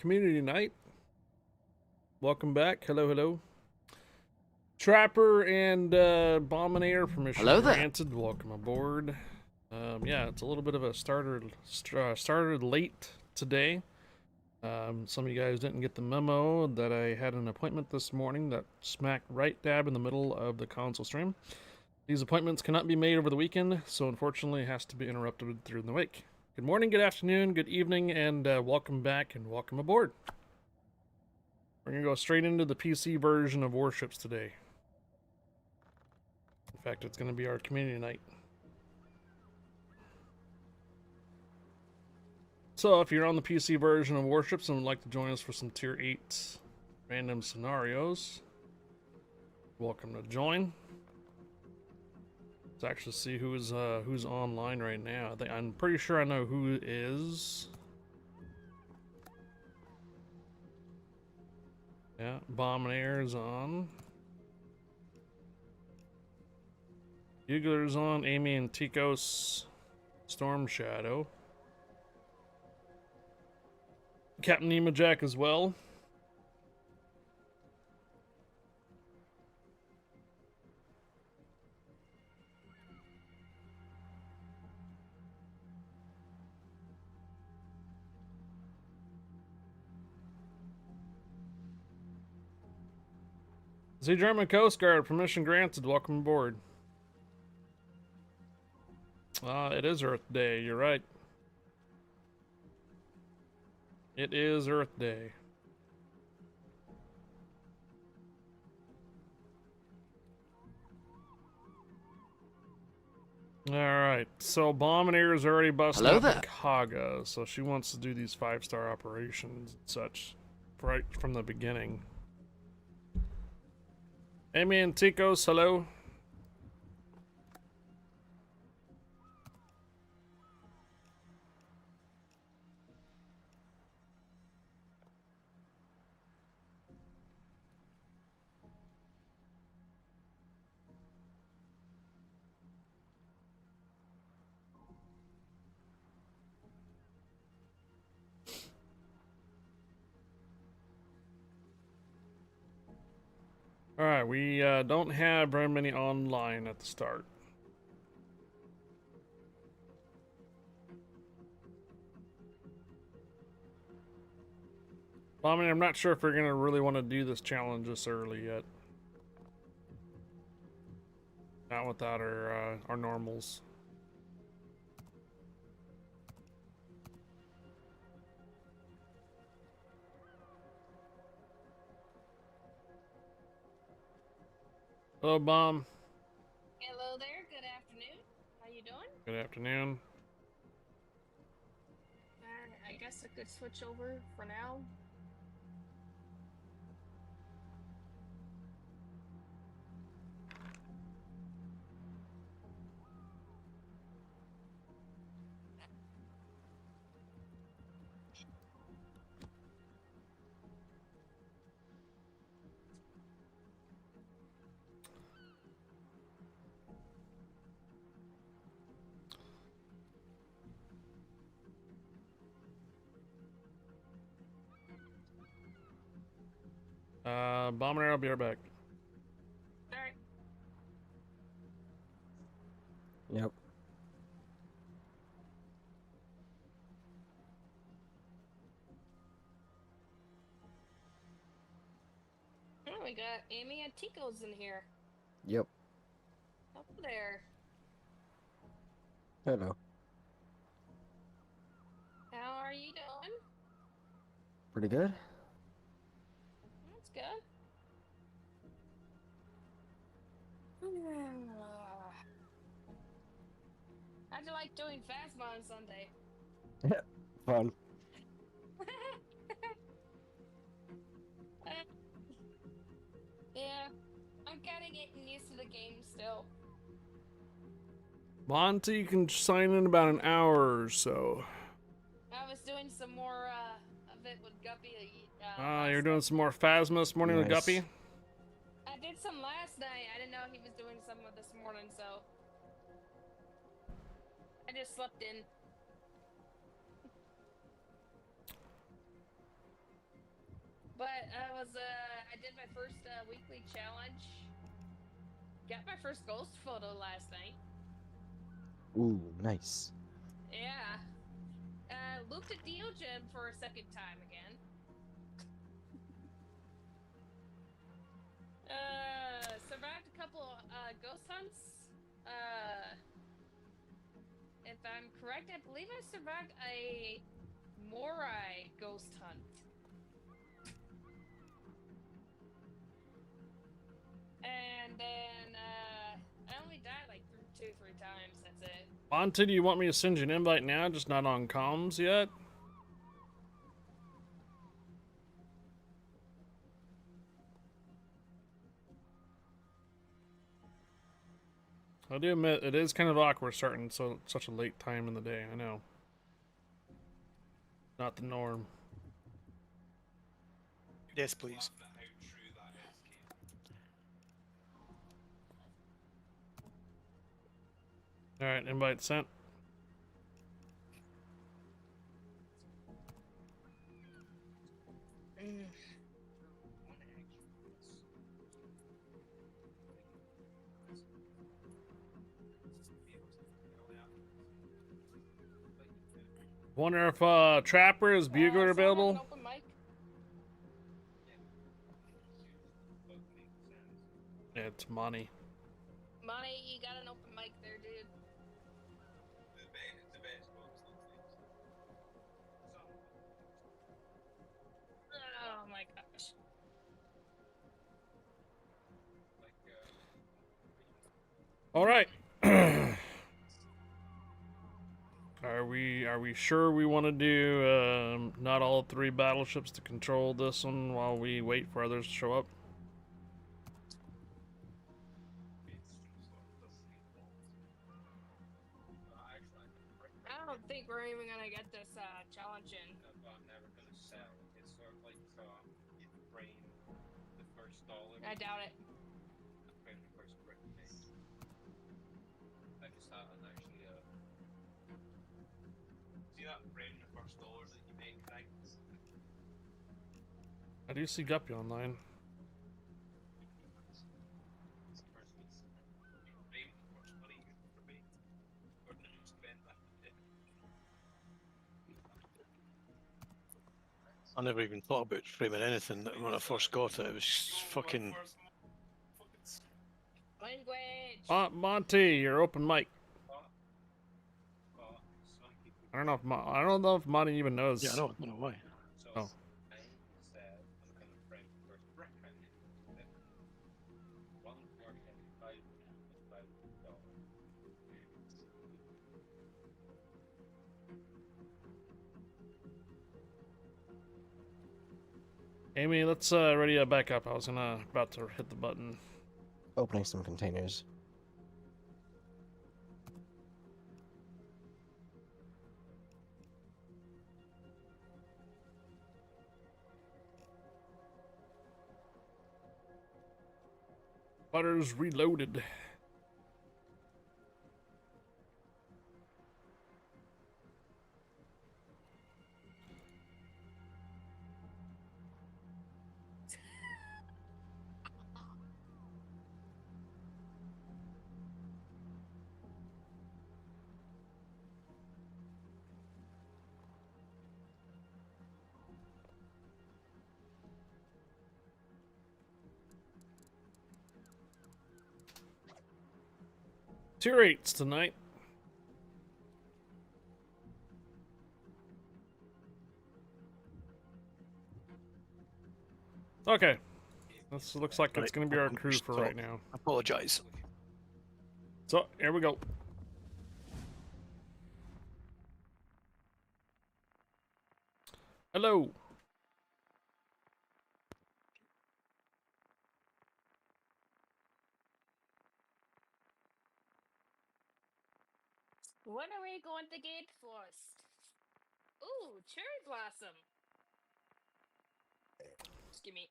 Community night. Welcome back. Hello, hello. Trapper and Bominator, permission Hello there. granted. Welcome aboard. Yeah, it's a little bit of a started late today. Some of you guys didn't get the memo that I had an appointment this morning that smack right dab in the middle of the console stream. These appointments cannot be made over the weekend, so unfortunately it has to be interrupted through the week. Good morning, good afternoon, good evening, and welcome back and welcome aboard. We're going to go straight into the PC version of Warships today. In fact, it's going to be our community night. So if you're on the PC version of Warships and would like to join us for some Tier 8 random scenarios, welcome to join. Let's actually see who's online right now. I'm pretty sure I know who is. Yeah, Bomb and Air is on. Bugler's on. Amy and Tikos. Storm Shadow. Captain Nemo Jack as well. Z German Coast Guard, permission granted. Welcome aboard. It is Earth Day, you're right. It is Earth Day. Alright, so Bominator is already busting Hello up there. Kaga, so she wants to do these 5-star operations and such right from the beginning. Amy and Tikos, hello. Alright, we don't have very many online at the start. Well, I mean, I'm not sure if we're gonna really want to do this challenge this early yet. Not without our normals. Hello, Bomb. Hello there, good afternoon. How you doing? Good afternoon. I guess I could switch over for now. Bomber, I'll be right back. Alright. Yep. Oh, we got Amy and Tico's in here. Yep. Hello there. Hello. How are you doing? Pretty good. That's good. How'd you like doing Phasma on Sunday? Fun. Yeah, I'm kind of getting used to the game still. Monty, you can sign in about an hour or so. I was doing some more of it with Guppy. You're doing some more Phasma this morning with Nice. Guppy? I did some last night. I didn't know he was doing some of this morning, so I just slept in. But I did my first weekly challenge. Got my first ghost photo last night. Ooh, nice. Yeah. Looped a Deogem for a second time again. Survived a couple ghost hunts. If I'm correct, I believe I survived a Morai ghost hunt. And then I only died like two, 3 times. That's it. Monty, do you want me to send you an invite now? Just not on comms yet? I do admit it is kind of awkward starting such a late time in the day. I know. Not the norm. Yes, please. All right, invite sent. Wonder if Trapper is Bugler available? Open mic. It's money. Money, you got an open mic there, dude. Oh my gosh. All right. Are we sure we want to do not all 3 battleships to control this one while we wait for others to show up? I don't think we're even gonna get this challenge in. I doubt it. I do see Guppy online. I never even thought about framing anything when I first got it. It was fucking. Language. Monty, you're open mic. I don't know if Monty even knows. Yeah, I don't know why. Oh. Amy, let's ready back up. I was about to hit the button. Opening some containers. Butters reloaded. Tier 8s tonight. Okay. This looks like it's going to be our crew for right now. Apologise. So, here we go. Hello. When are we going to get first? Ooh, cherry blossom. Just give me.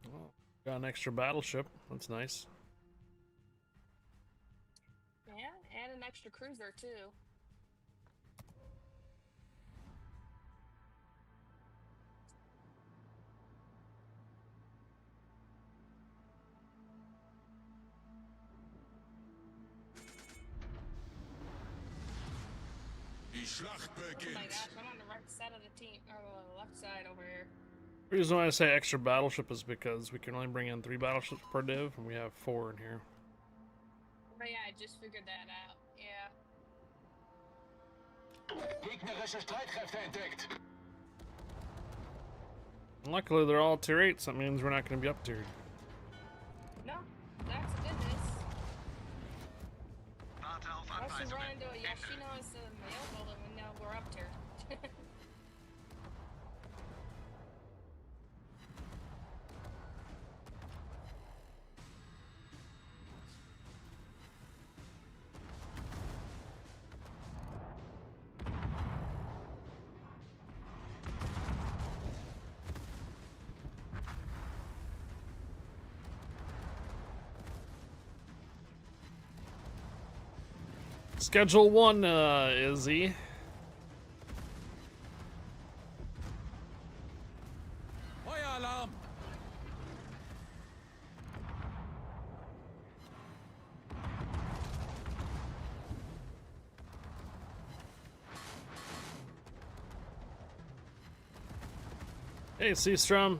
Oh, got an extra battleship. That's nice. Yeah, and an extra cruiser too. Schlacht Oh my beginnt. gosh, I'm on the right side of the team, or the left side over here. The reason why I say extra battleship is because we can only bring in 3 battleships per div, and we have 4 in here. But yeah, I just figured that out. Yeah. Gegnerische Streitkräfte entdeckt. And luckily, they're all tier 8, so that means we're not going to be up tiered. No, that's goodness. I should run into a Yoshino instead of Mayoko, and now we're up tier. Schedule 1, Izzy. Feueralarm. Hey, Seastrom.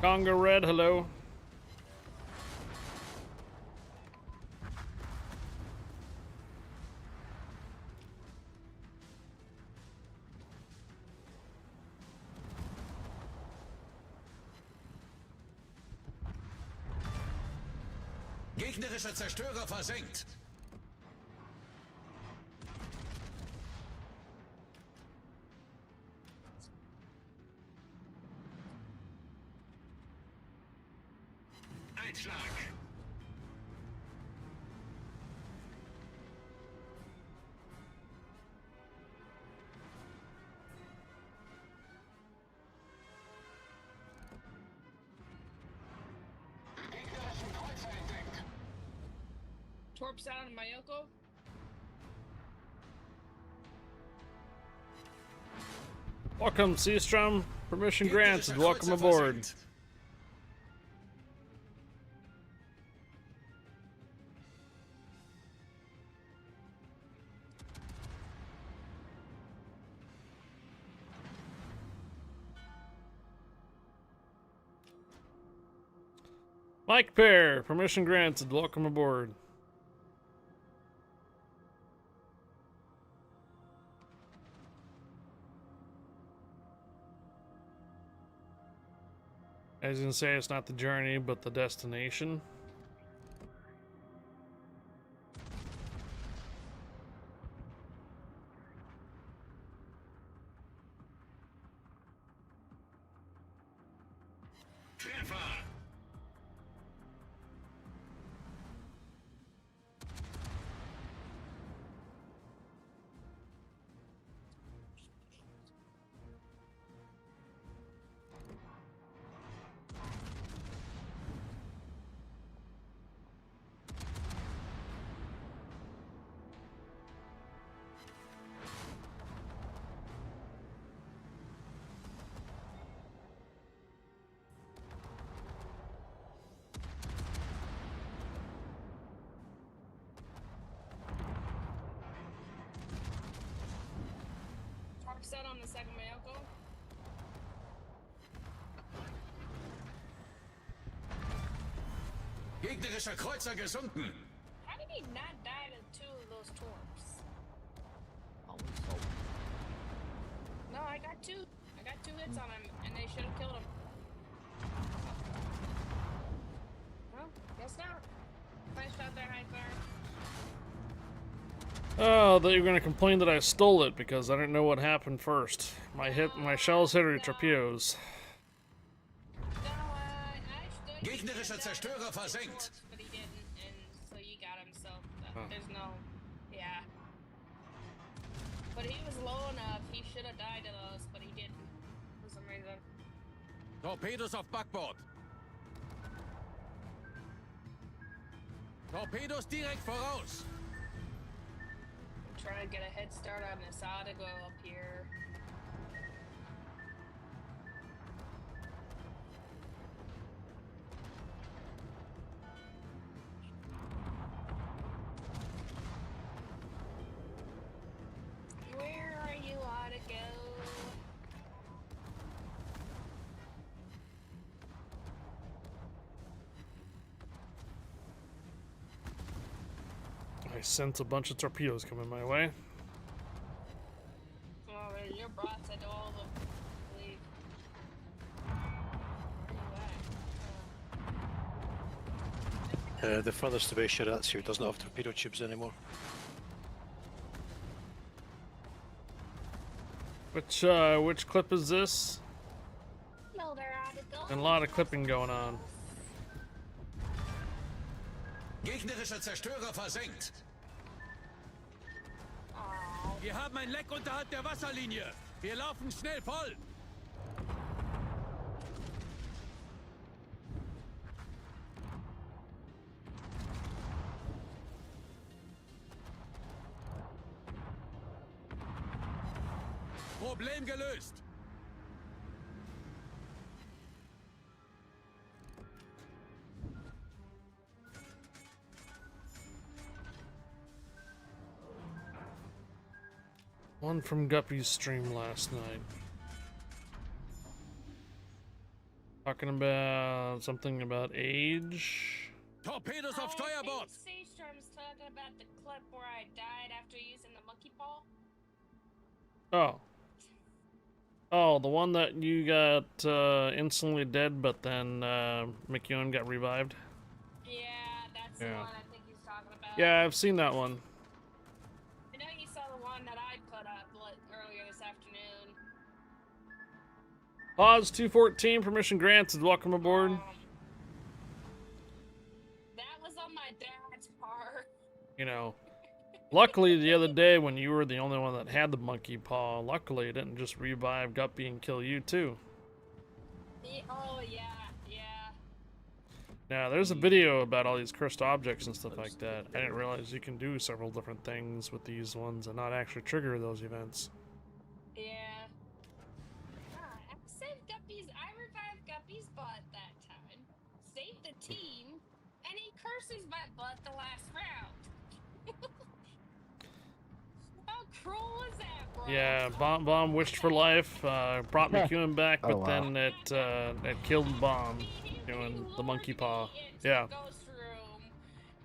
Conga Red, hello. Gegnerischer Zerstörer versenkt. Einschlag. Gegnerischen Kreuzer entdeckt. Torps out in Mayoko. Welcome, Seastrom. Permission granted. Gegnerischer Welcome Kreuzer aboard. versenkt. Mike Pear, permission granted. Welcome aboard. I was gonna say it's not the journey, but the destination. Treffer. Torps out on the second Mayoko. Gegnerischer Kreuzer gesunken. How did he not die to 2 of those Torps? No, I got 2. I got 2 hits on him, and they should have killed him. Well, guess not. Nice shot there, High Fire. Oh, that you're gonna complain that I stole it because I didn't know what happened first. My shells hit her torpedoes. No, I stood. Gegnerischer Zerstörer versenkt. But he didn't, and so you got him. So Huh. there's no, yeah. But he was low enough. He should have died to those, but he didn't for some reason. Torpedos auf Backbord. Torpedos direkt voraus. I'm trying to get a head start on this Go up here. I sense a bunch of torpedoes coming my way. Oh, you're broadside to all of them, I believe. Where you at? The furthest away Shiratsu doesn't have torpedo tubes anymore. Which clip is this? No, they're out of gold. And a lot of clipping going on. Gegnerischer Zerstörer versenkt. Oh, Wir haben ein Leck unterhalb der Wasserlinie. Wir laufen schnell voll. Problem gelöst. One from Guppy's stream last night. Talking about something about age. Torpedos auf I Steuerbord. think Seastrom's talking about the clip where I died after using the monkey paw. Oh. Oh, the one that you got instantly dead, but then McEwen got revived? Yeah, that's the Yeah. one I think he's talking about. Yeah, I've seen that one. I know you saw the one that I put up earlier this afternoon. Pause 214, permission granted. Welcome aboard. That was on my dad's part. You know, luckily the other day when you were the only one that had the monkey paw, luckily it didn't just revive Guppy and kill you too. Oh, yeah, yeah. Now, there's a video about all these cursed objects and stuff like that. I didn't realize you can do several different things with these ones and not actually trigger those events. Yeah. I saved Guppy's. I revived Guppy's butt that time. Saved the team, and he curses my butt the last round. How cruel is that, bro? Yeah, Bomb wished for life, brought McEwen back, Oh, but wow. then it killed Bomb doing the monkey paw. Yeah. The ghost room,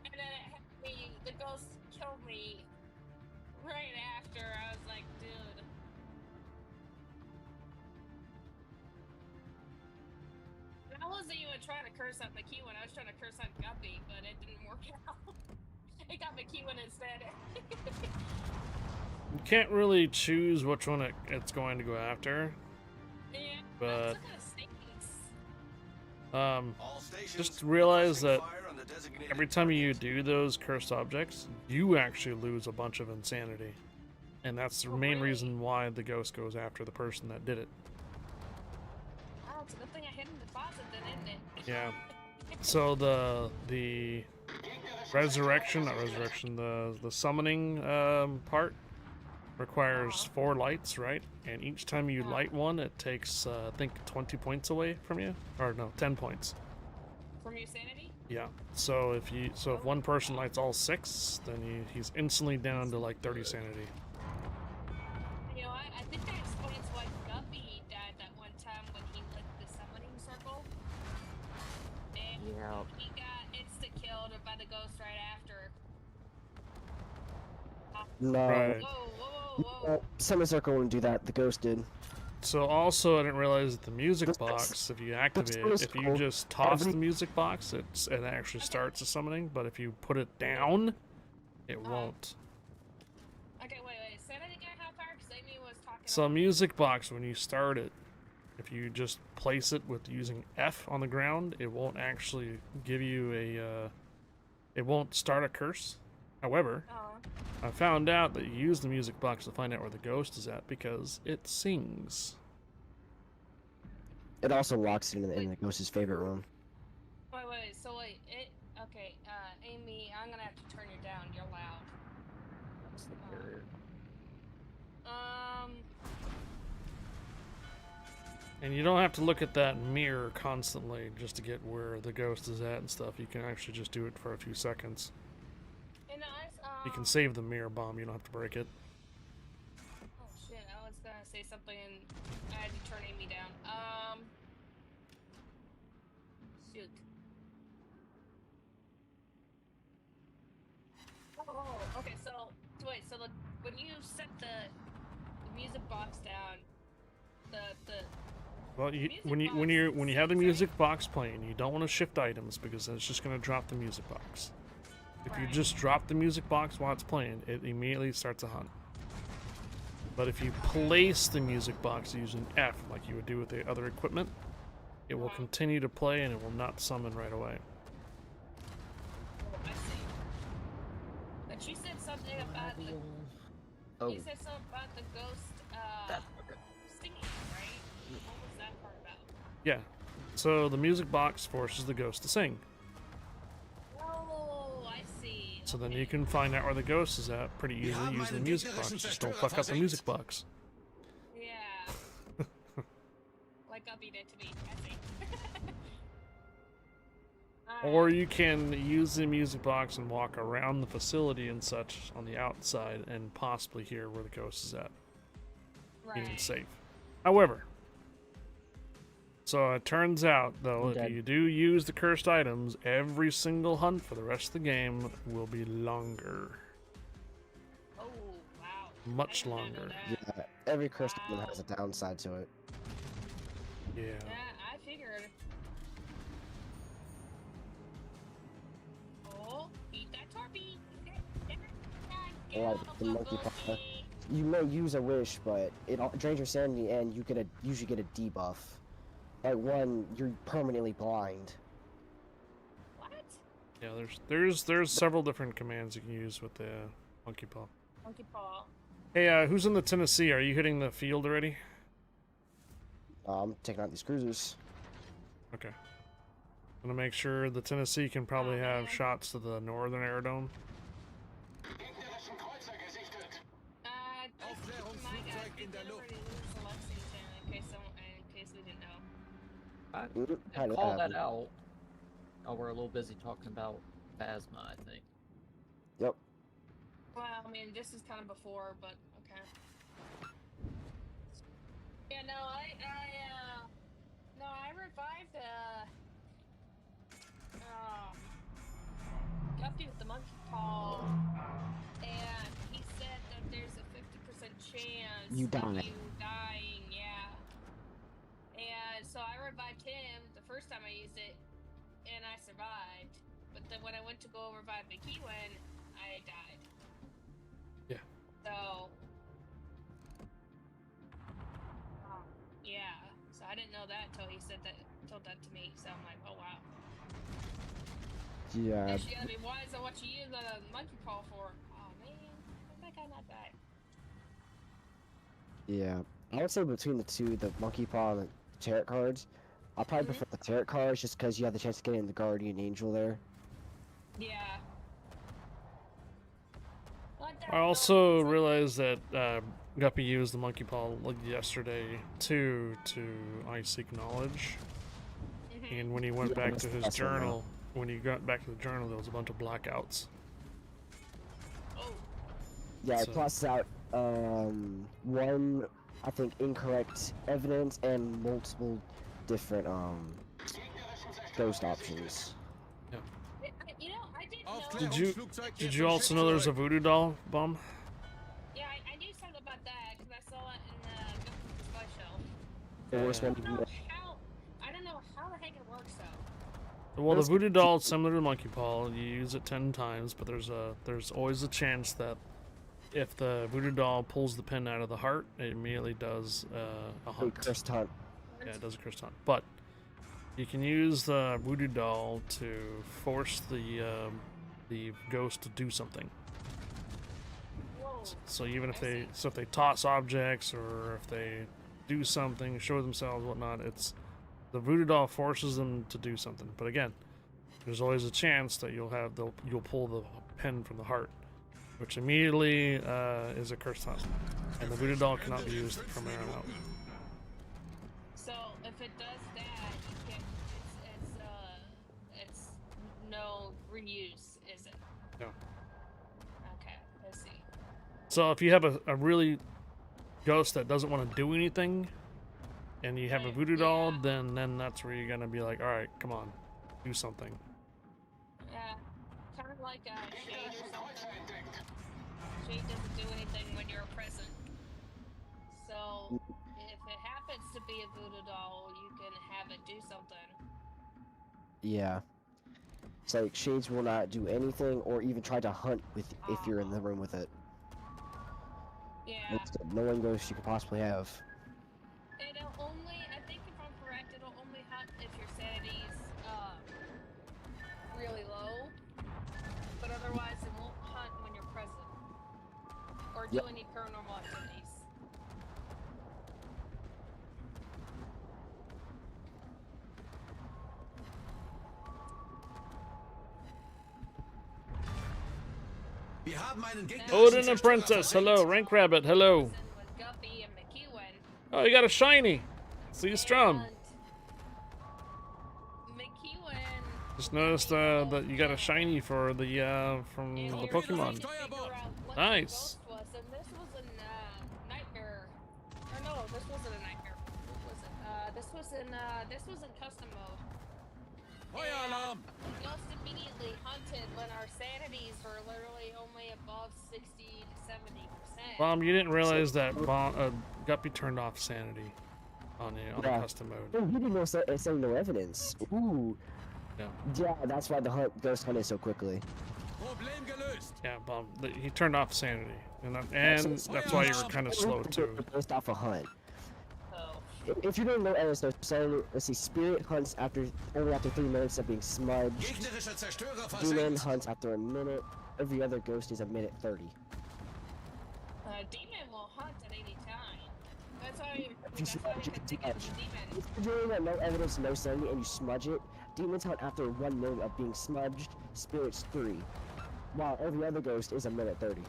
and then it had me. The ghost killed me right after. I was like, dude. And I wasn't even trying to curse out McEwen. I was trying to curse out Guppy, but it didn't work out. It got McEwen instead. You can't really choose which one it's going to go after. Yeah, But, I'm still gonna stinks. Just realize that every time you do those cursed objects, you actually lose a bunch of insanity. And that's the Oh, main really? reason why the ghost goes after the person that did it. Oh, it's a good thing I hid in the closet then, isn't it? Yeah. So the resurrection, not resurrection, the summoning part requires 4 lights, right? And each time you light one, it takes I think 20 points away from you, or no, 10 points. From your sanity? Yeah. So if one person lights all 6, then he's instantly down to like 30 sanity. You know what? I think that explains why Guppy died that one time when he lit the summoning circle. And Yeah. he got insta-killed by the ghost right after. No. Right. Whoa, whoa, whoa, whoa. Semicircle wouldn't do that. The ghost did. So also, I didn't realize that the music This- box, if you activate it, this if you cool. just toss Every- the music box, it actually starts the summoning. But if you put it down, it won't. Okay, wait. Say that again, how far? Because Amy was talking So about... music box, when you start it, if you just place it with using F on the ground, it won't actually give you it won't start a curse. However, I found out that you use the music box to find out where the ghost is at because it sings. It also locks you in the ghost's favorite room. Wait, so wait, okay, Amy, I'm gonna have to turn you down, you're loud. And you don't have to look at that mirror constantly just to get where the ghost is at and stuff. You can actually just do it for a few seconds. And You can save the mirror bomb, you don't have to break it. oh shit, I was gonna say something and I had to turn Amy down. Shoot. Oh, you set the music box down, the Well, music when box you have the sings, music right? box playing, you don't want to shift items because then it's just going to drop the music box. If you Right. just drop the music box while it's playing, it immediately starts a hunt. But if you place the music box using F, like you would do with the other equipment, it will continue to play and it will not summon right away. Oh, I see. But you said something about the. Oh, You said something about the ghost that's okay. singing, right? What was that part about? Yeah. So the music box forces the ghost to sing. Oh, I see. So then you can find out where the ghost is at pretty easily using the music box. Just don't fuck up the music box. Yeah. Like I'll be there to me. I see. Or you can use the music box and walk around the facility and such on the outside and possibly hear where the ghost is at. Being right. safe. However, so it turns out though, I'm if dead. you do use the cursed items, every single hunt for the rest of the game will be longer. Oh, wow. Much I did not know longer. that. Yeah, every cursed item has a downside to it. Yeah. Yeah, I figured. Oh, eat that torpy. Or like the monkey paw. You may use a wish, but it drains your sanity, and you usually get a debuff. Like one, you're permanently blind. What? Yeah, there's several different commands you can use with the monkey paw. Monkey paw. Hey, who's in the Tennessee? Are you hitting the field already? I'm taking out these cruisers. Okay. I'm gonna make sure the Tennessee can probably have shots to the northern aerodrome. Aufklärungsflugzeug in der Luft. In case we didn't know. I How did call that happen? out. Oh, we're a little busy talking about Phasma, I think. Yep. Well, I mean, this is kind of before, but okay. Yeah, no, I revived, Guppy with the monkey paw, and he said that there's a 50% chance You of die. you dying, yeah. And so I revived him the first time I used it, and I survived. But then when I went to go revive McEwen, I died. Yeah. So, yeah. So I didn't know that until he told that to me. So I'm like, oh wow. Yeah. Actually, gotta be wise on what you use a monkey paw for. Oh man, how that guy not die? Yeah. I would say between the two, the monkey paw and the tarot cards, I probably prefer the tarot cards just because you have the chance to get in the guardian angel there. Yeah. I also realized that Guppy used the monkey paw yesterday too to I seek knowledge, and when he went Yeah, back that's to the his best one, journal, when he got back to the journal, there was a bunch of blackouts. Oh, Yeah, it So- crosses out one, I think, incorrect evidence and multiple different ghost options. you know, I didn't know. Aufklärungsflugzeug Did hier you vom also know there's a Schiffszeug. voodoo doll bomb? Yeah, I knew something about that because I saw it in the Guppy's supply shelf. The worst I one don't to know do. how. I don't know how the heck it works though. Well, the Those- voodoo doll is similar to the monkey paw. You use it 10 times, but there's always a chance that if the voodoo doll pulls the pin out of the heart, it immediately does a Hey, hunt. cursed hunt. Yeah, it does a cursed hunt. But you can use the voodoo doll to force the ghost to do something. Whoa. So even if I they toss objects or if they do something, show themselves, whatnot, it's the voodoo doll forces them to do something. But again, there's always a chance that you'll pull the pin from the heart, which immediately is a cursed hunt, and the voodoo doll cannot be used from there on out. So if it does that, you can't. It's no reuse, is it? No. Okay, I see. So if you have a really ghost that doesn't want to do anything, and you have a Right, voodoo doll, yeah. then that's where you're gonna be like, all right, come on, do something. Yeah, kind of like Shade or something. Shade doesn't do anything when you're present. So, if it happens to be a voodoo doll, you can have it do something. Yeah. It's like Shades will not do anything or even try to hunt with if you're in the room with it. Yeah. It's the knowing ghost you could possibly have. It'll only, I think if I'm correct, it'll only hunt if your sanity's really low. But otherwise, it won't hunt when you're present. Or do Yep. any paranormal activities. Wir haben einen gegnerischen Odin and Zerstörer Princess, versenkt. hello. Rank Rabbit, hello. With Guppy and McEwen. Oh, you got a shiny. See strum. And McEwen. Just noticed that you got a shiny for the from And the we were Pokemon. trying to figure out what the Nice. ghost was, and this was a nightmare. Or no, this wasn't a nightmare. What was it? This was in custom mode. Feueralarm! The ghost immediately hunted when our sanities were literally only above 60 to 70%. Bomb, you didn't realize that Guppy turned off sanity on the Yeah. custom mode. Oh, he didn't know say no evidence. Ooh. Yeah. Yeah, that's why the ghost hunted so quickly. Problem gelöst! Yeah, Bomb. He turned off sanity, and that's why you were kind of slow too. Based off a hunt. So, If you're doing no evidence, no sanity, let's see, spirit hunts only after 3 minutes of being smudged. Gegnerischer Zerstörer Demon versenkt! hunts after a minute. Every other ghost is a minute 30. demon will hunt at any time. That's why you you can smudge it, think it's a smudge. demon. If you're doing no evidence, no sanity, and you smudge it, demons hunt after 1 minute of being smudged, spirits 3. While every other ghost is a minute 30.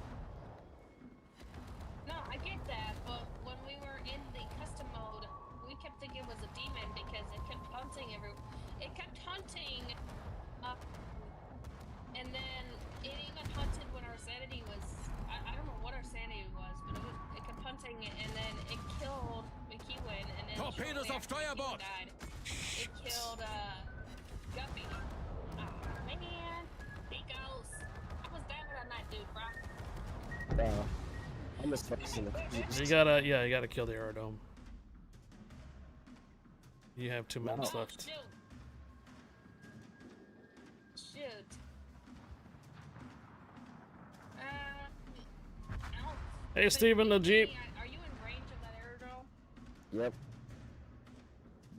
No, I get that, but when we were in the custom mode, we kept thinking it was a demon because it kept hunting It kept hunting, and then it even hunted when our sanity was. I don't know what our sanity was, but it kept hunting, and then it killed McEwen, and then Torpedos shortly auf after McEwen Steuerbord! died, it killed Guppy. Oh man, he goes. I was down that night, dude, bro. I'm just focusing the You gotta kill the aerodome. You have 2 minutes Oh, left. shoot. Shoot. I don't Hey, think Steven, the Jeep. Are you in range of that aerodrome? Yep.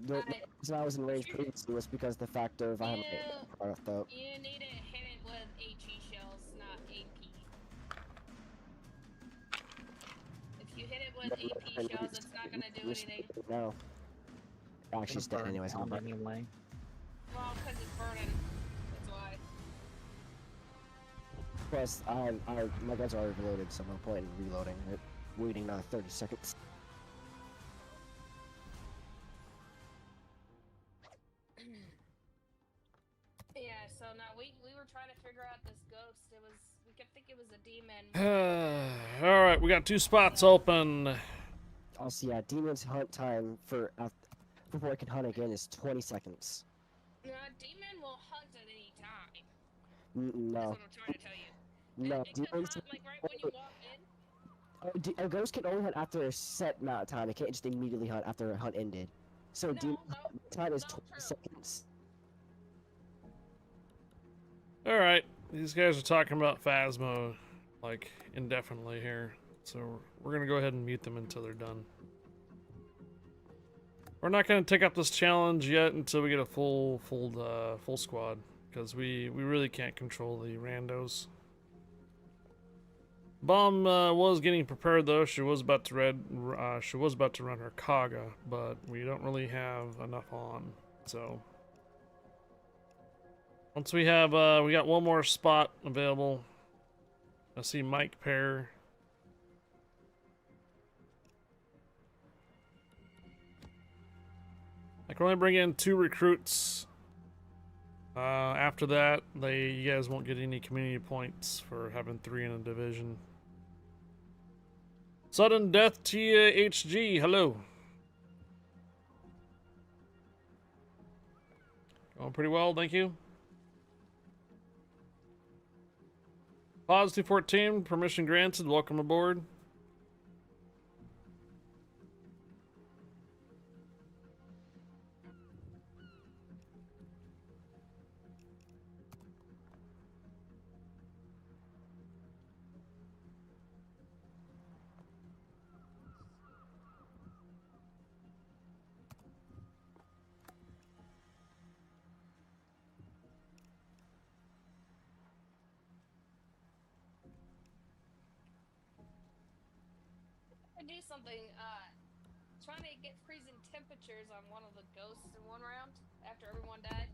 The Alright. reason I was in range previously was because the fact of I haven't You- far enough though. You need to hit it with HE shells, not AP. If you hit it with AP shells, it's not gonna do anything. No. Actually, it's dead Burn anyways. down anyway. Well, because it's burning. That's why. Plus, my guns are already reloaded, so no point in reloading it. Waiting another 30 seconds. Yeah, so now we were trying to figure out this ghost. We kept thinking it was a demon. All right, we got 2 spots open. Also, yeah, demon's hunt time for before I can hunt again is 20 seconds. Demon will hunt at any time. That's No, what I'm trying to tell you. no, It could demons. hunt like right when you walk in. A ghost can only hunt after a set amount of time. It can't just immediately hunt after a hunt ended. So No, demon no, hunt time is not 20 true. seconds. All right, these guys are talking about Phasmo like indefinitely here, so we're gonna go ahead and mute them until they're done. We're not gonna take up this challenge yet until we get a full squad, because we really can't control the randos. Bomb was getting prepared though. She was about to run her Kaga, but we don't really have enough on. So once we have we got one more spot available. I see Mike Pear. I can only bring in 2 recruits. After that, you guys won't get any community points for having 3 in a division. Sudden Death THG, hello. Going pretty well, thank you. Pause 214, permission granted, welcome aboard. I do something. Trying to get freezing temperatures on one of the ghosts in one round after everyone died.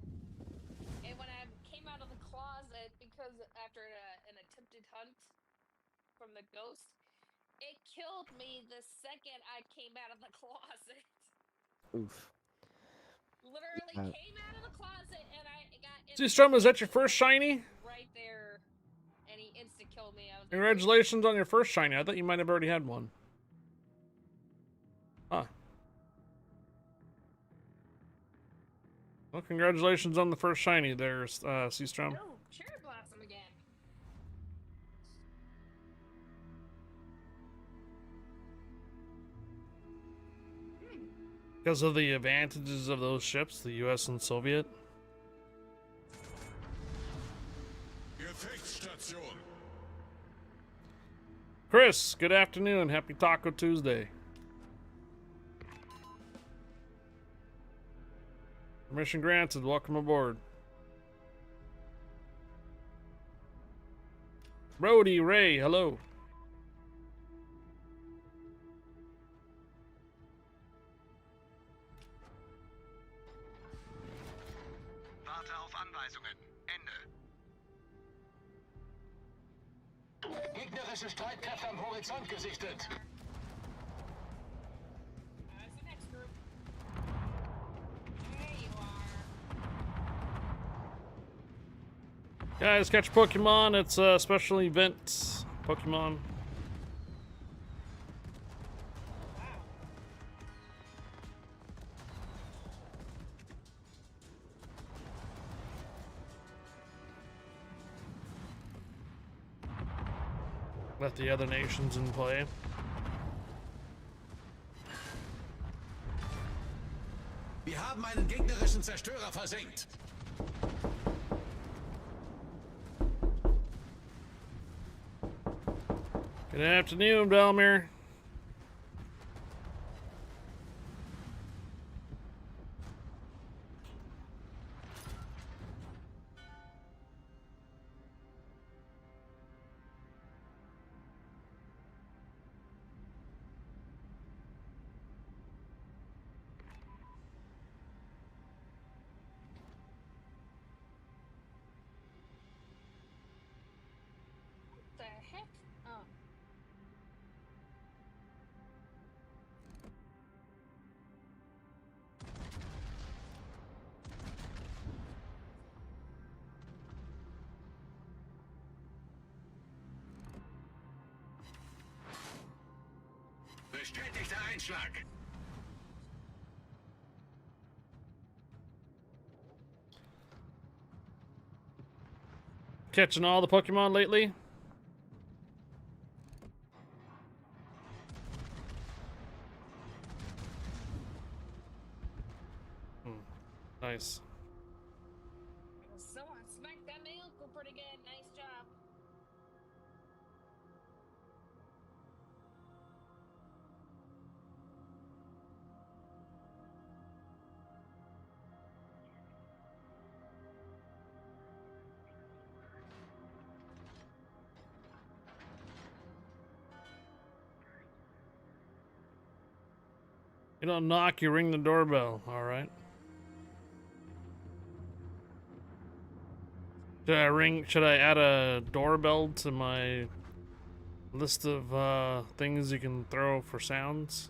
And when I came out of the closet, because after an attempted hunt from the ghost, it killed me the second I came out of the closet. Oof. Literally came out of the closet and I got. Seastrom, is that your first shiny? Right there, and he insta killed me. I was Congratulations on your first shiny. I thought you might have already had one. Huh. Well, congratulations on the first shiny there, Seastrom. Oh, cherry blossom again. Because of the advantages of those ships, the US and Soviet. Gefechtsstation. Chris, good afternoon. Happy Taco Tuesday. Permission granted. Welcome aboard. Brody, Ray, hello. Warte auf Anweisungen. Ende. Gegnerische Streitkräfte am Horizont gesichtet. That's the next group. There you are. Guys, catch Pokemon. It's a special event. Pokemon. Let the other nations in play. Wir haben einen gegnerischen Zerstörer versenkt. Good afternoon, Belmir. What the heck? Oh. Bestätigter Einschlag. Catching all the Pokemon lately? Nice. Someone smacked that my uncle pretty good. Nice job. You don't knock, you ring the doorbell. All right. Should I add a doorbell to my list of things you can throw for sounds?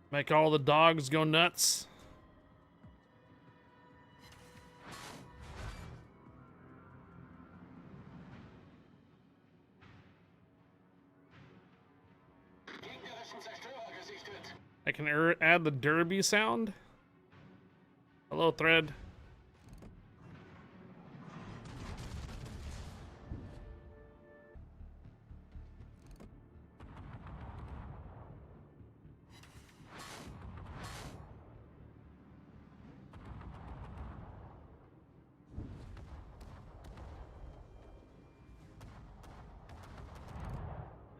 Make all the dogs go nuts? I can add the derby sound. Hello, thread.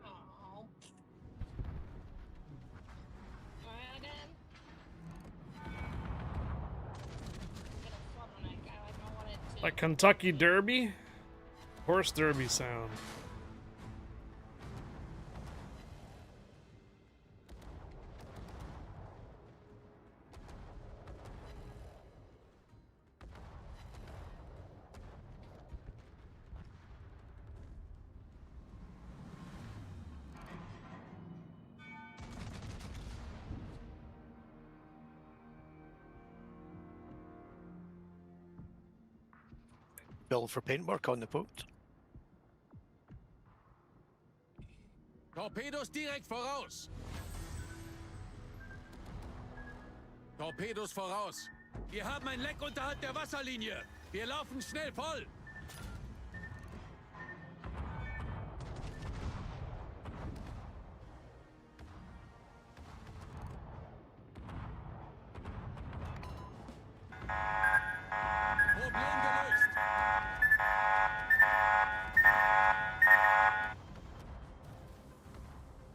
Oh. Well then. Get a flood on that guy like I wanted to. Like Kentucky Derby? Horse Derby sound. Bill for paintwork on the boat. Torpedos direkt voraus. Torpedos voraus. Wir haben ein Leck unterhalb der Wasserlinie. Wir laufen schnell voll. Problem gelöst.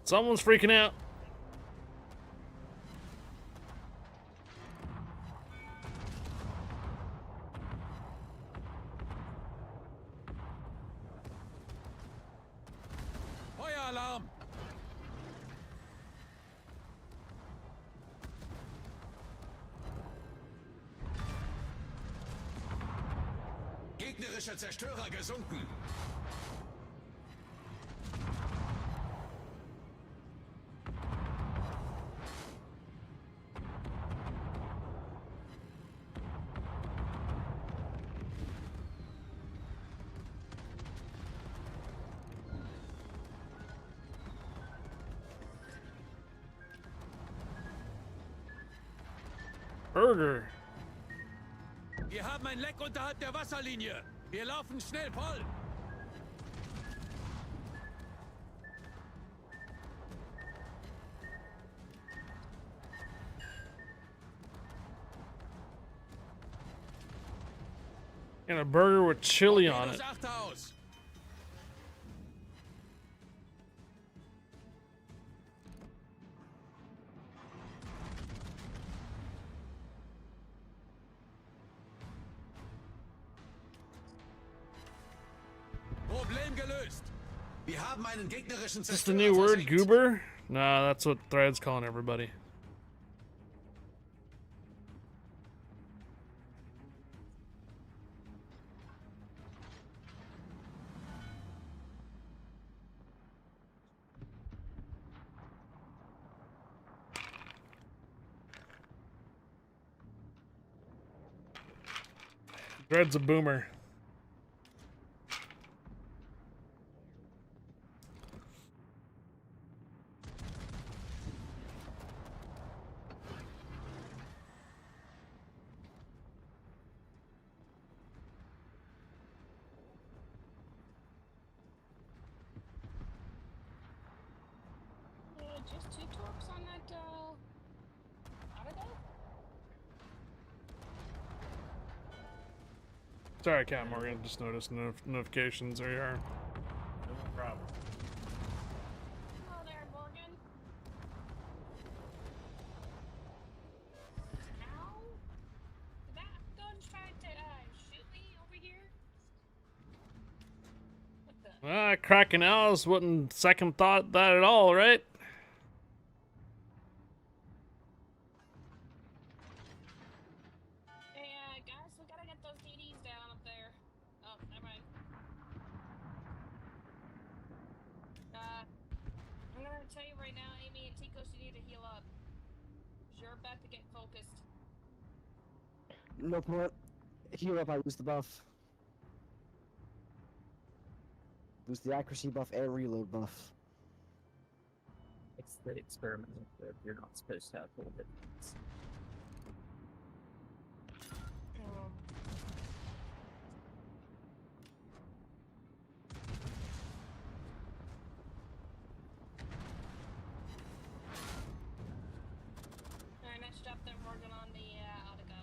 Someone's freaking out. Feueralarm. Gegnerischer Zerstörer gesunken. Burger. Wir haben ein Leck unterhalb der Wasserlinie. Wir laufen schnell voll. And a burger with chili on Torpedos it. achte aus. Problem gelöst. Wir haben einen gegnerischen Is this the Zerstörer new word, versenkt. goober? Nah, that's what Thread's calling everybody. Thread's a boomer. Just two torps on that, auto? Sorry, Cat Morgan. Just noticed notifications. There you are. No problem. Hello there, Morgan. Ow? Did that gun try to, shoot me over here? What the? Cracking owls wouldn't second thought that at all, right? Hey, guys, we gotta get those DDs down up there. Oh, never mind. I'm gonna tell you right now, Amy and Tikos, you need to heal up. 'Cause you're about to get focused. No point. Heal up, I lose the buff. Lose the accuracy buff and reload buff. It's the experimental curve. You're not supposed to have full difference. Alright, nice job there, Morgan, on the Audigo.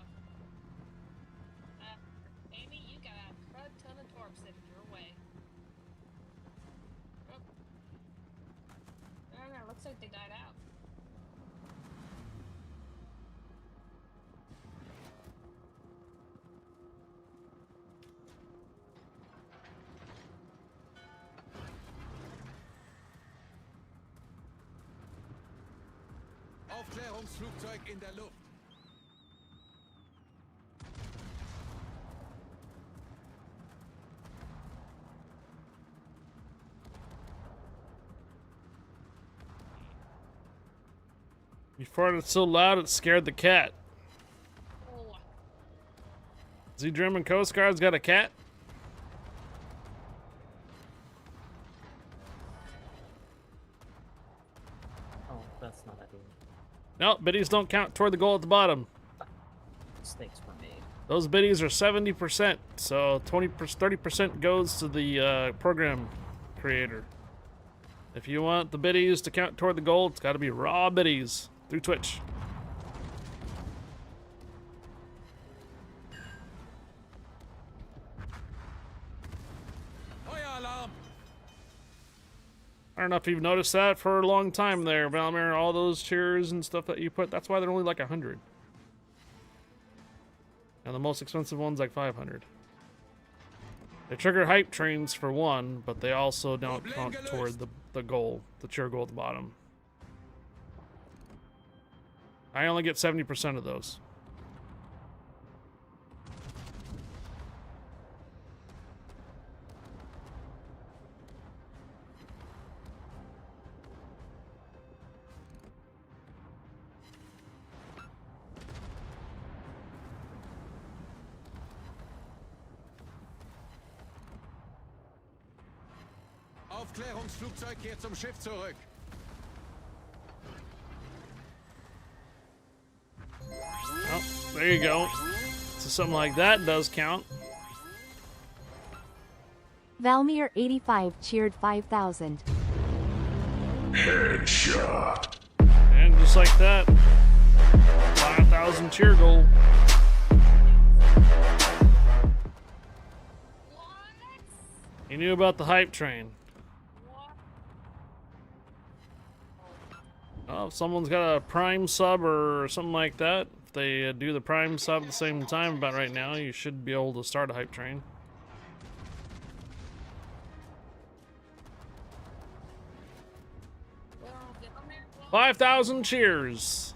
Amy, you got a crud ton of torps in your way. Oh. I don't know, looks like they died out. Aufklärungsflugzeug in der Luft. You farted so loud it scared the cat. Oh. Z German Coast Guard's got a cat? Oh, that's not ideal. No, biddies don't count toward the goal at the bottom. Mistakes were made. Those biddies are 70%, so 30% goes to the program creator. If you want the biddies to count toward the goal, it's got to be raw biddies through Twitch. Feueralarm! I don't know if you've noticed that for a long time there, Valmir. All those cheers and stuff that you put, that's why they're only like 100. And the most expensive one's like 500. They trigger hype trains for one, but they also don't count toward the goal, the cheer goal at the bottom. I only get 70% of those. Aufklärungsflugzeug kehrt zum Schiff zurück. Oh, there you go. So something like that does count. Valmir 85 cheered 5,000. Headshot. And just like that, 5,000 cheer goal. What? You knew about the hype train. What? Oh, if someone's got a Prime sub or something like that, if they do the Prime sub at the same time about right now, you should be able to start a hype train. Well, get on there. 5,000 cheers.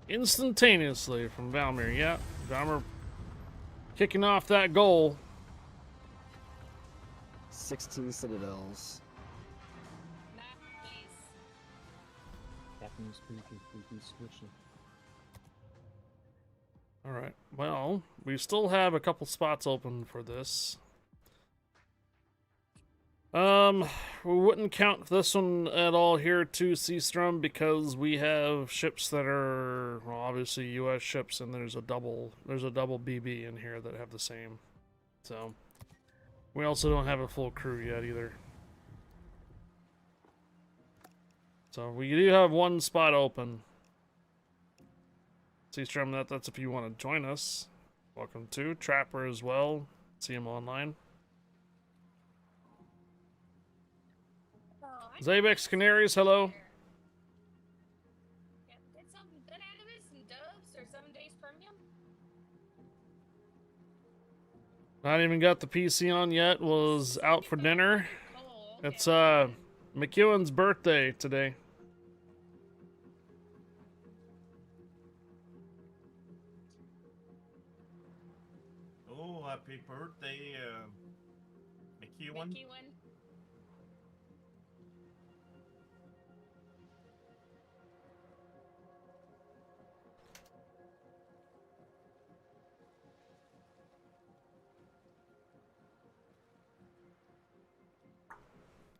Instantaneously from Valmir. Yeah, Valmir kicking off that goal. 16 citadels. Nice. Japanese spooky squishy. Alright, well, we still have a couple spots open for this. We wouldn't count this one at all here to Seastrom because we have ships that are, well, obviously US ships, and there's a double BB in here that have the same. So, we also don't have a full crew yet either. So, we do have one spot open. Seastrom, that's if you want to join us. Welcome to Trapper as well. See him online. Oh, I Zabex Canaries, hello. yeah, get something good out of it, some dubs or 7 days premium. Not even got the PC on yet. Was out for dinner. Oh, okay. It's McEwen's birthday today. Oh, happy birthday, McEwen. McEwen.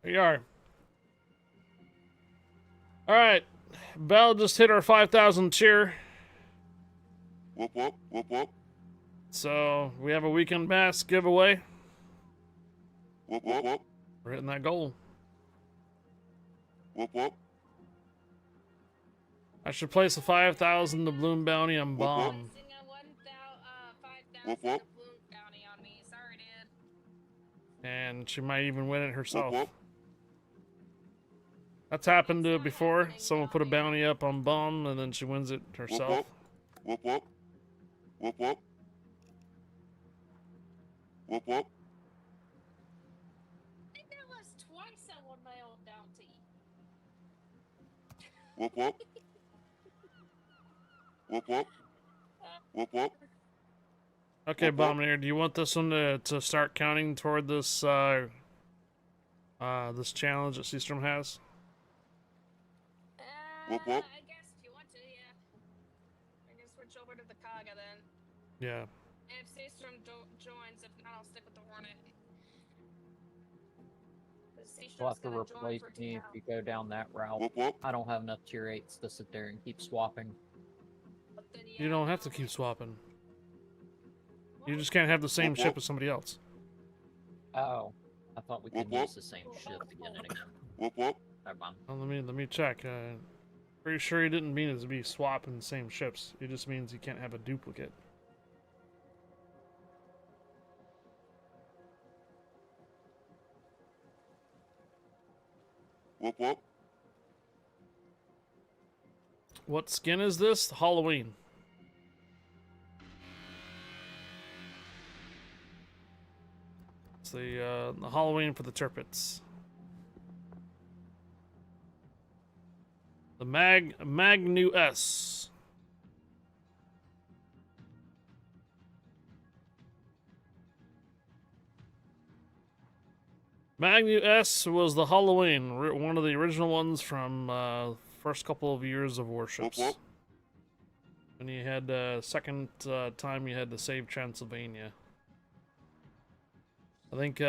Here you are. All right, Bell just hit our 5,000 cheer. Whoop whoop whoop whoop. So we have a weekend pass giveaway. Whoop whoop whoop. We're hitting that goal. Whoop whoop. I should place a 5,000 the balloon bounty on bomb. Placing a 5,000 Whoop, whoop. balloon bounty on me. Sorry, dude. And she might even win it herself. Whoop, whoop. That's happened to before. Someone put a bounty up on bomb and then she wins it Whoop herself. whoop. Whoop whoop. Whoop whoop. Whoop whoop. I think that was twice I won my own bounty. Whoop whoop. Whoop whoop. Whoop whoop. Okay, Whoop, whoop. Bombardier, do you want this one to start counting toward this this challenge that Seastrom has? Whoop, whoop. I guess if you want to, yeah. I can switch over to the Kaga then. Yeah. If Seastrom joins, if not, I'll stick with the Hornet. You'll have to replace me if you go down that route. Whoop whoop. I don't have enough tier 8s to sit there and keep swapping. You don't have to keep swapping. You just can't have the same Whoop, ship whoop. as somebody else. Oh, I thought we Whoop, could whoop. use the same ship again and again. Whoop whoop. Never mind. Well, let me check. Pretty sure he didn't mean it to be swapping the same ships. It just means you can't have a duplicate. Whoop whoop. What skin is this? Halloween. It's the Halloween for the Turpits. The Magnu S. Magnu S was the Halloween, one of the original ones from first couple of years of Warships. Whoop, whoop. When you had second time you had to save Transylvania. I think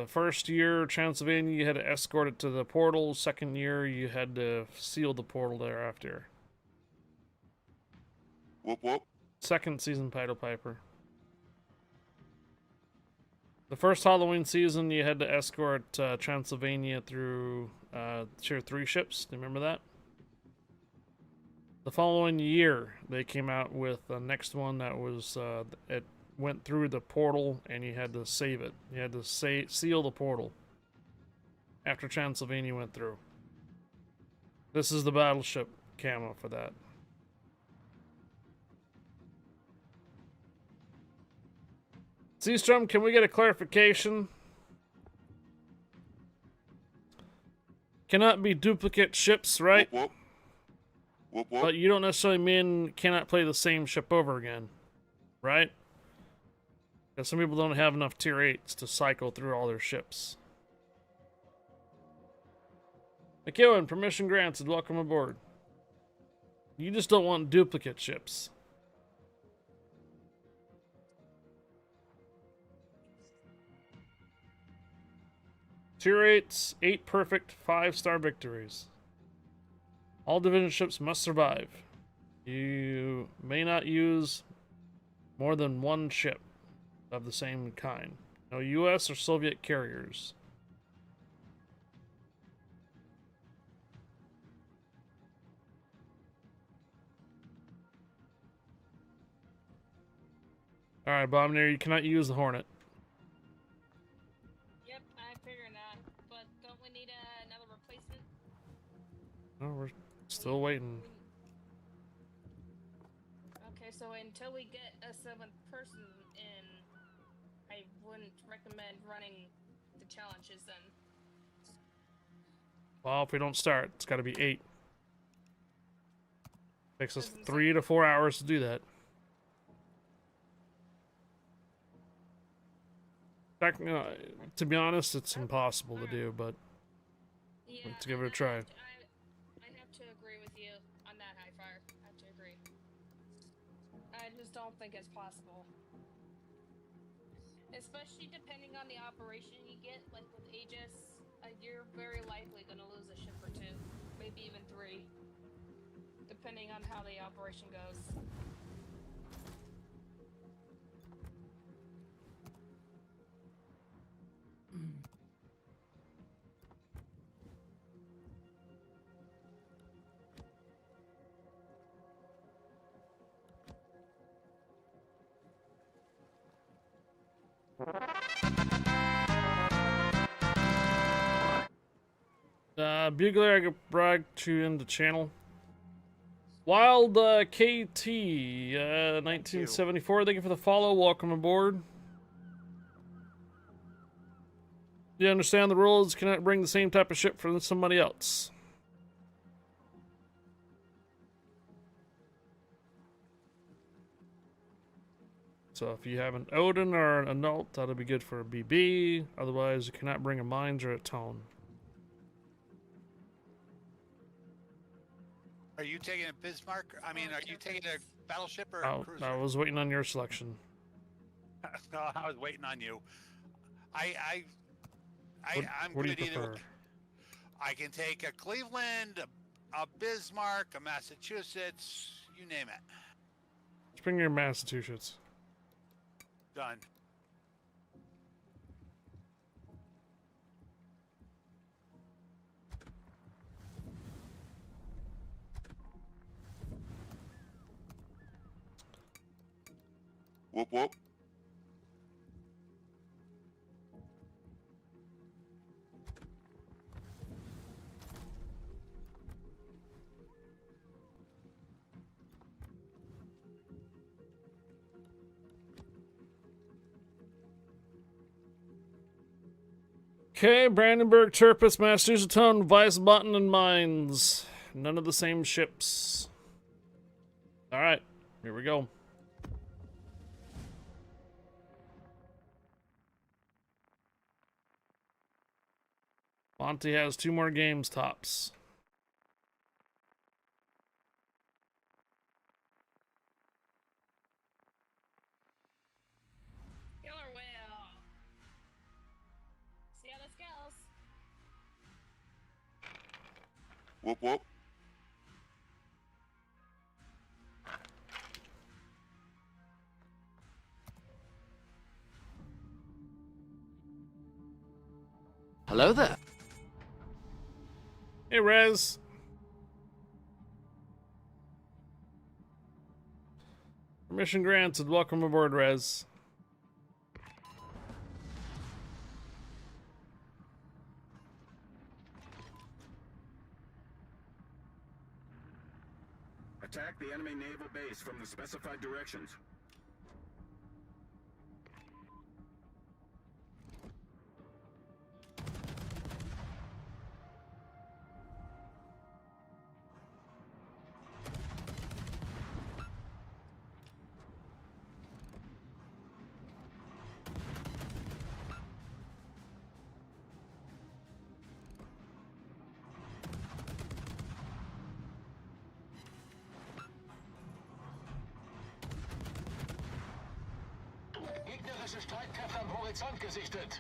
first year Transylvania you had to escort it to the portal. Second year you had to seal the portal thereafter. Whoop whoop. Second season Pied Piper. The first Halloween season you had to escort Transylvania through tier 3 ships. Do you remember that? The following year they came out with the next one that was it went through the portal and you had to save it. You had to seal the portal after Transylvania went through. This is the battleship camo for that. Seastrom, can we get a clarification? Cannot be duplicate ships, right? Whoop whoop. Whoop whoop. But you don't necessarily mean cannot play the same ship over again, right? Because some people don't have enough tier 8s to cycle through all their ships. McEwen, permission granted. Welcome aboard. You just don't want duplicate ships. Tier 8s, 8 perfect, 5-star victories. All division ships must survive. You may not use more than one ship of the same kind. No US or Soviet carriers. Alright, Bombardier, you cannot use the Hornet. Yep, I figured not. But don't we need another replacement? No, we're still waiting. Okay, so until we get a 7th person in, I wouldn't recommend running the challenges then. Well, if we don't start, it's got to be 8. Takes us 3 to 4 hours to do that. To be honest, it's impossible to do, but Yeah, let's give it a try. I have to agree with you on that, High Fire. I have to agree. I just don't think it's possible. Especially depending on the operation you get, like with Aegis, you're very likely going to lose a ship or two. maybe even 3, depending on how the operation goes. Bugler, I could brag you in the channel. Wild KT 1974. Thank you for the follow. Welcome aboard. You understand the rules? Cannot bring the same type of ship from somebody else. So if you have an Odin or an Anult, that'll be good for a BB. Otherwise, you cannot bring a Mines or a Tone. Are you taking a Bismarck? I mean, are you taking a battleship or a Oh, cruiser? I was waiting on your selection. No, I was waiting on you. I'm What do you good either way. prefer? I can take a Cleveland, a Bismarck, a Massachusetts, you name it. Let's bring your Massachusetts. Done. Whoop whoop. Okay, Brandenburg, Turpus, Massachusetts, Tone, Weissbotten, and Mines. None of the same ships. Alright, here we go. Monty has 2 more games tops. Killer whale. See how this goes. Whoop whoop. Hello there. Hey, Rez. Permission granted. Welcome aboard, Rez. Attack the enemy naval base from the specified directions. Gegnerische Streitkräfte am Horizont gesichtet.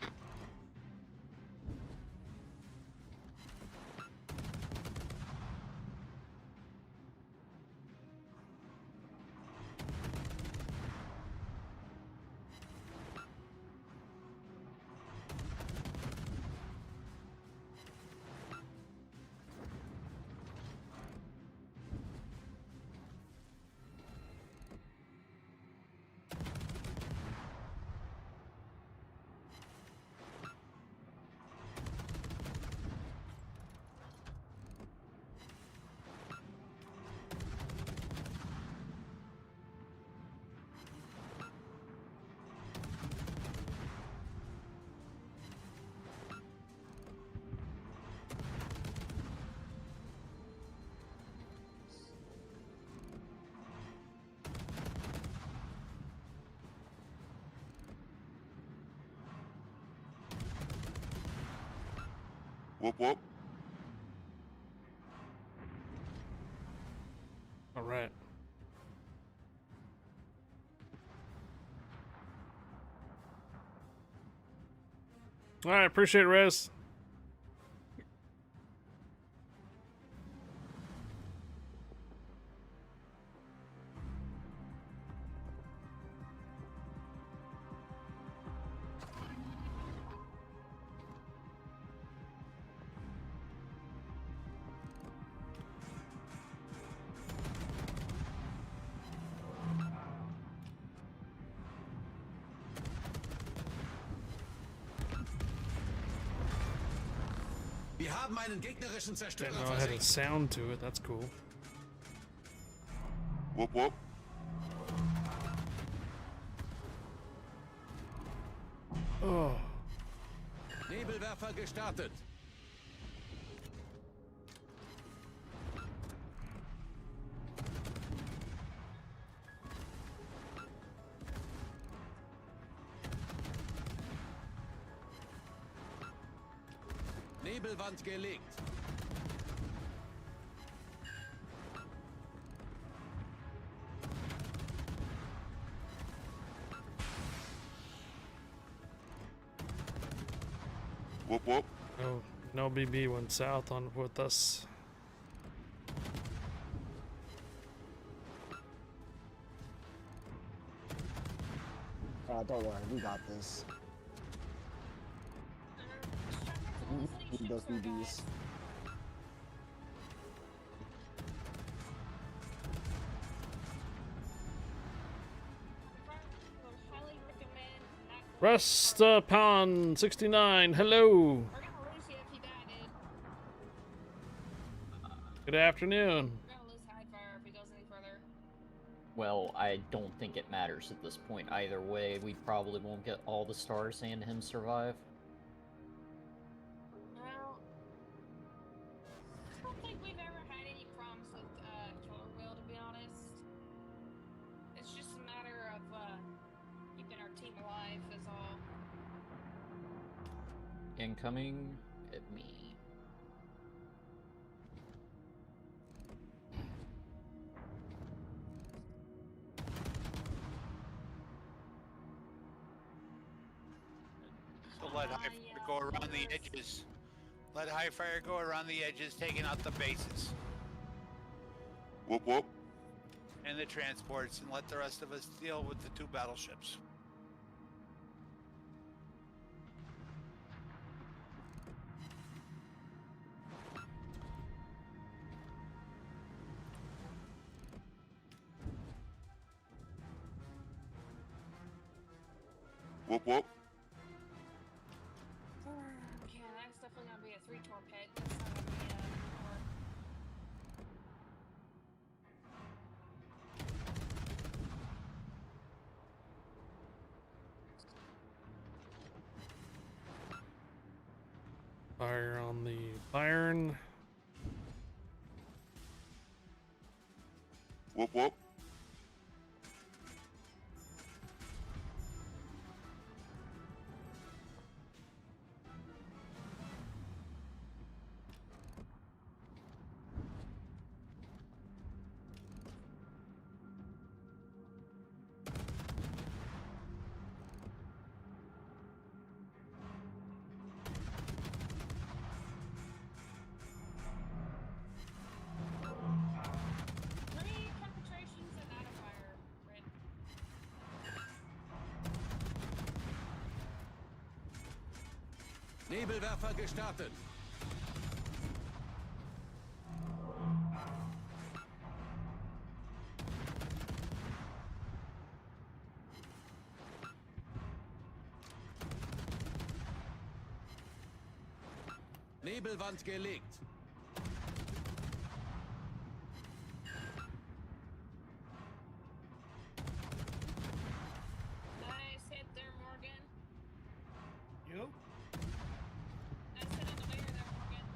Whoop whoop. All right. All right, appreciate it, Rez. Wir haben einen gegnerischen Zerstörer Didn't know it had a versenkt. sound to it. That's cool. Whoop whoop. Oh. Nebelwerfer gestartet. Nebelwand gelegt. Whoop whoop. No BB went south on with us. Don't worry, we got this. We need those BBs. Highly recommend not. Rest upon 69. Hello. We're gonna lose you if you die, dude. Good afternoon. We're gonna lose high fire if he goes any further. Well, I don't think it matters at this point either way. We probably won't get all the stars and him survive. Well, I don't think we've ever had any problems with Killer Wheel, to be honest. It's just a matter of keeping our team alive, is all. Incoming at me. So let high fire go around the edges. Let high fire go around the edges, taking out the bases Whoop whoop. and the transports, and let the rest of us deal with the 2 battleships. Whoop whoop. Okay, that's definitely gonna be a 3 torped. That's not gonna be a 4. Fire on the Byron. Whoop whoop. Three penetrations and out of fire, Red. Nebelwerfer gestartet. Nebelwand gelegt. Nice hit there, Morgan. Yep. Nice hit on the layer there, Morgan.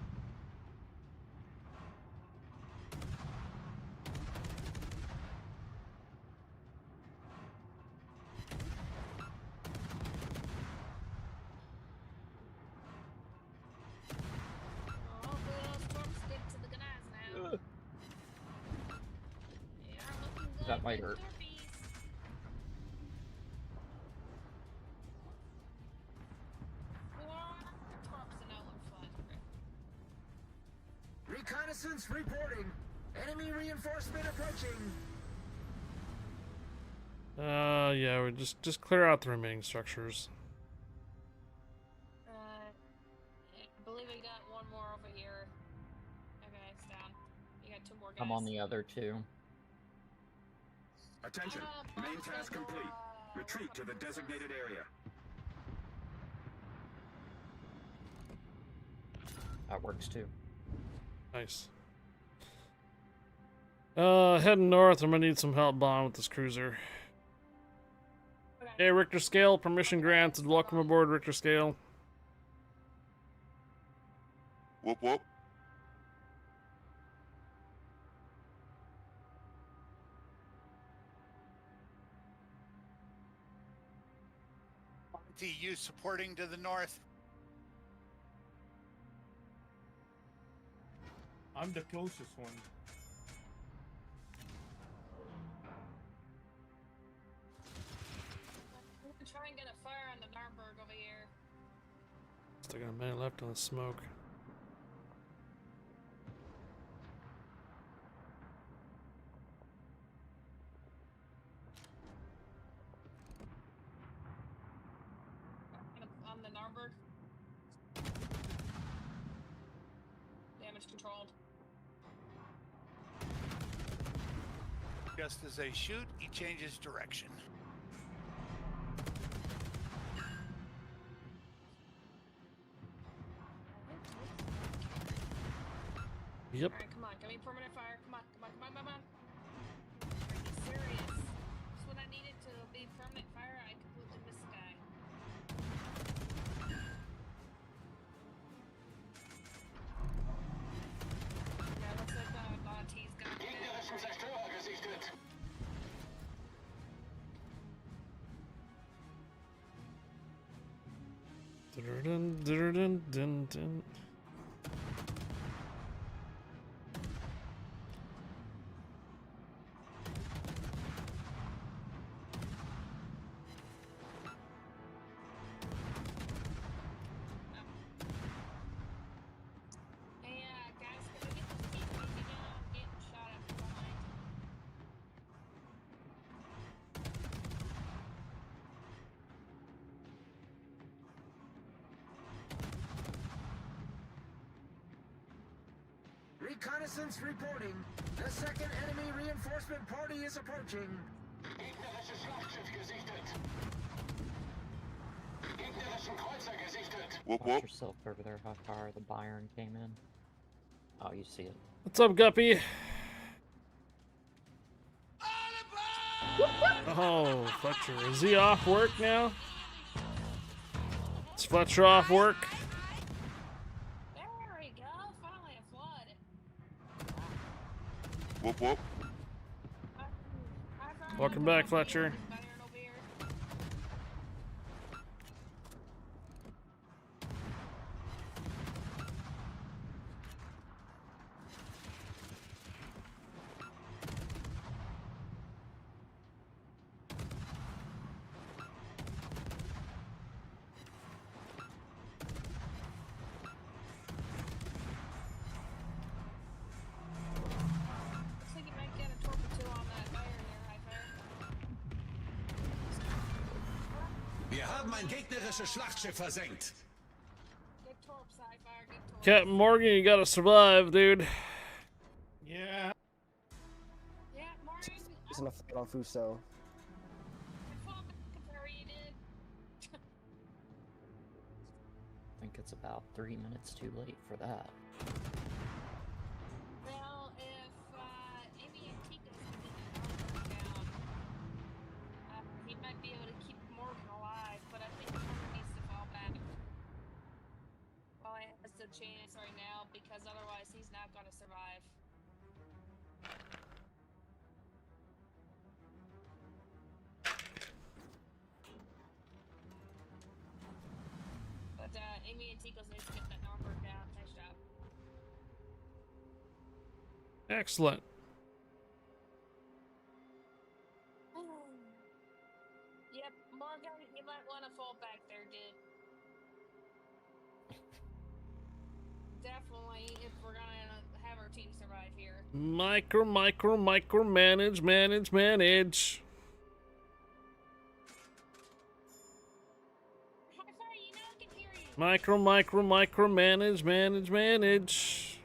Oh, hopefully those torps get to the guys now. Yeah, looking good. That might good hurt. torpies. Four torps and that one flat. Reconnaissance reporting. Enemy reinforcement approaching. Yeah, we just clear out the remaining structures. I believe we got one more over here. Okay, it's down. You got 2 more guys. I'm on the other 2. Attention. Main task complete. Retreat to the designated area. That works too. Nice. Heading north. I'm gonna need some help bombing with this cruiser. Hey, Richter Scale, permission granted. Welcome aboard, Richter Scale. Whoop whoop. You supporting to the north. I'm the closest one. I'm gonna try and get a fire on the Narberg over here. Still got a minute left on the smoke. On the Narberg. Damage controlled. Just as they shoot, he changes direction. Yep. Alright, come on, give me permanent fire. Come on, come on, come on, come on. Are you serious? That's what I needed to be permanent fire. I completely missed the guy. Yeah, looks like Monty's got it. Gegnerischen Zerstörer gesichtet. Dun, dun, dun, dun, dun. Hey, guys, can we get this team moving down? I'm getting shot at from behind. Reconnaissance reporting. The second enemy reinforcement party is approaching. Gegnerisches Schlachtschiff gesichtet. Gegnerischen Kreuzer gesichtet. Whoop Watch whoop. yourself over there, how far the Bayern came in. Oh, you see it. What's up, Guppy? Oh, Fletcher. Is he off work now? Is Fletcher off work? There we go. Finally a flood. Whoop whoop. Welcome back, Fletcher. Looks like you might get a torpedo on that fire there, Hi-Fi. Wir haben ein gegnerisches Schlachtschiff versenkt. Good torps, Hi-Fi, good torps. Captain Morgan, you gotta survive, dude. Yeah. Yeah, Morgan. Isn't a fight on Fuso. I fought back before you did. I think it's about 3 minutes too late for that. Well, if Amy and Tika can get that armor down, he might be able to keep Morgan alive, but I think Morgan needs to fall back. Well, he has the chance right now, because otherwise he's not going to survive. But Amy and Tiko's need to get that armor down. Nice job. Excellent. Yep, Morgan, you might want to fall back there, dude. Definitely, if we're gonna have our team survive here. Manage. Hi-Fi, you know I can hear you. Manage.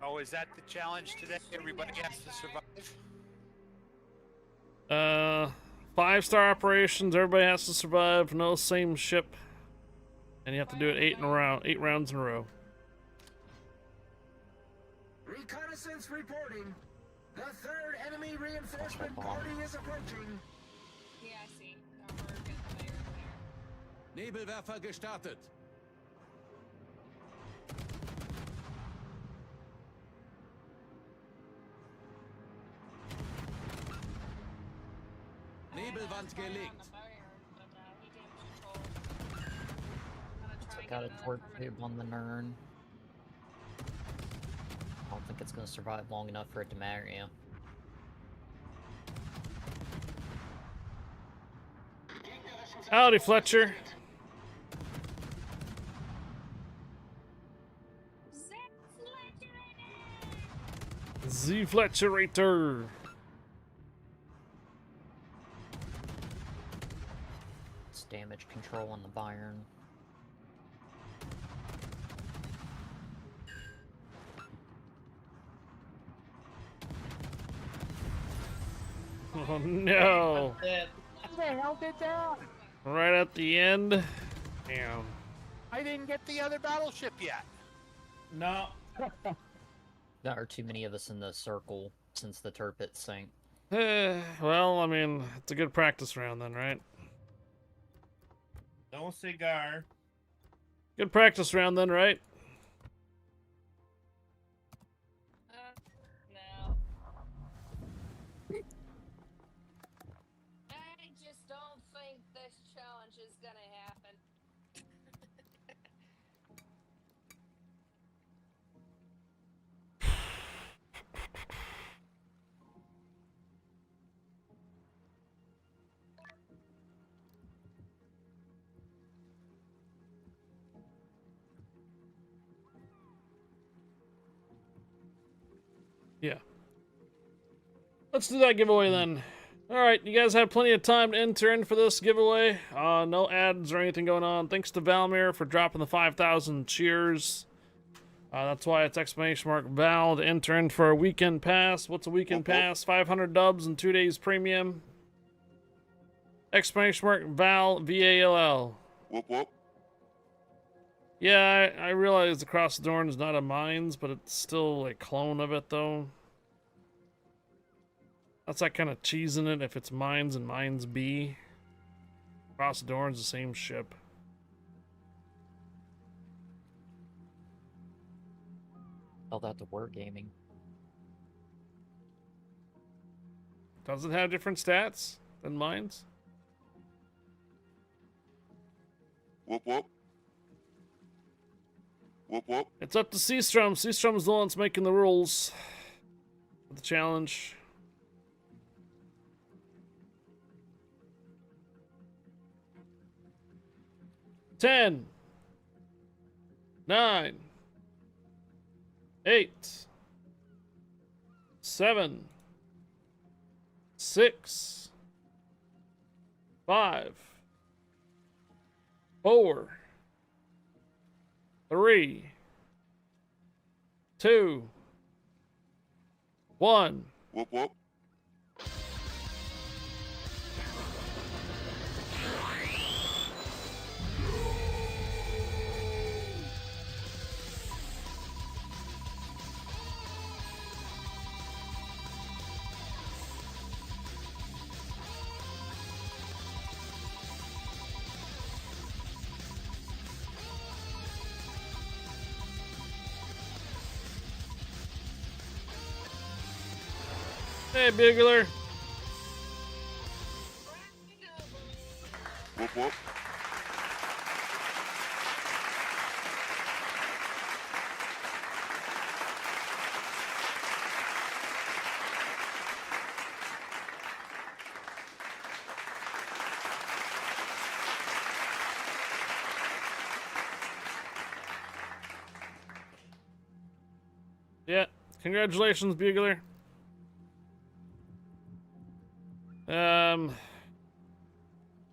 Oh, is that the challenge today? Everybody has to survive. 5-star operations, everybody has to survive, no same ship. And you have to do it 8 rounds in a row. Reconnaissance reporting. The third enemy reinforcement party is approaching. Yeah, I see. We're good there. Nebelwerfer gestartet. Nebelwand gelegt. I got a torque tube on the Nern. I don't think it's gonna survive long enough for it to matter, yeah. Howdy, Fletcher. Z Fletcherator. It's damage control on the Byron. Oh no! Who the hell did that? Right at the end. Damn. I didn't get the other battleship yet. No. There are too many of us in the circle since the turpit sank. Well, I mean, it's a good practice round then, right? Don't say gar. Good practice round then, right? No. I just don't think this challenge is gonna happen. Yeah. Let's do that giveaway then. Alright, you guys have plenty of time to enter in for this giveaway. No ads or anything going on. Thanks to Valmir for dropping the 5,000 cheers. That's why it's !Val to enter in for a weekend pass. What's a weekend pass? 500 dubs and 2 days premium. !Val, VALL. Whoop whoop. Yeah, I realize the Cross of Dorn is not a mines, but it's still a clone of it, though. That's like kind of cheesing it if it's mines and mines B. Cross of Dorn's the same ship. Tell that to Wargaming. Does it have different stats than mines? Whoop whoop. Whoop whoop. It's up to Seastrom. Seastrom's the one that's making the rules for the challenge. Ten, 9, 8, 7, 6, 5, 4, 3, 2, 1. Whoop whoop. Hey, Bugler. Whoop whoop. Yeah, congratulations, Bugler.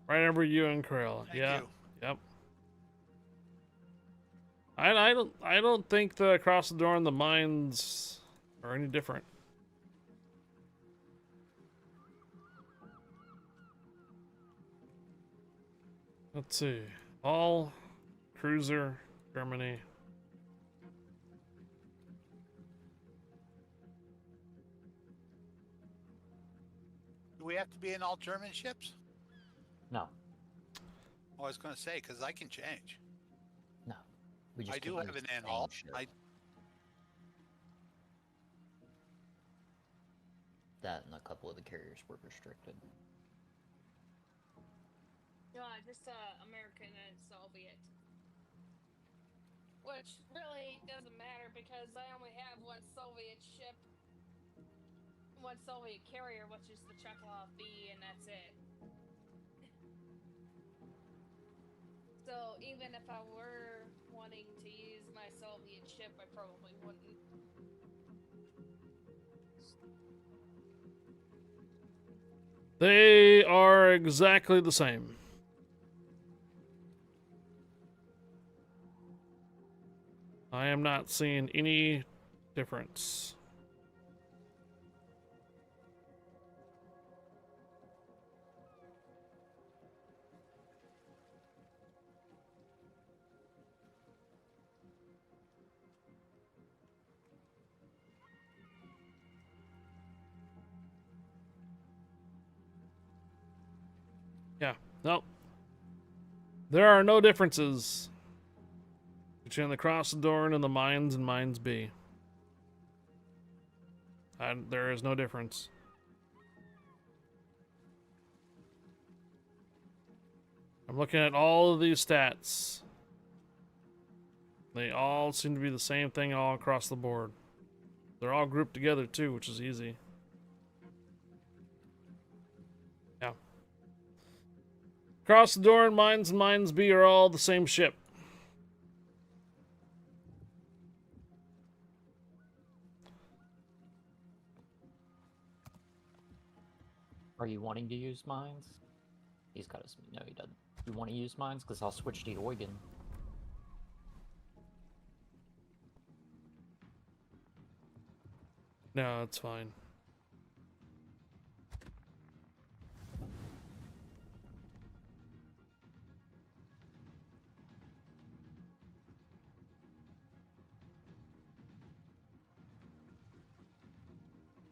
Right over you and Krill. Yeah. you. Yep. I don't think the Across the Door and the mines are any different. Let's see. All cruiser Germany. Do we have to be in all German ships? No, I was going to say, because I can change. no. We just I do can't have use an the in-haul. same ship. That and a couple of the carriers were restricted. No, just American and Soviet. Which really doesn't matter because I only have one Soviet ship, one Soviet carrier, which is the Chekhov B, and that's it. So even if I were wanting to use my Soviet ship, I probably wouldn't. They are exactly the same. I am not seeing any difference. Yeah, no. There are no differences between the Crossdorn and the Mines and Mines B. There is no difference. I'm looking at all of these stats. They all seem to be the same thing all across the board. They're all grouped together too, which is easy. Yeah. Crossdorn, Mines, and Mines B are all the same ship. Are you wanting to use mines? He's got his. No, he doesn't. You want to use mines? Because I'll switch to Eugen. No, it's fine.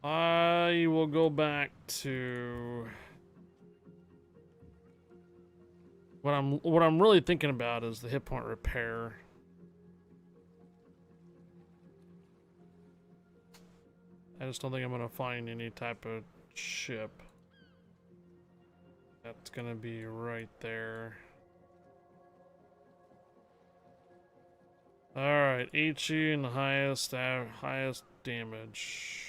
I will go back to what I'm really thinking about is the hit point repair. I just don't think I'm gonna find any type of ship that's gonna be right there. All right, HE and the highest damage.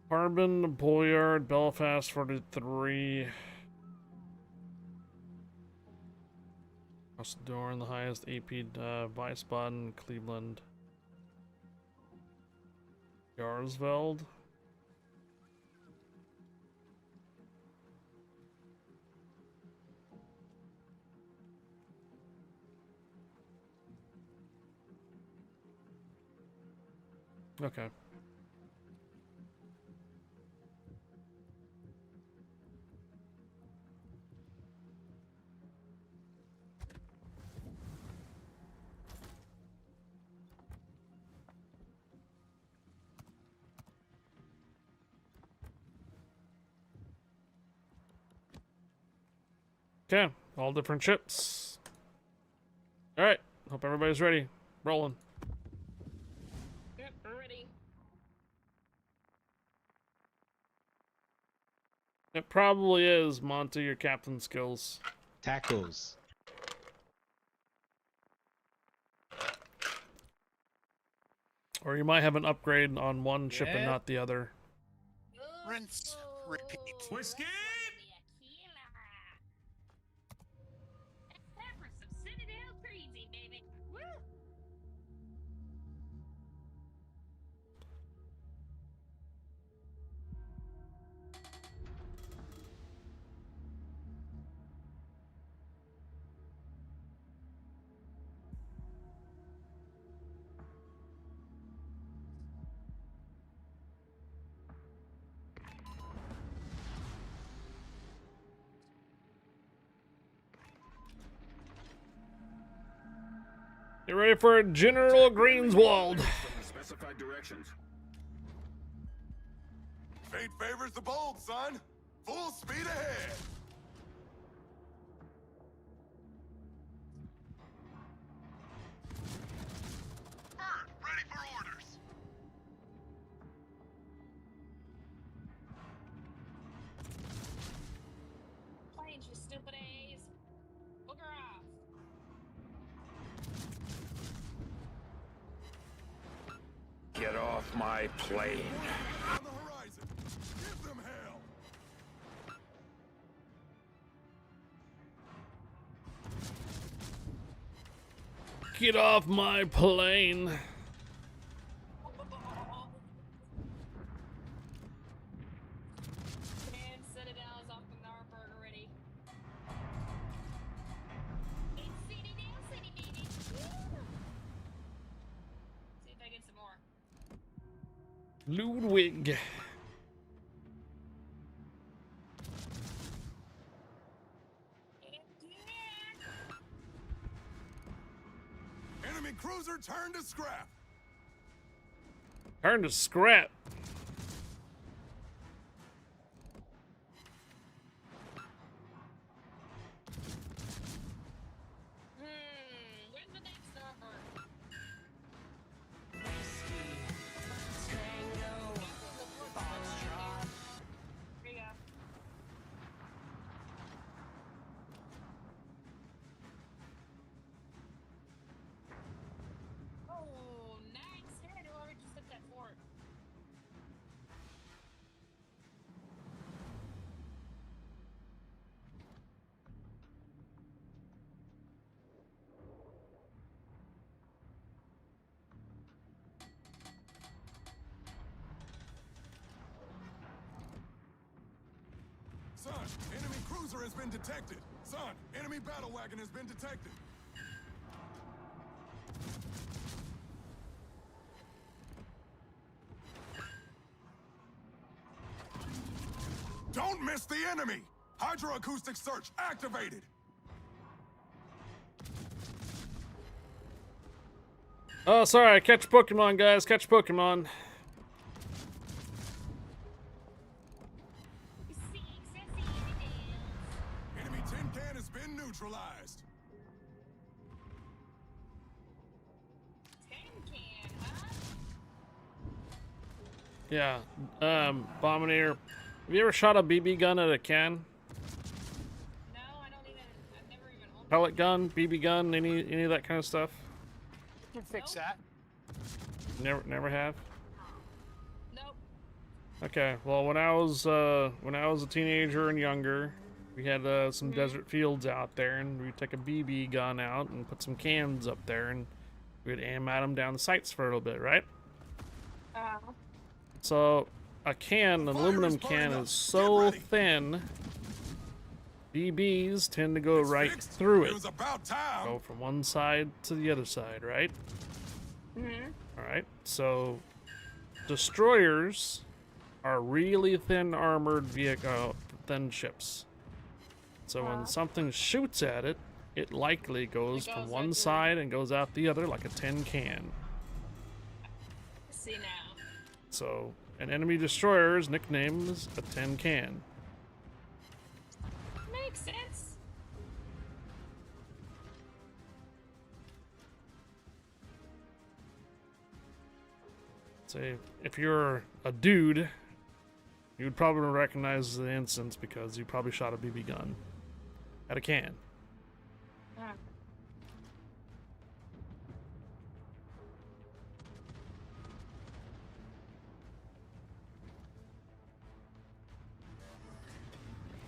Carbon, Boyard, Belfast 43. Door and the highest AP, Wiesbaden, Cleveland. Jarsveld. Okay. Okay, all different ships. All right, hope everybody's ready. Rolling. Yep, ready. It probably is, Monty, your captain skills. Tackles. Or you might have an upgrade on one ship and Yeah. not the other. Rinse, repeat. Whiskey! It's time for some Citadel crazy, baby. Woo! Get ready for General Greenswald. From the specified directions. Fate favors the bold, son. Full speed ahead. Bird, ready for orders. Planes, you stupid A's. Booger off. Get off my plane. On the horizon. Give them hell. Get off my plane. And Citadel is off the Nuremberg already. It's Citadel City, baby. Woo! See if I get some more. Ludwig. Enemy cruiser turned to scrap. Turn to scrap. Where's the next Nuremberg? Here you go. Oh, nice hit. Whoever just hit that fort. Son, enemy cruiser has been detected. Son, enemy battle wagon has been detected. Don't miss the enemy! Hydroacoustic search activated! Oh, sorry. Catch Pokemon, guys. Catch Pokemon. Enemy tin can has been neutralized. Tin can, huh? Yeah. Bominator. Have you ever shot a BB gun at a can? No, I don't even. I've never even owned Pellet gun, BB gun, any of that kind of stuff? You can fix that. Never have. Nope. Okay. Well, when I was a teenager and younger, we had some desert fields out there, and we'd take a BB gun out and put some cans up there, and we'd aim at them down the sights for a little bit, right? So a can, an aluminum can, is so thin, BBs tend to go right through it. It was about time. Go from one side to the other side, right? Alright, so destroyers are really thin armored vehicle, thin ships. So when something shoots at it, it likely goes from one side and goes out the other like a tin can. See now. So an enemy destroyer's nickname is a tin can. Makes sense. Say, if you're a dude, you would probably recognize the instance because you probably shot a BB gun at a can.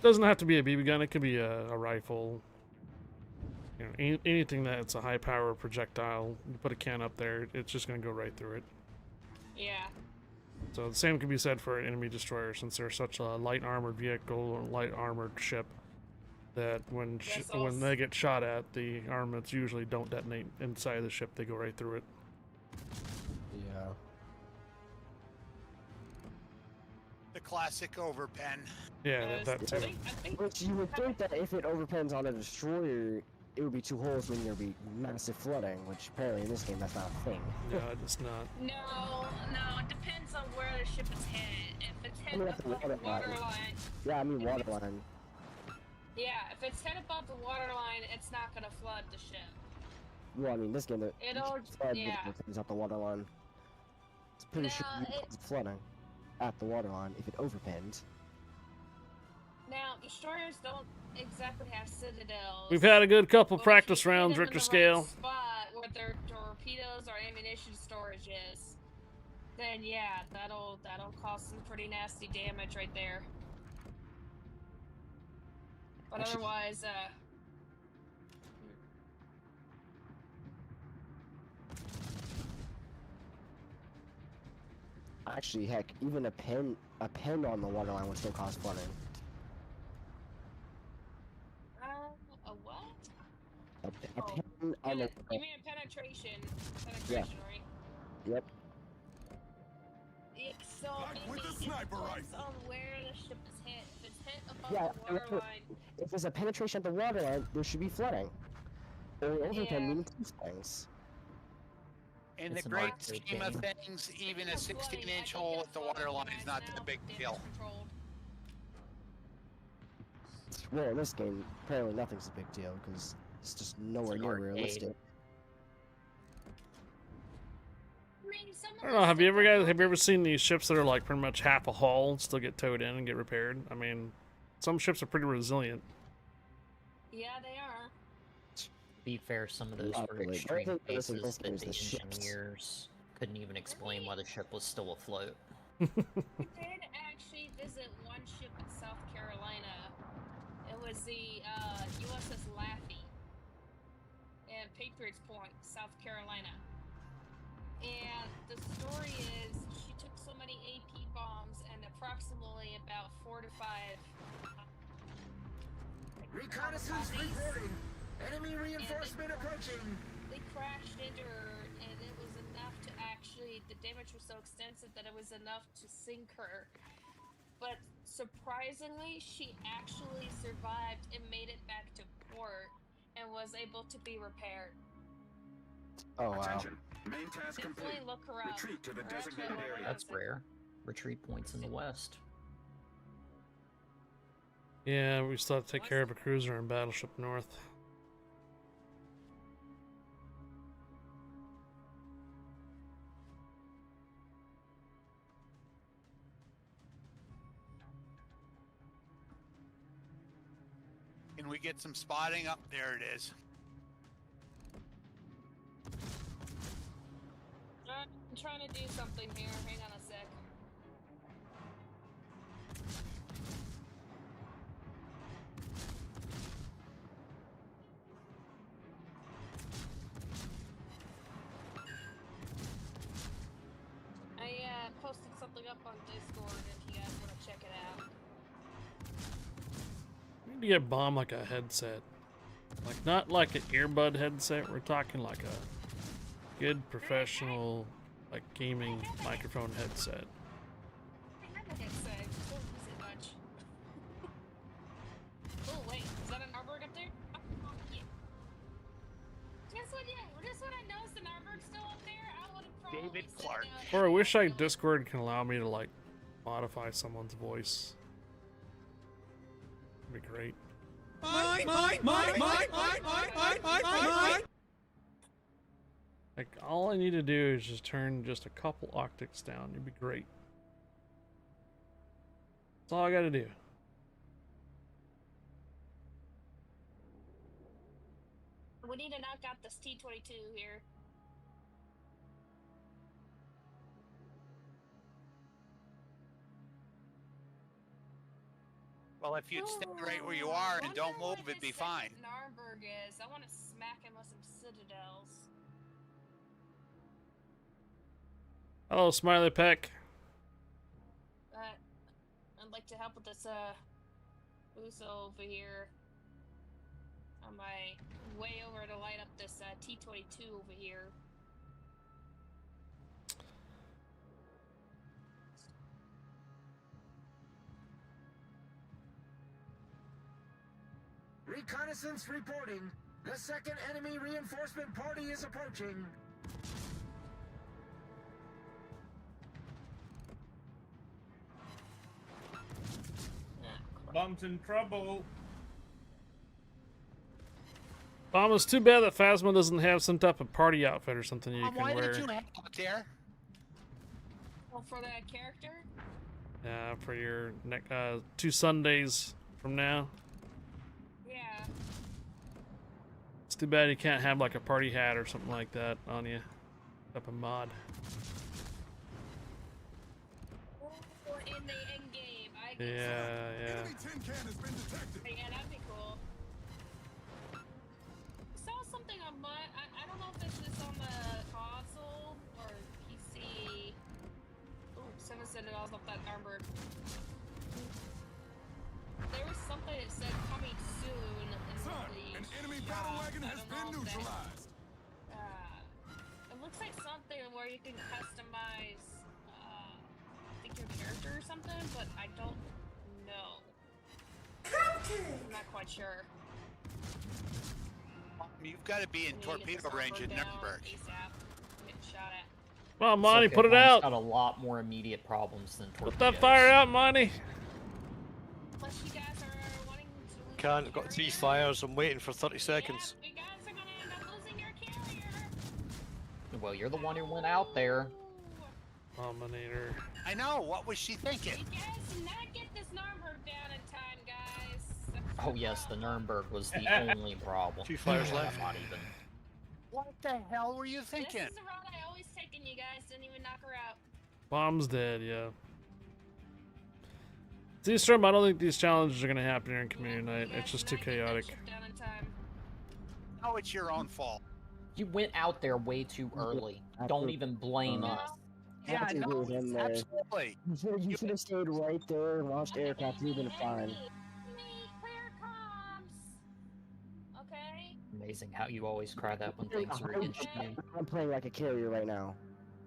Doesn't have to be a BB gun. It could be a rifle. You know, anything that's a high-power projectile. You put a can up there, it's just going to go right through it. Yeah. So the same can be said for an enemy destroyer, since they're such a light armored vehicle or light armored ship that when they get shot at, the armaments usually don't detonate inside the ship. They go right through it. Yeah. The classic overpen. Yeah, that too. Which you would think that if it overpens on a destroyer, it would be 2 holes, meaning there would be massive flooding, which apparently in this game that's not a thing. No, it's not. No, it depends on where the ship is headed. If it's I headed mean, up that's above the the water water line. line, Yeah, I mean waterline. yeah, if it's headed above the water line, it's not gonna flood the ship. Well, I mean, this game, you It'll, can flood yeah. with things up the waterline. It's pretty sure Now, you can cause flooding at the waterline if it overpinned. Now, destroyers don't exactly have citadels. We've had a good couple but practice if you put rounds, them in Richter the scale. Right spot where their torpedoes or ammunition storage is, then yeah, that'll cause some pretty nasty damage right there. But Actually, otherwise, Actually, heck, even a pin on the waterline would still cause flooding. a what? A Oh, pin on the you mean penetration, Yeah. right? Yep. Yeah, so Like with it the sniper depends rifle. on where the ship is hit. If it's hit above Yeah, the waterline, if there's a penetration at the waterline, there should be flooding. Or overpin Yeah. meaning 2 things. In the It's an great arcade scheme of game. things, even a Speaking of flooding, 16-inch I hole think at the that's water line flooding is not right that big now, deal. damage controlled. Well, in this game, apparently nothing's a big deal because it's just nowhere an near arcade. realistic. I mean, some I don't know. Have you ever seen these ships that are like pretty much half a hull and still get towed in and get repaired? I mean, some ships are pretty resilient. Yeah, they are. To be fair, some of those Not were really. extreme I think this is- cases this that game is the the ships. engineers couldn't even explain why the ship was still afloat. I did actually visit one ship in South Carolina. It was the USS Laffey in Patriots Point, South Carolina. And the story is she took so many AP bombs and approximately about 4 to 5 Reconnaissance reporting. Enemy reinforcement approaching. They crashed into her, and it was enough to actually, the damage was so extensive that it was enough to sink her. But surprisingly, she actually survived and made it back to port and was able to be repaired. Oh, wow. Attention. Main task Definitely complete. look her up. Retreat to the Or actually, designated I'll area. That's rare. Retreat points in the west. Yeah, we still have to take care of a cruiser and Battleship North. Can we get some spotting up? There it is. I'm trying to do something here. Hang on a sec. I posted something up on Discord if you guys want to check it out. We need to get Bomb like a headset. Like, not like an earbud headset. We're talking like a good professional, like, gaming microphone headset. I have a headset. I just don't use it much. Oh, wait. Is that an Arbor up there? Oh, yeah. Guess what? Yeah, just when I noticed an Arbor still up there, I would have probably David said Clark. no. Or I wish Discord can allow me to, like, modify someone's voice. That'd be great. Like, all I need to do is just turn just a couple octaves down. It'd be great. That's all I gotta do. We need to knock out this T-22 here. Well, if you'd stand right where you are and don't move, it'd be fine. Narberg is. I want to smack him with some citadels. Hello, Smiley Peck. But I'd like to help with this Uso over here. On my way over to light up this T-22 over here. Reconnaissance reporting. The second enemy reinforcement party is approaching. Bomb's in trouble. Bomb, it's too bad that Phasma doesn't have some type of party outfit or something you can Why wear. did you have out there? Well, for that character? Yeah, for your 2 Sundays from now. Yeah. It's too bad you can't have like a party hat or something like that on you. Type of mod. Or in the end game. I Yeah, yeah. Enemy tin can has been detected. Yeah, that'd be cool. I saw something on my. I don't know if this is on the console or PC. Ooh, someone said it also that armor. There was something that said coming soon. Son, an enemy battle wagon has been neutralized. It looks like something where you can customize, I think your character or something, but I don't know. I'm not quite sure. You've got to be in torpedo range at Nuremberg. Come on, Monty, Okay, put it Bomb's out. got a lot more immediate problems than torpedoes. Put that fire out, Monty. Unless you guys are wanting to. Can't. I've got 3 fires. I'm waiting for 30 seconds. You guys are gonna end up losing your carrier. Well, you're the one who went out there. Dominator. I know. What was she thinking? You guys did not get this Nuremberg down in time, guys. Oh yes, the Nuremberg was the only problem. 2 fires left. Not even. What the hell were you thinking? This is the route I always take, and you guys didn't even knock her out. Bomb's dead, yeah. Z-Storm, I don't think these challenges are going to happen here in Community Night. It's just too chaotic. No, it's your own fault. You went out there way too early. Don't even blame us. I have to agree with him there. Absolutely. You should have stayed right there and watched aircraft. You've been fine. Okay? Amazing how you always cry that when things are against you. I'm playing like a carrier right now.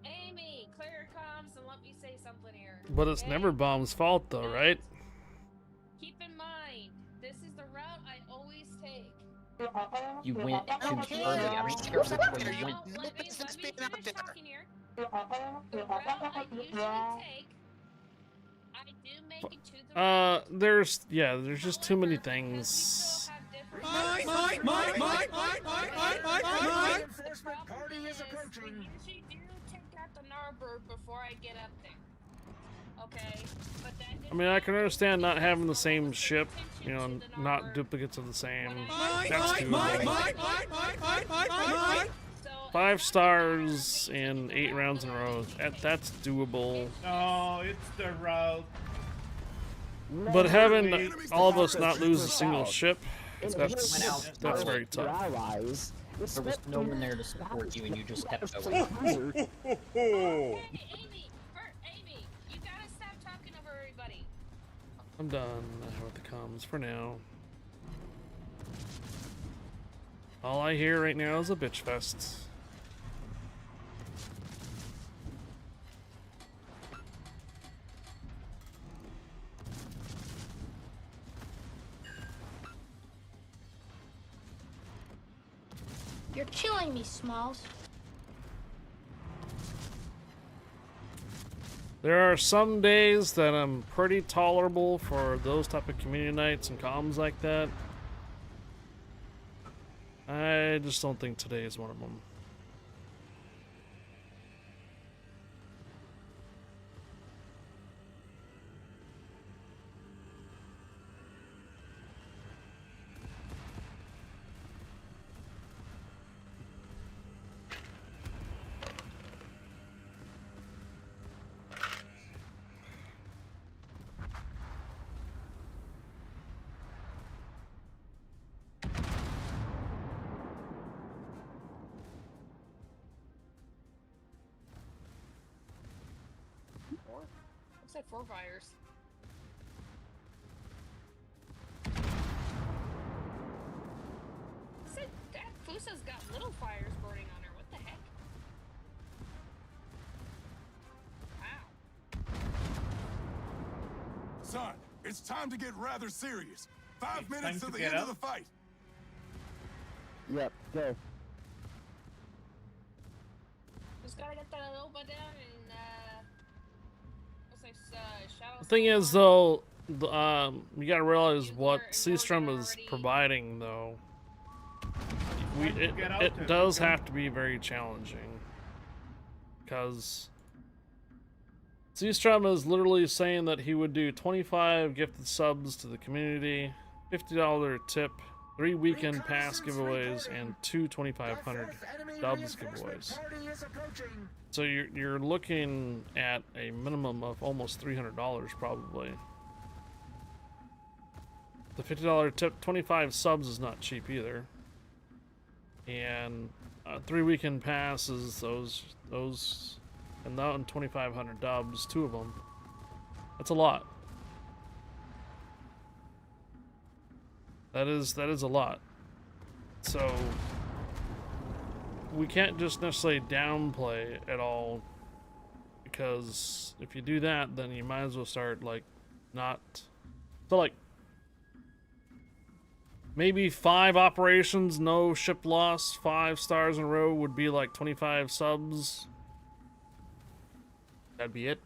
Amy, clear comms and let me say something here. But it's never Bomb's fault, though, right? Keep in mind, this is the route I always take. You went too early. I don't care which way you went. Let me finish talking here. The route I usually take, I do make it to the There's just too many things. Reinforcement party is approaching. We usually do take out the Nuremberg before I get up there. Okay? But that I mean, I can understand not having the same ship, you know, not duplicates of the same. That's doable. 5 stars in 8 rounds in a row. That's doable. No, it's the route. But having all of us not lose a single ship, that's very tough. Allies. There was no one there to support you, and you just kept going. Amy, you gotta stop talking over everybody. I'm done with the comms for now. All I hear right now is a bitch fest. You're killing me, Smalls. There are some days that I'm pretty tolerable for those type of community nights and comms like that. I just don't think today is one of them. Looks like 4 fires. Said that Fusa's got little fires burning on her. What the heck? Wow. Son, it's time to get rather serious. 5 It's minutes time to to the get end of up. the fight. Yep, go. Just gotta get the little bit down and what's this shadow. The thing is, though, you gotta realize what Seastrom is providing, though. It does have to be very challenging, because Seastrom is literally saying that he would do 25 gifted subs to the community, $50 tip, 3 weekend pass giveaways, and 2 2,500 dubs giveaways. So you're looking at a minimum of almost $300 probably. The $50 tip, 25 subs is not cheap either. And 3 weekend passes, those, and that and 2,500 dubs, 2 of them. That's a lot. That is a lot. So we can't just necessarily downplay at all, because if you do that, then you might as well start like not. So like maybe 5 operations, no ship loss, 5 stars in a row would be like 25 subs. That'd be it,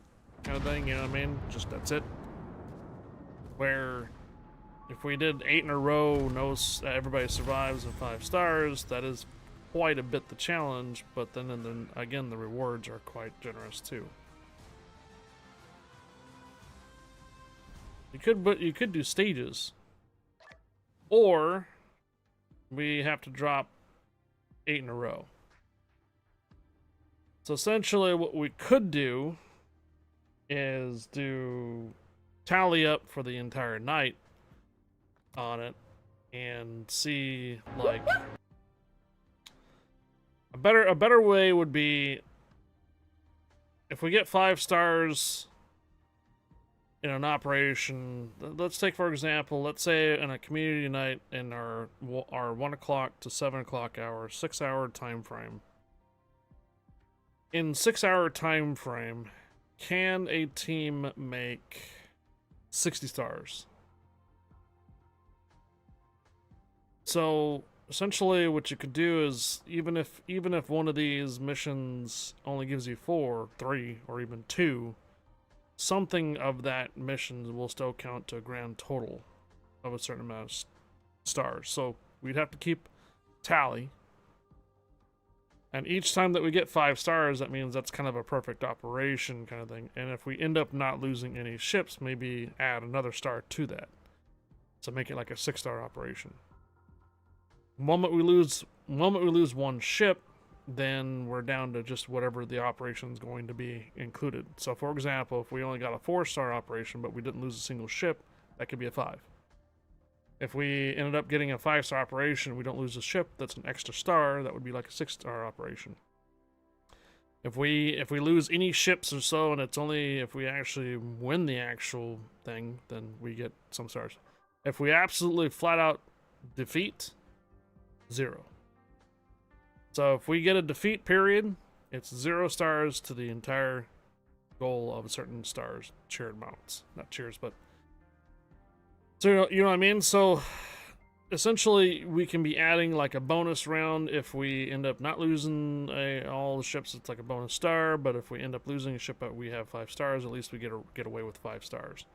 kind of thing. You know what I mean? Just that's it. Where if we did 8 in a row, everybody survives and 5 stars, that is quite a bit the challenge, but then again the rewards are quite generous too. You could do stages, or we have to drop 8 in a row. So essentially what we could do is do tally up for the entire night on it and see, like, a better way would be if we get 5 stars in an operation. Let's take, for example, let's say in a community night in our 1 o'clock to 7 o'clock hour, 6-hour time frame. In 6-hour time frame, can a team make 60 stars? So essentially what you could do is, even if one of these missions only gives you 4, 3, or even 2, something of that mission will still count to a grand total of a certain amount of stars. So we'd have to keep tally. And each time that we get 5 stars, that means that's kind of a perfect operation kind of thing. And if we end up not losing any ships, maybe add another star to that. So make it like a 6-star operation. The moment we lose 1 ship, then we're down to just whatever the operation is going to be included. So for example, if we only got a 4-star operation, but we didn't lose a single ship, that could be a 5. If we ended up getting a 5-star operation, we don't lose a ship, that's an extra star, that would be like a 6-star operation. If we lose any ships or so, and it's only if we actually win the actual thing, then we get some stars. If we absolutely flat out defeat, 0. So if we get a defeat period, it's 0 stars to the entire goal of a certain stars, cheered amounts. Not cheers, but... So, you know what I mean? So, essentially, we can be adding like a bonus round if we end up not losing all the ships. It's like a bonus star, but if we end up losing a ship but we have 5 stars, at least we get away with 5 stars.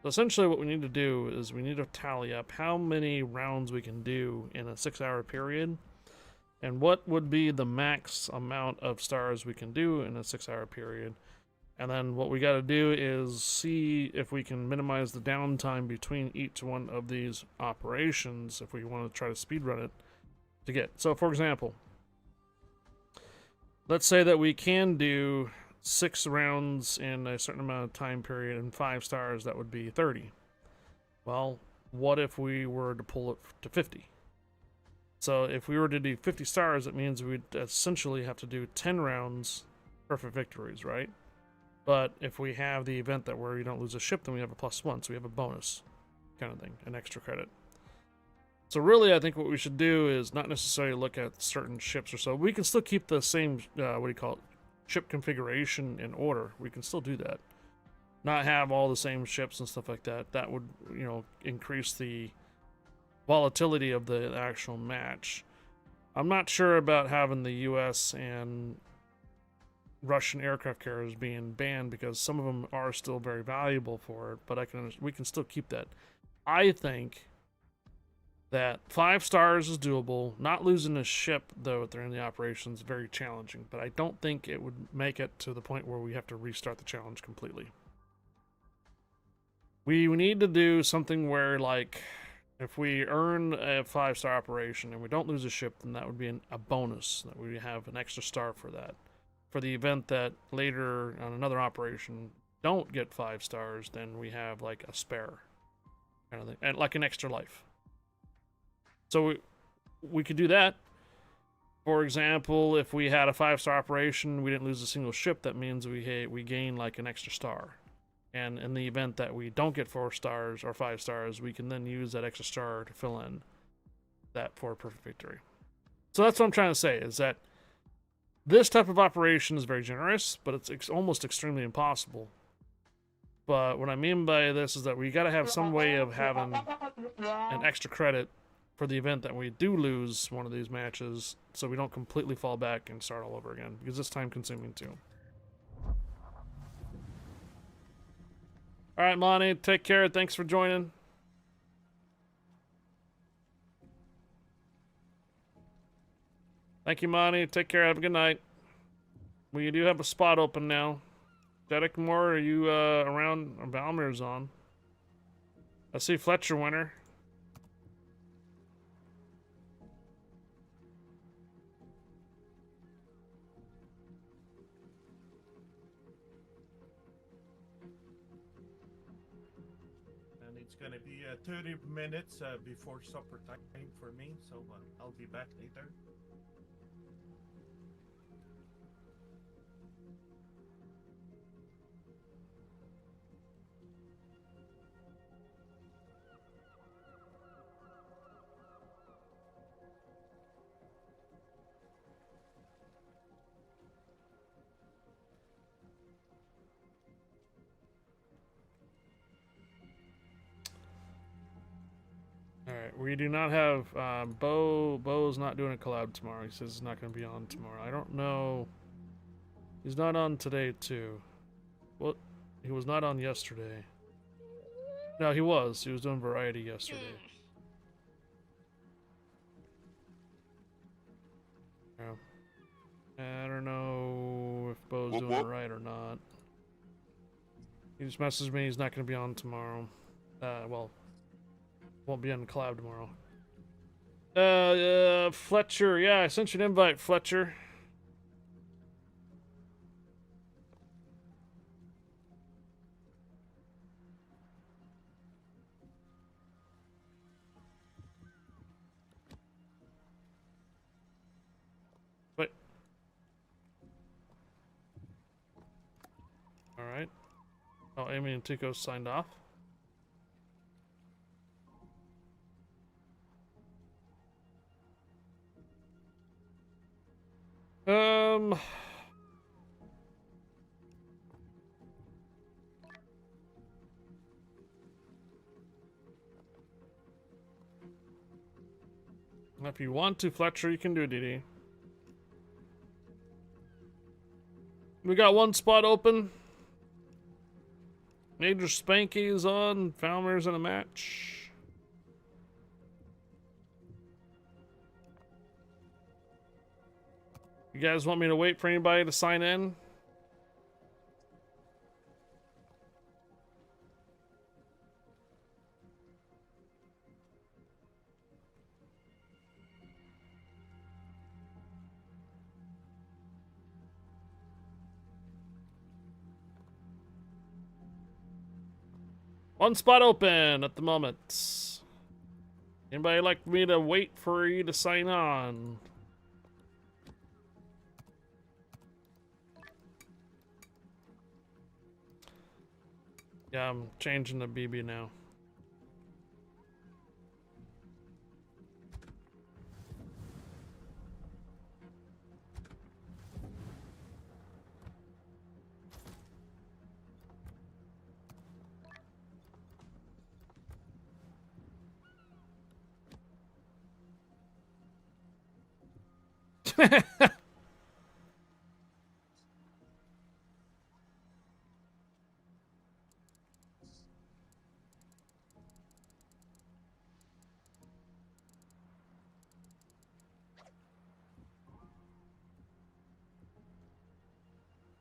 So essentially what we need to do is we need to tally up how many rounds we can do in a 6-hour period, and what would be the max amount of stars we can do in a 6-hour period. And then what we got to do is see if we can minimize the downtime between each one of these operations if we want to try to speedrun it to get. So for example, let's say that we can do 6 rounds in a certain amount of time period and 5 stars, that would be 30. Well, what if we were to pull it to 50? So if we were to do 50 stars, it means we'd essentially have to do 10 rounds, perfect victories, right? But if we have the event that where you don't lose a ship, then we have a +1, so we have a bonus kind of thing, an extra credit. So really, I think what we should do is not necessarily look at certain ships or so. We can still keep the same, ship configuration in order. We can still do that. Not have all the same ships and stuff like that. That would, increase the volatility of the actual match. I'm not sure about having the U.S. and Russian aircraft carriers being banned because some of them are still very valuable for it, but we can still keep that. I think that 5 stars is doable. Not losing a ship, though, at the end of the operation is very challenging, but I don't think it would make it to the point where we have to restart the challenge completely. We need to do something where, like, if we earn a 5-star operation and we don't lose a ship, then that would be a bonus, that we have an extra star for that. For the event that later on another operation don't get 5 stars, then we have like a spare kind of thing, and like an extra life. So we could do that. For example, if we had a 5-star operation, we didn't lose a single ship, that means we gain like an extra star. And in the event that we don't get 4 stars or 5 stars, we can then use that extra star to fill in that for a perfect victory. So that's what I'm trying to say, is that this type of operation is very generous, but it's almost extremely impossible. But what I mean by this is that we got to have some way of having an extra credit for the event that we do lose one of these matches, so we don't completely fall back and start all over again, because it's time consuming too. Alright, Monty, take care. Thanks for joining. Thank you, Monty. Take care. Have a good night. We do have a spot open now. Dedek Moore, are you around? Valmir's on. I see Fletcher winner. And it's gonna be 30 minutes before supper time for me, so I'll be back later. Alright, we do not have Bo's not doing a collab tomorrow. He says he's not going to be on tomorrow. I don't know. He's not on today too. Well, he was not on yesterday. No, he was. He was doing variety yesterday. Yeah. I don't know if Bo's doing it right or not. He just messaged me. He's not going to be on tomorrow. Well, won't be on the collab tomorrow. Fletcher. Yeah, I sent you an invite, Fletcher. Wait. Alright. Oh, Amy and Tico signed off. If you want to, Fletcher, you can do it, DD. We got one spot open. Major Spanky is on. Falmer's in a match. You guys want me to wait for anybody to sign in? One spot open at the moment. Anybody like me to wait for you to sign on? Yeah, I'm changing the BB now.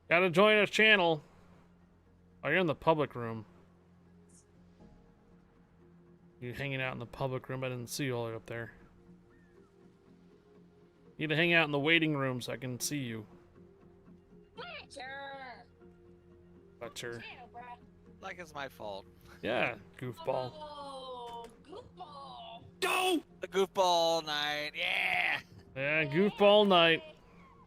Gotta join a channel. Oh, you're in the public room. You're hanging out in the public room. I didn't see you all the way up there. You need to hang out in the waiting room so I can see you. Butcher. Like it's my fault. Yeah, goofball. Oh, goofball. Go! The goofball night, yeah! Yeah, goofball night.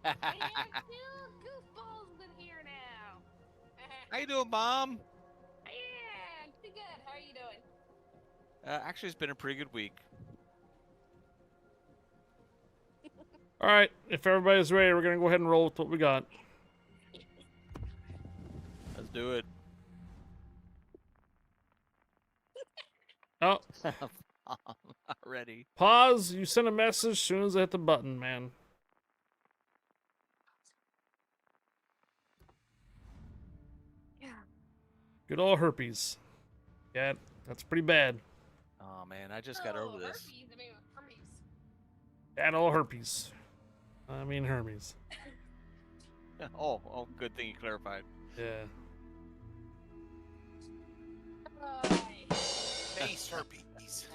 We have two goofballs in here now. How you doing, Mom? Yeah, pretty good. How are you doing? Actually, it's been a pretty good week. All right, if everybody's ready, we're gonna go ahead and roll with what we got. Let's do it. Oh. Already. Pause. You sent a message as soon as I hit the button, man. Yeah. Good old herpes. Yeah, that's pretty bad. Oh man, I just got over this. Herpes, I mean, herpes. Bad old herpes. I mean Hermes. Oh, good thing you clarified. Yeah. Face herpes.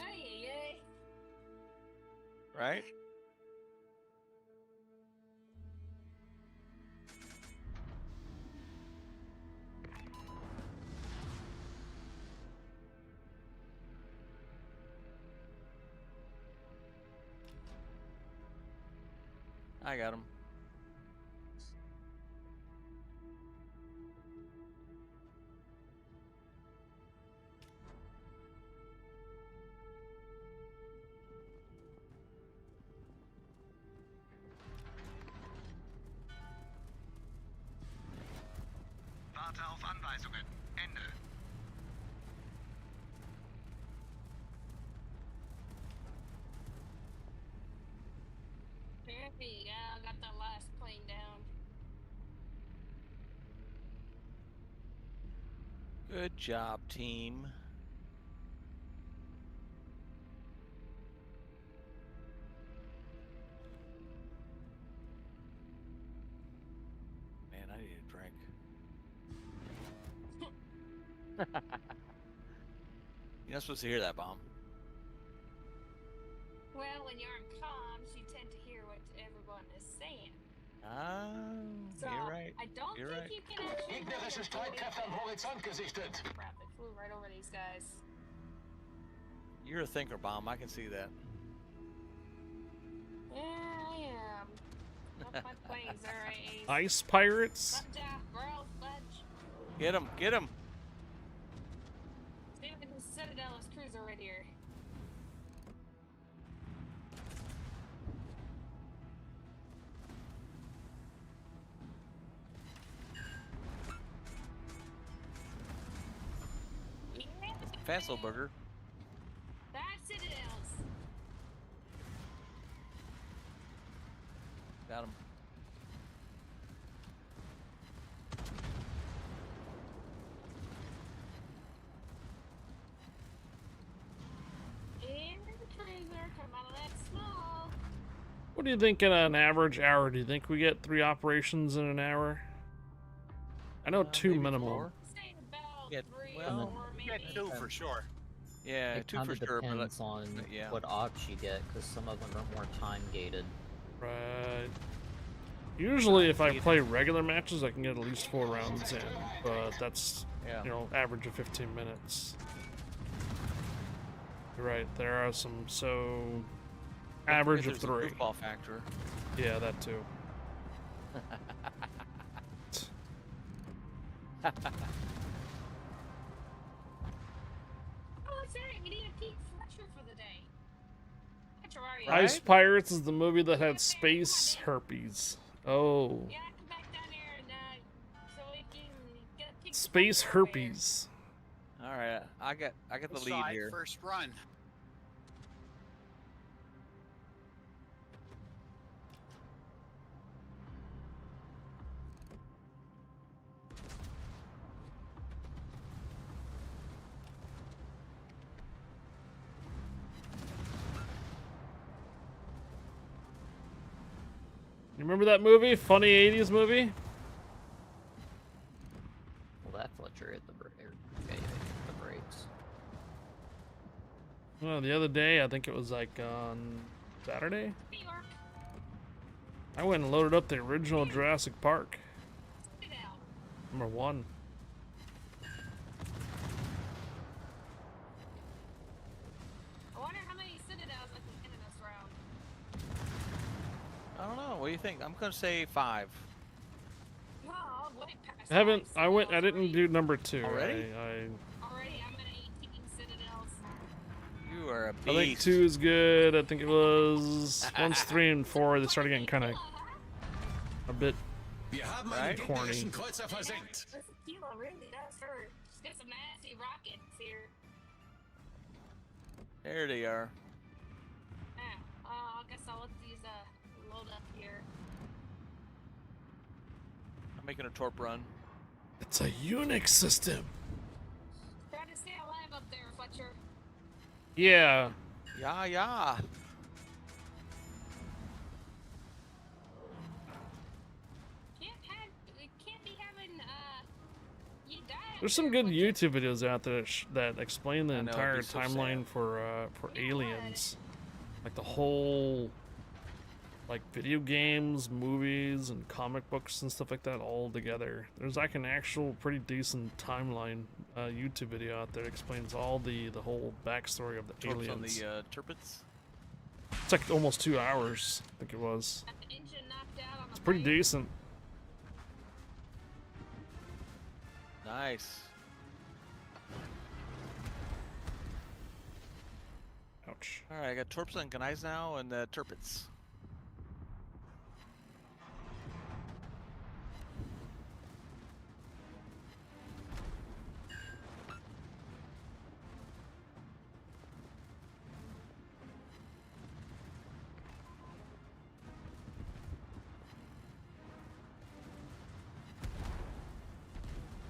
Right? I got him. Warte auf Anweisungen. Ende. There you go. Got the last plane down. Good job, team. Man, I need a drink. You're not supposed to hear that, Bomb. Well, when you're in comms, you tend to hear what everyone is saying. Ah, So, you're right. I don't You're think right. you can actually. Gegnerische Streitkräfte am Horizont gesichtet. Crap, they flew right over these guys. You're a thinker, Bomb. I can see that. Yeah, I am. Not my planes, alright. Ice pirates? Budge off, bro, budge. Get him! Get him! See if I can Citadel's cruiser right here. Fast little burger. That's Citadel's. Got him. And the cruiser, come out of that smoke. What do you think in an average hour? Do you think we get 3 operations in an hour? I know 2 maybe minimum. 4. Say about Yeah, 3 well, or 4, maybe. Get 2 for sure. Yeah, It 2 kind for of sure. But depends on yeah. what ops you get, because some of them are more time gated. Right. Usually, if I play regular matches, I can get at least 4 rounds in, but that's, Yeah. you know, average of 15 minutes. You're right, there are some, so... Average of There's a 3. goofball factor. Yeah, that too. Oh, that's right. We need a peak fletcher for the day. Fletcher, are you? Ice Pirates is the movie that had space herpes. Oh. Yeah, come back down here and so we can get a peek. Space herpes. All right, I got the lead Side here. first run. Remember that movie? Funny 80s movie? Well, that Fletcher hit the brakes. Well, the other day, I think it was like on Saturday, I went and loaded up the original Jurassic Park. Number 1. I wonder how many citadels I can get in this round. I don't know. What do you think? I'm gonna say 5. No, I'll way past I didn't do number 2. Already? Already, I'm at 18 citadels. You are a beast. I think 2 is good. I think it was once 3 and 4 they started getting kind of a bit Wir haben einen corny. gegnerischen Kreuzer versenkt. This kilo really does hurt. Just get some nasty rockets here. There they are. Yeah, I guess I'll let these load up here. I'm making a torp run. It's a Unix system. Try to stay alive up there, Fletcher. Yeah. Yeah. Can't be having you die. There's some good YouTube videos out there that explain the I know, it'd entire be so timeline for aliens, like the whole, like video games, movies, and comic books and stuff like that all together. There's like an actual pretty decent timeline YouTube video out there that explains all the whole backstory of the Torps aliens. on the turpets. It's like almost 2 hours, I think it was. Got the engine knocked out on the It's pretty plane. decent. Nice. Ouch. All right, I got torps on guys now and turpets.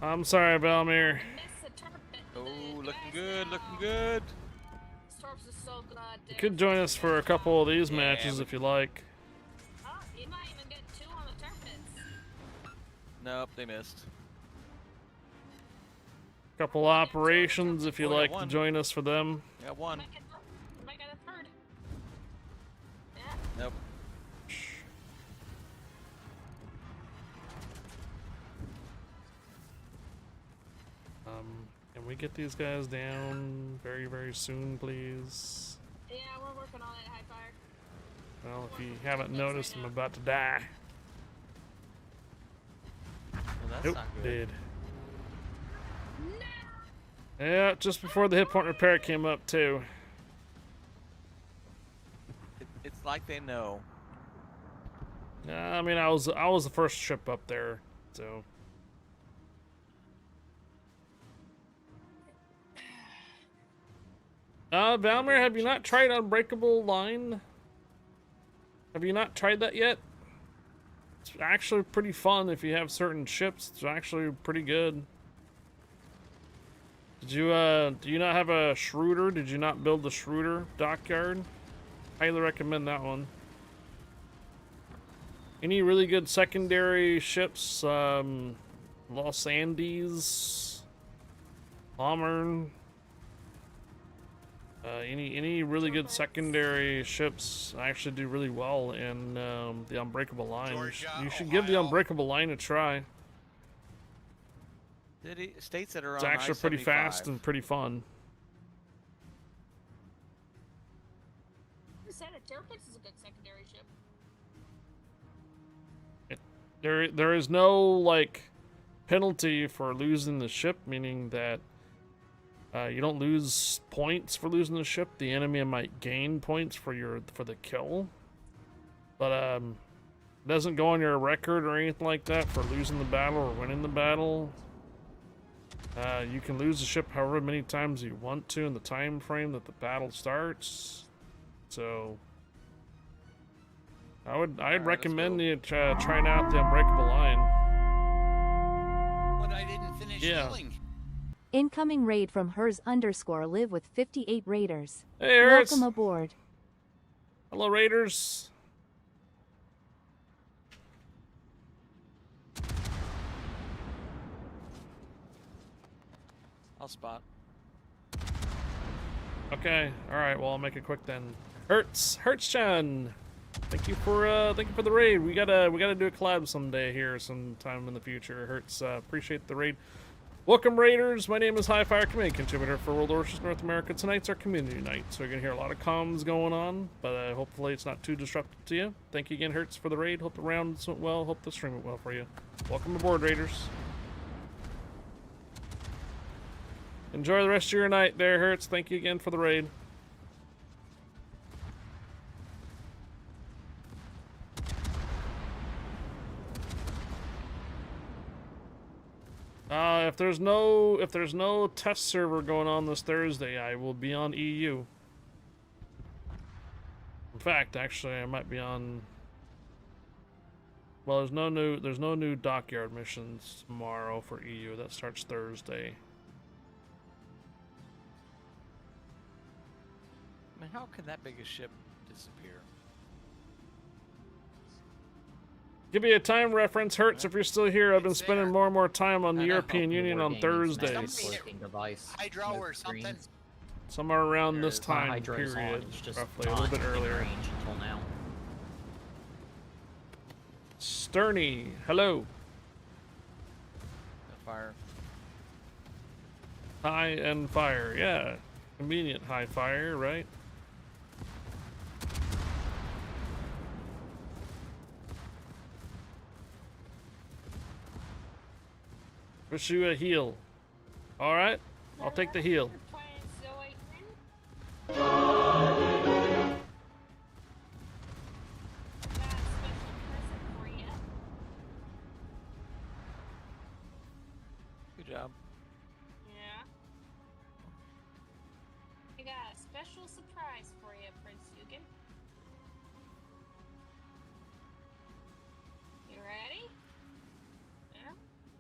I'm sorry, Valmir. Oh, looking good, looking good. This Torps is so good. You could join us for a couple of these Yeah, matches if you like. Oh, you might even get 2 on the turpets. Nope, they missed. Couple operations if you Oh, yeah, like to one. join us for them. Got 1. Might get a 3rd. Yeah. Nope. Can we get these guys down very, very soon, please? Yeah, we're working on it, High Fire. Well, if you haven't noticed, I'm about to die. Well, that's Nope, not good. dead. Yeah, just before the hit point repair came up too. It's like they know. I mean, I was the first ship up there, so. Valmir, have you not tried Unbreakable Line? Have you not tried that yet? It's actually pretty fun if you have certain ships. It's actually pretty good. Did you, do you not have a Schroeder? Did you not build the Schroeder dockyard? Highly recommend that one. Any really good secondary ships? Los Andes, Pommern. Any really good secondary ships actually do really well in the Unbreakable Line. You should give the Unbreakable Line a try. States that are It's on actually pretty I-75. fast and pretty fun. You said a turpets is a good secondary ship. There is no like penalty for losing the ship, meaning that you don't lose points for losing the ship. The enemy might gain points for the kill, but it doesn't go on your record or anything like that for losing the battle or winning the battle. You can lose the ship however many times you want to in the time frame that the battle starts. So I'd recommend you trying out the Unbreakable Line. But I didn't finish healing. Incoming raid from hers_live with 58 raiders. Hey, Hers. Welcome aboard. Hello, Raiders. I'll spot. Okay. All right. Well, I'll make it quick then. Hertz-chan. Thank you for the raid. We gotta do a collab someday here, sometime in the future. Hertz, appreciate the raid. Welcome, Raiders. My name is Highfire, community contributor for World Warships North America. Tonight's our community night, so you're gonna hear a lot of comms going on, but hopefully it's not too disruptive to you. Thank you again, Hertz, for the raid. Hope the rounds went well. Hope the stream went well for you. Welcome aboard, Raiders. Enjoy the rest of your night there, Hertz. Thank you again for the raid. If there's no test server going on this Thursday, I will be on EU. In fact, actually, I might be on. Well, there's no new dockyard missions tomorrow for EU. That starts Thursday. I mean, how can that big a ship disappear? Give me a time reference, Hertz, if you're still here. I've been spending more and more time on the European Union on Thursdays. Hydro or something. Somewhere around this time period, roughly, a little bit earlier. Until now. Sterny, hello. Fire. High and fire, yeah. Convenient high fire, right? Wish you a heal. Alright, I'll take the heal. Good job. Yeah. I got a special surprise for you, Prince Yugen. You ready? Yeah?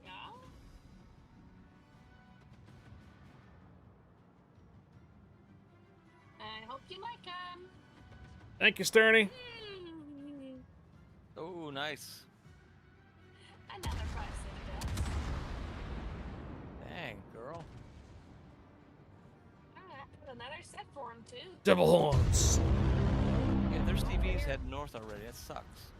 Yeah? I hope you like them. Thank you, Sterny. Oh, nice. Another 5 citadels. Dang, girl. Alright, put another set for him too. Devil horns. Yeah, their TV's heading north already. That sucks.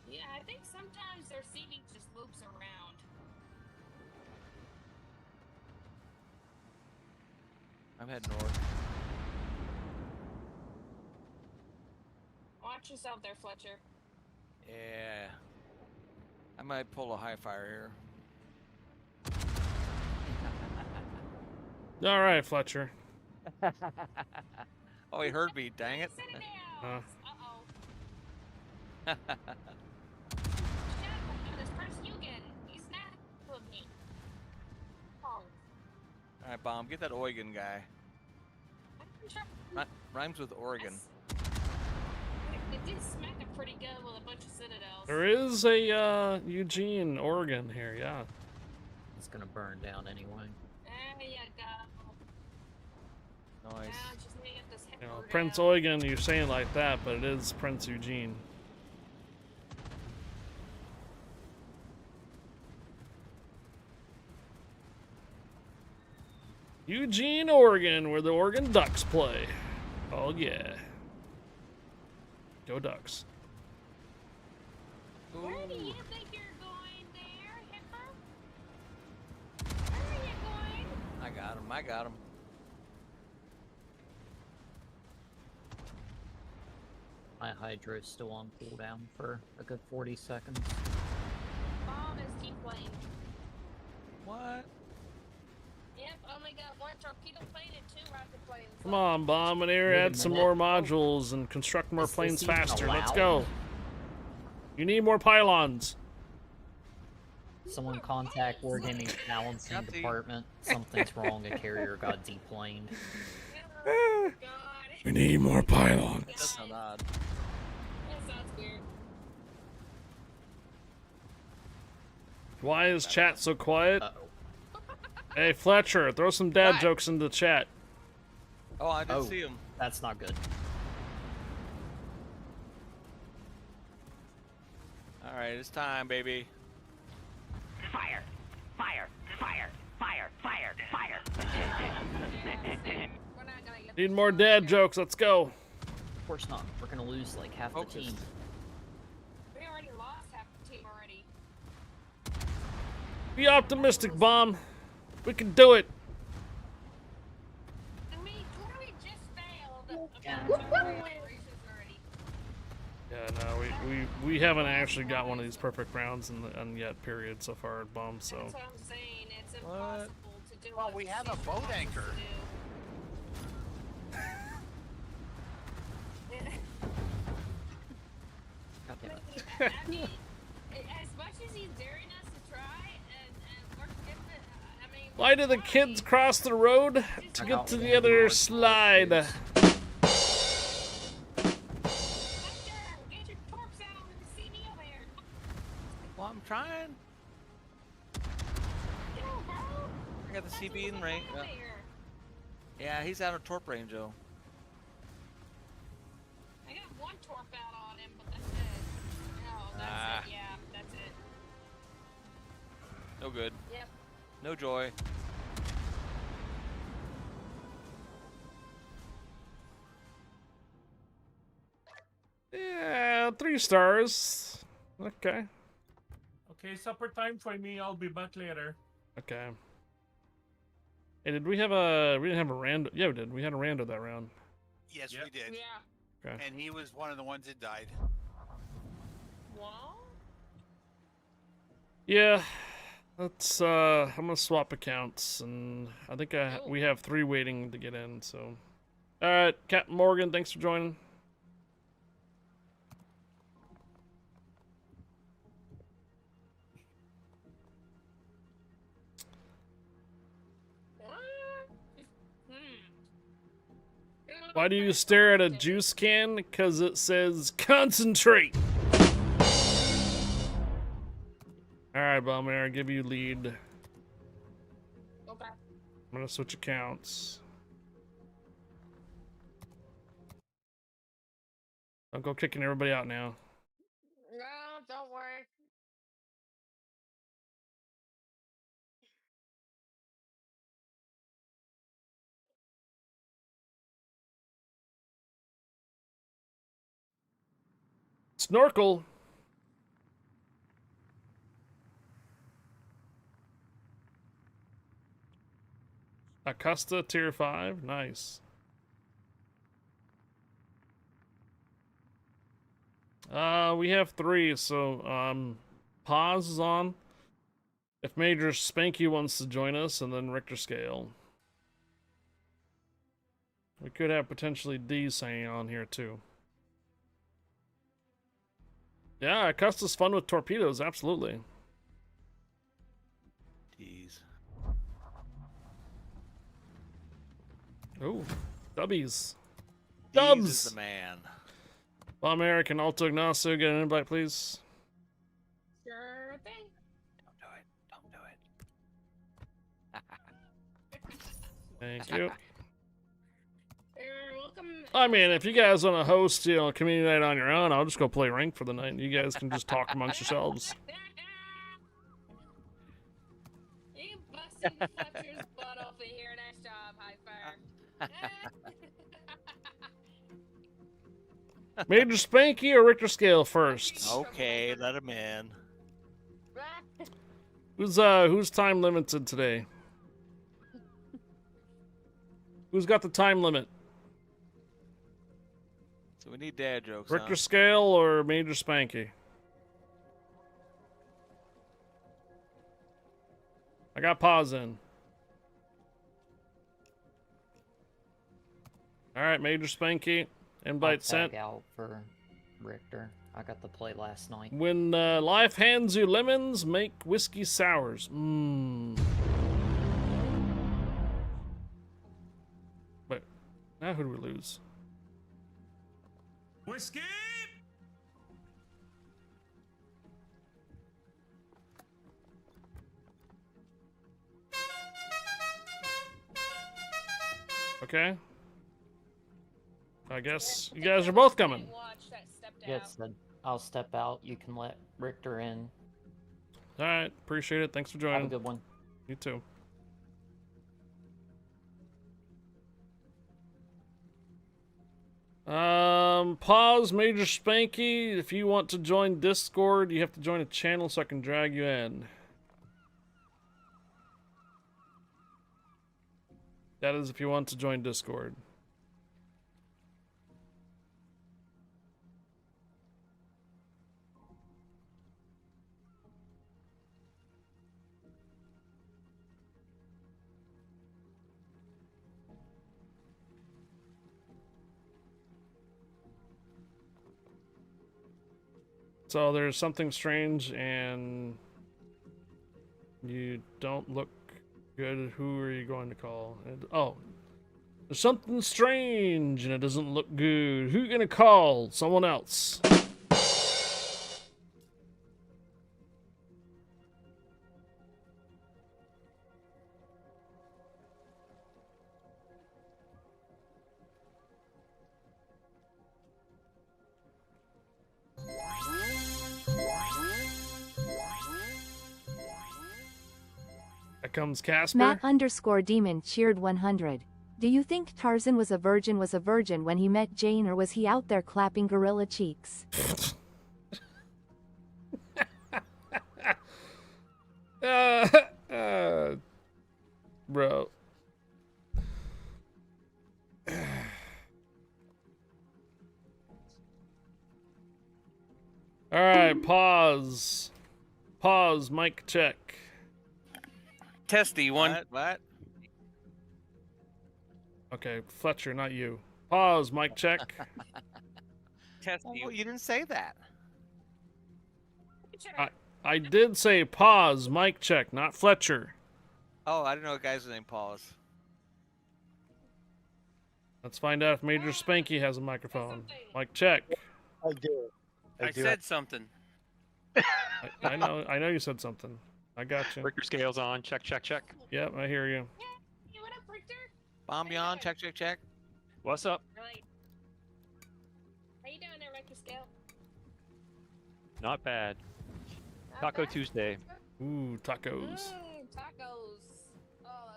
Yeah, I think sometimes their CV just loops around. I'm heading north. Watch yourself there, Fletcher. Yeah. I might pull a high fire here. All right, Fletcher. Oh, he heard me. Dang it. Uh-oh. This Prince Yugen, he's not with me. Oh. Alright, Bomb, get that Oregon guy. Rhymes with Oregon. It did smack him pretty good with a bunch of citadels. There is a Eugene, Oregon here, yeah. It's gonna burn down anyway. There you go. Nice. Now just need to get this You know, hammered Prince out. Eugen, you're saying like that, but it is Prince Eugene. Eugene, Oregon, where the Oregon Ducks play. Oh yeah. Go Ducks. Where do you think you're going there, Hipper? Where are you going? I got him. I got him. My Hydro's still on cooldown for a good 40 seconds. Bomb is deplane. What? Yep, only got 1 torpedo plane and 2 rocket planes. Come on, Bomb and Air, add some more modules and construct more planes faster. Let's go. You need more pylons. Someone contact Wargaming's balancing department. Something's wrong. A carrier got deplaned. Oh, God. We need more pylons. That sounds odd. That sounds weird. Why is chat so quiet? Uh-oh. Hey, Fletcher, throw some dad jokes into the chat. Oh, I didn't see him. That's not good. Alright, it's time, baby. Fire! Fire! Fire! Fire! Fire! We're not gonna get Need more dad jokes. Let's go. Of course not. We're gonna lose like half the team. We already lost half the team already. Be optimistic, Bomb. We can do it. I mean, we just failed races already. Yeah, no, we haven't actually got one of these perfect rounds in yet. Period. So far at Bomb. So. That's what I'm saying. It's impossible to do. Well, we have a boat anchor. I mean, as much as he's daring us to try, and we're getting it, I mean... Why do the kids cross the road to get to the other slide? Get your torps out and see me over here. Well, I'm trying. I got the CB in range. Yeah, he's out of torp range, though. I got one torp out on him, but that's it. No, that's it. Yeah, that's it. No good. Yep. No joy. Yeah, 3 stars. Okay. Okay, supper time for me. I'll be back later. Okay. Hey, did we have a? We didn't have a rando. Yeah, we did. We had a rando that round. Yes, we did. Yeah. Okay. And he was one of the ones that died. Well. Yeah. Let's. I'm gonna swap accounts, and I think we have 3 waiting to get in. So. All right, Captain Morgan. Thanks for joining. Why do you stare at a juice can? Because it says concentrate. Alright, Bomber, I'll give you lead. Okay. I'm gonna switch accounts. Don't go kicking everybody out now. No, don't worry. Snorkel. Acosta tier 5, nice. We have 3, so pause is on. If Major Spanky wants to join us, and then Richter Scale. We could have potentially D's hanging on here too. Yeah, Acosta's fun with torpedoes, absolutely. D's. Oh, dubbies. D's Dubs! is the man. Bomb Eric and Alto Ignacio, get an invite, please. Sure thing. Don't do it. Thank you. You're welcome. I mean, if you guys want to host, community night on your own, I'll just go play rank for the night. You guys can just talk amongst yourselves. You busted Fletcher's butt off of here. Nice job, Hyper. Major Spanky or Richter Scale first? Okay, let him in. Who's time limited today? Who's got the time limit? So we need dad jokes. Richter Scale or Major Spanky? I got pause in. Alright, Major Spanky. Invite sent. Out for Richter. I got the play last night. When life hands you lemons, make whiskey sours. Mmm. Wait, now who do we lose? Whiskey! Okay. I guess you guys are both coming. Yes, I'll step out. You can let Richter in. Alright, appreciate it. Thanks for joining. Have a good one. You too. Pause, Major Spanky. If you want to join Discord, you have to join a channel so I can drag you in. That is if you want to join Discord. So there's something strange and you don't look good. Who are you going to call? Oh, there's something strange and it doesn't look good. Who you gonna call? Someone else. Here comes Casper. Matt_demon cheered 100. Do you think Tarzan was a virgin when he met Jane, or was he out there clapping gorilla cheeks? Bro. Alright, pause. Pause, mic check. Testy one. What? Okay, Fletcher, not you. Pause, mic check. Testy. Oh, you didn't say that. I did say pause, mic check, not Fletcher. Oh, I didn't know a guy's name Pause. Let's find out if Major Spanky has a microphone. Mic check. I do. I said something. I know you said something. I got you. Richter scales on. Check, check, check. Yep, I hear you. Hey, what up, Richter? Bomb on. Check, check, check. What's up? Right. How you doing there, Richter Scale? Not bad. Taco Tuesday. Ooh, tacos. Tacos. Oh,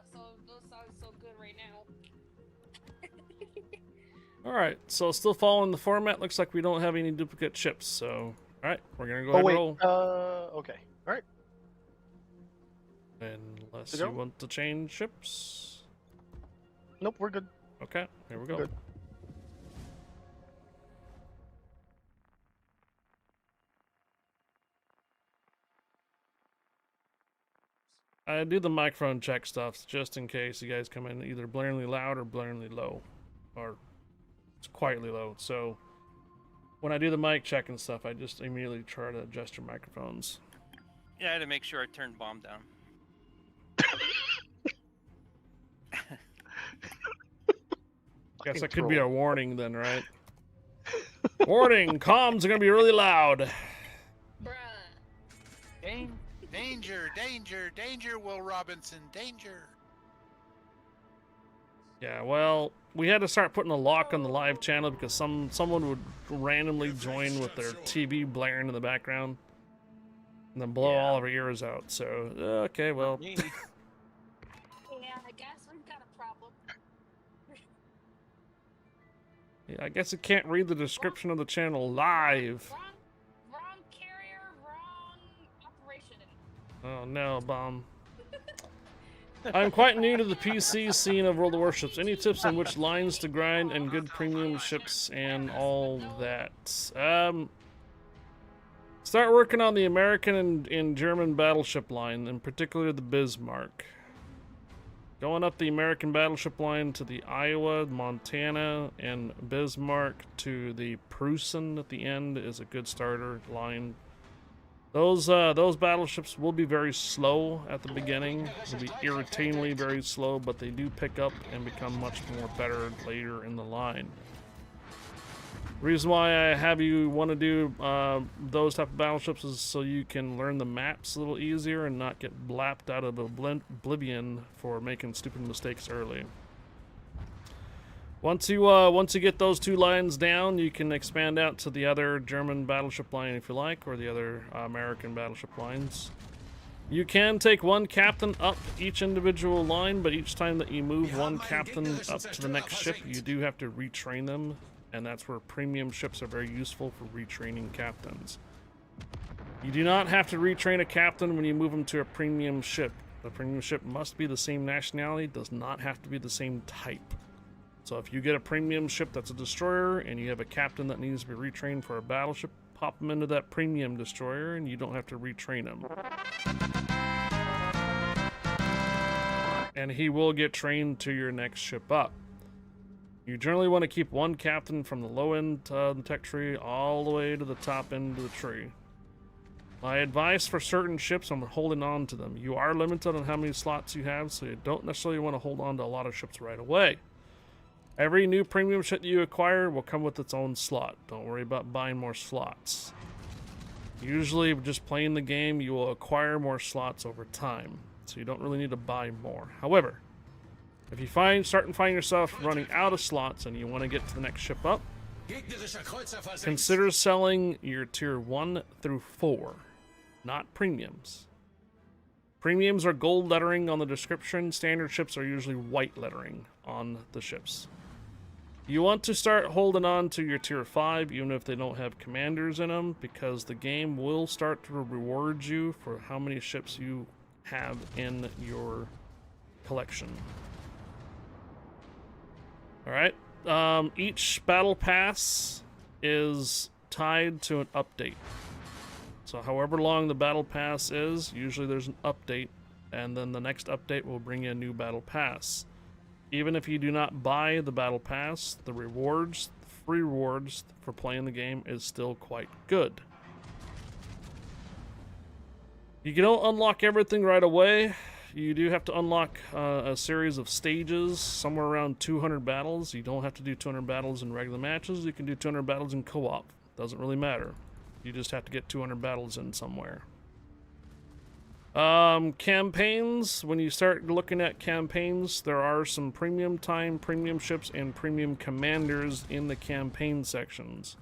those sound so good right now. Alright, so still following the format. Looks like we don't have any duplicate ships, so... Alright, we're gonna go ahead and roll. Okay. Alright. Unless you want to change ships. Nope, we're good. Okay, here we go. Good. I do the microphone check stuff just in case you guys come in either blaringly loud or blaringly low. Or it's quietly low. So when I do the mic check and stuff, I just immediately try to adjust your microphones. Yeah, I had to make sure I turned bomb down. Guess that could be a warning then, right? Warning! Comms are gonna be really loud. Danger, danger, danger, Will Robinson, danger. Yeah, well, we had to start putting a lock on the live channel because someone would randomly join with their TV blaring in the background and then blow all of our ears out. So, okay, well. Yeah, I guess we've got a problem. Yeah, I guess you can't read the description of the channel live. Wrong carrier, wrong operation. Oh no, bomb. I'm quite new to the PC scene of World of Warships. Any tips on which lines to grind and good premium ships and all that? Start working on the American and German battleship line, in particular the Bismarck. Going up the American battleship line to the Iowa, Montana, and Bismarck to the Prussian at the end is a good starter line. Those battleships will be very slow at the beginning. They'll be irritatingly very slow, but they do pick up and become much more better later in the line. Reason why I have you want to do those type of battleships is so you can learn the maps a little easier and not get blapped out of oblivion for making stupid mistakes early. Once you get those two lines down, you can expand out to the other German battleship line if you like, or the other American battleship lines. You can take one captain up each individual line, but each time that you move one captain up to the next ship, you do have to retrain them and that's where premium ships are very useful for retraining captains. You do not have to retrain a captain when you move him to a premium ship. The premium ship must be the same nationality, does not have to be the same type. So if you get a premium ship that's a destroyer and you have a captain that needs to be retrained for a battleship, pop him into that premium destroyer and you don't have to retrain him. And he will get trained to your next ship up. You generally want to keep one captain from the low end of the tech tree all the way to the top end of the tree. My advice for certain ships, I'm holding on to them. You are limited on how many slots you have, so you don't necessarily want to hold on to a lot of ships right away. Every new premium ship you acquire will come with its own slot. Don't worry about buying more slots. Usually, just playing the game, you will acquire more slots over time, so you don't really need to buy more. However, if you start to find yourself running out of slots and you want to get to the next ship up, consider selling your tier 1 through 4, not premiums. Premiums are gold lettering on the description. Standard ships are usually white lettering on the ships. You want to start holding on to your tier 5 even if they don't have commanders in them, because the game will start to reward you for how many ships you have in your collection. Alright, each battle pass is tied to an update. So however long the battle pass is, usually there's an update, and then the next update will bring you a new battle pass. Even if you do not buy the battle pass, the rewards, free rewards for playing the game is still quite good. You don't unlock everything right away. You do have to unlock a series of stages, somewhere around 200 battles. You don't have to do 200 battles in regular matches. You can do 200 battles in co-op. Doesn't really matter. You just have to get 200 battles in somewhere. Campaigns, when you start looking at campaigns, there are some premium time, premium ships, and premium commanders in the campaign sections.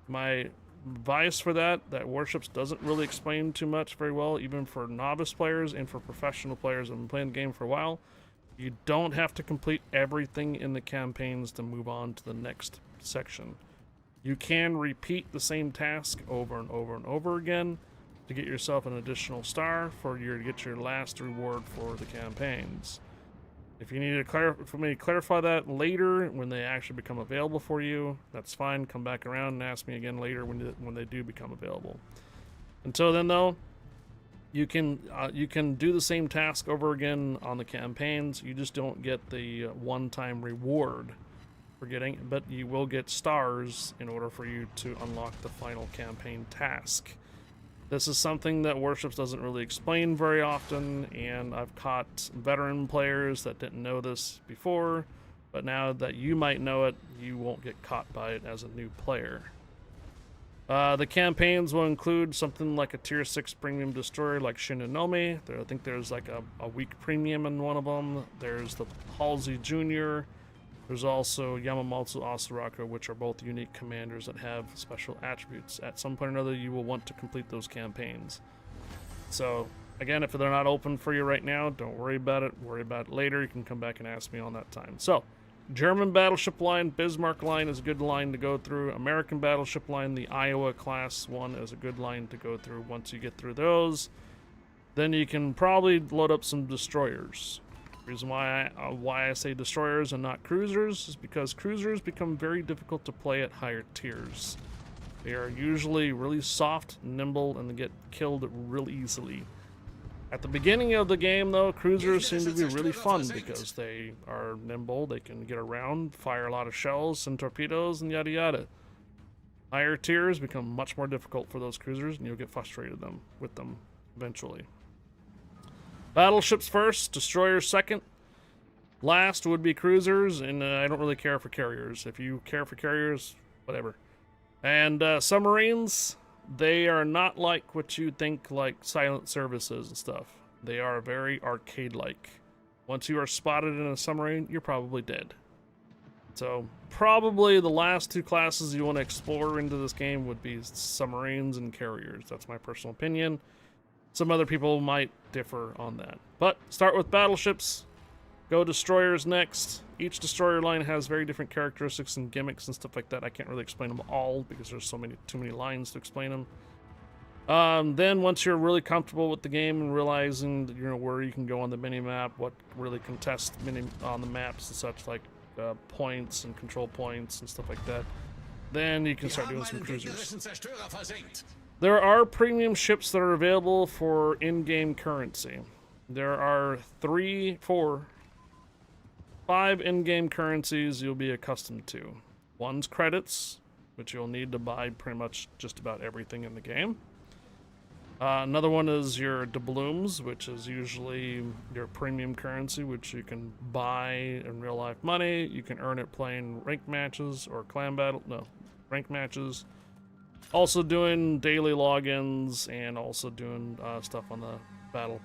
My advice for that Warships doesn't really explain too much very well, even for novice players and for professional players that have been playing the game for a while. You don't have to complete everything in the campaigns to move on to the next section. You can repeat the same task over and over and over again to get yourself an additional star to get your last reward for the campaigns. If you need for me to clarify that later when they actually become available for you, that's fine. Come back around and ask me again later when they do become available. Until then, though, you can do the same task over again on the campaigns. You just don't get the one-time reward for getting, but you will get stars in order for you to unlock the final campaign task. This is something that Warships doesn't really explain very often, and I've caught veteran players that didn't know this before, but now that you might know it, you won't get caught by it as a new player. The campaigns will include something like a tier 6 premium destroyer like Shinonome. I think there's like a weak premium in one of them. There's the Halsey Jr., there's also Yamamoto Asaraka, which are both unique commanders that have special attributes. At some point or another, you will want to complete those campaigns. So, again, if they're not open for you right now, don't worry about it. Worry about it later. You can come back and ask me on that time. So, German battleship line, Bismarck line is a good line to go through. American battleship line, the Iowa class one is a good line to go through. Once you get through those, then you can probably load up some destroyers. Reason why I say destroyers and not cruisers is because cruisers become very difficult to play at higher tiers. They are usually really soft, nimble, and they get killed real easily. At the beginning of the game, though, cruisers seem to be really fun because they are nimble, they can get around, fire a lot of shells and torpedoes, and yada yada. Higher tiers become much more difficult for those cruisers, and you'll get frustrated with them eventually. Battleships first, destroyers second. Last would be cruisers, and I don't really care for carriers. If you care for carriers, whatever. And submarines, they are not like what you think like silent services and stuff. They are very arcade-like. Once you are spotted in a submarine, you're probably dead. So probably the last two classes you want to explore into this game would be submarines and carriers. That's my personal opinion. Some other people might differ on that. But start with battleships, go destroyers next, Each destroyer line has very different characteristics and gimmicks and stuff like that. I can't really explain them all because there's too many lines to explain them. Then once you're really comfortable with the game and realizing that, where you can go on the mini map, what really contests on the maps and such, like points and control points and stuff like that, then you can start doing some cruisers. There are premium ships that are available for in-game currency. There are 5 in-game currencies you'll be accustomed to. One's credits, which you'll need to buy pretty much just about everything in the game. Another one is your doubloons, which is usually your premium currency, which you can buy in real life money. You can earn it playing ranked matches or ranked matches. Also doing daily logins and also doing stuff on the battle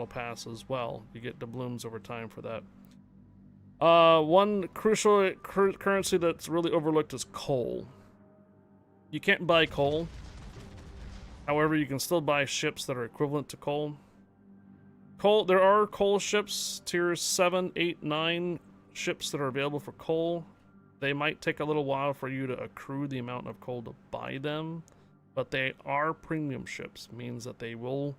pass as well. You get doubloons over time for that. One crucial currency that's really overlooked is coal. You can't buy coal. However, you can still buy ships that are equivalent to coal. There are coal ships, tier 7, 8, 9 ships that are available for coal. They might take a little while for you to accrue the amount of coal to buy them, but they are premium ships, means that they will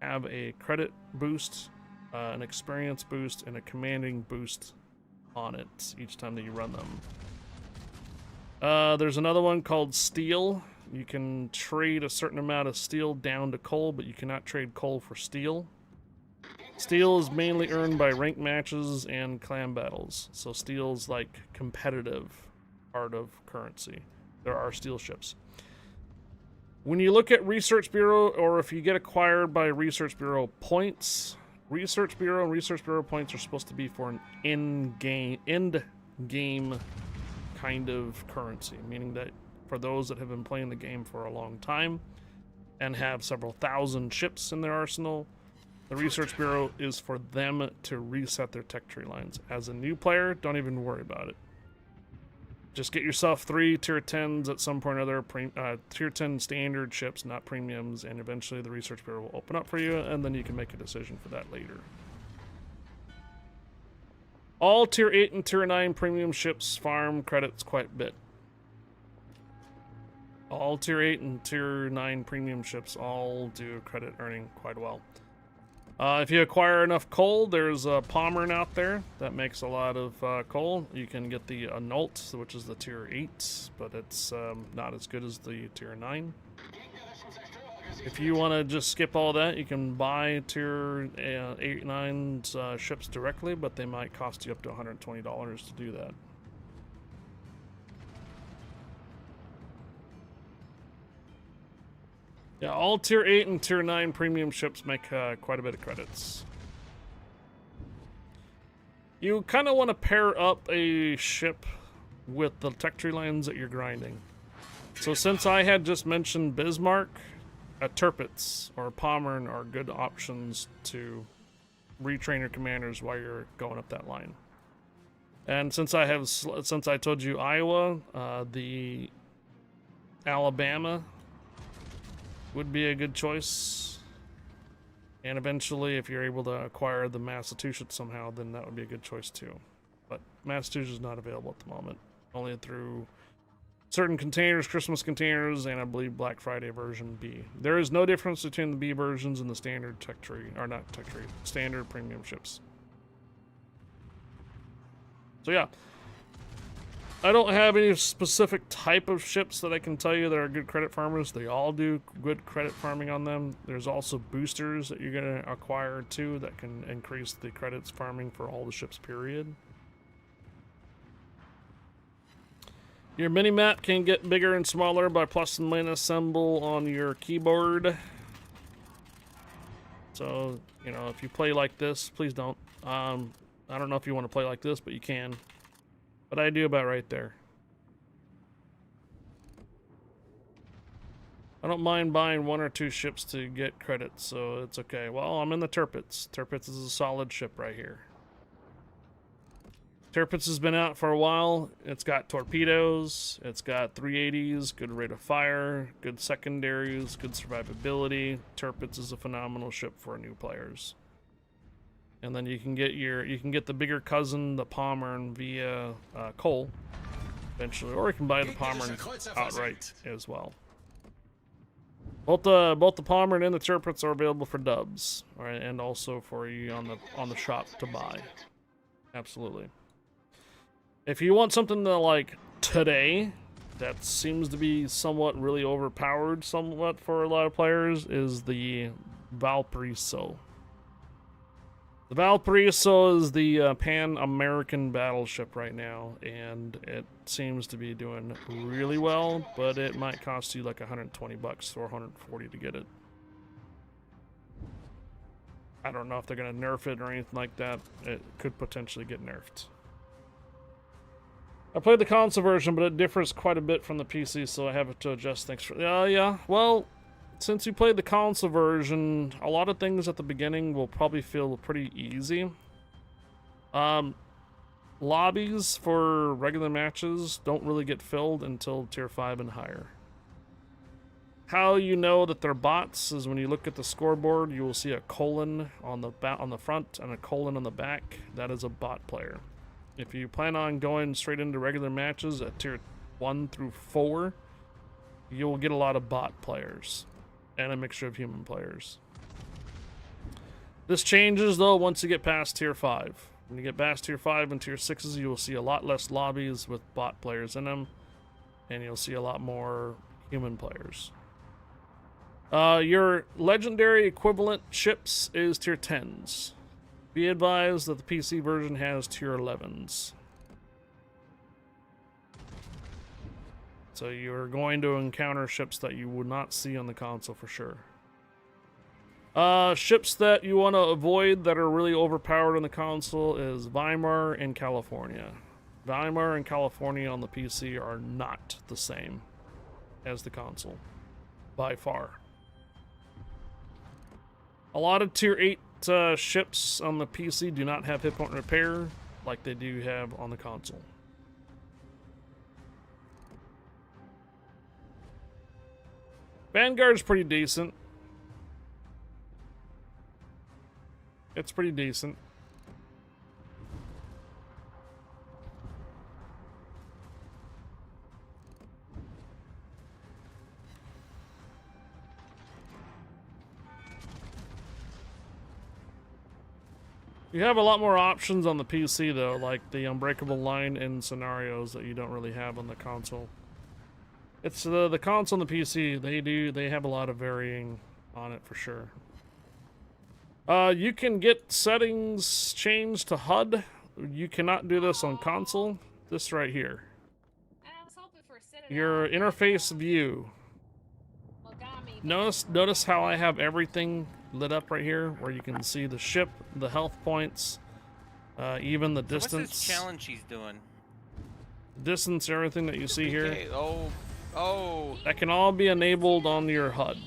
have a credit boost, an experience boost, and a commanding boost on it each time that you run them. There's another one called steel. You can trade a certain amount of steel down to coal, but you cannot trade coal for steel. Steel is mainly earned by ranked matches and clan battles, so steel's like competitive part of currency. There are steel ships. When you look at Research Bureau, or if you get acquired by Research Bureau points, Research Bureau and Research Bureau points are supposed to be for an end game kind of currency, meaning that for those that have been playing the game for a long time and have several thousand ships in their arsenal, the Research Bureau is for them to reset their tech tree lines. As a new player, don't even worry about it. Just get yourself 3 tier 10s at some point or other, tier 10 standard ships, not premiums, and eventually the Research Bureau will open up for you, and then you can make a decision for that later. All tier 8 and tier 9 premium ships farm credits quite a bit. All tier 8 and tier 9 premium ships all do credit earning quite well. If you acquire enough coal, there's a Pommern out there that makes a lot of coal. You can get the Anult, which is the tier 8, but it's not as good as the tier 9. If you want to just skip all that, you can buy tier 8 9 ships directly, but they might cost you up to $120 to do that. Yeah, all tier 8 and tier 9 premium ships make quite a bit of credits. You kind of want to pair up a ship with the tech tree lines that you're grinding. So since I had just mentioned Bismarck, a Tirpitz or a Pommern are good options to retrain your commanders while you're going up that line. And since I told you Iowa, the Alabama would be a good choice, and eventually if you're able to acquire the Massachusetts somehow, then that would be a good choice too. But Massachusetts is not available at the moment, only through certain containers, Christmas containers, and I believe Black Friday version B. There is no difference between the B versions and the standard tech tree, or not tech tree, standard premium ships. So yeah, I don't have any specific type of ships that I can tell you that are good credit farmers. They all do good credit farming on them. There's also boosters that you're going to acquire too that can increase the credits farming for all the ships, period. Your mini-map can get bigger and smaller by plus and minus symbol on your keyboard. So, you know, if you play like this, please don't. I don't know if you want to play like this, but you can. But I do about right there. I don't mind buying 1 or 2 ships to get credits, so it's okay. Well, I'm in the Tirpitz. Tirpitz is a solid ship right here. Tirpitz has been out for a while. It's got torpedoes, it's got 380s, good rate of fire, good secondaries, good survivability. Tirpitz is a phenomenal ship for new players. and then you can get the bigger cousin, the Pommern, via coal eventually, or you can buy the Pommern outright as well. Both the Pommern and the Tirpitz are available for dubs, all right, and also for you on the shop to buy. Absolutely. If you want something to like today, that seems to be somewhat really overpowered somewhat for a lot of players, is the Valparaiso. The Valparaiso is the Pan-American battleship right now, and it seems to be doing really well, but it might cost you like $120 or $140 to get it. I don't know if they're going to nerf it or anything like that. It could potentially get nerfed. I played the console version, but it differs quite a bit from the PC, so I have to adjust things. Yeah. Well, since you played the console version, a lot of things at the beginning will probably feel pretty easy. Lobbies for regular matches don't really get filled until tier 5 and higher. How you know that they're bots is when you look at the scoreboard, you will see a colon on the front and a colon on the back. That is a bot player. If you plan on going straight into regular matches at tier 1 through 4, you'll get a lot of bot players and a mixture of human players. This changes though once you get past tier 5. When you get past tier 5 and tier 6s, you will see a lot less lobbies with bot players in them, and you'll see a lot more human players. Your legendary equivalent ships is tier 10s. Be advised that the PC version has tier 11s. So you're going to encounter ships that you would not see on the console for sure. Ships that you want to avoid that are really overpowered on the console is Weimar and California. Weimar and California on the PC are not the same as the console, by far. A lot of tier 8 ships on the PC do not have hit point repair like they do have on the console. Vanguard's pretty decent. It's pretty decent. You have a lot more options on the PC though, like the unbreakable line in scenarios that you don't really have on the console. It's the console and the PC, they have a lot of varying on it for sure. You can get settings changed to HUD. You cannot do this on console. This right here. Your interface view. Notice how I have everything lit up right here, where you can see the ship, the health points, even the distance. What's this challenge he's doing? Distance, everything that you see here. Oh. That can all be enabled on your HUD.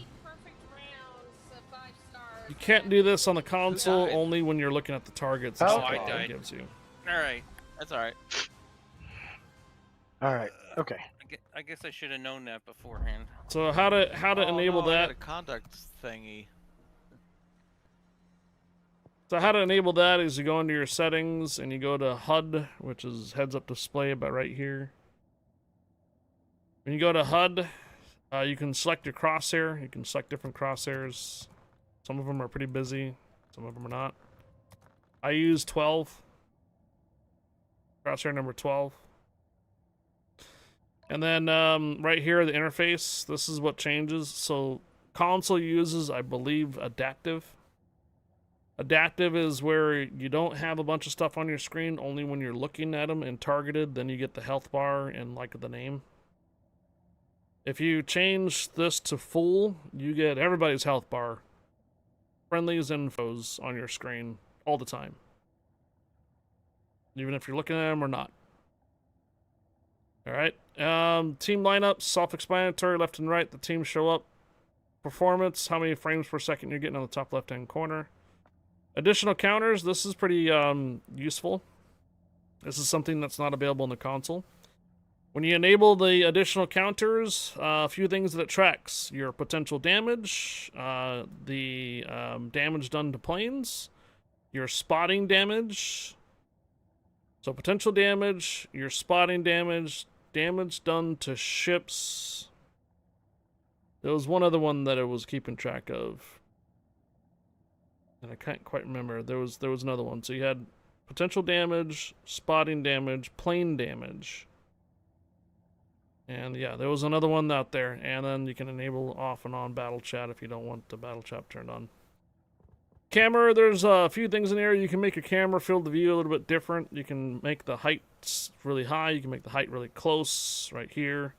You can't do this on the console, only when you're looking at the targets and stuff that it gives you. Alright, that's alright. Alright, okay. I guess I should have known that beforehand. So how to enable no, that? I got a conduct thingy. So how to enable that is you go into your settings and you go to HUD, which is heads-up display about right here. When you go to HUD, you can select your crosshair. You can select different crosshairs. Some of them are pretty busy. Some of them are not. I use 12. Crosshair number 12. And then right here, the interface, this is what changes. So console uses, I believe, adaptive. Adaptive is where you don't have a bunch of stuff on your screen, only when you're looking at them and targeted, then you get the health bar and like the name. If you change this to full, you get everybody's health bar, friendlies and foes on your screen all the time. Even if you're looking at them or not. Alright, team lineup, self-explanatory, left and right, the teams show up. Performance, how many frames per second you're getting on the top left-hand corner. Additional counters, this is pretty useful. This is something that's not available in the console. When you enable the additional counters, a few things that it tracks. Your potential damage, the damage done to planes, your spotting damage. So potential damage, your spotting damage, damage done to ships. There was one other one that I was keeping track of, and I can't quite remember. There was another one. So you had potential damage, spotting damage, plane damage. And yeah, there was another one out there. And then you can enable off and on battle chat if you don't want the battle chat turned on. Camera, there's a few things in here. You can make your camera field of view a little bit different. You can make the height really high. You can make the height really close right here.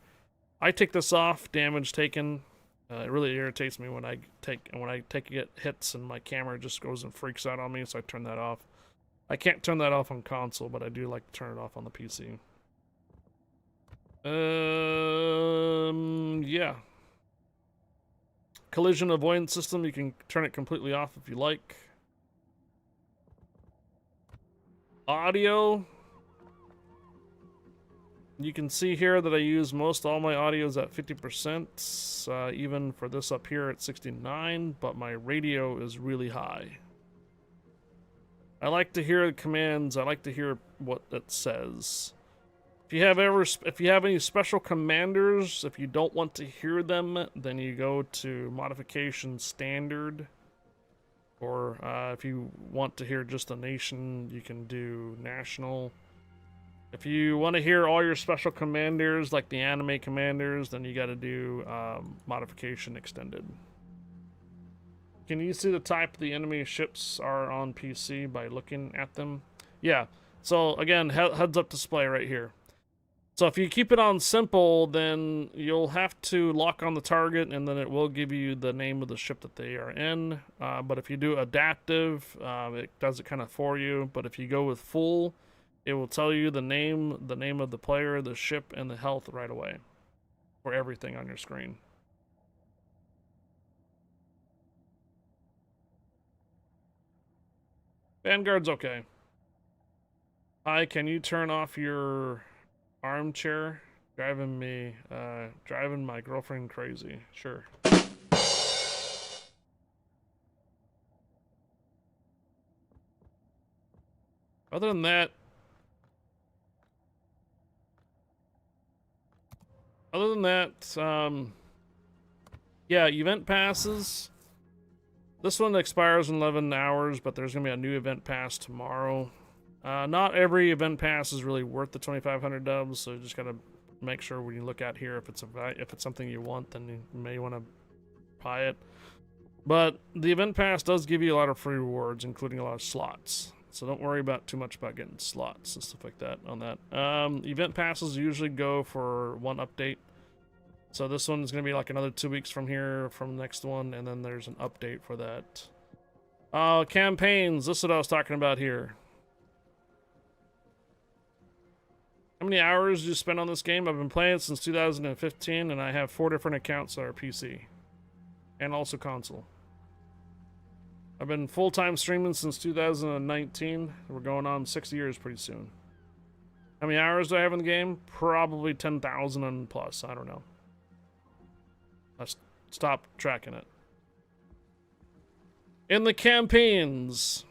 I take this off, damage taken. It really irritates me when I get hits and my camera just goes and freaks out on me, so I turn that off. I can't turn that off on console, but I do like to turn it off on the PC. Yeah. Collision avoidance system, you can turn it completely off if you like. Audio. You can see here that I use most all my audios at 50%, even for this up here at 69, but my radio is really high. I like to hear the commands. I like to hear what it says. If you have any special commanders, if you don't want to hear them, then you go to modification standard. Or if you want to hear just the nation, you can do national. If you want to hear all your special commanders, like the anime commanders, then you got to do modification extended. Can you see the type the enemy ships are on PC by looking at them? Yeah. So again, heads up display right here. So if you keep it on simple, then you'll have to lock on the target, and then it will give you the name of the ship that they are in. But if you do adaptive, it does it kind of for you. But if you go with full, it will tell you the name of the player, the ship, and the health right away for everything on your screen. Vanguard's okay. Hi, can you turn off your armchair? Driving my girlfriend crazy. Sure. Other than that, yeah, event passes. This one expires in 11 hours, but there's going to be a new event pass tomorrow. Not every event pass is really worth the 2,500 dubs, so you just got to make sure when you look at here, if it's something you want, then you may want to buy it. But the event pass does give you a lot of free rewards, including a lot of slots. So don't worry too much about getting slots and stuff like that on that. Event passes usually go for one update. So this one is going to be like another 2 weeks from here, from the next one, and then there's an update for that. Campaigns, this is what I was talking about here. How many hours did you spend on this game? I've been playing it since 2015, and I have 4 different accounts that are PC. And also console. I've been full-time streaming since 2019. We're going on 6 years pretty soon. How many hours do I have in the game? Probably 10,000 and plus. I don't know. I stopped tracking it. In the campaigns,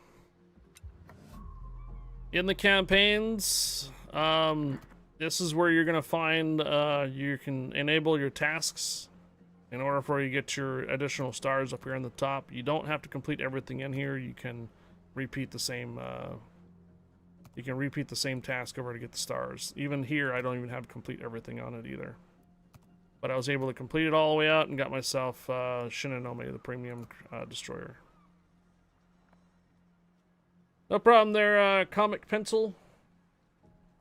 this is where you're gonna find you can enable your tasks in order for you to get your additional stars up here on the top. You don't have to complete everything in here. You can repeat the same task over to get the stars. Even here, I don't even have to complete everything on it either. But I was able to complete it all the way out and got myself Shinonome, the premium destroyer. No problem there, Comic Pencil.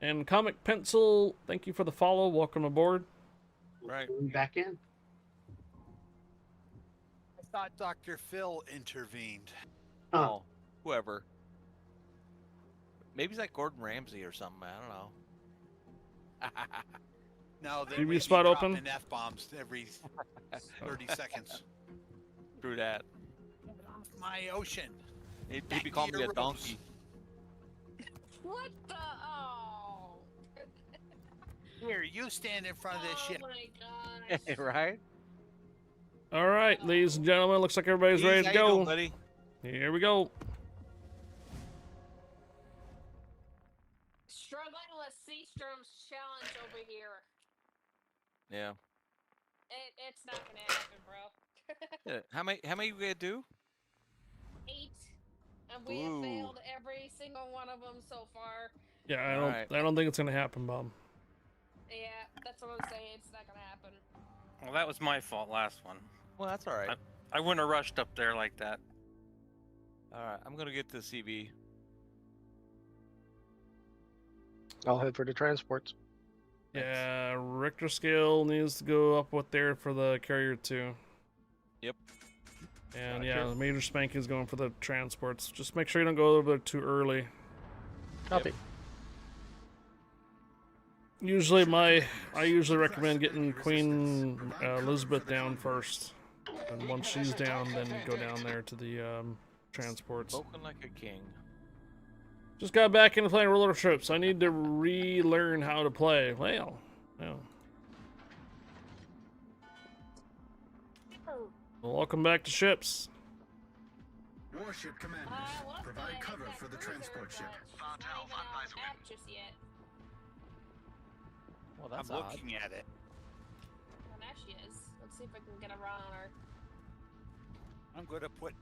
And Comic Pencil, thank you for the follow. Welcome aboard. Right. Back in. I thought Dr. Phil intervened. Oh, whoever. Maybe he's like Gordon Ramsay or something. I don't know. No, they TV spot open. F-bombs every 30 seconds. True that. My ocean. He'd be calling me a donkey. What the? Oh. Here, you stand in front of this ship. Oh my gosh. Right? All right, ladies and gentlemen, looks like everybody's ready to How you go. doing, buddy? Here we go. Struggling with Seastrom's challenge over here. Yeah. It's not gonna happen, bro. Yeah. How many you gonna do? 8, and we have failed every single one of them so far. Yeah, I don't think it's gonna happen, Bob. Yeah, that's what I'm saying. It's not gonna happen. Well, that was my fault last one. Well, that's all right. I wouldn't have rushed up there like that. All right, I'm gonna get the CB. I'll head for the transports. Yeah, Richter scale needs to go up with there for the carrier too. Yep. And yeah, the Major Spank is going for the transports. Just make sure you don't go over there too early. Copy. Yep. Usually I usually recommend getting Queen Elizabeth down first. And once she's down, then go down there to the transports. Spoken like a king. Just got back into playing roller trips. I need to relearn how to play. Well. Welcome back to ships. Warship commanders, provide cover for the transport ship. Just yet. Well, that's I'm looking at it. Oh, there she is. Let's see if I can get a run on her. I'm going to put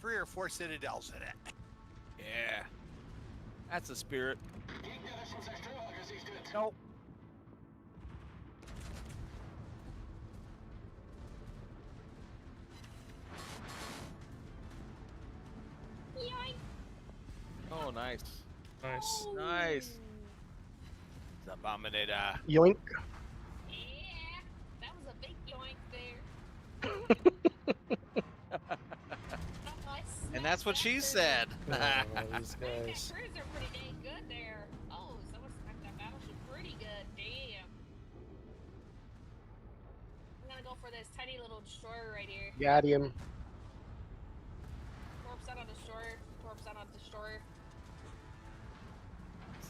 3 or 4 citadels in it. Yeah. That's a spirit. Nope. Yoink. Oh, nice. Nice. Nice. Abominator. Yoink. Yeah, that was a big yoink there. And that's what she said. These guys. Cruiser pretty dang good there. Oh, someone smacked that battleship pretty good. Damn. I'm gonna go for this tiny little destroyer right here. Got him. Torps out on destroyer. Torps out on destroyer.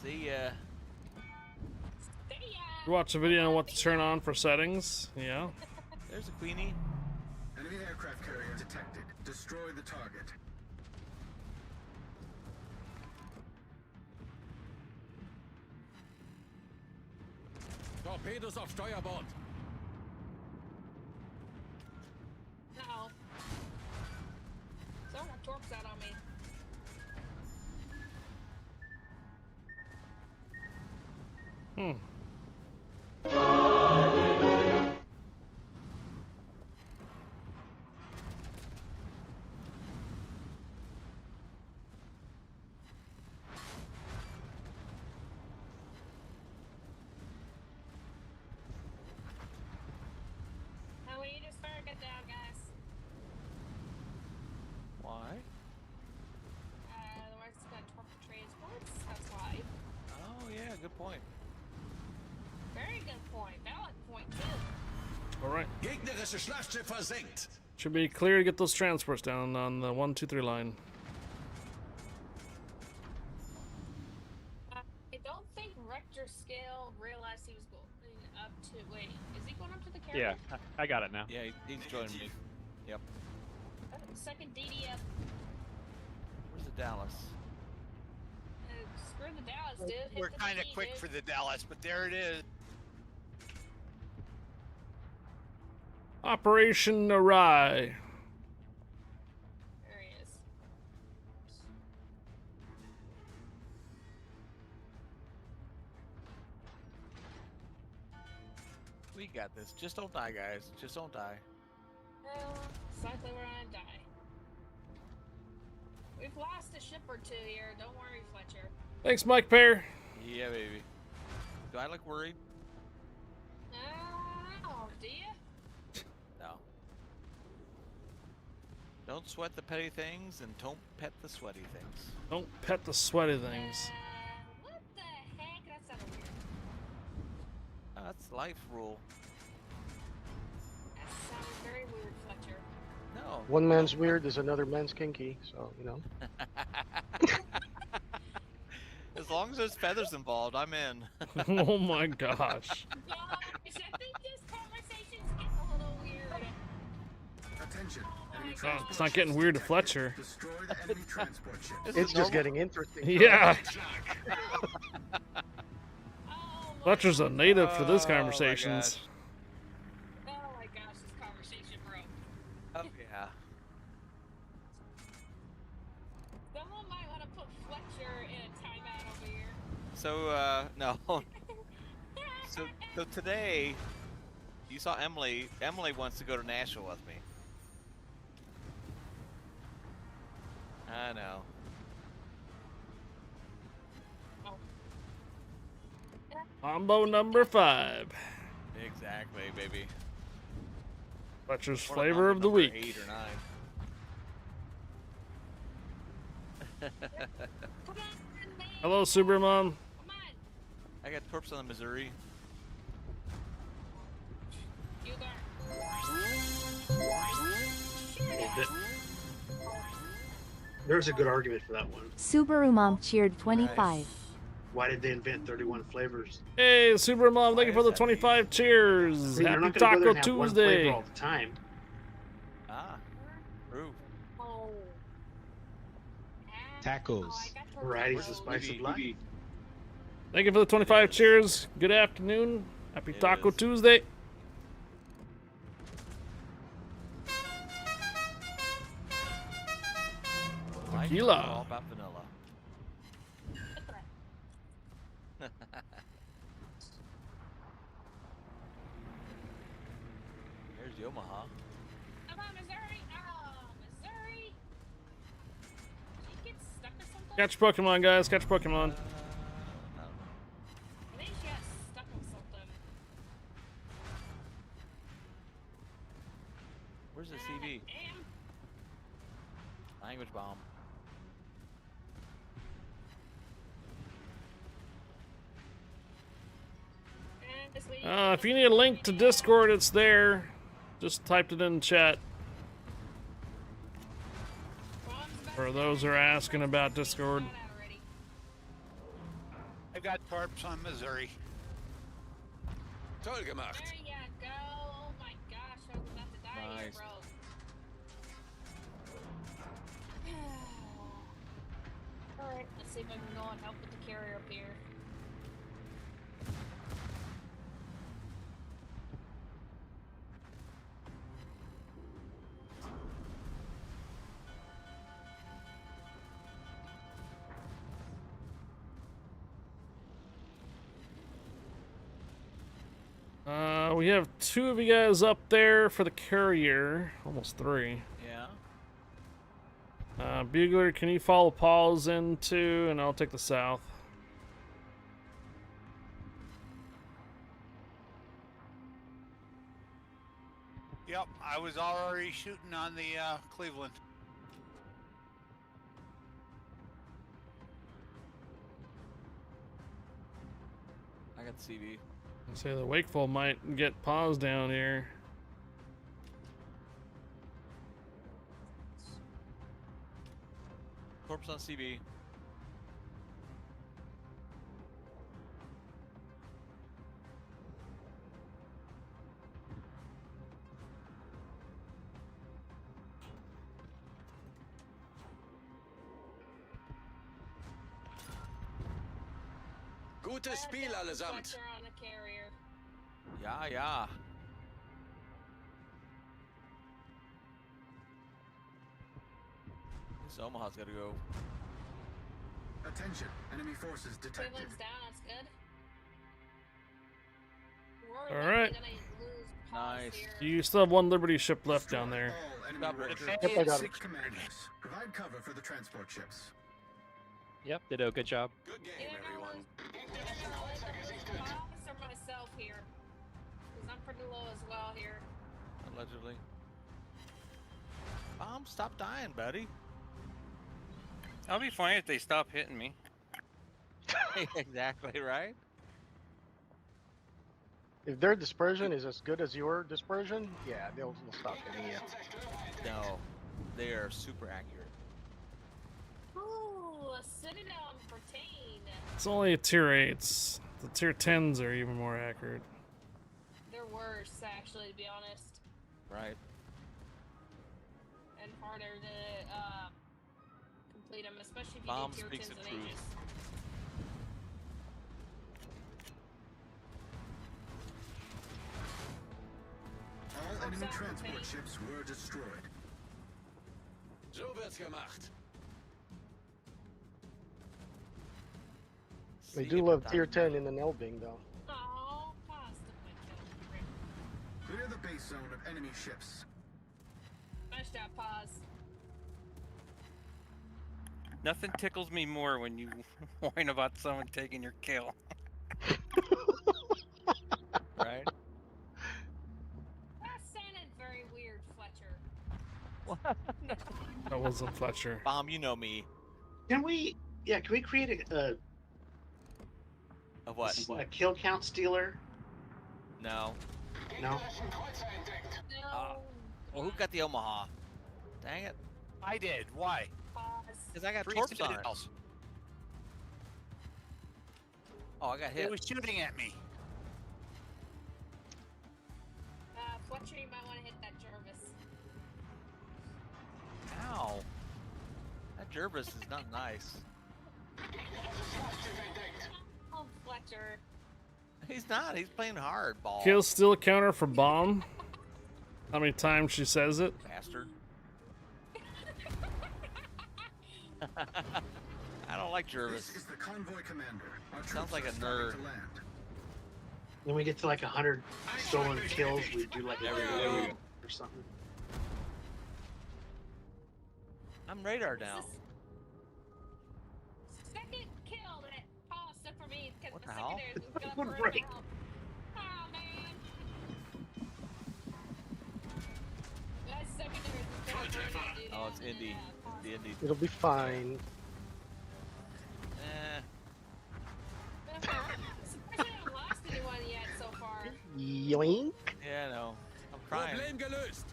See ya. You watch a video on what to turn on for settings. Yeah. There's a Queenie. Enemy aircraft carrier detected. Destroy the target. Torpedos auf Steuerbord. Uh-oh. Someone got torps out on me. Now we need to start get down, guys. Why? Otherwise it's gonna torp the transports. That's why. Oh, yeah, good point. Very good point. Valid point too. All right. Gegnerische Schlachtschiff versenkt. Should be clear to get those transports down on the 1, 2, 3 line. I don't think Rector Scale realized he was going up to. Wait, is he going up to the carrier? Yeah, I got it now. Yeah, he's joining me. Yep. Second DDF. Where's the Dallas? Screw the Dallas, dude. Hit We're the kind of D, quick dude. for the Dallas, but there it is. Operation Awry. There he is. We got this. Just don't die, guys. Just don't die. Well, it's likely we're gonna die. We've lost a ship or two here. Don't worry, Fletcher. Thanks, Mike Pear. Yeah, baby. Do I look worried? Oh, do you? No. Don't sweat the petty things and don't pet the sweaty things. Don't pet the sweaty things. What the heck? That sounded weird. That's life rule. That sounded very weird, Fletcher. No. One man's weird is another man's kinky, so, you know. As long as there's feathers involved, I'm in. Oh my gosh. Gosh, I think this conversation's getting a little weird. Attention. Oh, it's not getting weird to Fletcher. Destroy the enemy transport ships. It's just getting interesting. Yeah. Fletcher's a native for this conversations. Oh my gosh, this conversation broke. Oh yeah. Someone might want to put Fletcher in a timeout over here. So no. So today, you saw Emily. Emily wants to go to Nashville with me. I know. Combo number 5. Exactly, baby. Fletcher's Or flavor of the number week. 8 or 9. Hello, Super Mom. I got corpse on the Missouri. There's a good argument for that one. Subaru Mom cheered 25. Why did they invent 31 flavors? Hey, Super Mom, thank you for the 25 cheers. I mean, they're Happy not gonna go there Taco and have one flavor Tuesday. all the time. Ah, true. Oh. Tacos. Varieties of spice of life. Thank you for the 25 cheers. Good afternoon. Happy Taco Tuesday. Tequila. All about vanilla. There's the Omaha. Come on, Missouri. Oh, Missouri. Did she get stuck or something? Catch Pokemon, guys. Catch Pokemon. I think she got stuck on something. Where's the CV? Language bomb. If you need a link to Discord, it's there. Just typed it in chat. For those who are asking about Discord. I've got corpse on Missouri. Toll gemacht. There you go. Oh my gosh, I was about to die here, Nice. bro. Alright, let's see if I can go and help with the carrier up here. We have 2 of you guys up there for the carrier. Almost 3. Yeah. Bugler, can you follow Paul's into, and I'll take the south. Yep, I was already shooting on the Cleveland. I got the CV. I say the Wakeful might get paused down here. Corpse on CV. Gutes Spiel allesamt. Fletcher on the carrier. Yeah, yeah. This Omaha's gotta go. Attention, enemy forces detected. Cleveland's down, that's good. Worried All that right. they're gonna lose Paul's Nice. here. You still have 1 Liberty ship left down there. All enemy Stop, warships. Richard. Yep, I got it. 6 commanders. Provide cover for the transport ships. Yep, ditto. Good job. Good game, Either everyone. Paul's or myself here. Because I'm pretty low as well here. Allegedly. Stop dying, buddy. That'll be fine if they stop hitting me. Exactly, right? If their dispersion is as good as your dispersion, yeah, they'll stop hitting you. No. They are super accurate. Ooh, a Citadel and Pertain. It's only a tier 8s. The tier 10s are even more accurate. They're worse, actually, to be honest. Right. harder to complete them, especially if you Bomb do tier speaks 10s the and truth. ages. All enemy transport ships were destroyed. So wird's gemacht. They do love tier 10 in the Nelbing, though. Oh, pause the Clear the base zone of enemy ships. Smash that pause. Nothing tickles me more when you whine about someone taking your kill. Right? That sounded very weird, Fletcher. That wasn't Fletcher. Bomb, you know me. Can we? Yeah, can we create Of what? a kill count stealer? No. No. Well, who got the Omaha? Dang it. I did. Why? Because I got Three torps on it. citadels. Oh, I got hit. It was shooting at me. Fletcher, you might want to hit that Jervis. Ow. That Jervis is not nice. Oh, Fletcher. He's not. He's playing hard ball. Kill still counter for bomb. How many times she says it? Bastard. I don't like Jervis. This is the convoy commander. Our Sounds troops like are a starting nerd. to land. When we get to like 100 stolen kills, we do like a There we video go. or something. I'm radar down. Second kill that paused up for me because the hell? secondaries was gonna burn Right. out. Oh man. That secondaries was gonna burn out, dude. Oh, it's Indy. The Indy. It'll be fine. Eh. Surprised I haven't lost anyone yet so far. Yoink. Yeah, I know. I'm trying. Problem gelöst.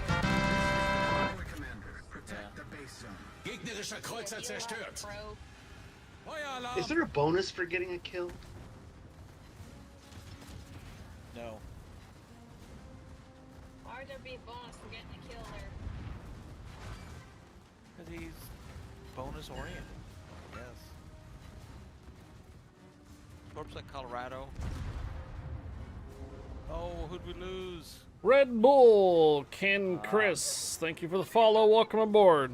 Convoy commander, protect the base zone. Gegnerischer Kreuzer zerstört. Feueralarm. Is there a bonus for getting a kill? No. Why would there be a bonus for getting a kill there? Because he's bonus oriented. Yes. Torps like Colorado. Oh, who'd we lose? Red Bull, Ken Chris. Thank you for the follow. Welcome aboard.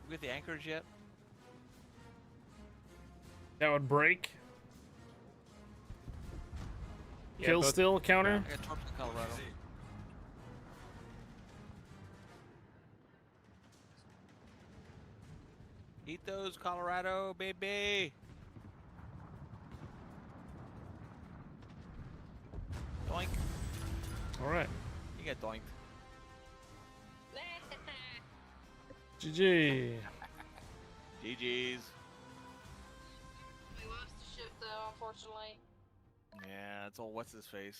We get the anchors yet? That would break. Yeah, Kill both- still counter. I got torps in Colorado. Eat those, Colorado, baby. Doink. All right. You get doinked. GG. GG's. We lost the ship though, unfortunately. Yeah, it's all what's his face.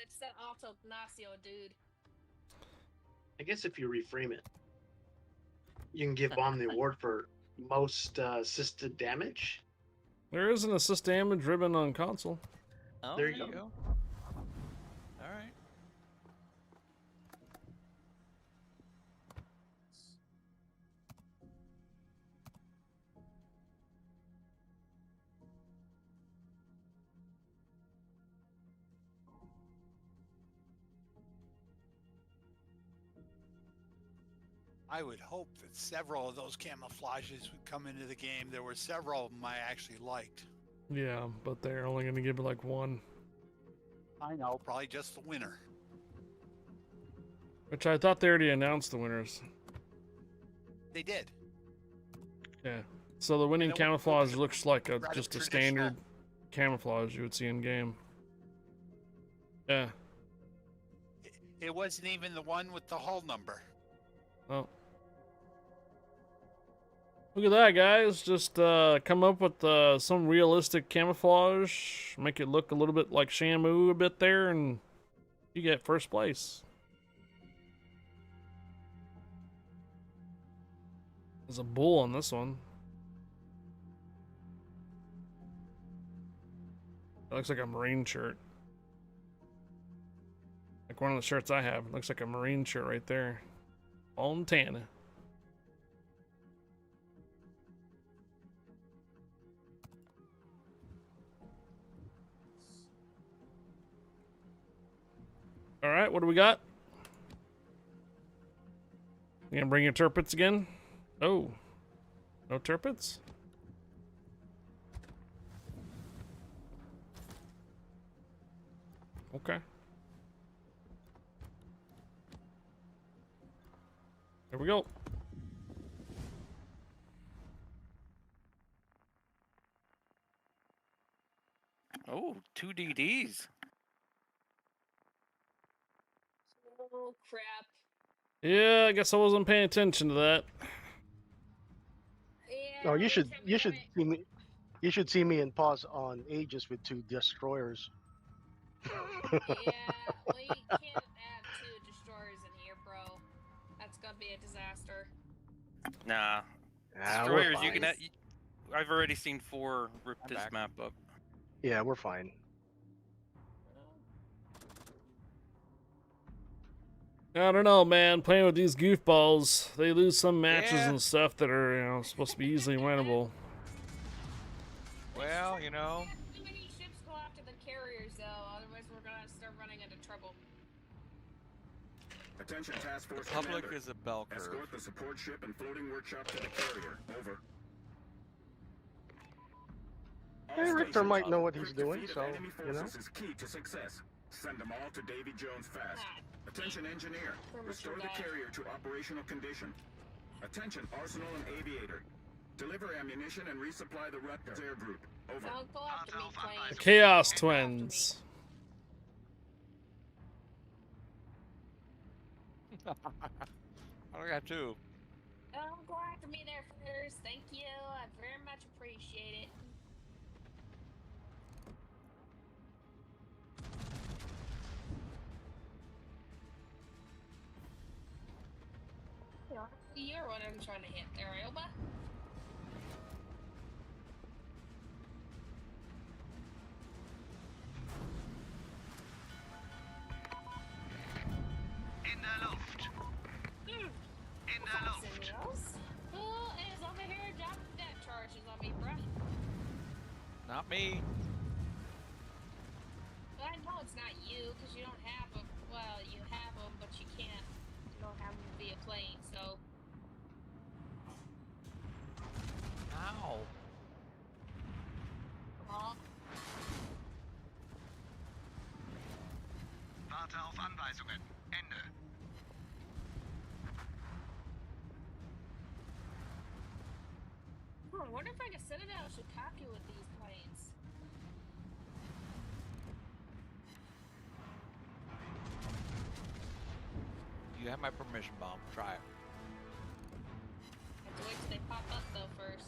It's that Alto Ignacio dude. I guess if you reframe it, you can give Bomb the award for most assisted damage. There is an assist damage ribbon on console. Oh, There you go. All right. I would hope that several of those camouflages would come into the game. There were several of them I actually liked. Yeah, but they're only going to give it like one. I know. Probably just the winner. Which I thought they already announced the winners. They did. Yeah. So the winning And it camouflage looks like a rather just a traditional. standard camouflage you would see in game. Yeah. It wasn't even the one with the hull number. Well. Look at that, guys. Just come up with some realistic camouflage. Make it look a little bit like Shamu a bit there, and you get first place. There's a bull on this one. It looks like a Marine shirt. Like one of the shirts I have. It looks like a Marine shirt right there. All tan. Alright, what do we got? You gonna bring your turpits again? Oh. No turpits? Okay. Here we go. Oh, 2 DDs. Oh crap. Yeah, I guess I wasn't paying attention to that. Yeah. No, you should see me. You should see me in pause on Aegis with 2 destroyers. Yeah, we can't have 2 destroyers in here, bro. That's gonna be a disaster. Nah. Nah, we're Destroyers, you fine. can. I've already seen 4 rip this map up. Yeah, we're fine. I don't know, man. Playing with these goofballs, they lose some matches Yeah. and stuff that are, supposed to be easily winnable. Well, you know. Too many ships go after the carriers, though. Otherwise, we're gonna start running into trouble. Attention task force The public commander. is a bell curve. Escort the support ship and floating workshop to the carrier. Over. Hey, Richter might know what he's doing, Defeat of so, enemy you know. forces is key to success. Send them all to Davy Jones fast. Attention engineer. Restore the carrier to operational condition. Attention arsenal and aviator. Deliver ammunition and resupply the Rutgers air group. Over. Don't go after me, The planes. Chaos Twins. I got 2. Don't go after me there first. Thank you. I very much appreciate it. You're what I'm trying to hit there, Ilba. In der Luft. In der Luft. Who is over here dropping death charges on me, bruh? Not me. I know it's not you, because you don't have them. Well, you have them, but you can't. You don't have them via plane, so. Ow. Oh. Warte auf Anweisungen. Ende. I wonder if I can send it out Shikaku with these planes. You have my permission, Bomb. Try it. I have to wait till they pop up, though, first.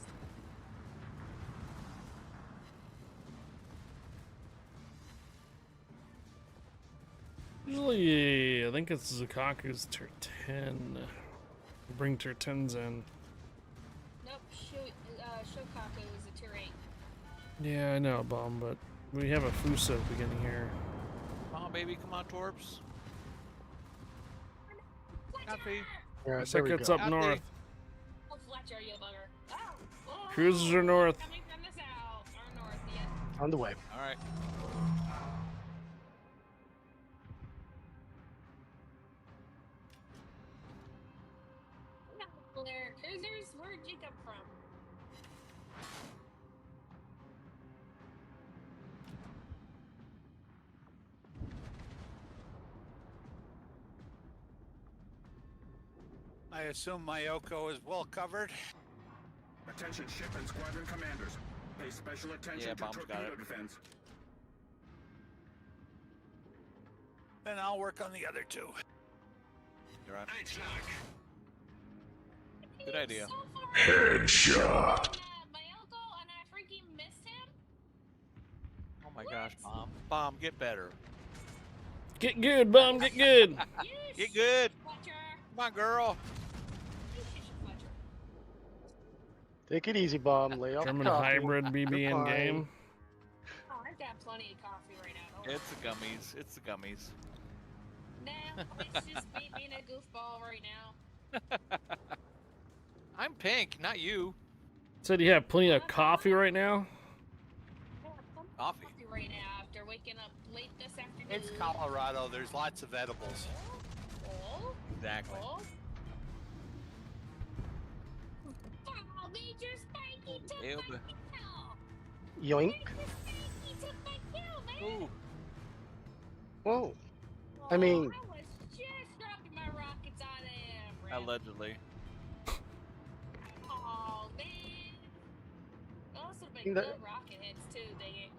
Usually, I think it's Zukaku's turn 10. Bring tier 10s in. Nope, Shokaku is a tier 8. Yeah, I know, Bomb, but we have a Fusa at the beginning here. Come on, baby. Come on, Torps. Copy. Yeah, Looks there like we it's go. up north. Oh, Fletcher, you bugger. Oh, Cruisers are north. coming from the south, or north, yeah. On the way. All right. No, there, cruisers, where'd you come from? I assume Mayoko is well covered. Attention ship and squadron commanders. Pay special attention Yeah, to Bomb's got torpedo it. defense. Then I'll work on the other 2. You're on. Good idea. Headshot. Mayoko, and I freaking missed him? Oh my gosh, Bomb. Bomb, get better. Get good, Bomb, get good. Get good. Fletcher. Come on, girl. You Fletcher. Take it easy, Bomb. Lay off German coffee. hybrid BB You're in fine. game. Oh, I've got plenty of coffee right now. Don't It's the gummies. It's the gummies. No, it's just me being a goofball right now. I'm pink, not you. Said you have plenty of coffee right now. Coffee. Right now, after waking up late this afternoon. It's Colorado. There's lots of edibles. Oh, Exactly. oh. Oh, Major Spiky took Ew, my but- kill. Yoink. Major Spiky took my kill, man. Ooh. Whoa. I mean, I was just dropping my rockets on him. Allegedly. Oh, man. Those would have been That- good rocket hits, too, dang it.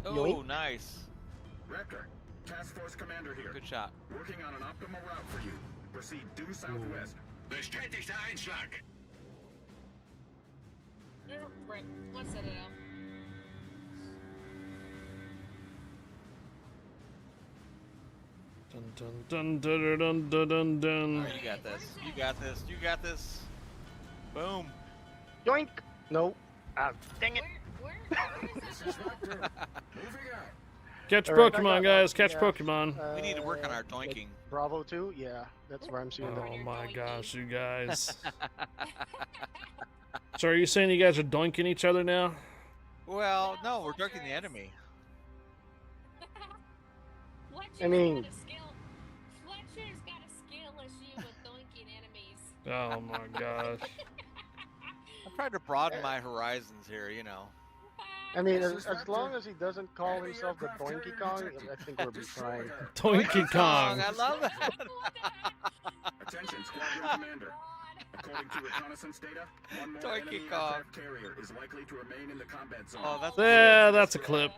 Oh, Yoink. nice. Raptor, Task Force Commander here. Good shot. Working on an optimal route for you. Proceed due southwest. Bestätigter Einschlag. Right, let's set it up. Dun dun dun dun dun dun dun. Alright, you got this. You got this. You got this. Boom. Yoink. No. Ah, dang it. This is Raptor. Moving out. Catch All right, I Pokemon, got guys. that. Catch Yeah. Pokemon. We need to work on our Like doinking. Bravo 2? Yeah, that's where I'm seeing Oh that. my gosh, you guys. So are you saying you guys are doinking each other now? Well, no, we're doinking the enemy. I mean, Fletcher's got a skill issue with doinking enemies. Oh my gosh. I'm trying to broaden my horizons here, you know. I mean, as long as he doesn't call himself the Donkey Kong, I think we'll be fine. Donkey Kong. I love that. Attention, Squadron Commander. According to reconnaissance data, one more Donkey enemy Kong. aircraft carrier is likely to remain in the combat zone. Oh, that's Yeah, that's a clip.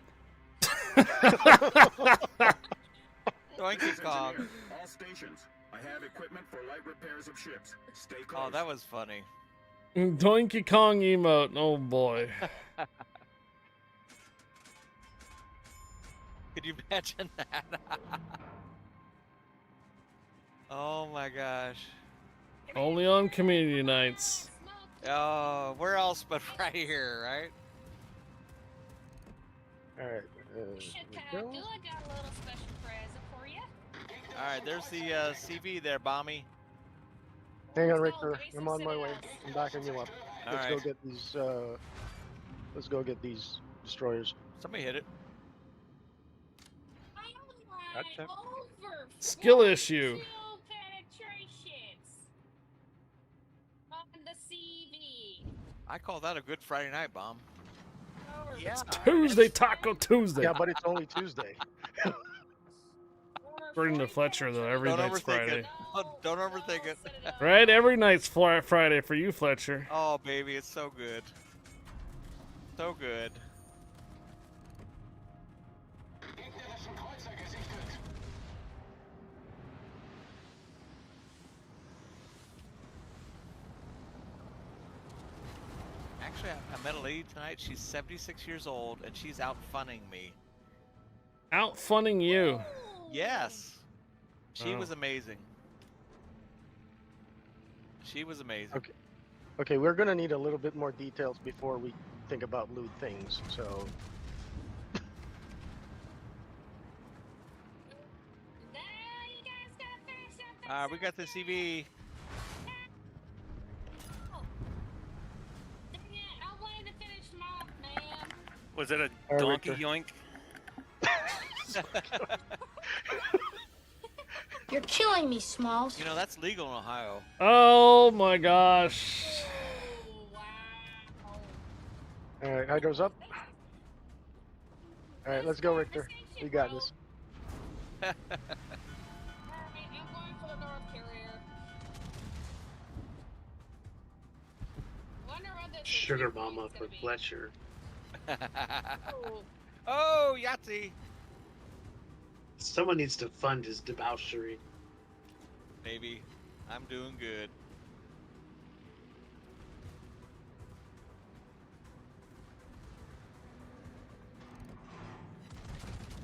Donkey Kong. Engineer, all stations. I have equipment for light repairs of ships. Stay close. Oh, that was funny. Donkey Kong emote. Oh boy. Could you imagine that? Oh my gosh. Only on community nights. Oh, where else but right here, right? Alright, I got a little special present for you. Alright, there's the CV there, Bommy. hang on, Richter. I'm on my way. I'm backing you up. All Let's right. go get these. Let's go get these destroyers. Somebody hit it. Gotcha. Over Skill issue. 42 penetrations on the CV. I call that a good Friday night bomb. It's Tuesday, Taco Tuesday. Yeah, but it's only Tuesday. According to Fletcher, though, every Don't night's overthink Friday. it. Don't overthink it. Right? Every night's Friday for you, Fletcher. Oh, baby, it's so good. So good. Actually, I met a lady tonight. She's 76 years old, and she's out funning me. Out funning you. Yes. She Oh. was amazing. She was amazing. Okay. Okay, we're gonna need a little bit more details before we think about loot things. So. We got the CV. I wanted to finish them off, man. Was it a All right, donkey Richter. yoink? You're killing me, Smalls. You know, that's legal in Ohio. Oh my gosh. All right, Hydro's up. All right, let's go, Richter. We got this. Alright, I'm going for the North Carrier. Wonder what this Sugar Mama for Fletcher. Oh, Yahtzee! Someone needs to fund his debauchery. Maybe. I'm doing good.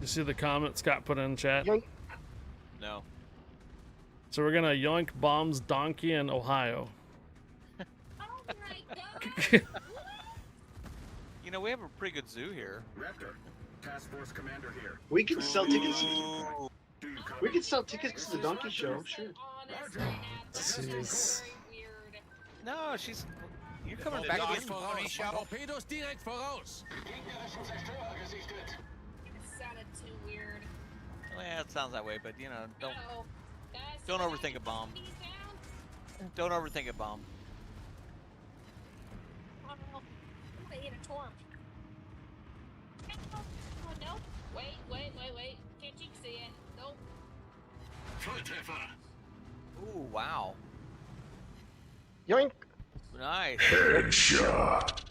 You see the comment Scott put in chat? No. So we're gonna yoink bombs donkey in Ohio. You know, we have a pretty good zoo here. Raptor, Task Force Commander here. We can sell tickets. Do you copy? We can sell tickets to the donkey show. Sure. Jeez. No, she's. You're coming Torpedos back in. voraus. Torpedos direkt voraus. It sounded too weird. Well, yeah, it sounds that way, but you know, don't Uh-oh. Guys, don't somebody overthink a get bomb. these down? Don't overthink a bomb. Oh, I hit a torp. Oh, no. Wait. Can't you see it? Nope. Ooh, wow. Yoink. Nice. Headshot.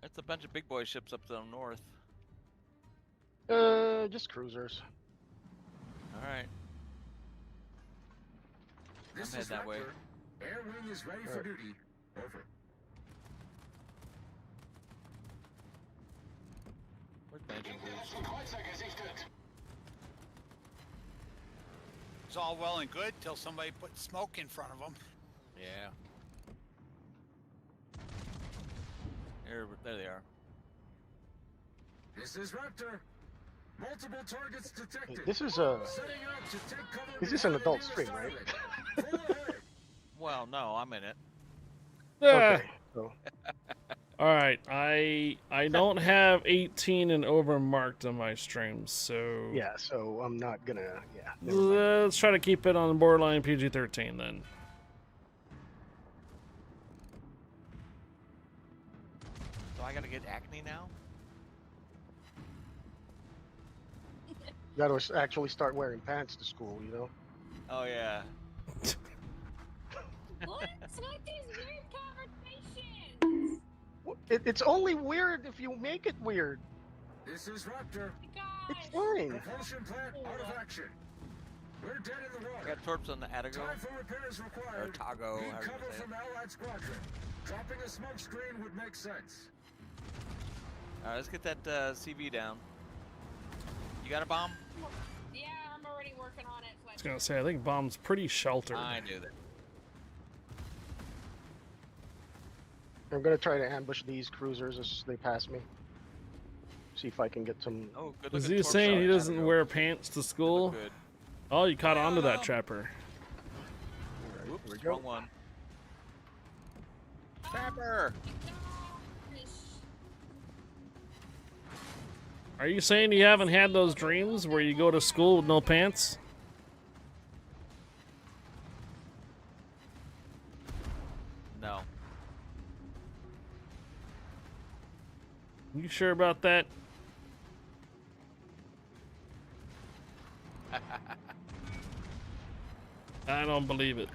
That's a bunch of big boy ships up down north. Just cruisers. All right. This I'm heading is that way. Raptor. Air wing is ready for duty. Over. Where's my engine boost? It's all well and good till somebody put smoke in front of them. Yeah. There they are. This is Raptor. Multiple targets detected. This is Setting up to take cover Is this an behind adult the stream, assault right? lane. Full ahead. Well, no, I'm in it. Okay. So All right, I don't have 18 and over marked on my streams, so yeah, so I'm not gonna. Yeah. never mind. let's try to keep it on borderline PG-13 then. So I gotta get acne now? You gotta actually start wearing pants to school, you know. Oh yeah. What's with these weird conversations? It's only weird if you make it weird. This is Raptor. It's fine. Propulsion plant out of action. We're dead in the I water. got torps on the Atago. Time for repairs Or required. Tago, Need however you cover say it. from Allied squadron. Dropping a smoke screen would make sense. Alright, let's get that CV down. You got a bomb? Yeah, I'm already working on it. I was gonna say I think bomb's pretty sheltered. I knew that. I'm gonna try to ambush these cruisers as they pass me. See if I can get some. Oh, good Is looking he torp saying shot he at doesn't Atago. wear pants to school? Good. Oh, you caught on to that, Trapper. Whoops, wrong one. Trapper! Are you saying you haven't had those dreams where you go to school with no pants? No. You sure about that? I don't believe it.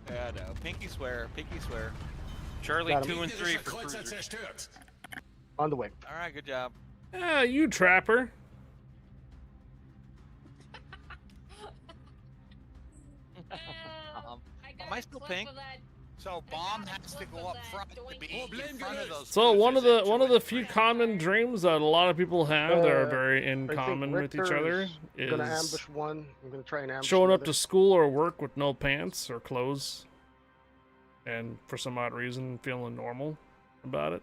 Yeah, no. Pinky swear. Pinky swear. Charlie Got him. 2 and 3 for Kreuzer cruisers. zerstört. On the way. Alright, good job. Ah, you Trapper. Am I still pink? So bomb has to go up front to be in front of those. So one of cruisers the that join few common dreams that a lot of people have that are very in I think common with each other Richter's gonna is ambush one. I'm gonna try and ambush showing up another. to school or work with no pants or clothes, and for some odd reason feeling normal about it.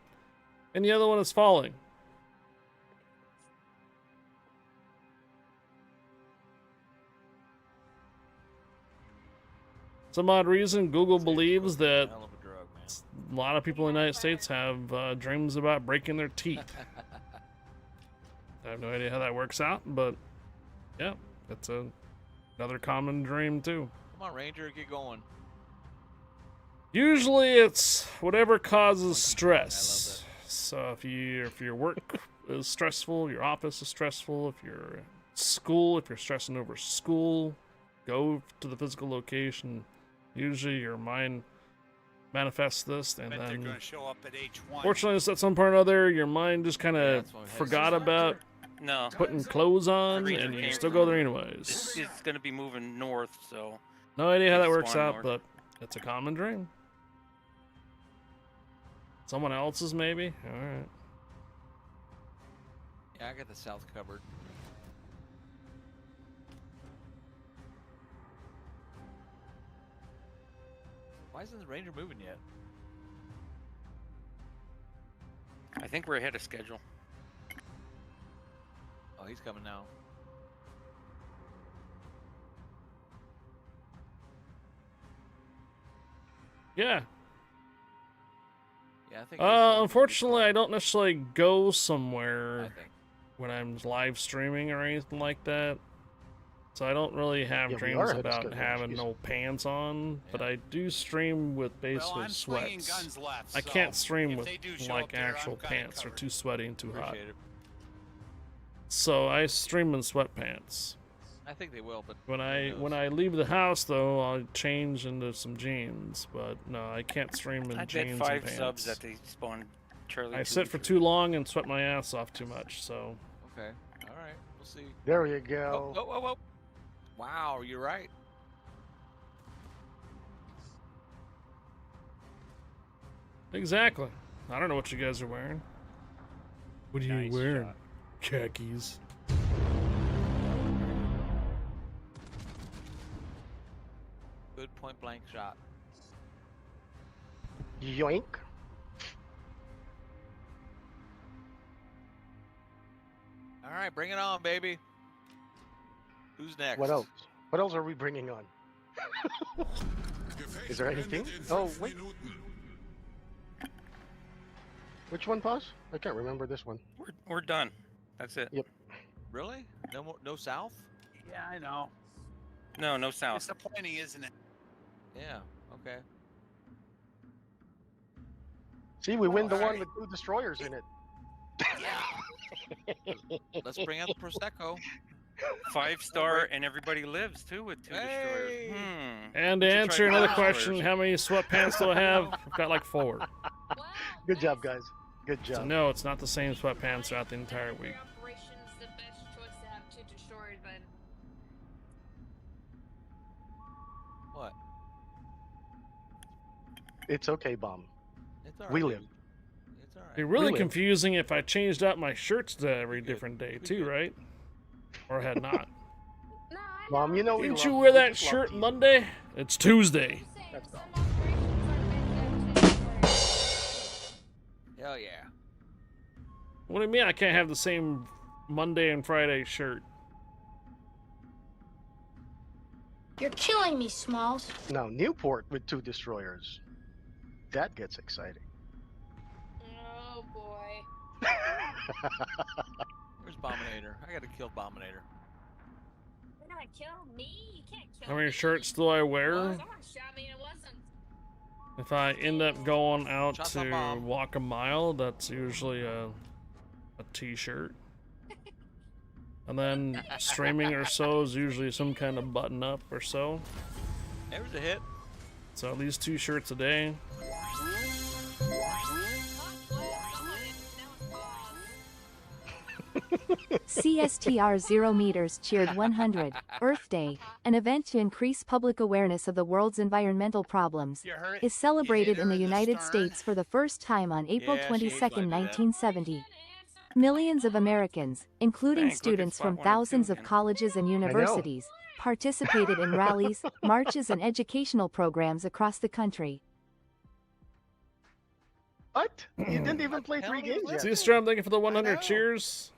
And the other one is falling. Some odd reason, Google believes that Hell of a drug, man. a lot of people in the United States have dreams about breaking their teeth. I have no idea how that works out, but yeah, that's another common dream too. Come on, Ranger, get going. Usually it's whatever causes stress. So if your work is stressful, your office is stressful, if you're at school, if you're stressing over school, go to the physical location. Usually your mind manifests this, and Bet they're then going to show up at H1. fortunately at some point or another, your mind just kind of that's what we had. forgot about No. putting clothes on, Ranger and you came still from- go there anyways. It's going to be moving north, so. No idea how that It's works flying out, north. but it's a common dream. Someone else's, maybe? Alright. Yeah, I got the south covered. Why isn't the Ranger moving yet? I think we're ahead of schedule. Oh, he's coming now. Yeah. Yeah, I think. Unfortunately, I don't necessarily go somewhere when I'm live streaming or anything like that. So I don't really have Yeah, we dreams are ahead of about schedule, having no pants on, but I do stream with basically I'm swinging sweats. guns left, I so can't stream if with they do show like up there, actual I'm kinda pants. They're covered. too sweaty and too hot. Appreciate it. So I stream in sweatpants. I think they will, but When who knows? I leave the house though, I'll change into some jeans. But no, I can't stream in I jeans bet 5 and pants. subs that they spawned Charlie. I 2 sit for too long and sweat my ass off too much. So Okay. All right. We'll see. There you go. Oh. Wow, you're right. exactly. I don't know what you guys are wearing. What are you wearing? Khakis. Good point blank shot. Yoink. All right, bring it on, baby. Who's next? What else? What else are we bringing on? Is there anything? Oh, wait. Which one, Pause? I can't remember this one. We're done. That's it. Yep. Really? No more, no south? Yeah, I know. No south. Disappointing, isn't it? Yeah. Okay. See, we win the All one right. with 2 destroyers in it. Let's bring out the prosecco. 5-star, and everybody lives too with 2 destroyers. And to We should answer try another 5 question, destroyers. how many sweatpants do I have? I've got like 4. Good job, guys. Good job. So no, it's not the same sweatpants throughout the entire week. Operations the best choice to have 2 destroyers, then. What? It's okay, Bomb. It's all right. We live. It's all right. It'd be really Really? confusing if I changed out my shirts to every different day too, right? Or had not. Mom, you know we Didn't love you you. wear We that just love shirt you. Monday? It's Tuesday. That's all. Hell yeah. What do you mean I can't have the same Monday and Friday shirt? You're killing me, Smalls. Now, Newport with 2 destroyers. That gets exciting. Oh boy. Where's Bominator? I gotta kill Bominator. You're gonna kill me? You can't kill How many me. shirts do I wear? Someone shot me and it wasn't. If I end up going out Shots on to Bomb. walk a mile, that's usually a t-shirt. And then streaming or so is usually some kind of button up or so. There's a hit. So at least 2 shirts a day. CSTR 0 meters cheered 100, Earth Day, an event to increase public awareness of the world's environmental problems, is celebrated in the United States for the first time on April Yeah, she 22, hates when I do that. 1970. Millions of Americans, including Thank, look, students it's from spot 102 thousands of again. colleges and universities, participated in rallies, marches and educational programs across the country. What? You didn't even play 3 games yet. Z-Strom, thank you for the 100 cheers.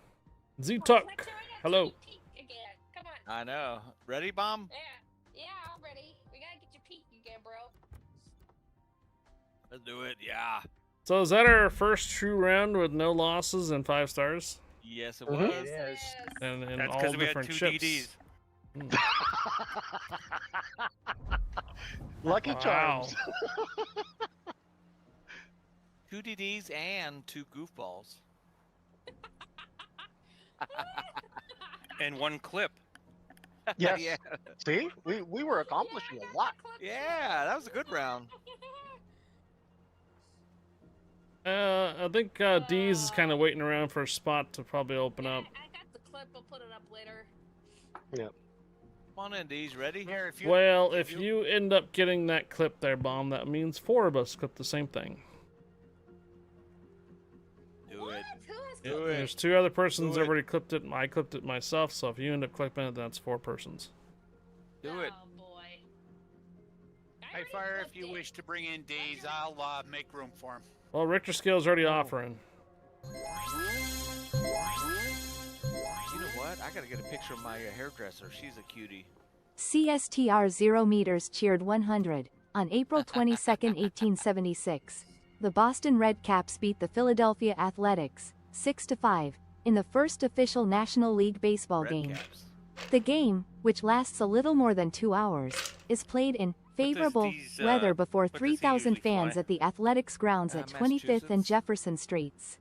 Z-Tuck, hello. Peek again. Come on. I know. Ready, Bomb? Yeah, I'm ready. We gotta get your peek again, bro. Let's do it. Yeah. So is that our first true round with no losses and 5 stars? Yes, it Mhm. was. It is. And in That's all because we had different 2 ships. DDs. Lucky Wow. Charms. 2 DDs and 2 goofballs. And 1 clip. Yes. Yeah. See? We were accomplishing a lot. Yeah, that was a good round. I think D's is kind of waiting around for a spot to probably open up. I got the clip. I'll put it up later. Yep. Come on in, D's. Ready? Here, if you Well, if you end up getting that clip there, Bomb, that means 4 of us clip the same thing. Do it. Who has Do it. There's 2 other persons Do it. already clipped it, and I clipped it myself, so if you end up clipping it, that's 4 persons. Do it. Oh boy. I Hey, Fire, if you wish to bring in D's, I'll make room for him. Well, Richter Scale's already offering. You know what? I gotta get a picture of my hairdresser. She's a cutie. CSTR 0 meters cheered 100. On April 22, 1876, the Boston Red Caps beat the Philadelphia Athletics 6-5 in the first official National League baseball game. The game, which lasts a little more than 2 hours, is played in favorable weather before 3,000 fans at the Athletics grounds at 25th and Jefferson Streets.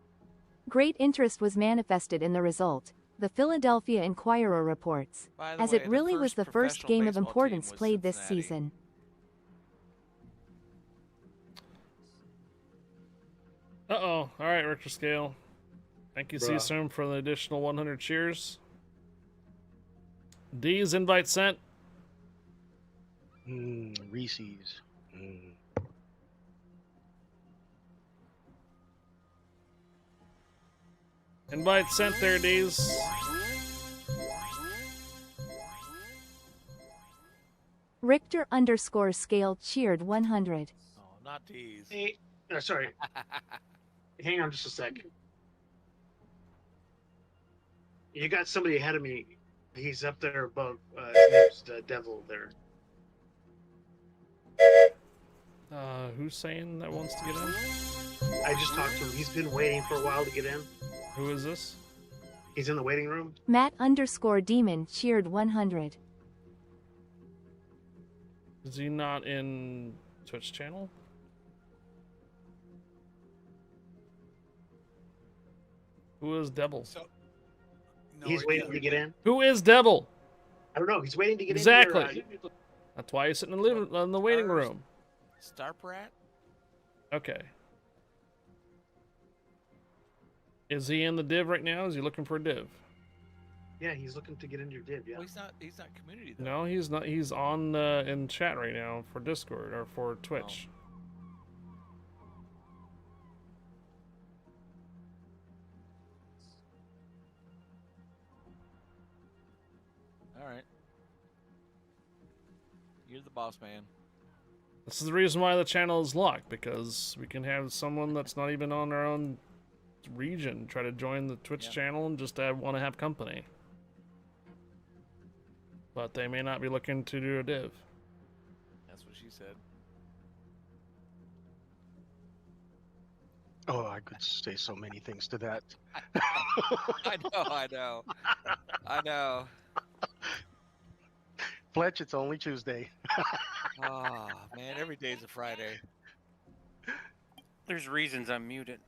Great interest was manifested in the result, the Philadelphia Inquirer reports, as it really was the first game of importance played this season. Uh-oh. All right, Richter Scale. Thank you, Bruh. CSUM, for the additional 100 cheers. D's invite sent. Reese's. Invite sent there, D's. Richter _ scale cheered 100. Oh, not these. Hey, sorry. Hang on just a second. You got somebody ahead of me. He's up there above. His name's Devil there. Who's saying that wants to get in? I just talked to him. He's been waiting for a while to get in. Who is this? He's in the waiting room. Matt _ demon cheered 100. Is he not in Twitch channel? Who is Devil? He's waiting to get in. Who is Devil? I don't know. He's waiting to get Exactly. in. Exactly. That's why he's sitting in the waiting room. Starprat? Okay. Is he in the div right now? Is he looking for a div? Yeah, he's looking to get into your div. Yeah. Well, he's not community though. No, he's not. He's on in chat right now for Discord or for Twitch. All right. You're the boss man. This is the reason why the channel is locked, because we can have someone that's not even on our own region try to join the Twitch channel and just want to have company. But they may not be looking to do a div. That's what she said. Oh, I could say so many things to that. I know. Fletch, it's only Tuesday. Oh, man, every day's a Friday. There's reasons I'm muted.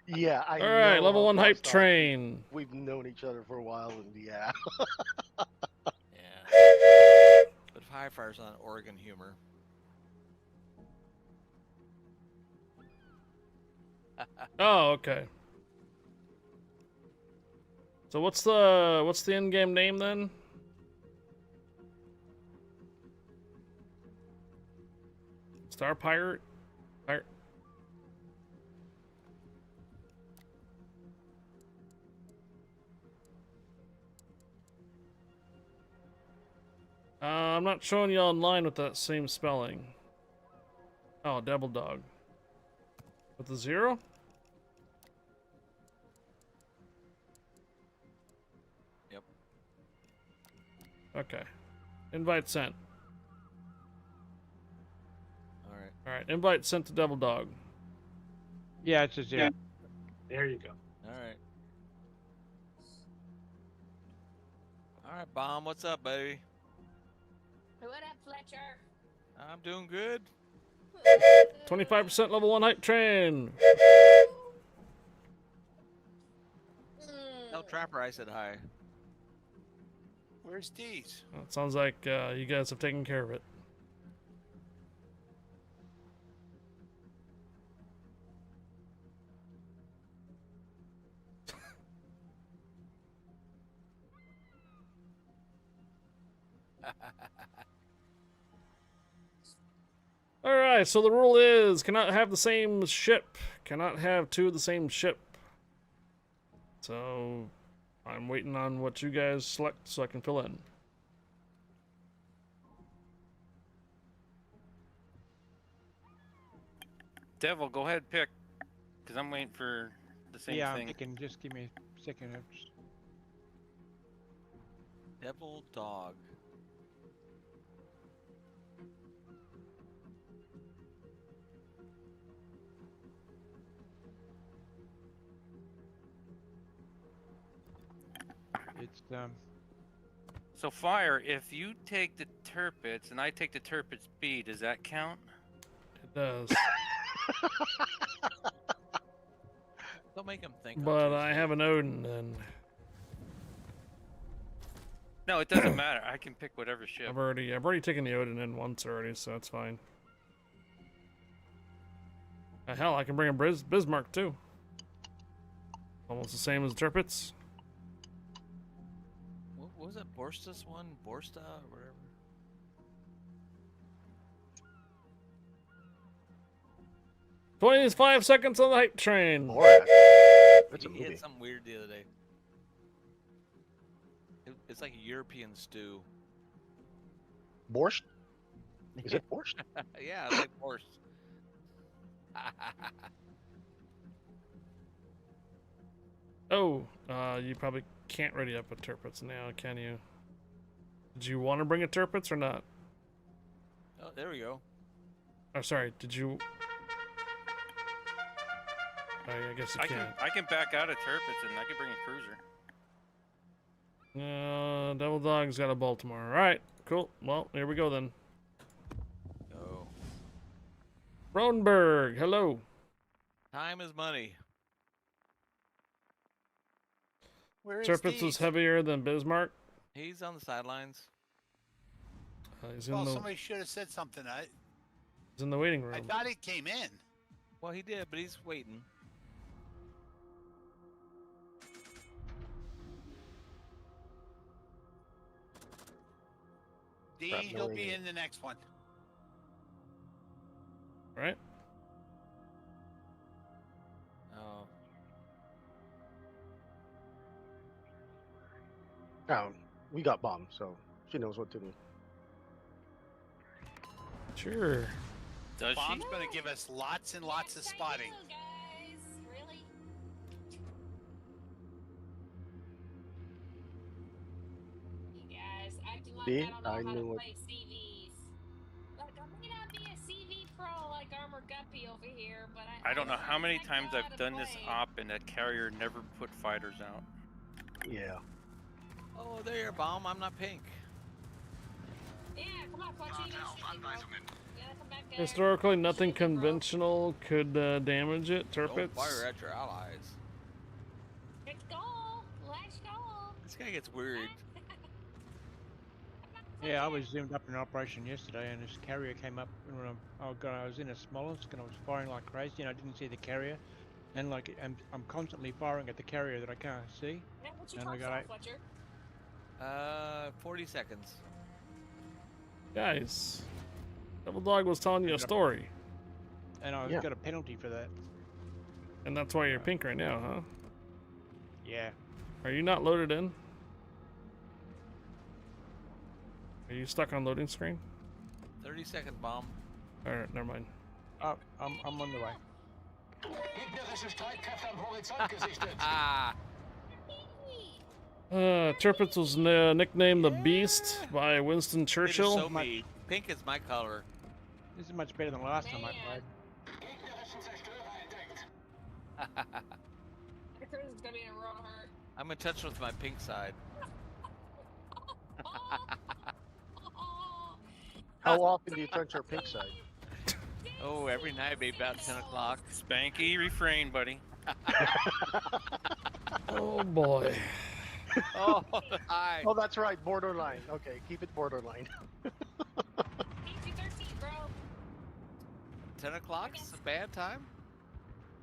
Yeah, I know. All right, level 1 hype Boston. train. We've known each other for a while, and yeah. Yeah. But if High Fire's on Oregon humor. Oh, okay. So what's the in-game name then? Star Pirate? Pirate? I'm not showing you online with that same spelling. Oh, Devil Dog. With the 0? Yep. Okay. Invite sent. Alright. Alright, invite sent to Devil Dog. Yeah, it's a 0. There you go. Alright. Alright, Bomb, what's up, baby? What up, Fletcher? I'm doing good. 25% level 1 hype train. Tell Trapper I said hi. Where's D's? Well, it sounds like you guys have taken care of it. Alright, so the rule is cannot have the same ship. Cannot have two of the same ship. So I'm waiting on what you guys select so I can fill in. Devil, go ahead, pick. Because I'm waiting for the same Yeah, thing. I'm thinking, just give me a second. Devil dog. It's So fire, if you take the turpits and I take the turpits B, does that count? It does. Don't make him think. on But I Tuesday. have an Odin, and No, it doesn't matter. I can pick whatever ship. I've already taken the Odin in once already, so that's fine. Hell, I can bring a Bismarck too. Almost the same as Tirpitz. What was it? Borstas one? Borsta or whatever? 25 seconds on the hype train. That's a He movie. had something weird the other day. It's like a European stew. Borscht? Is it borscht? Yeah, it's like borscht. Oh, you probably can't ready up a Tirpitz now, can you? Did you want to bring a Tirpitz or not? Oh, there we go. Oh, sorry, did you... Oh, yeah, I guess you can. I can back out of turpits and I can bring a cruiser. Devil Dog's got a Baltimore. Alright, cool. Well, here we go then. Go. Ronberg, hello. Time is money. Where is Tirpitz was heavier than Bismarck. He's on the sidelines. He's in Well, the somebody should have said something. he's in the waiting room. I thought he came in. Well, he did, but he's waiting. D, Crap, he'll knowing be it. in the next one. Right? Oh. Oh, we got bombed, so she knows what to do. Sure. Does Bomb's going to give us lots and lots of spotting. Guys, really? You guys acting like See? I I don't know how knew to it. play CVs. Look, I may not be a CV pro like Armor Guppy over here, but I don't know how many times know how I've to done this play. op and that carrier never put fighters out. Yeah. Oh, there you're bomb. I'm not pink. Yeah, come on, Clutchy. You come back down. Historically, nothing conventional could damage it. Don't Tirpitz. fire at your allies. Let's go. Let's go. This guy gets weird. yeah, I was zoomed up in operation yesterday, and this carrier came up, and when I was in a Smolensk, and I was firing like crazy, and I didn't see the carrier, and like I'm constantly firing at the carrier that I can't see, Yeah, what's your and I top got shot, Fletcher? 40 seconds. Guys, Devil Dog was telling you a story. and I Yeah. got a penalty for that. And that's why you're pink right now, huh? Yeah. Are you not loaded in? Are you stuck on loading screen? 30 second bomb. Alright, never mind. Oh, I'm on the way. Gegnerische Streitkräfte am Horizont gesichtet. Ah! Tirpitz was nicknamed the Beast by Winston It is Churchill. so mean. Pink is my color. This is much better than the last time I played. Gegnerischen Zerstörer entdeckt. The cruiser's gonna be in a real hurt. I'm in touch with my pink side. How often do you touch your pink side? Oh, every night, maybe about 10 o'clock. Spanky, refrain, buddy. Oh boy. Oh, hi. Oh, that's right, borderline. Okay, keep it borderline. PG-13, bro. 10 o'clock's a bad time?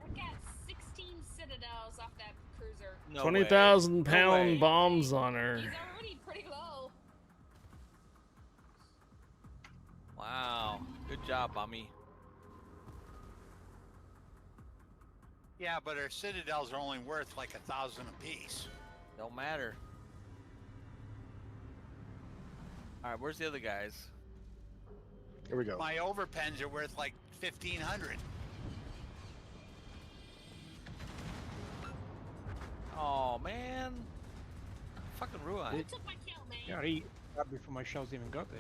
I got 16 citadels off that cruiser. No 20,000 way. pound No way. bombs on her. He's already pretty low. Wow. Good job, Bummy. Yeah, but our citadels are only worth like 1,000 apiece. Don't matter. Alright, where's the other guys? Here we go. My overpens are worth like 1,500. Oh man. Fucking ruin. Who took my kill, man? Yeah, he grabbed before my shells even got there.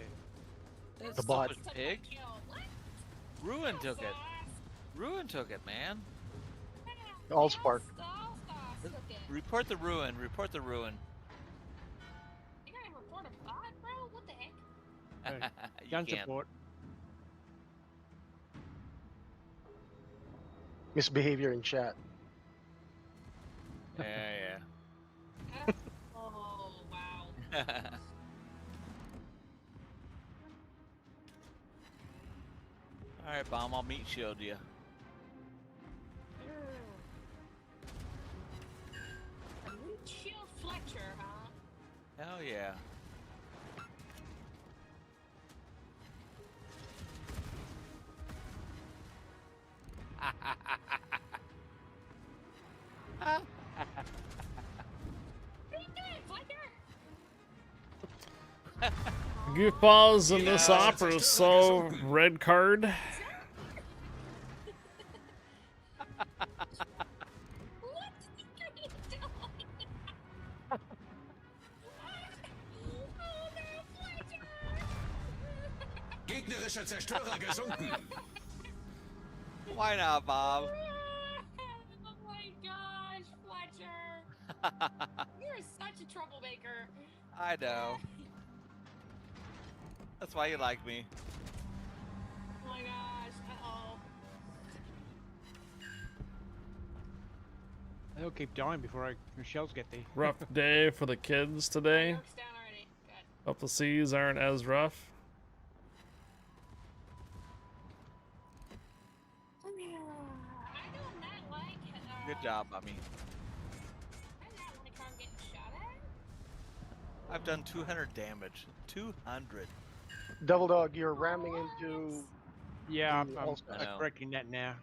That's The bot. stupid pig. Ruin took it. Ruin took it, man. Allspark. Report the ruin. Report the ruin. You gotta report a bot, bro? What the heck? You Gun can't. support. Misbehavior in chat. Yeah, Oh, wow. yeah. All right, bomb. I'll meat shield you. Chill Fletcher, huh? Hell yeah. Goofballs in this opera, so red card. Gegnerischer Zerstörer gesunken. Why not, Bob? Oh my gosh, Fletcher. You're such a troublemaker. I know. That's why you like me. Oh my gosh. Uh-oh. They'll keep dying before the shells get there. Rough day for the kids today. York's down already. Good. Hope the seas aren't as rough. I do not like. Good job, Bobby. I do not like how I'm getting shot at. I've done 200 damage. 200. Double Dog, you're ramming into. Yeah, I'm know. correcting that now.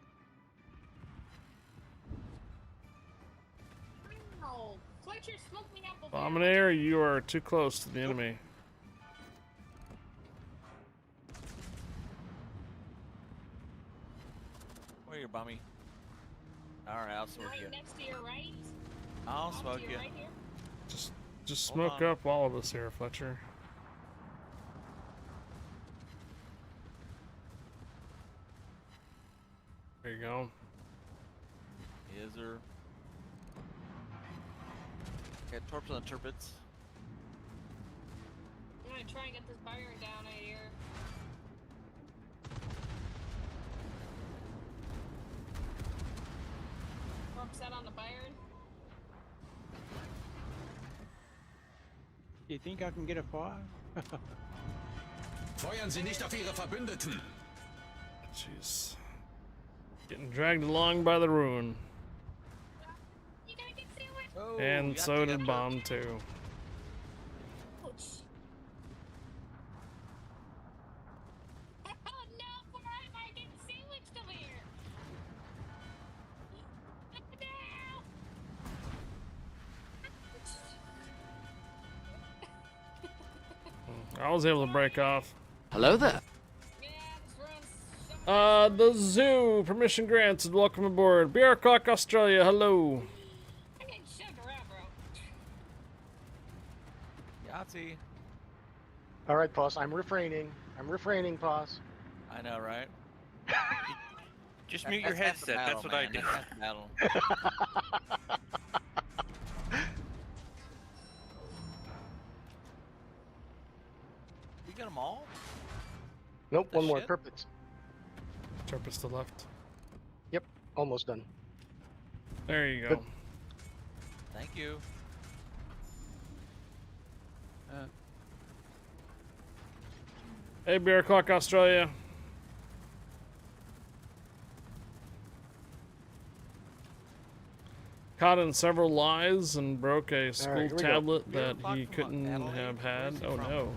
Oh, Fletcher smoked me out before. Abominator, you are too close to the enemy. Where are you, Bummy? Alright, I'll smoke Right you. next to your right. I'll Off to smoke your you. Right here. Just Hold smoke on. up all of us here, Fletcher. There you go. Is there? Got torps on the turpits. I'm gonna try and get this Byron down right here. Torp set on the Byron. Do you think I can get a fire? Feuern Sie nicht auf Ihre Verbündeten. Jeez. Getting dragged along by the ruin. You gotta get sandwich. Oh, And got so you, did got Bomb too. Ouch. Oh no, why am I getting sandwiched over here? No. I was able to break off. Hello there. The zoo, permission granted, welcome aboard. Beer Clock Australia, hello. I'm getting shoved around, bro. Yahtzee. All right, Boss. I'm refraining. Boss. I know, right? Just mute your headset. That's what I do. That's half the battle. We got them all? Nope, The one more. shit? Turpits. Turpus to left. Yep, almost done. There you go. Good. Thank you. Hey, Beer Clock Australia. Caught in several lies and broke a school here we go. tablet Beer that Clock he from couldn't Adelaide. have Where had. is he Oh from? no.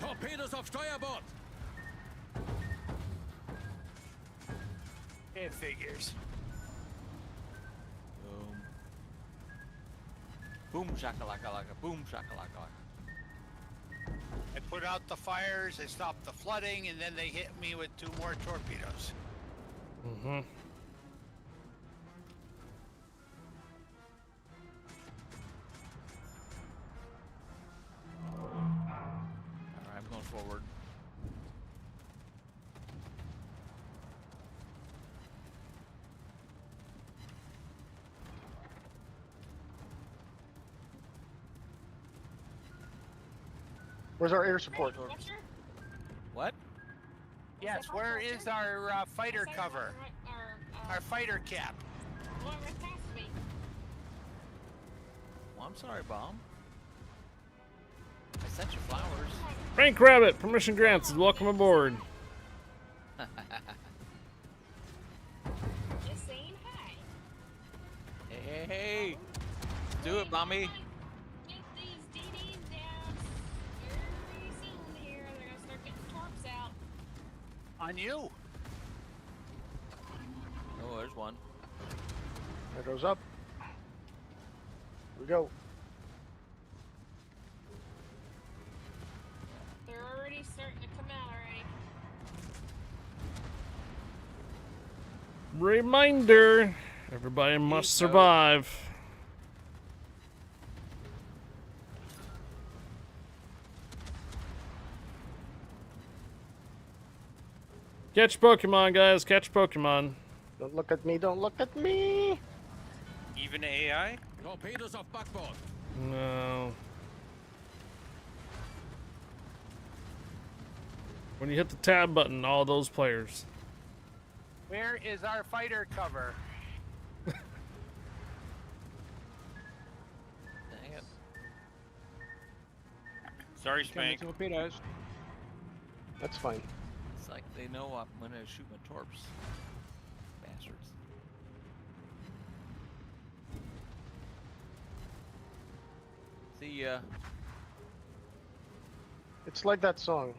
Torpedos auf Steuerbord! It figures. Boom. Boom shakalaka laka. Boom shakalaka laka. I put out the fires, they stopped the flooding, and then they hit me with 2 more torpedoes. Mm-hmm. Where's our air support? What? Yes, where is our fighter cover? Our fighter cap. One right past me. Well, I'm sorry, Bomb. I sent you flowers. Frank Rabbit, permission granted. Welcome aboard. Just saying hi. Hey. Do it, Bomby. Get these DDs down very soon here. They're gonna start getting torps out. On you. Oh, there's one. There goes up. Here we go. They're already starting to come out already. Reminder, everybody must survive. Catch Pokemon, guys. Catch Pokemon. Don't look at me. Don't look at me. Even AI? Torpedoes off backboard. No. When you hit the tab button, all those players. Where is our fighter cover? Dang it. Sorry, Coming Spank. torpedoes. That's fine. It's like they know I'm gonna shoot my torps. Bastards. See ya. It's like that song.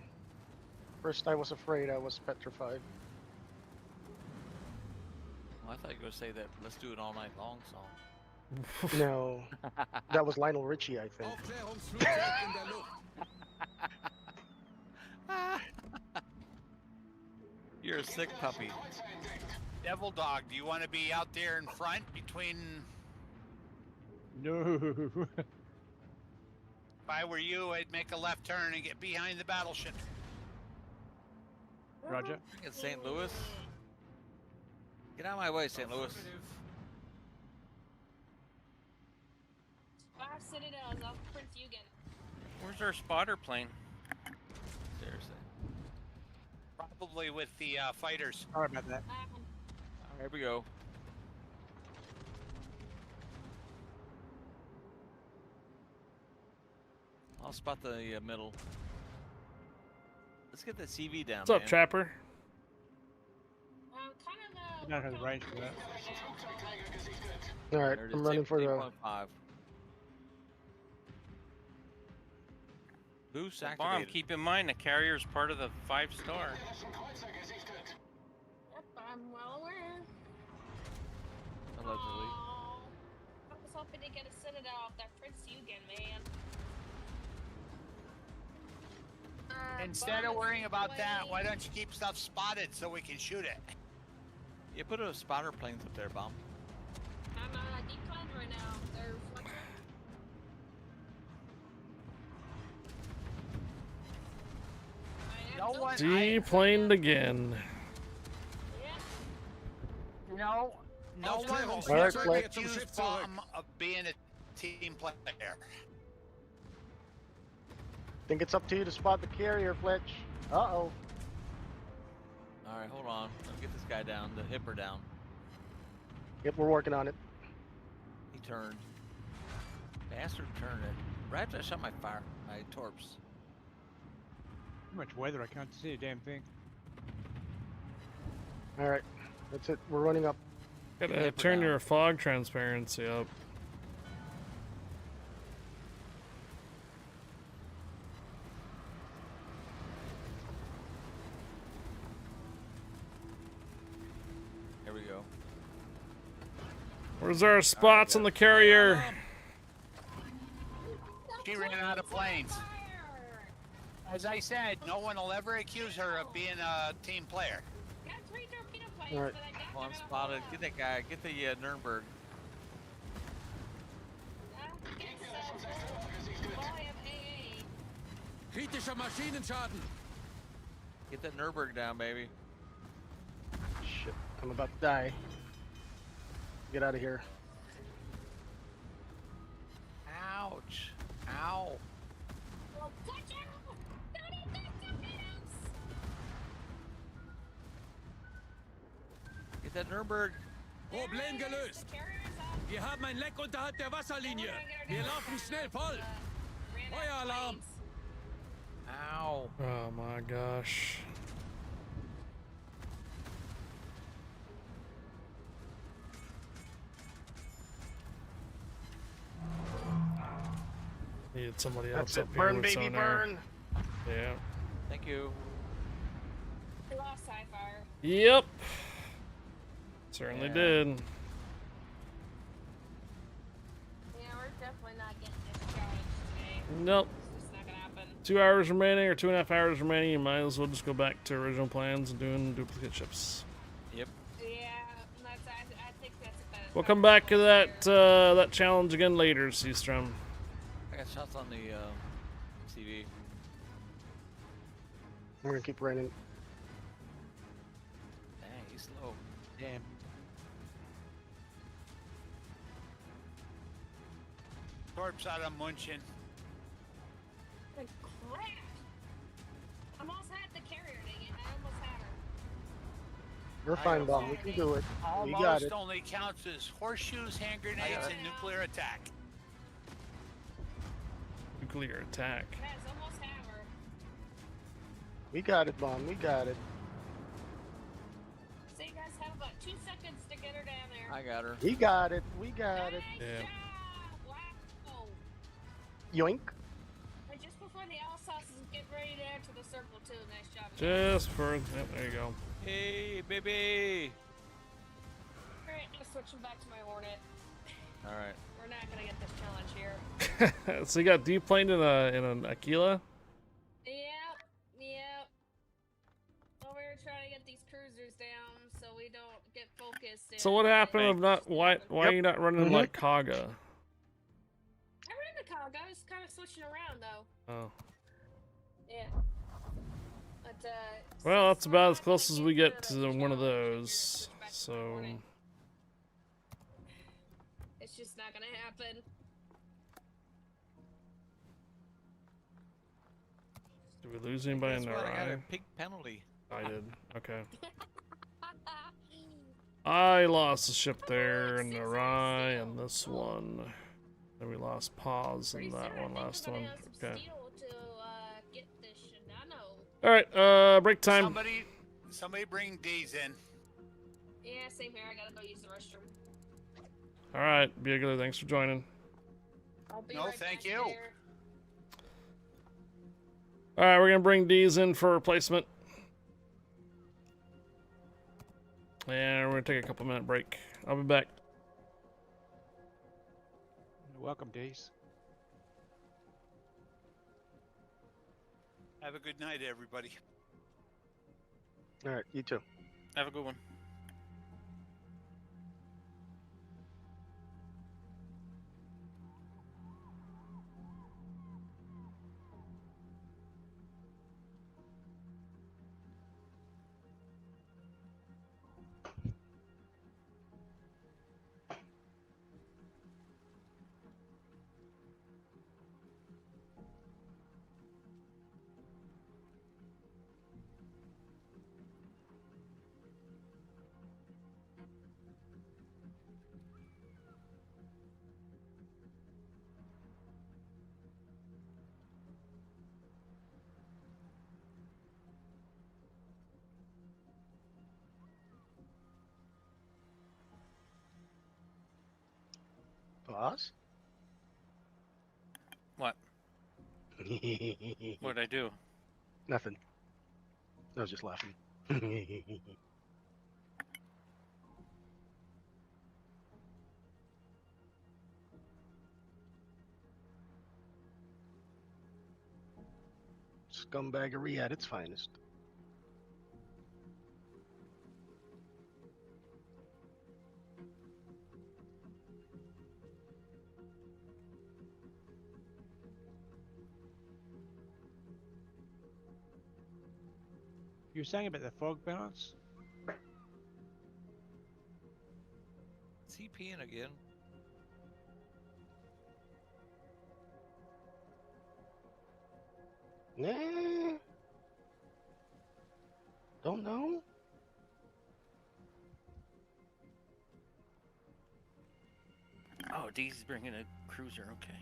First I was afraid, I was petrified. Well, I thought you were gonna say that "Let's Do It All Night Long" song. No. That was Lionel Richie, I think. Aufklärungsflugzeug in der Luft. You're a sick puppy. Devil Dog, do you want to be out there in front between... No. If I were you, I'd make a left turn and get behind the battleship. Roger. It's St. Louis. Get out of my way, St. Louis. 5 Citadels off Prince Eugen. Where's our spotter plane? Seriously. Probably with the fighters. Sorry about that. Here we go. I'll spot the middle. Let's get the CV down. What's up, Trapper? I don't have the range for that. Alright, I'm running for the... 8.5. Boost Bomb, activated. keep in mind the carrier is part of the 5-star. Yep, I'm well aware. Allegedly. Oh, I was hoping to get a Citadel off that Prince Eugen, man. Instead of worrying about that, why don't you keep stuff spotted so we can shoot it? You put a spotter planes up there, Bomb. I'm declined right now. They're fluctuating. No one... Deplaned again. No one will Alright, ever Fletch. accuse Bomb of being a team player. Think it's up to you to spot the carrier, Fletch. Uh-oh. Alright, hold on. Let me get this guy down, the hipper down. Yep, we're working on it. He turned. Bastard turned it. Right after I shot my torps. Too much weather, I can't see a damn thing. Alright, that's it. We're running up. Gotta turn your fog transparency up. Here we go. Where's our spots on the carrier? She ran out of planes. As I said, no one will ever accuse her of being a team player. Got 3 torpedo planes, Alright. but I got Well, I'm spotted. Get that guy. Get the Nuremberg. Kritischer Maschinenschaden. Get that Nuremberg down, baby. Shit, I'm about to die. Get out of here. Ouch. Ow. Oh, gotcha! that Nürnberg. Problem gelöst. Wir haben ein Leck unterhalb der Wasserlinie. Wir laufen schnell voll. Feueralarm. Ow. Oh my gosh. Needed somebody else That's up it. here Burn, with baby, sonar. burn. Yeah. Thank you. We lost Sci-Fire. Yep. Certainly Yeah. did. Yeah, we're definitely not getting discharged today. Nope. It's just not gonna happen. 2 hours remaining, or 2.5 hours remaining. You might as well just go back to original plans and doing duplicate ships. Yep. Yeah, I think that's a better. We'll come back to that challenge again later, Seastrom. I got shots on the TV. We're gonna keep raining. Dang, he's slow. Damn. Torps out of munching. Good crap! I almost had the carrier, dang it. I almost had her. We're fine, Bob. We can do it. We got it. Only counts as horseshoes, hand grenades, and nuclear attack. Nuclear attack. Guys, almost have her. We got it, Bomb. We got it. So you guys have about 2 seconds to get her down there. I got her. We got it. We got it. Yeah. Wow. Yoink. And just before the Alsace is getting ready to enter the circle too. Nice job. Just for yep, there you go. Hey, baby. Alright, I'm switching back to my Hornet. All right. We're not gonna get this challenge here. So you got deplaned in an Aquila? Yep. Well, we were trying to get these cruisers down so we don't get focused. So what happened of not why are you not running like Kaga? I ran the cog. I was kind of switching around though. Oh. Yeah. But Well, that's about as close as we get to one of those. So it's just not gonna happen. did we lose anybody in That's the why I got a Rai? pig penalty. I did. Okay. I lost a ship there in the Rai and this one. Then we lost pause in that one, last one. Okay. Alright, break time. Somebody bring D's in. Yeah, same here. I gotta go use the restroom. Alright, Bugler, thanks for joining. I'll be No, right thank back you. there. Alright, we're gonna bring D's in for replacement. And we're gonna take a couple minute break. I'll be back. Welcome, Days. Have a good night, everybody. All right, you too. Have a good one. Boss? What? What'd I do? Nothing. I was just laughing. Scumbaggery at its finest. You were saying about the fog balance? CPing again. Nah. Don't know. D's bringing a cruiser. Okay.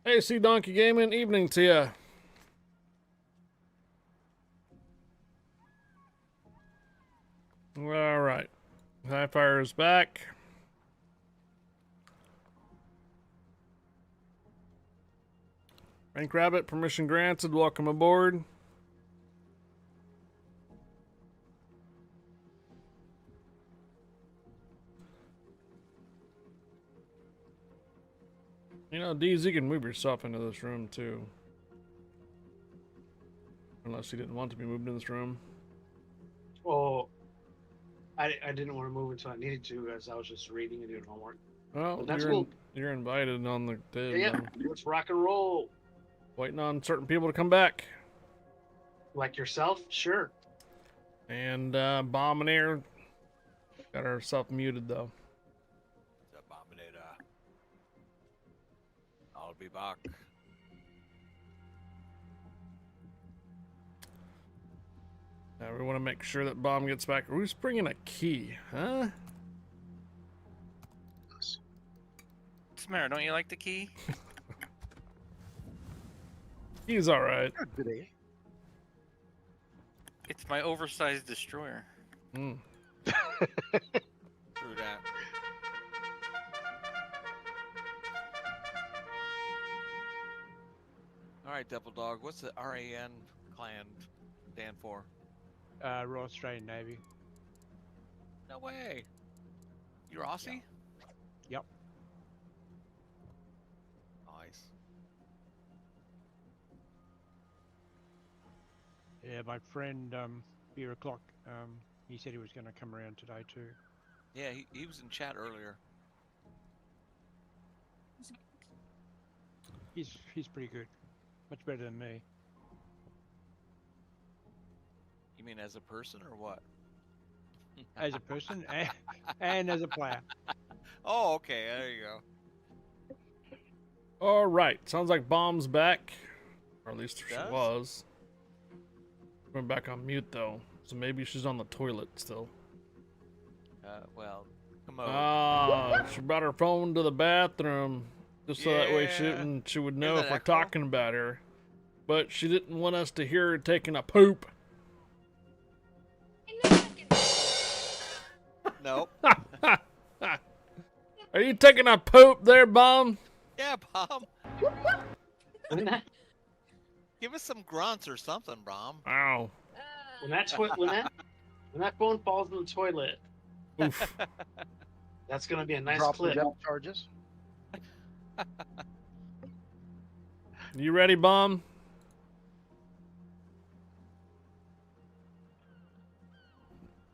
Hey, C Donkey Gaming, evening to ya. All right, High Fire is back. Rank Rabbit, permission granted. Welcome aboard. You know, Deez, you can move yourself into this room too. Unless you didn't want to be moved in this room. Well, I didn't want to move until I needed to, as I was just reading and doing homework. Well, But that's you're, cool. you're invited on the day. Yeah, let's rock and roll. Waiting on certain people to come back. Like yourself? Sure. And Bomb and Air got herself muted though. The Abominator. I'll be back. Now we want to make sure that Bomb gets back. Who's bringing a key? Huh? Samara, don't you like the key? He's all right. It's my oversized destroyer. Hmm. True that. All right, Devil Dog. What's the RAN clan stand for? Royal Australian Navy. No way. You're Aussie? Yep. Nice. Yeah, my friend, Beer O'Clock, he said he was going to come around today too. Yeah, he was in chat earlier. He's pretty good. Much better than me. You mean as a person or what? As a person and as a player. Oh, okay. There you go. All right. Sounds like Bomb's back, or at least she Does? was. Went back on mute though, so maybe she's on the toilet still. Well, come on. Ah, she brought her phone to the bathroom just so that way Yeah. she would know that if we're echo? talking about her. But she didn't want us to hear her taking a poop. Nope. Are you taking a poop there, Bomb? Yeah, Bomb. Give us some grunts or something, Bomb. Ow. When that phone falls in the toilet, Oof. that's gonna be a nice Drop clip. the depth charges. You ready, Bomb?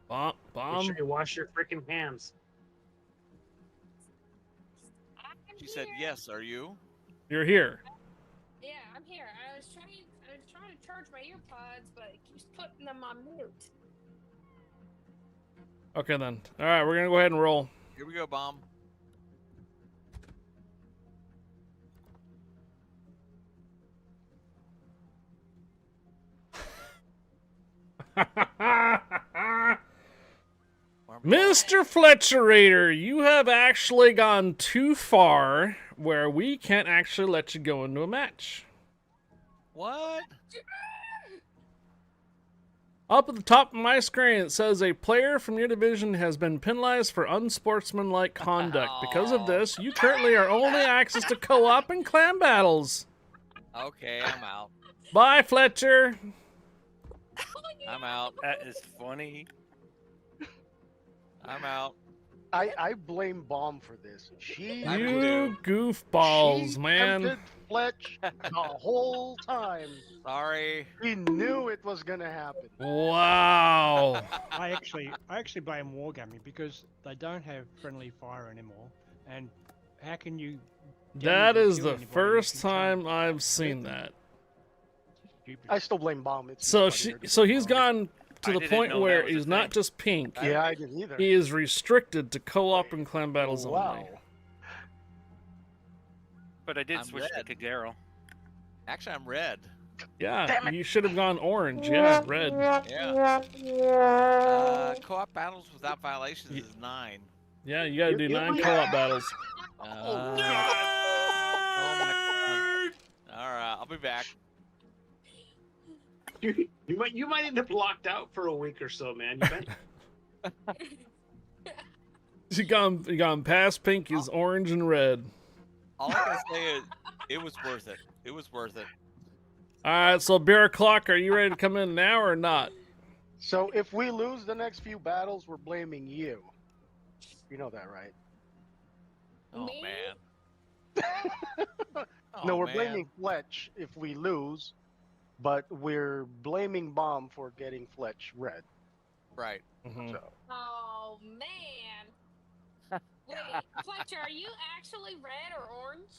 Bomb? Make sure you wash your freaking hands. She said yes. Are you? You're here. Yeah, I'm here. I was trying to charge my earpods, but it keeps putting them on mute. Okay then. All right, we're gonna go ahead and roll. Here we go, Bomb. Mr. Fletcherator, you have actually gone too far where we can't actually let you go into a match. What? Up at the top of my screen, it says a player from your division has been penalized for unsportsmanlike conduct. Because of this, you currently are only access to co-op and clan battles. Okay, I'm out. Bye, Fletcher. I'm out. That is funny. I'm out. I blame Bomb for this. You goofballs, she man. tempted Fletch the whole time. Sorry. He knew it was gonna happen. Wow. I actually blame Wargaming because they don't have friendly fire anymore, and how can you? That damage or is kill the anybody if first you can't time I've hit seen them? that. I still blame Bomb. It's So just funnier to so blame he's Bomb. gone to I the didn't point know where that was a he's not thing. just pink. Yeah, I didn't either. He is restricted to co-op and clan battles Wow. only. But I did I'm switch red. to Kagero. Actually, I'm red. Yeah, you should have gone orange. Yeah, red. Yeah. Co-op battles without violations is 9. Yeah, you gotta do you 9 might- co-op battles. Oh my God. All right, I'll be back. You might end up locked out for a week or so, man. You might. You gone past pink. He's orange and red. All I can say is, it was worth it. It was worth it. All right, so beer o'clock. Are you ready to come in now or not? So if we lose the next few battles, we're blaming you. You know that, right? Oh Me? man. No, Oh, we're man. blaming Fletch if we lose, but we're blaming Bomb for getting Fletch red. Right. So Oh man. Wait, Fletcher, are you actually red or orange?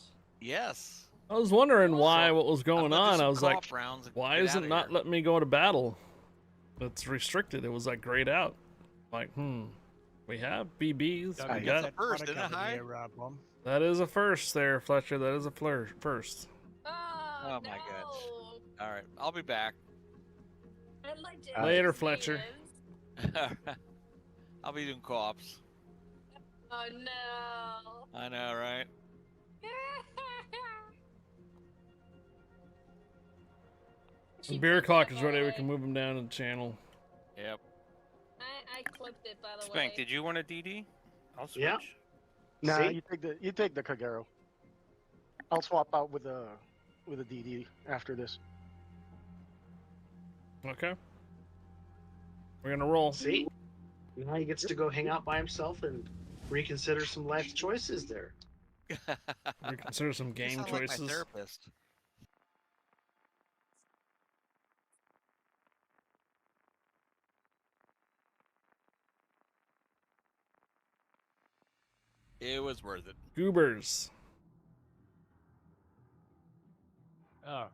Yes. I was wondering why, what was going I'm gonna do on. some I was like, co-op rounds and why get is it outta not here. letting me go to battle? It's restricted. It was like grayed out. Like, we have BBs. Don't We get got that first, product isn't it, over Hi? there, Bomb. that is a first there, Fletcher. That is a first. Oh, my no. gosh. All right, I'll be back. I'd like to Later, experience. Fletcher. I'll be doing co-ops. Oh no. I know, right? When beer o'clock is ready, we can move him down to the channel. Yep. I clipped it, by the Spank, way. did you want a DD? I'll switch. Yeah. nah, See? you take the Kagero. I'll swap out with a DD after this. Okay. We're gonna roll. See? Now he gets to go hang out by himself and reconsider some life choices there. Reconsider some game You sound like my choices. therapist. It was worth it. Goobers. Oh.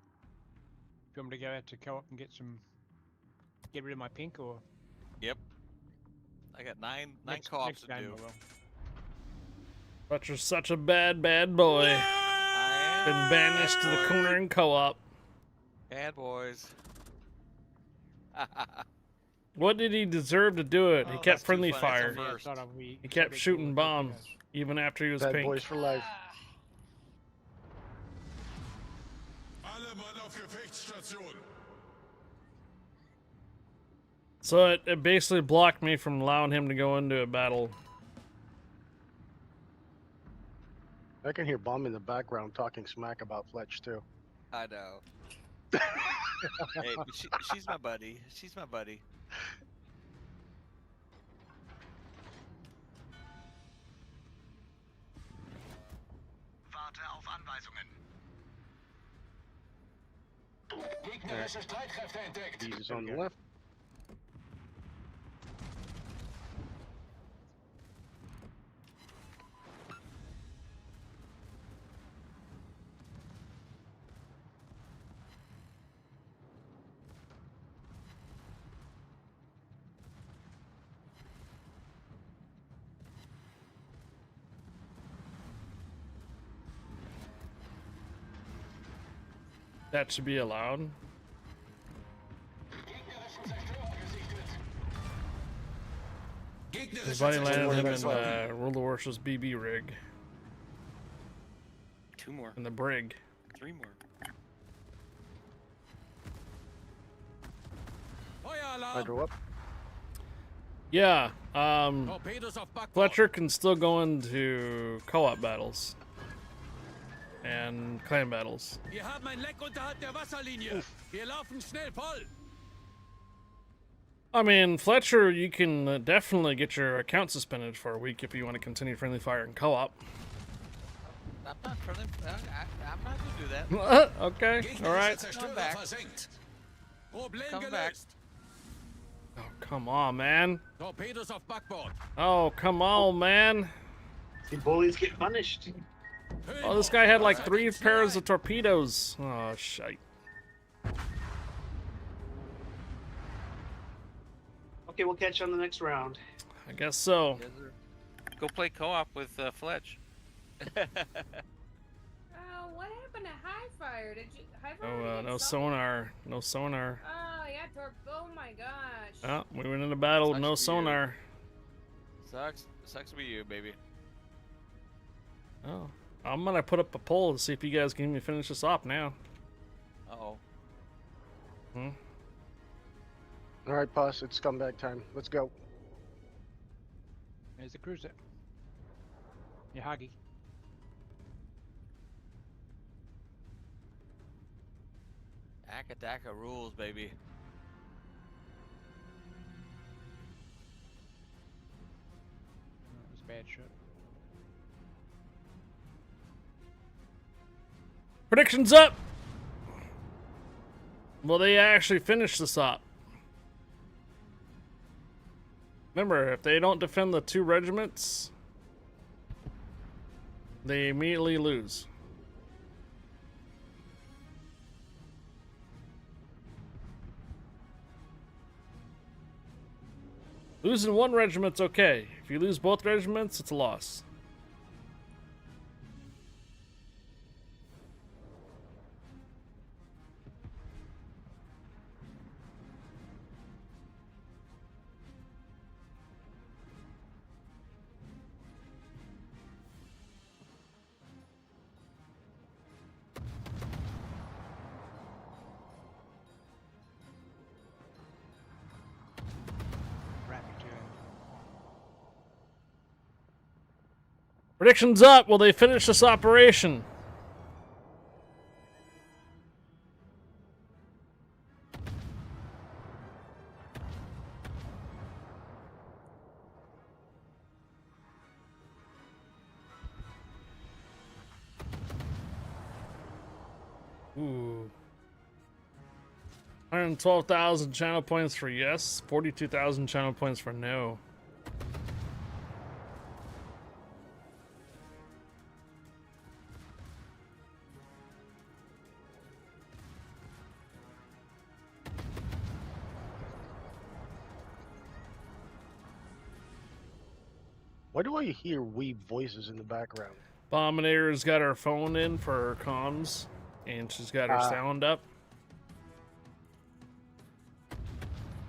Do you want me to go out to co-op and get rid of my pink, or? Yep. I got nine Next co-ops to game do. I will. Fletcher's such a bad boy. I am. Been banished to the Bad corner in co-op. Bad boys. What did he deserve to do it? He Oh, kept that's too friendly funny. It's a fire. first. He kept shooting bombs, even after he was Bad pink. boys for life. Alle Mann auf Gefechtsstation. So it basically blocked me from allowing him to go into a battle. I can hear Bomb in the background talking smack about Fletch too. I know. Hey, but she's my buddy. She's my buddy. Warte auf Anweisungen. Gegnerische Streitkräfte entdeckt. He's on the left. That should be allowed. His buddy landed him in World of Warships BB rig. 2 more. In the brig. 3 more. I drove up. Yeah, Torpedos auf Backbord. Fletcher can still go into co-op battles. And clan battles. Wir haben ein Leck unterhalb der Wasserlinie. Wir laufen schnell voll. I mean, Fletcher, you can definitely get your account suspended for a week if you want to continue friendly fire and co-op. I'm not friendly. I'm not gonna do that. Okay, all right. Come back. Come back. Oh, come on, man. Torpedoes off backboard. Oh, come on, man. The bullies get punished. Oh, this guy had like 3 pairs of torpedoes. Oh, shite. Okay, we'll catch you on the next round. I guess so. Yes, sir. Go play co-op with Fletch. Oh, what happened to high fire? Did you high fire? No sonar. No sonar. Oh yeah, oh my gosh. Oh, we went into battle with no sonar. Sucks to be you, baby. Oh, I'm gonna put up a poll to see if you guys can even finish this off now. Uh-oh. All right, Puss, it's scumbag time. Let's go. There's the cruiser. Yahagi. Akadaka rules, baby. That was a bad shot. Predictions up! Will they actually finish this up? Remember, if they don't defend the 2 regiments, they immediately lose. Losing 1 regiment's okay. If you lose both regiments, it's a loss. Predictions up. Will they finish this operation? Ooh. 112,000 channel points for yes, 42,000 channel points for no. Why do I hear weeb voices in the background? Bominator's got her phone in for her comms, and she's got her sound up.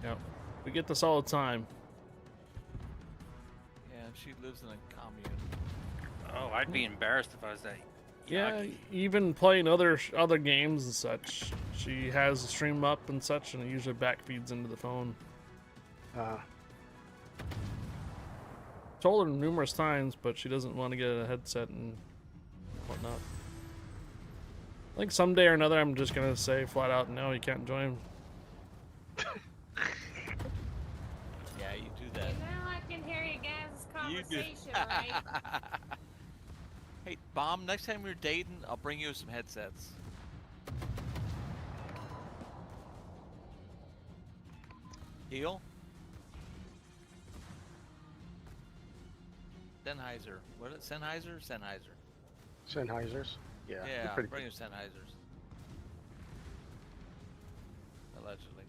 Yep, we get this all the time. Yeah, she lives in a commune. Oh, I'd be embarrassed if I was that. Yeah, even playing other games and such, she has the stream up and such, and it usually backfeeds into the phone. Told her numerous times, but she doesn't want to get a headset and whatnot. I think someday or another I'm just gonna say flat out, no, you can't join. Yeah, you do that. Now I can hear you guys' You do. conversation, right? Hey, Bomb, next time you're dating, I'll bring you some headsets. Deal? Sennheiser. What is it? Sennheiser? Sennheiser. Sennheisers? Yeah. Yeah, pretty bring good. you Sennheisers. Allegedly.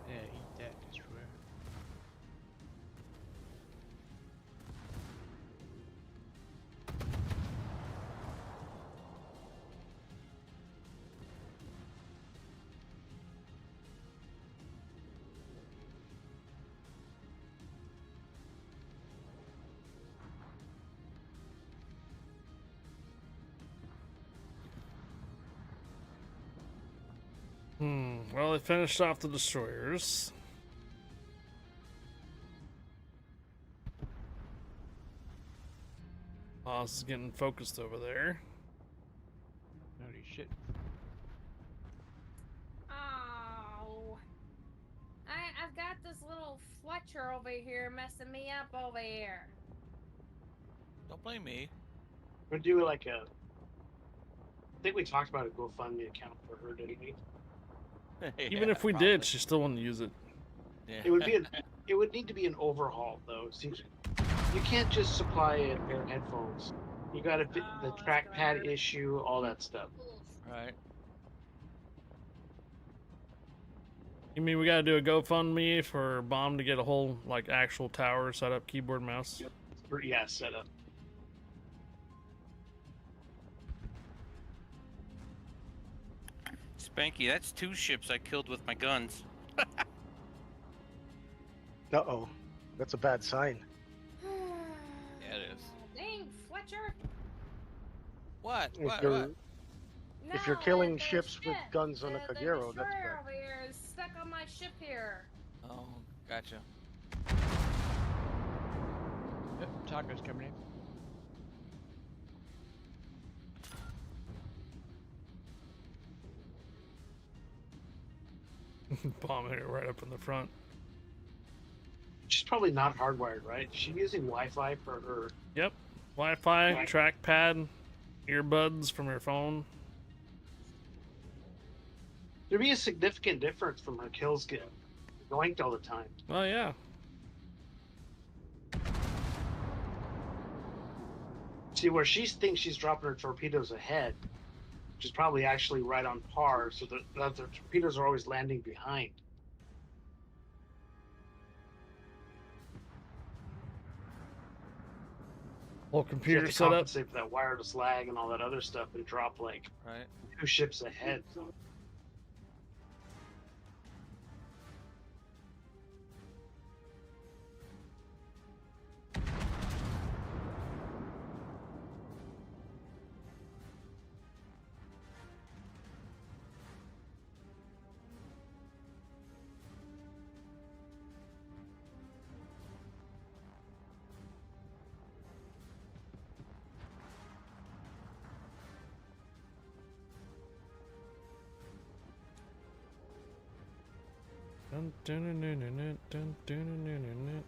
Yeah, eat that, destroyer. Well, they finished off the destroyers. Boss is getting focused over there. Holy shit. Oh. I've got this little Fletcher over here messing me up over here. Don't blame me. We're gonna do like a. I think we talked about a GoFundMe account for her, didn't we? Even if we did, she still wouldn't use it. Yeah. It would be it would need to be an overhaul though. Seems you can't just supply a pair of headphones. You got to the trackpad issue, all that stuff. Right. You mean we gotta do a GoFundMe for Bomb to get a whole like actual tower set up, keyboard, mouse? Yeah, set up. Spanky, that's 2 ships I killed with my guns. Uh-oh. That's a bad sign. Yeah, it is. Dang, Fletcher. What? If you're killing ships with guns on a Kagero, the that's destroyer bad. over here is stuck on my ship here. Oh, gotcha. Yep, Targo's coming in. Bomb hit it right up in the front. She's probably not hardwired, right? She's using Wi-Fi for her. Yep. Wi-Fi, trackpad, earbuds from your phone. There'd be a significant difference from her kills getting yoinked all the time. Oh yeah. See, where she thinks she's dropping her torpedoes ahead, which is probably actually right on par, so the torpedoes are always landing behind. Whole She computer has to setup. compensate for that wireless lag and all that other stuff and drop like 2 ships ahead. Dun, dun, dun, dun, dun, dun, dun, dun, dun, dun.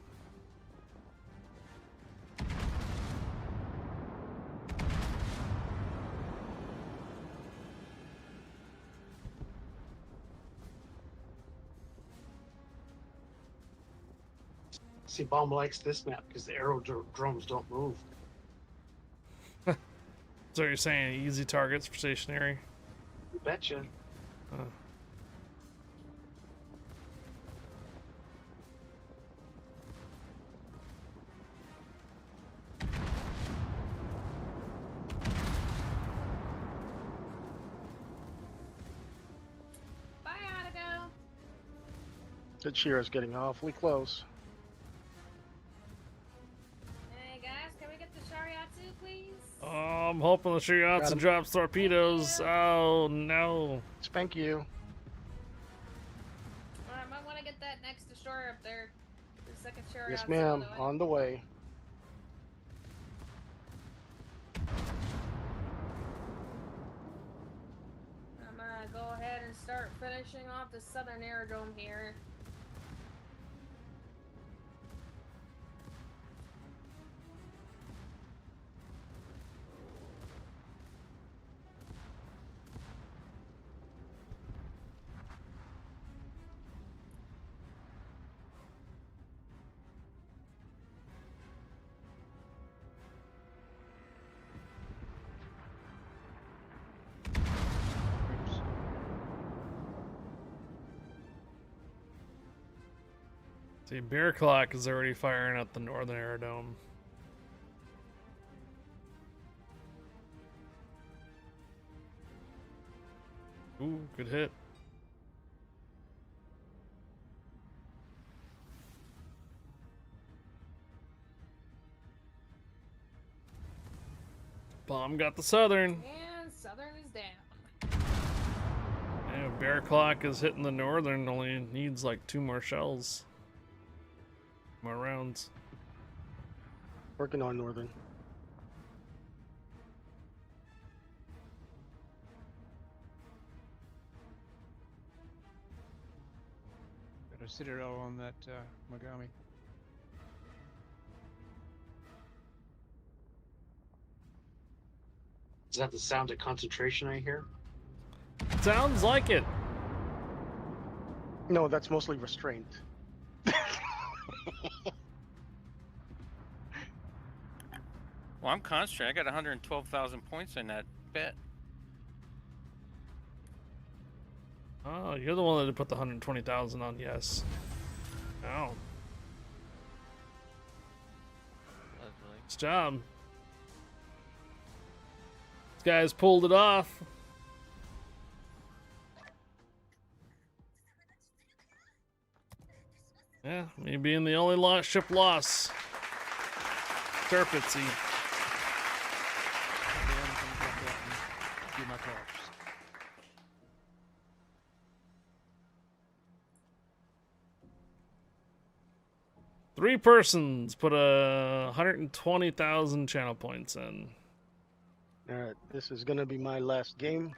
See, Bomb likes this map because the aerodromes don't move. So you're saying easy targets for stationary? You betcha. Bye, Atago. The Cheer's getting awfully close. Hey guys, can we get the Shariatsu, please? Oh, I'm hoping the Shiratsu drops torpedoes. Oh no. Spank you. I might want to get that next destroyer up there. The second Shariatsu. Yes, ma'am. On the way. I'm gonna go ahead and start finishing off the southern aerodrome here. See, Bear Clock is already firing at the northern aerodrome. Ooh, good hit. Bomb got the southern. And southern is down. Yeah, Bear Clock is hitting the northern, only needs like 2 more shells. More rounds. Working on northern. Got a citadel on that Mogami. Is that the sound of concentration I hear? Sounds like it. No, that's mostly restraint. Well, I'm concentrating. I got 112,000 points in that bet. Oh, you're the one that put the 120,000 on yes. Oh. Nice job. This guy's pulled it off. Yeah, me being the only ship loss. Turpitsy. Do my props. Three persons put 120,000 channel points in. Alright, this is gonna be my last game.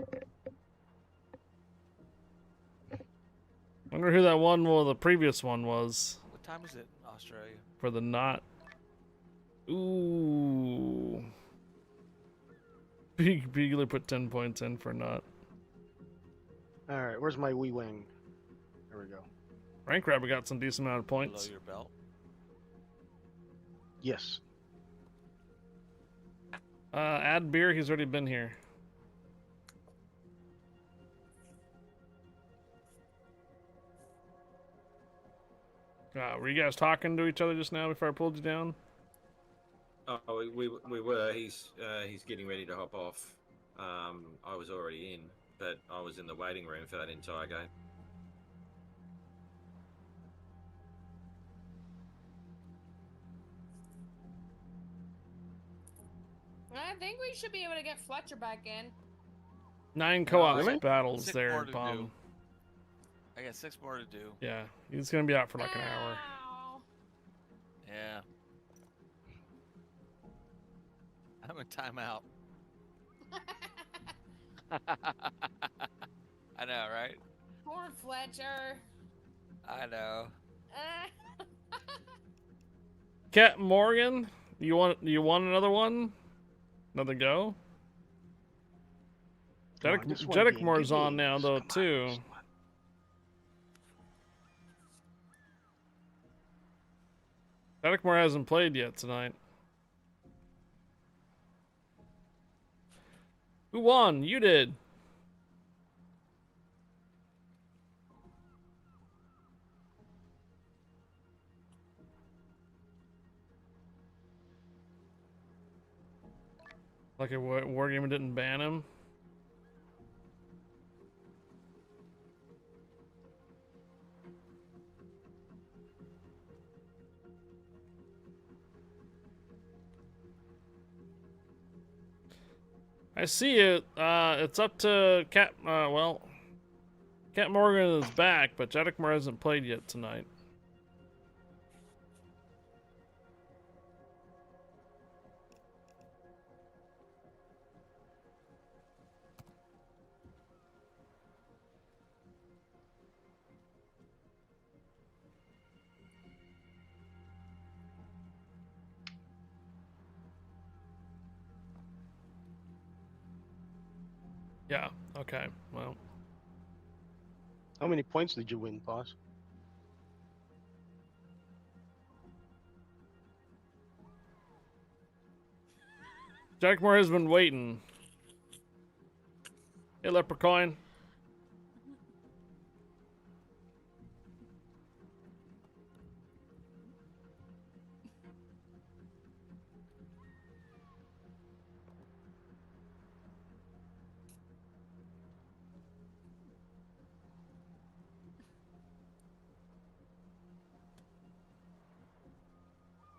Wonder who that one, well, the previous one was. What time is it in Australia? For the knot. Ooh. Beagler put 10 points in for knot. Alright, where's my wee wing? There we go. Rank Rabbit got some decent amount of points. Below your belt. Yes. Add beer, he's already been here. Were you guys talking to each other just now before I pulled you down? Oh, we were. He's getting ready to hop off. I was already in, but I was in the waiting room for that entire game. I think we should be able to get Fletcher back in. 9 co-op Really? battles 6 there, more to Bomb. do. I got 6 more to do. Yeah, he's gonna be out for like an hour. Yeah. I'm in timeout. I know, right? Poor Fletcher. I know. Cat Morgan, you want another one? Another go? Jeddickmore's on now though too. Jeddickmore hasn't played yet tonight. Who won? You did. Like a Wargamer didn't ban him. I see it. It's up to Cat. Well, Cat Morgan is back, but Jeddickmore hasn't played yet tonight. Yeah. Okay. Well. How many points did you win, boss? Jeddickmore has been waiting. Hey, Leprechaun.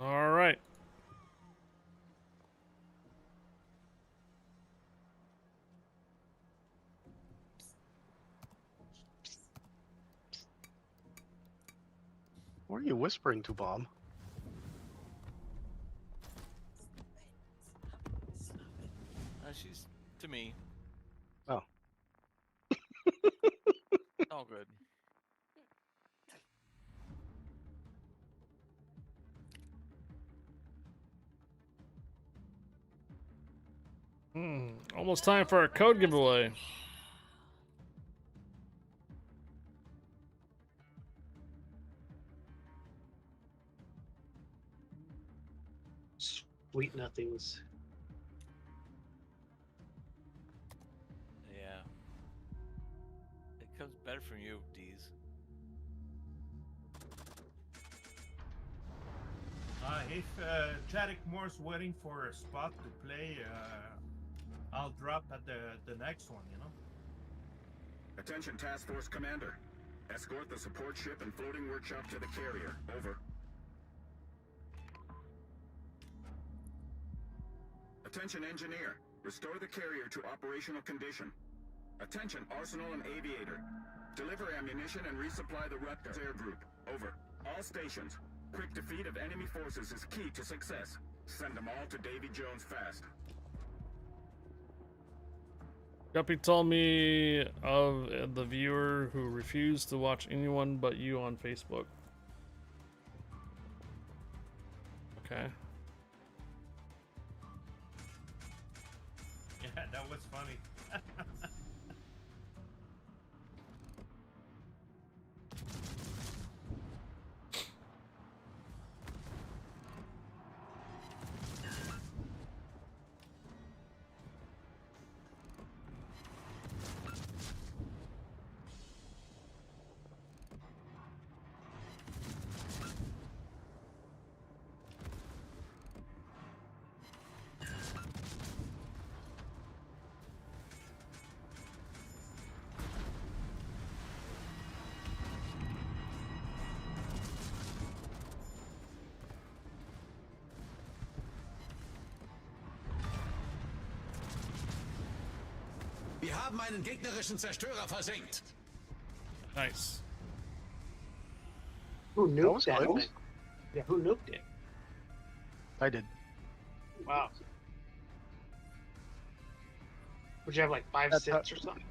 All right. What are you whispering to, Bob? She's to me. Oh. All good. Almost time for our code giveaway. Sweet nothings. Yeah. It comes better from you, Deez. If Jadic Moore's waiting for a spot to play, I'll drop at the next one, you know? Attention Task Force Commander. Escort the support ship and floating workshop to the carrier. Over. Attention Engineer. Restore the carrier to operational condition. Attention Arsenal and Aviator. Deliver ammunition and resupply the Rutgers Air Group. Over. All stations. Quick defeat of enemy forces is key to success. Send them all to Davy Jones fast. Guppy told me of the viewer who refused to watch anyone but you on Facebook. Okay. Yeah, that was funny. Wir haben einen gegnerischen Zerstörer versenkt. Nice. Who nuked that? close. Yeah, who nuked it? I did. Wow. Would you have like 5 That's sits or something?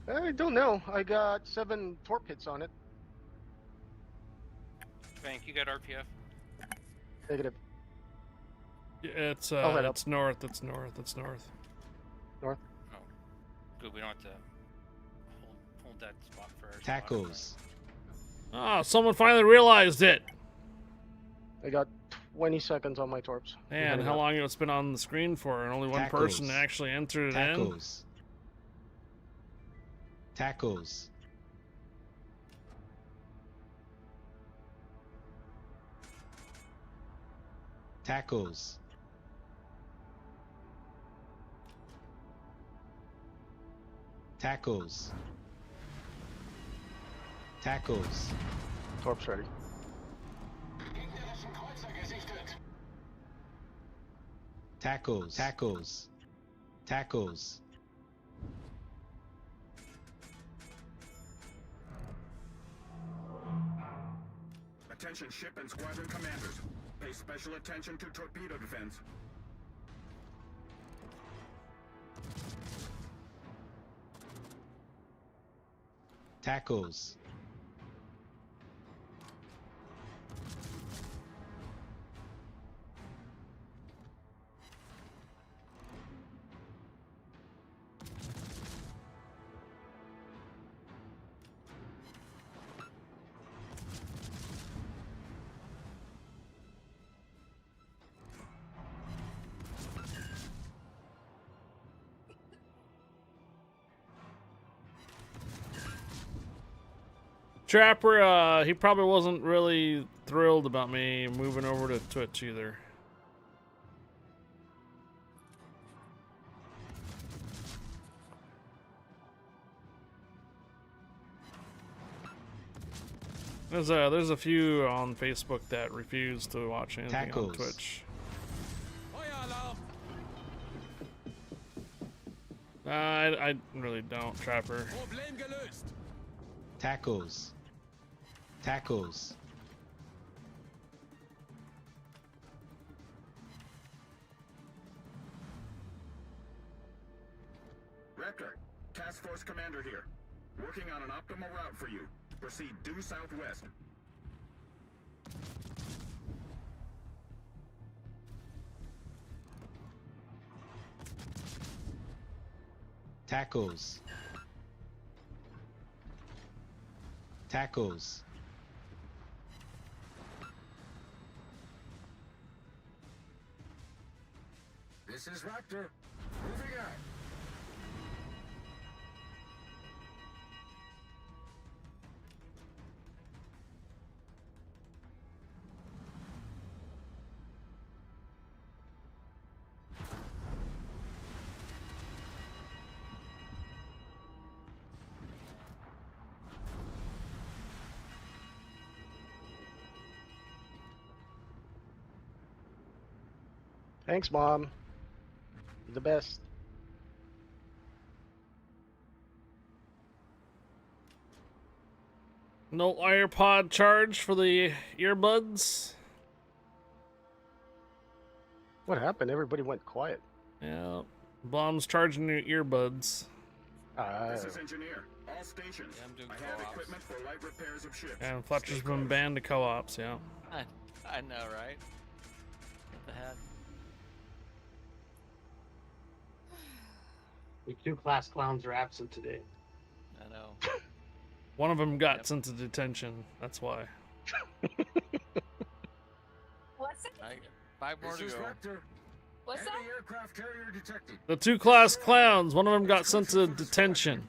I don't know. I got 7 torp hits on it. Frank, you got RPF? Negative. It's I'll head up. it's north. It's north. It's north. North. Oh, good. We don't have to hold that spot for our Tacos. Ah, someone finally realized it. I got 20 seconds on my torps. Man, how long it's been on the screen for, and only one person actually entered it in. Tacos. Tacos. Tacos. Tacos. Tacos. Torps ready. Tacos. Tacos. Tacos. Attention ship and squadron commanders. Pay special attention to torpedo defense. Tacos. Trapper, he probably wasn't really thrilled about me moving over to Twitch either. There's a few on Facebook that refuse to watch anything on Twitch. I really don't, Trapper. Tacos. Tacos. Raptor, Task Force Commander here. Working on an optimal route for you. Proceed due southwest. Tacos. Tacos. This is Raptor. Moving out. Thanks, Mom. You're the best. No AirPod charge for the earbuds. What happened? Everybody went quiet. Yeah, Bomb's charging your earbuds. This is Engineer. All stations. Yeah, I'm doing I have co-ops. equipment for light repairs of ships. And Fletcher's been banned to co-ops, yeah. I know, right? What the heck? The 2 class clowns are absent today. I know. One of them got sent to detention, that's why. What's that? 5 more to This is go. Raptor. What's that? Enemy aircraft carrier detected. The 2 class clowns, one of them got sent to detention.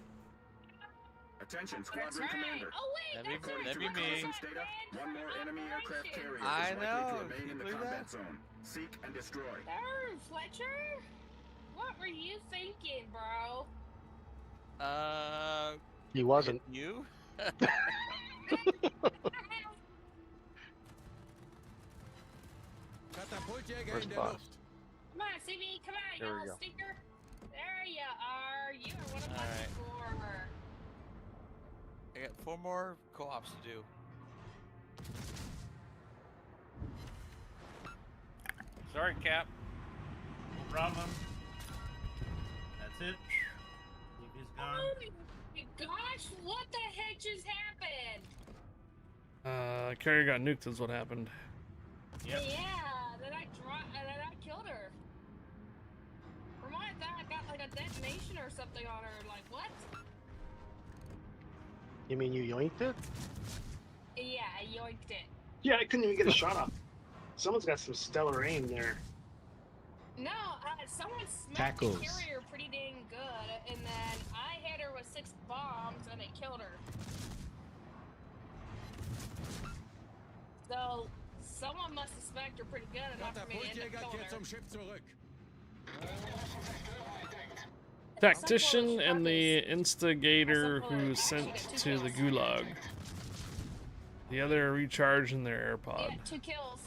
Attention, That's Squadron right. Commander. Oh wait, That'd that's be- right. that'd be me. Reconnaissance data. One more enemy aircraft carrier I is likely know. to remain in the Believe combat that? zone. Seek and destroy. Darn, Fletcher. What were you thinking, bro? He wasn't. You? Katapultjäger Where's in der boss? Luft. Come on, CB, come on, There you we little go. stinker. There you are. You are one of my Alright. scorer. I got 4 more co-ops to do. Sorry, Cap. No problem. That's it. He's gone. Oh my gosh, what the heck just happened? Carrier got nuked is what happened. Yep. Yeah, then I killed her. From what I thought, I got like a detonation or something on her. Like what? You mean you yoinked it? Yeah, I yoinked it. Yeah, I couldn't even get a shot off. Someone's got some stellar aim there. No, someone smacked the Tacos. carrier pretty dang good, and then I hit her with 6 bombs and it killed her. So someone must have smacked her pretty good enough for me to end Katapultjäger up killing kehrt her. zum Schiff zurück. Tactician and the instigator who sent to the gulag. The other recharging their AirPod. Yeah, 2 kills.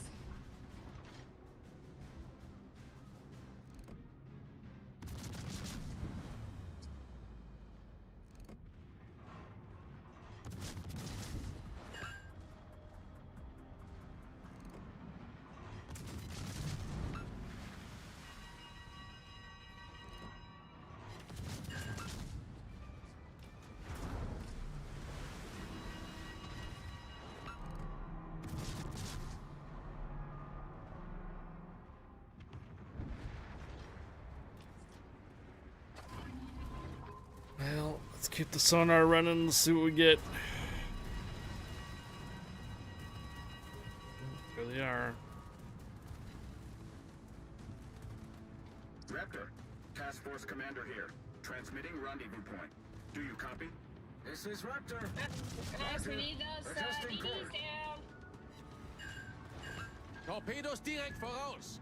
Well, let's keep the sonar running and see what we get. There they are. Raptor, Task Force Commander here. Transmitting rendezvous point. Do you copy? This is Raptor. Guys, we need those Adjusting DDs course. down. Torpedos direkt voraus.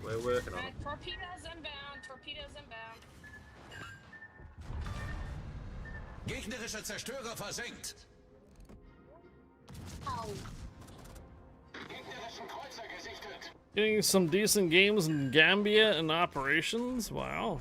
We're working on it. Torpedoes inbound. Torpedoes inbound. Gegnerischer Zerstörer versenkt. Ow. Getting some decent games in Gambia and operations. Wow.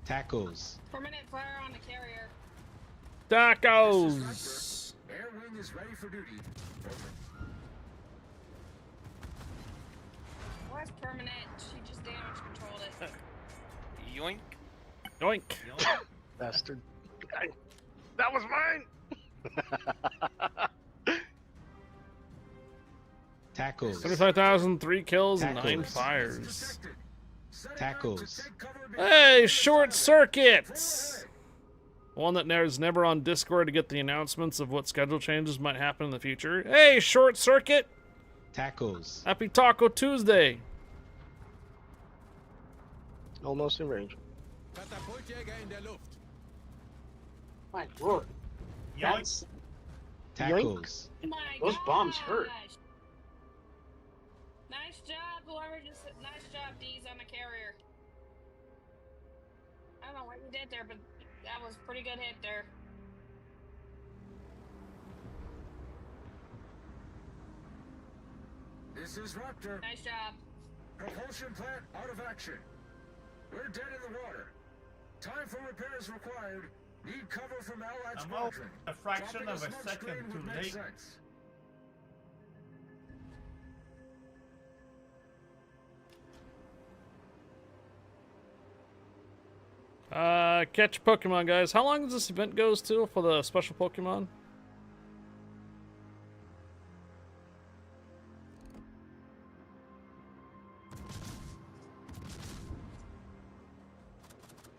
Tacos. Permanent fire on the carrier. Tacos. Air wing is ready for duty. Over. was permanent. She just damage controlled it. Yoink. Yoink. Bastard. That was mine! Tackles. 75,000, 3 kills, and 9 Tackles. fires. Tackles. Hey, short circuits! One that is never on Discord to get the announcements of what schedule changes might happen in the future. Hey, short circuit! Tackles. Happy Taco Tuesday! Almost in range. Katapultjäger in der Luft. My lord. That's, Tackles. those bombs hurt. Nice job, whoever just nice job, D's on the carrier. I don't know what you did there, but that was a pretty good hit there. This is Raptor. Nice job. Propulsion plant out of action. We're dead in the water. Time for repairs required. Need cover from Allied I'm out squadron. a fraction Dropping of a smoke second screen too would make late. sense. Catch Pokemon, guys. How long does this event goes to for the special Pokemon?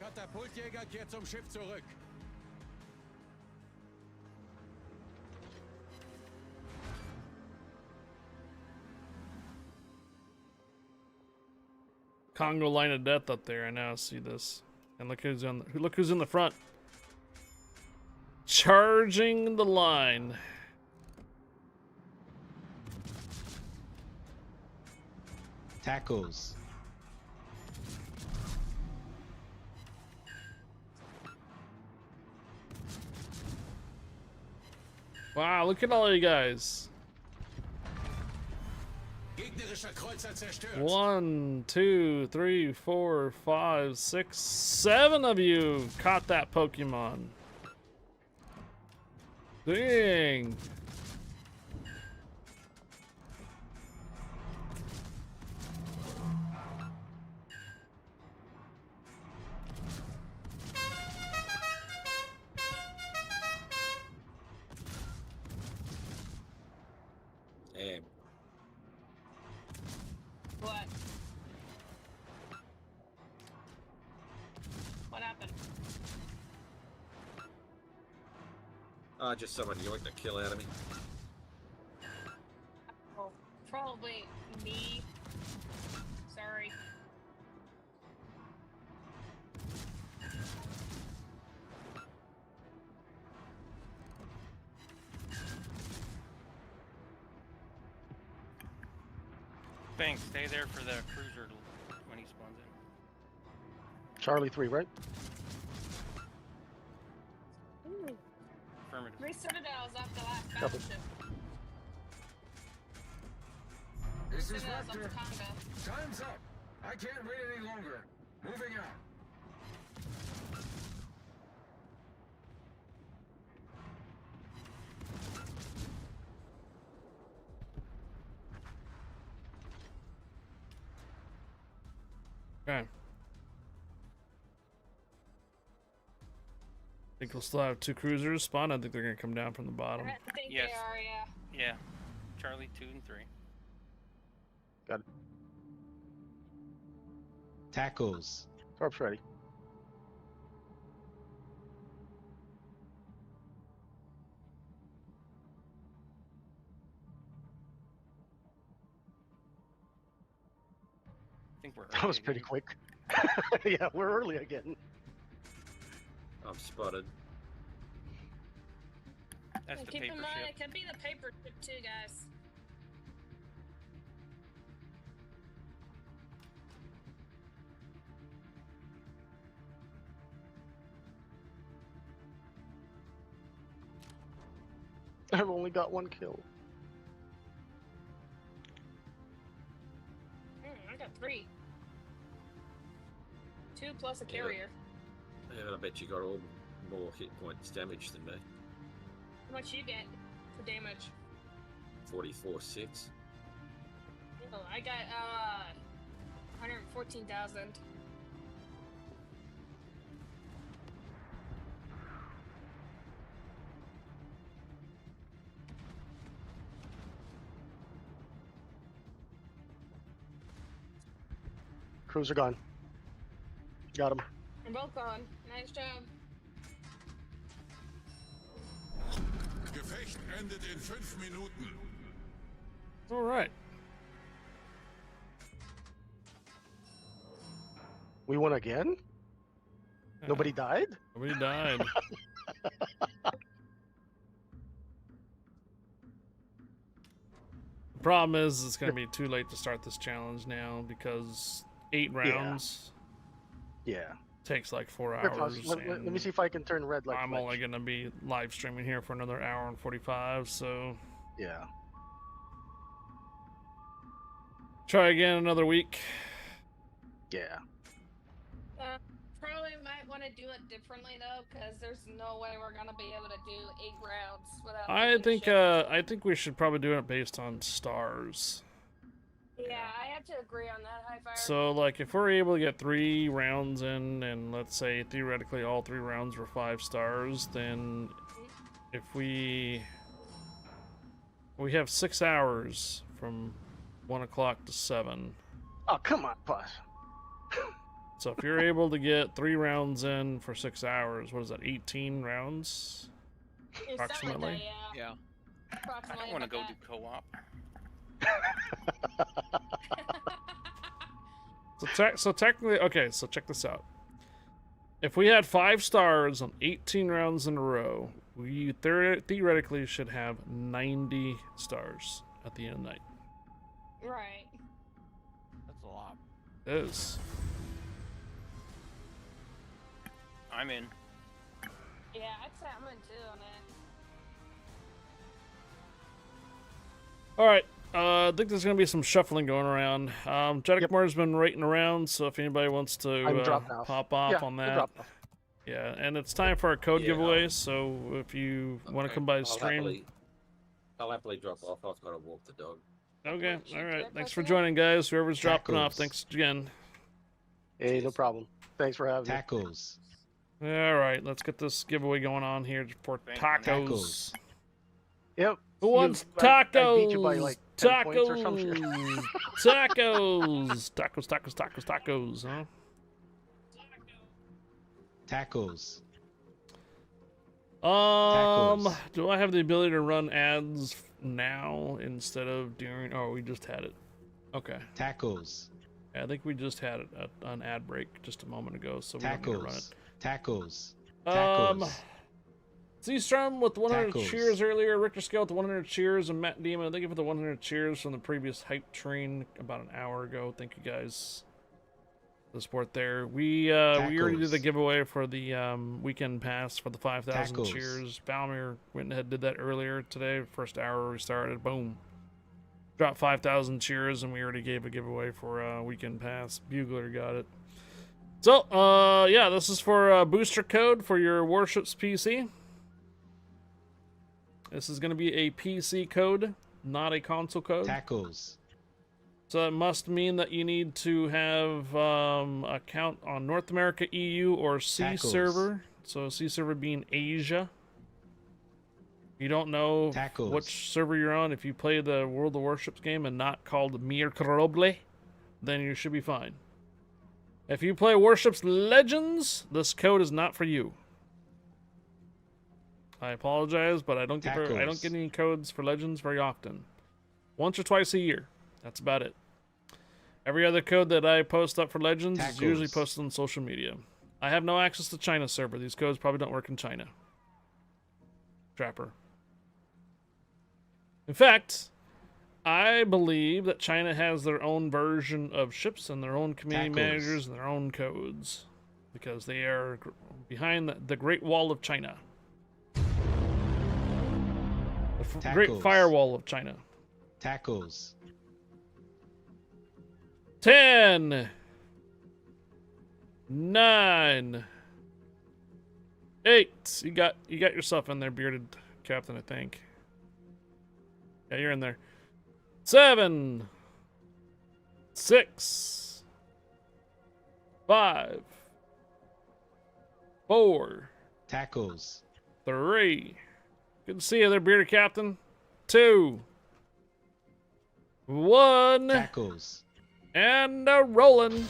Katapultjäger kehrt zum Schiff zurück. Congo line of death up there. I now see this. And look who's in the front. Charging the line. Tackles. Wow, look at all you guys. Gegnerischer Kreuzer zerstört. 1, 2, 3, 4, 5, 6, 7 of you caught that Pokemon. Dang. Damn. What? What happened? Just someone yoinked the kill out of me. Oh, probably me. Sorry. Banks, stay there for the cruiser when he spawns in. Charlie 3, right? Ooh. Affirmative. 3 Citadels off the last Copy. battleship. This is Citadels off the Raptor. Congo. Time's up. I can't wait any longer. Moving out. Okay. Think we'll still have 2 cruisers spawn. I think they're gonna come down from the bottom. I think Yes. they are, yeah. Yeah. Charlie 2 and 3. Got it. Tackles. Torp's ready. I think we're That was early pretty again. quick. Yeah, we're early again. I'm spotted. That's And the keep paper in mind, ship. it could be the paper ship too, guys. I've only got 1 kill. I got 3. 2 plus a carrier. Yeah, I bet you got all more hit points damage than me. How much you get for damage? 44.6. Oh, I got 114,000. Cruiser gone. Got him. They're both gone. Nice job. Gefecht endet in 5 Minuten. All right. We won again? Yeah. Nobody died? Nobody died. The problem is it's going to be too late to start this challenge now because 8 rounds Yeah. takes like 4 Here, hours. pause. Let me and see if I can turn red like I'm Fletch. only going to be live streaming here for another hour and 45, so Yeah. try again another week. Yeah. Probably might want to do it differently though, because there's no way we're gonna be able to do 8 rounds without. I think we should probably do it based on stars. Yeah, I have to agree on that, High Fire. So, like, if we're able to get 3 rounds in, and let's say theoretically all 3 rounds were 5 stars, then if we have 6 hours from 1 o'clock to 7. Oh, come on, pause. So if you're able to get 3 rounds in for 6 hours, what is that? 18 rounds, approximately. Yeah. Approximately. I want to go do co-op. So technically, okay. So check this out. If we had 5 stars on 18 rounds in a row, we theoretically should have 90 stars at the end of the night. Right. That's a lot. It is. I'm in. Yeah, I'd say I'm in too on it. All right. I think there's going to be some shuffling going around. Jedikmar's been rating around, so if anybody wants to pop off on that. Yeah, and it's time for our code giveaway, so if you want to come by the stream. I'll happily drop off. I've got to walk the dog. Okay, all right. Thanks for joining, guys. Whoever's dropping off, thanks again. Hey, no problem. Thanks for having me. Tacos. All right, let's get this giveaway going on here for tacos. Yep. Who wants I tacos? beat you by like 10 points or some shit. Tacos. Tacos, huh? Tacos. Do I have the ability to run ads now instead of during? Oh, we just had it. Okay. Tacos. Yeah, I think we just had it an ad break just a moment ago, so we don't need to run it. Tacos. Tacos. Z-Strum with the 100 Tacos. cheers earlier, Richter Scale with the 100 cheers, and Matt Demon, thank you for the 100 cheers from the previous hype train about an hour ago. Thank you guys for the support there. We already did the giveaway for the weekend pass for the 5,000 Tacos. cheers. Valmir went ahead and did that earlier today. First hour we started, boom. Dropped 5,000 cheers, and we already gave a giveaway for weekend pass. Bugler got it. So, yeah, this is for booster code for your Warships PC. This is going to be a PC code, not a console code. Tacos. So it must mean that you need to have account on North America, EU, or C Tacos. server. So C server being Asia. You don't know Tacos. which server you're on. If you play the World of Warships game and not called Mirkroble, then you should be fine. If you play Warships Legends, this code is not for you. I apologize, but I don't get any codes for Legends very often. Once or twice a year. That's about it. Every other code that I post up for Legends is usually posted on social media. I have no access to China server. These codes probably don't work in China. Trapper. In fact, I believe that China has their own version of ships and their own community managers and their own codes. Because they are behind the Great Wall of China. The Great Firewall of China. Tacos. 10, 9, 8. You got yourself in there, bearded captain, I think. Yeah, you're in there. 7, 6, 5, 4, Tacos. 3. Good to see you there, Bearded Captain. 2, 1. Tacos. And rolling.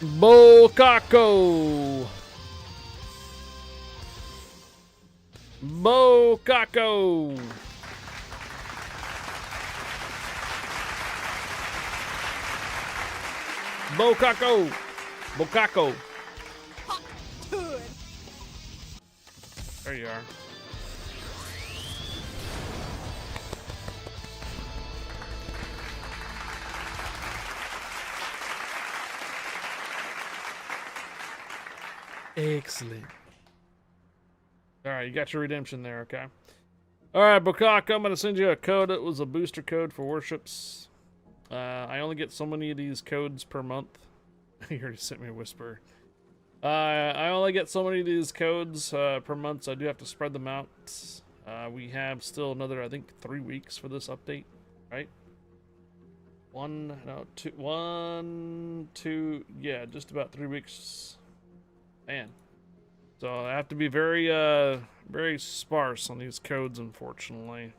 Bokako. Bokako. Bokako. Bokako. There you are. Excellent. Alright, you got your redemption there, okay? Alright, Bokak, I'm going to send you a code. It was a booster code for Warships. I only get so many of these codes per month. You already sent me a whisper. I only get so many of these codes per month, so I do have to spread them out. We have still another, I think, 3 weeks for this update, right? 1, 2, yeah, just about 3 weeks. Man. So I have to be very, very sparse on these codes, unfortunately.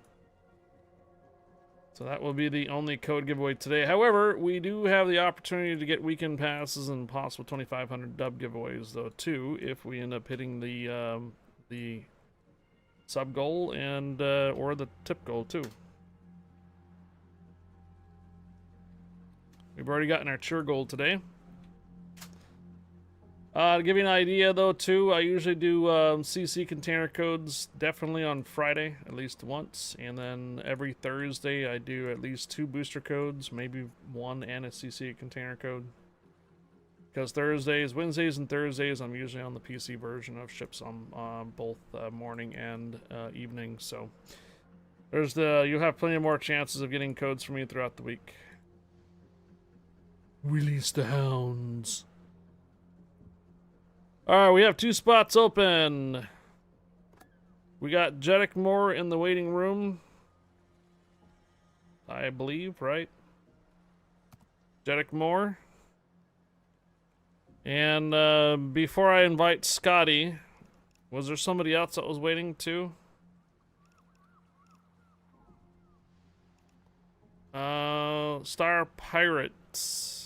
So that will be the only code giveaway today. However, we do have the opportunity to get weekend passes and possible 2,500 dub giveaways, though, too, if we end up hitting the sub goal and or the tip goal, too. We've already gotten our cheer goal today. To give you an idea, though, too, I usually do CC container codes definitely on Friday, at least once. And then every Thursday, I do at least 2 booster codes, maybe 1 and a CC container code. Because Wednesdays and Thursdays, I'm usually on the PC version of ships on both morning and evening. So you'll have plenty more chances of getting codes from me throughout the week. Release the hounds. Alright, we have 2 spots open. We got Jeddick Moore in the waiting room. I believe, right? Jeddick Moore. And before I invite Scotty, was there somebody else that was waiting too? Star Pirates.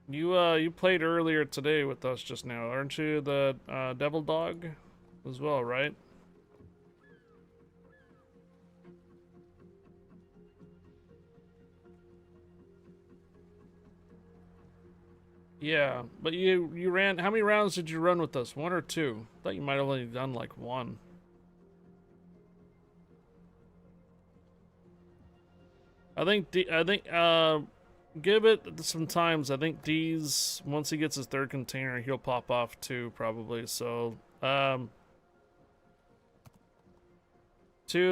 You played earlier today with us just now, aren't you? The Devil Dog as well, right? Yeah, but you ran. How many rounds did you run with us? 1 or 2? I thought you might have only done like 1. I think give it some times. I think D's, once he gets his 3rd container, he'll pop off too, probably. So, 2,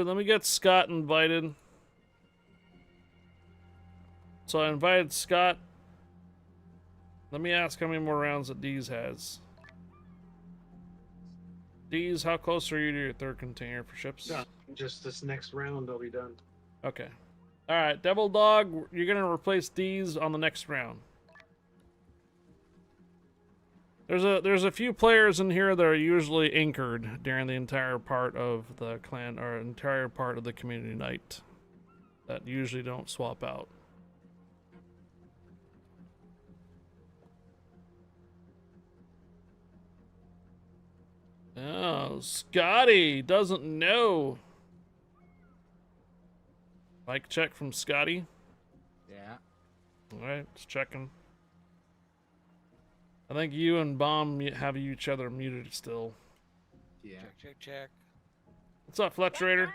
let me get Scott invited. So I invited Scott. Let me ask how many more rounds that D's has. D's, how close are you to your 3rd container for ships? Yeah, just this next round I'll be done. Okay. Alright, Devil Dog, you're gonna replace D's on the next round. There's a few players in here that are usually anchored during the entire part of the clan, or entire part of the community night, that usually don't swap out. Oh, Scotty doesn't know. Mic check from Scotty. Yeah. Alright, just checking. I think you and Bomb have each other muted still. Yeah. Check. What's up, Fletcherator?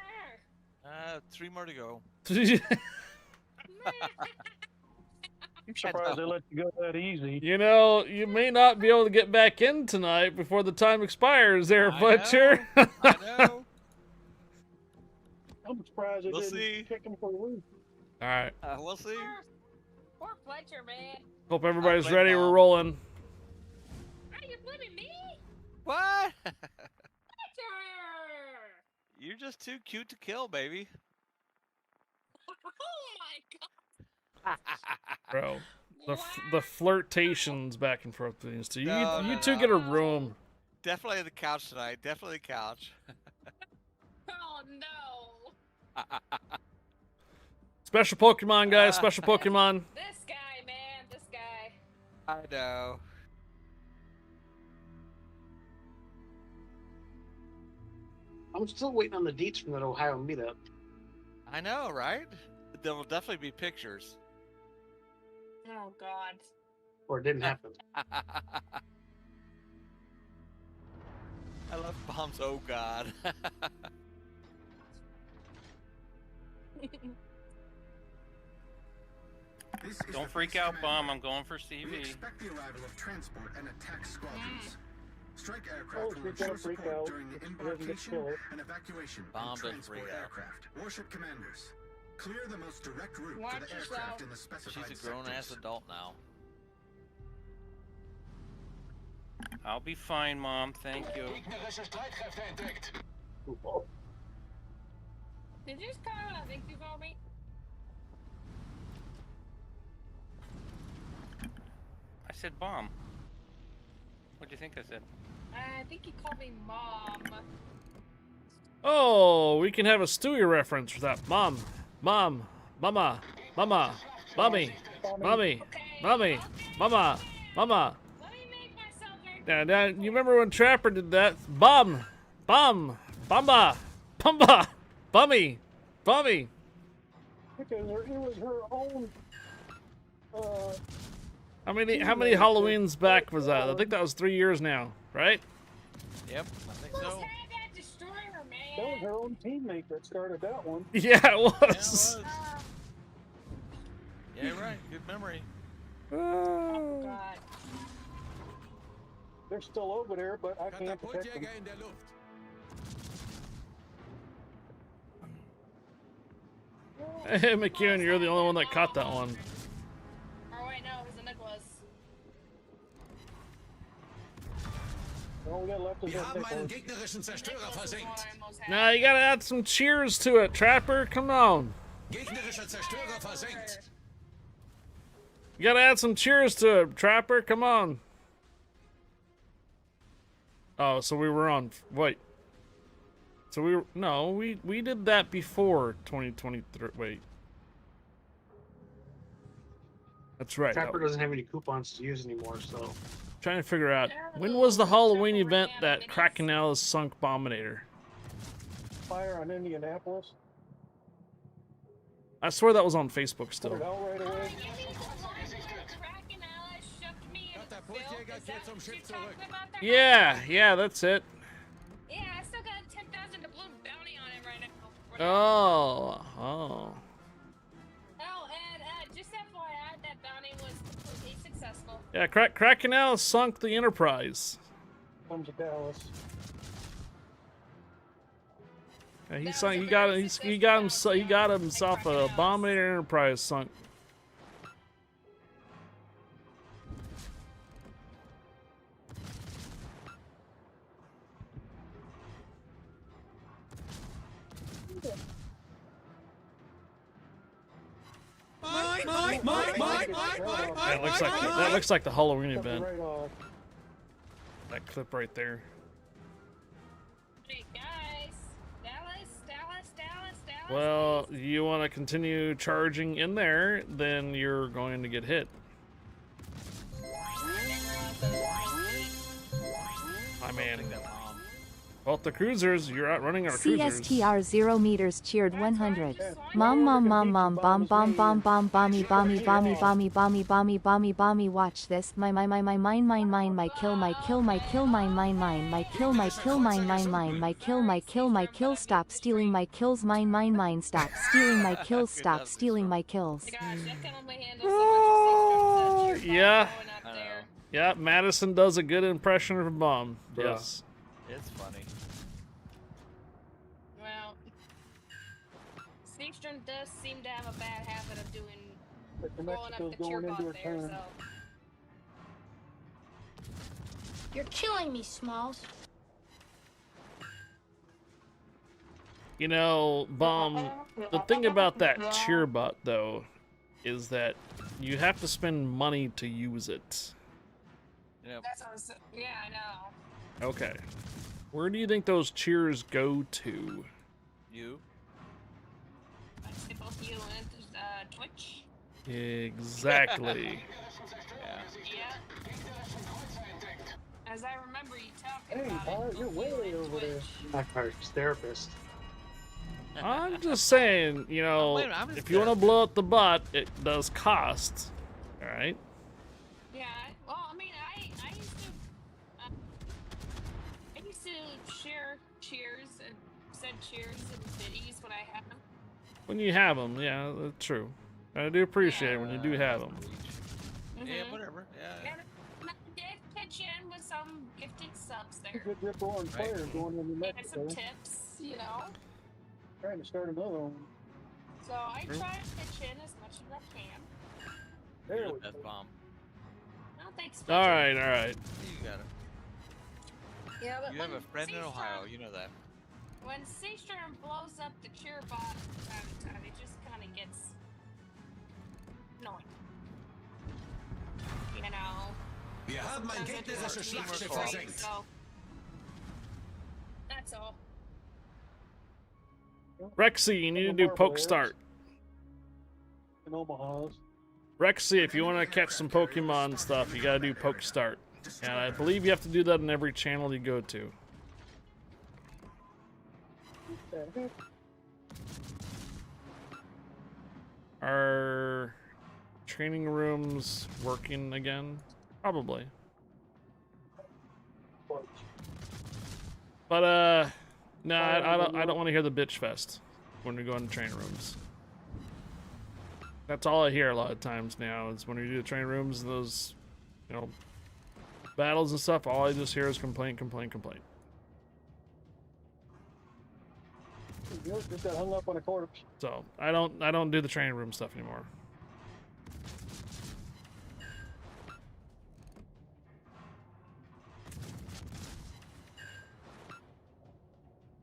3 more to go. You I'm surprised they let you go that easy. You know, you may not be able to get back in tonight before the time expires there, Butcher. I know. I'm surprised they We'll didn't see. kick him for the loop. Alright. We'll see. Poor Fletcher, man. Hope everybody's blame ready. Mom. We're rolling. Are you blaming me? What? Fletcher! You're just too cute to kill, baby. Oh my god. Bro. The flirtations back and forth between these two. No, you no, two no. get a room. Definitely the couch tonight. Definitely the couch. Oh no. Special Pokemon, guys. Special Pokemon. This guy, man. This guy. I know. I'm still waiting on the deets from that Ohio meetup. I know, right? There will definitely be pictures. Oh god. Or it didn't happen. I love bombs. Oh god. Don't freak out, Bomb. I'm going for We CV. expect the arrival of transport and attack squadrons. Strike Oh, aircraft will you're gonna ensure freak support out. during the It doesn't get embarkation killed. and evacuation Bomb of does transport freak out. aircraft. Warship commanders, clear the most direct route Watch for the yourself. aircraft in the specified She's a grown-ass sectors. adult now. I'll be fine, Mom. Thank you. Did you just call what I think you called me? I said bomb. What do you think I said? I think you called me Mom. Oh, we can have a Stewie reference for that. Mom, mama, mommy, mama. Let me make myself very Now, you remember when Trapper did that? Bum, bumba, bummy. Because it was her own. How many Halloweens back was that? I think that was 3 years now, right? Yep, I think Who's so. had that destroyer, man? That was her own teammate that started that one. Yeah, it was. Yeah, right. Good memory. Oh god. They're still over there, but I can't protect them. Katapultjäger in der Luft. Hey, McEwen, you're the only one that caught that one. Oh wait, no, it was a Nicholas. All we got left is Wir that haben einen Nicholas. gegnerischen Zerstörer versenkt. Now you gotta add some cheers to it, Trapper. Come on. Gegnerischer Zerstörer versenkt. You gotta add some cheers to it, Trapper. Come on. Oh, so we were on. Wait. So we did that before 2023. Wait. That's right. Trapper doesn't have any coupons to use anymore, so. Trying to figure out when was the Halloween event that Krakenell sunk Bominator? Fire on Indianapolis. I swear that was on Facebook Put it still. out right away. Katapultjäger kehrt zum Schiff zurück. Yeah, that's it. Yeah, I still got 10,000 doubloon bounty on him right now. Oh. Oh, and just FYI, that bounty was completely successful. Yeah, Krakenell sunk the Enterprise. Comes to Dallas. Yeah, he got himself a Abominator Enterprise sunk. That looks like the Halloween event. Right off. That clip right there. Hey guys, Dallas. Well, you want to continue charging in there, then you're going to get hit. I mean, both the cruisers, you're outrunning our cruisers. CSTR 0 meters cheered 100. Mom, bomb, bommy, watch this. My kill, stop stealing my kills, mine, stop stealing my kills, stop stealing my kills. Gosh, that can only handle so much Yeah. I don't know. Yeah, Madison does a good impression of a bomb. Bruh. Yes. It's funny. Well, Seastrom does seem to have a bad habit of doing blowing up the cheer bot there, so. You're killing me, Smalls. You know, Bomb, the thing about that cheer bot, though, is that you have to spend money to use it. Yep. That's what I'm saying. Yeah, I know. Okay. Where do you think those cheers go to? You? I'd say both you and Twitch. Exactly. Yeah. As I remember you talking Hey, about Bart, you're way over there. Not Carter's therapist. I'm just saying, you know, wait a minute, I'm just if you want to blow up the bot, it does cost. Alright? Yeah, well, I mean, I used to share cheers and send cheers and biddies when I had them. When you have them, yeah, that's true. I do appreciate it when you do have them. Yeah, whatever. Yeah. And I did pitch in with some gifted subs there. Good rip roaring fire going in the And next some tips, you know. Trying to start another one. So I try to pitch in as much as I can. There You're we the best bomb. No, thanks. Alright. You got it. Yeah, but You have a friend in Ohio, you know that. When Seastrom blows up the cheer bot from time to time, it just kind of gets annoying. You know. Wir haben ein gegnerisches Schlachtschiff versenkt. So, that's all. Rexy, you need to do poke start. In Omaha's. Rexy, if you want to catch some Pokemon stuff, you gotta do poke start. And I believe you have to do that in every channel you go to. Are training rooms working again? Probably. But no, I don't want to hear the bitch fest when we go into training rooms. That's all I hear a lot of times now is when we do the training rooms and those, you know, battles and stuff. All I just hear is complaint. You just got hung up on a corpse. So I don't do the training room stuff anymore.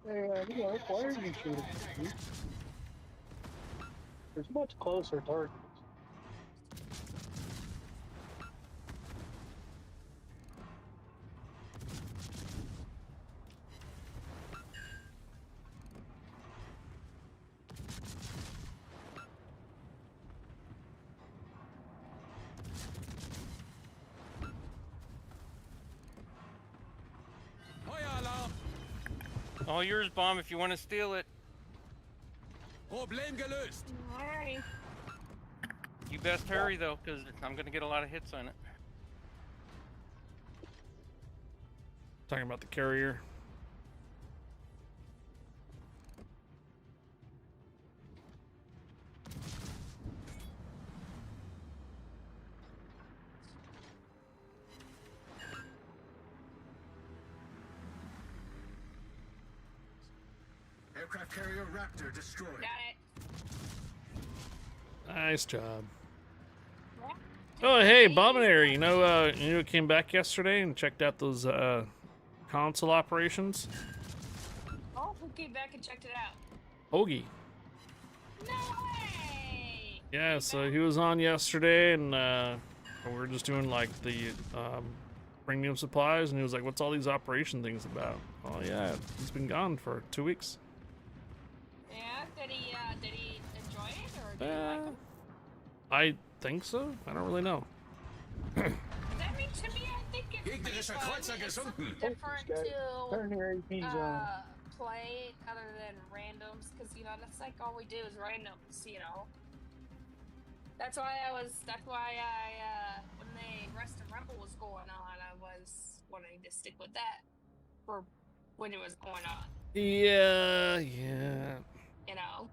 Hey, you know, why are you shooting? There's much closer targets. All yours, Bomb, if you want to steal it. Problem gelöst. Alrighty. You best hurry, though, because I'm going to get a lot of hits on it. Talking about the carrier. Aircraft carrier Raptor destroyed. Got it. Nice job. Oh, hey, Bombinary, you know who came back yesterday and checked out those console operations? Oh, who came back and checked it out? Hoagie. No way! Yeah, so he was on yesterday, and we were just doing like the premium supplies, and he was like, "What's all these operation things about?" Oh yeah, he's been gone for 2 weeks. Yeah, did he enjoy it or did he like it? I think so. I don't really know. I mean, to me, I think it's pretty Gegnerischer fun. Kreuzer It's something gesunken. different Turn your APs on. play other than randoms, because you know that's like all we do is randoms. You know. That's why I when the Rest of Rumble was going on, I was wanting to stick with that for when it was going on. Yeah. You know.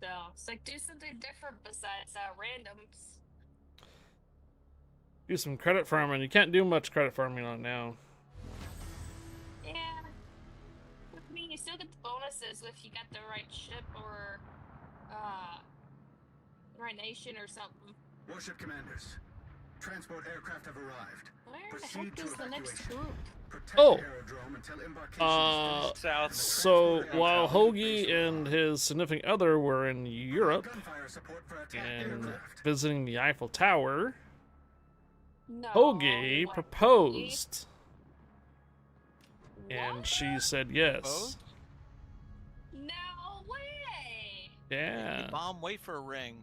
though. It's like, do something different besides randoms. Do some credit farming. You can't do much credit farming on it now. Yeah. I mean, you still get the bonuses if you got the right ship or, right nation or something. Warship commanders, transport aircraft have arrived. Where Proceed the heck to is the next evacuation. group? Protect Oh. the aerodrome until embarkation is South. So while Hoagie and his significant other were in Europe gunfire support for attack and aircraft. visiting the Eiffel Tower, No. Hoagie way. proposed. And she said yes. No way. Yeah. Bomb, wait for a ring.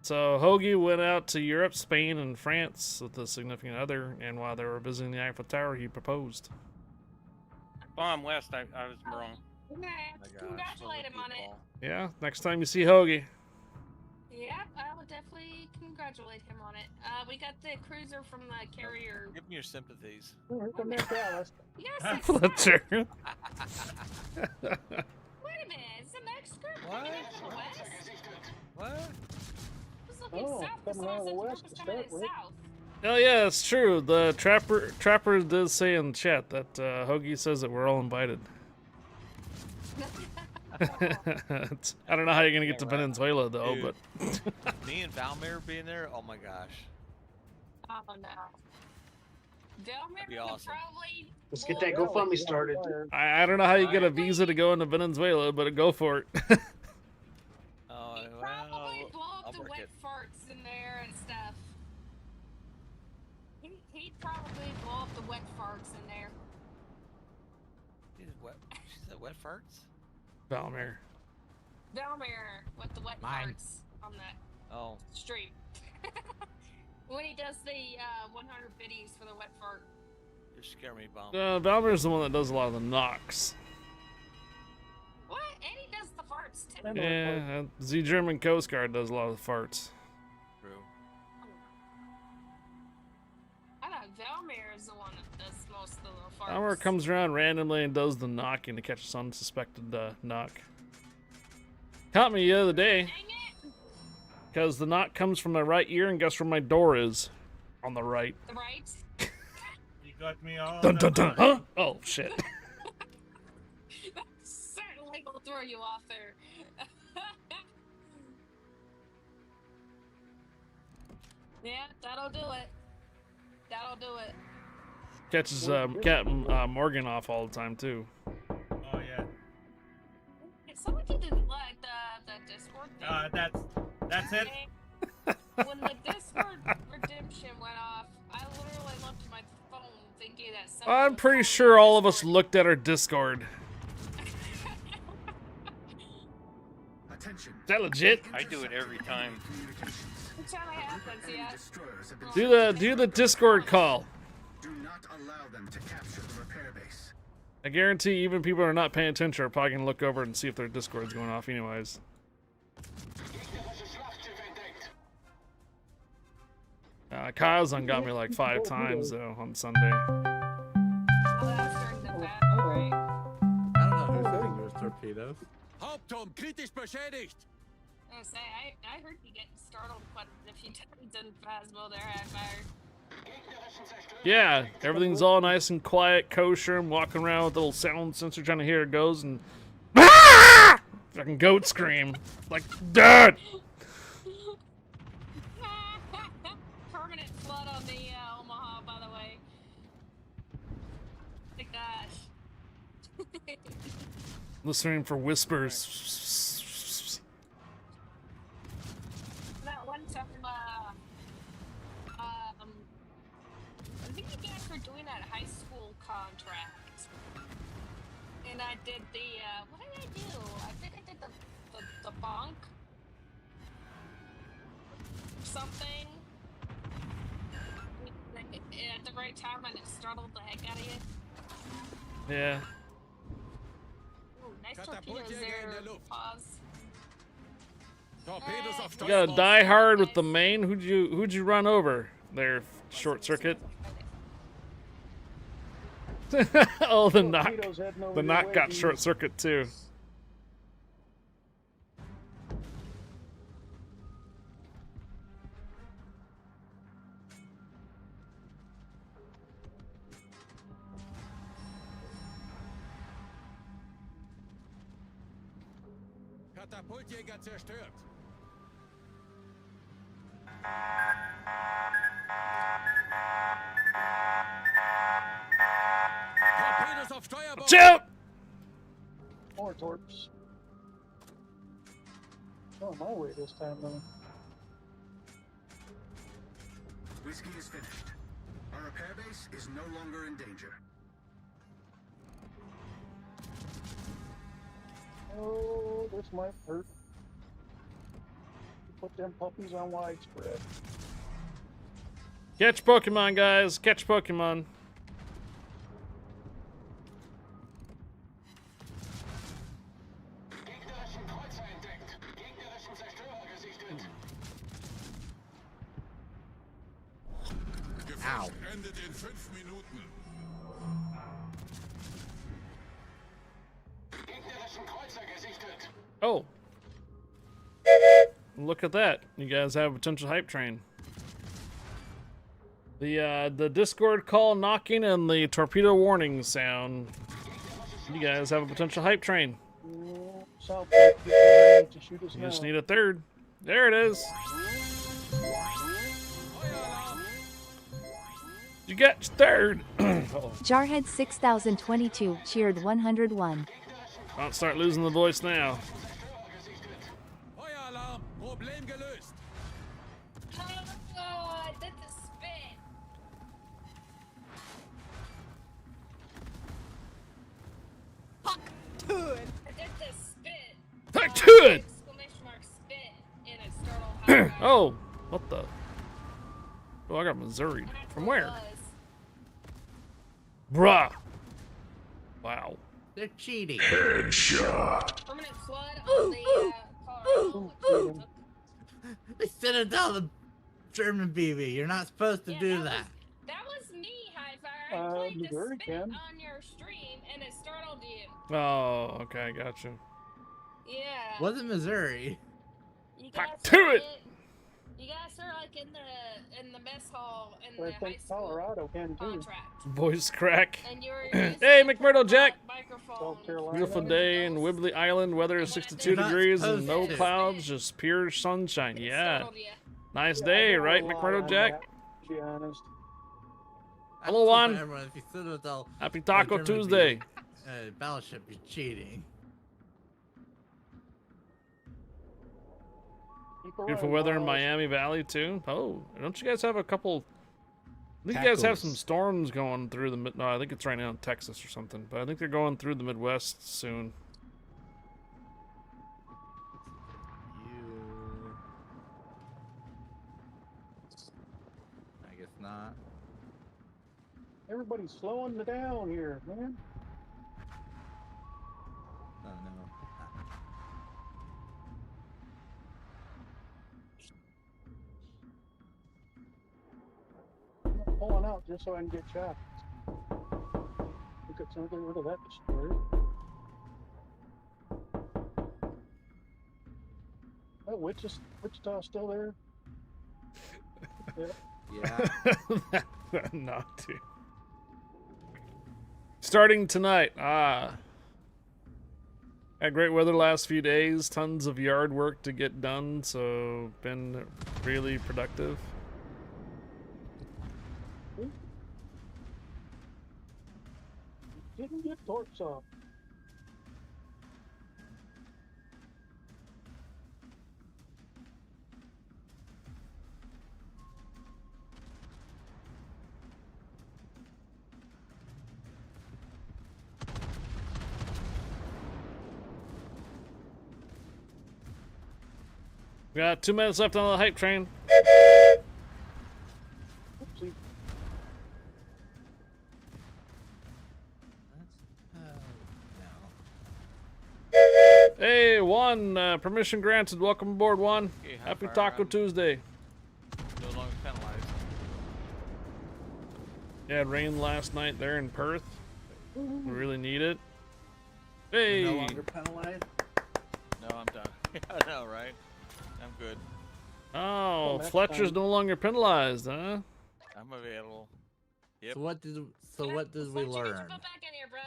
So Hoagie went out to Europe, Spain, and France with a significant other, and while they were visiting the Eiffel Tower, he proposed. Bomb West, I was wrong. We're gonna have to congratulate him on it. Yeah, next time you see Hoagie. Yep, I would definitely congratulate him on it. We got the cruiser from the carrier. Give me your sympathies. Yes, it's Fletcher. Wait a minute, is the next group coming in from the west? What? I was looking south, because someone said the group was coming in south. Oh yeah, it's true. The trapper did say in the chat that Hoagie says that we're all invited. I don't know how you're gonna get to Venezuela though, Dude. but Me and Valmir being there, oh my gosh. Oh no. Delmar be would awesome. probably. Let's get that GoFundMe started. I don't know how you get a visa to go into Venezuela, but go for it. Oh, Probably blow up I'll the work wet it. farts in there and stuff. He'd probably blow up the wet farts in there. She said wet farts? Valmir. Delmar with the wet Mine. farts on that Oh. stream. When he does the 100 biddies for the wet fart. You scare me, Bomb. Valmir's the one that does a lot of the knocks. What? And he does the farts too. Yeah, the German Coast Guard does a lot of the farts. True. I thought Valmir is the one that does most of the farts. Valmir comes around randomly and does the knocking to catch some unsuspected knock. Caught me the other day. Because the knock comes from my right ear, and guess where my door is? On the right. The right? You got me all. Dun dun dun! Huh? Oh shit! That certainly will throw you off there. Yeah, that'll do it. That'll do it. Catches Captain Morgan off all the time too. Oh yeah. Someone didn't like the Discord thing. That's it. When the Discord redemption went off, I literally looked at my phone thinking that someone I'm was pretty sure all of us looked at our Discord. Attention. Is that legit? I do it every time. Each time it happens, yeah. Do the Discord call. Do not allow them to capture the repair base. I guarantee even people who are not paying attention are probably gonna look over and see if their Discord's going off anyways. Kyle's on got me like 5 times though on Sunday. Oh, that was during the battle, right? I don't know who's hitting those torpedoes. Hauptturm kritisch beschädigt. I was gonna say, I heard you getting startled quite a few times in Phasmo there at fire. Yeah, everything's all nice and quiet, kosher. I'm walking around with a little sound sensor trying to hear it goes and ah! Fucking goat scream. Like, Dad! Permanent flood on the Omaha, by the way. My gosh. Listening for whispers. That one time, I think you guys were doing that high school contract. And I did the, what did I do? I think I did the bonk. Something. At the right time and it startled the heck out of you. Yeah. Ooh, nice torpedoes there. Pause. Torpedoes auf You gotta die hard with the main. Who'd you run over there? Short circuit. Oh, the knock. The knock got short circuit too. Katapultjäger zerstört. Torpedos auf Steuerbord. Shoot! More torps. Oh, my way this time, though. Whiskey is finished. Our repair base is no longer in danger. Oh, this might hurt. Put them puppies on widespread. Catch Pokemon, guys. Catch Pokemon. Ow. Endet in 5 Minuten. Oh. Look at that. You guys have a potential hype train. The Discord call knocking and the torpedo warning sound. You guys have a potential hype train. South Lake, get ready to shoot us You now. just need a third. There it is. You got your third. Uh-oh. Jarhead 6022 cheered 101. Don't start losing the voice now. Feueralarm. Problem gelöst. Oh, I did the spit. Fuck to it. I did the spit. Fuck to it. Exclamation mark spit in a startle. Oh, what the? Oh, I got Missouri. From where? Bruh. Wow. They're cheating. Headshot. Permanent flood on the Colorado. They sent it down the German BB. You're not supposed to do that. That was me, Hi-Fi. I played the Missouri spit can. on your stream and it startled you. Oh, okay, gotcha. Yeah. Wasn't Missouri. You guys to are it. You guys are like in the mess hall in I the high think school Colorado can too. contract. Voice crack. And you're Hey, McMurdo Jack. microphone. Beautiful day in Wibbly Island. Weather is 62 You're not degrees and supposed no to. clouds, just pure sunshine. Yeah. Startled ya. Nice Yeah, day, I got a right, lot McMurdo on Jack? that, to be honest. Hello, Juan. Everyone, if you sit with all Happy Taco German Tuesday. BB, Battleship, you're cheating. Beautiful weather in Miami Valley too. Oh, don't you guys have a couple? I think you guys have some Tacos. storms going through the mid. No, I think it's right now in Texas or something. But I think they're going through the Midwest soon. I guess not. Everybody's slowing it down here, man. Oh no. I'm not pulling out just so I can get shot. Look at something rid of that destroyer. Oh, Wichita still there? Yeah. Yeah. Not to. Starting tonight. Had great weather last few days. Tons of yard work to get done, so been really productive. Didn't get torps off. We got 2 minutes left on the hype train. Oopsie. Hey, Juan, permission granted. Welcome aboard, Juan. Okay, how Happy far Taco out? Tuesday. No longer penalized. Yeah, it rained last night there in Perth. We really need it. Hey. No longer penalized. No, I'm done. I know, right? I'm good. Oh, next Fletcher's time. no longer penalized, huh? I'm available. Yep. So what did we Fletcher, learn? Get your butt back in here, bro.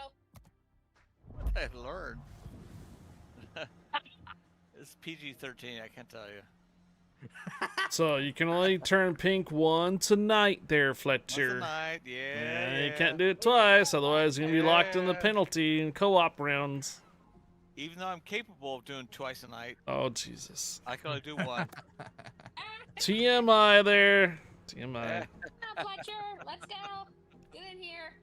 What did I learn? It's PG-13. I can't tell you. So you can only turn pink one tonight there, Fletcher. Tonight, yeah. You can't do it twice, otherwise you're going to be locked in the penalty in co-op rounds. Even though I'm capable of doing twice a night. Oh, Jesus. I can only do one. TMI there. TMI. Come on, Fletcher. Let's go. Get in here.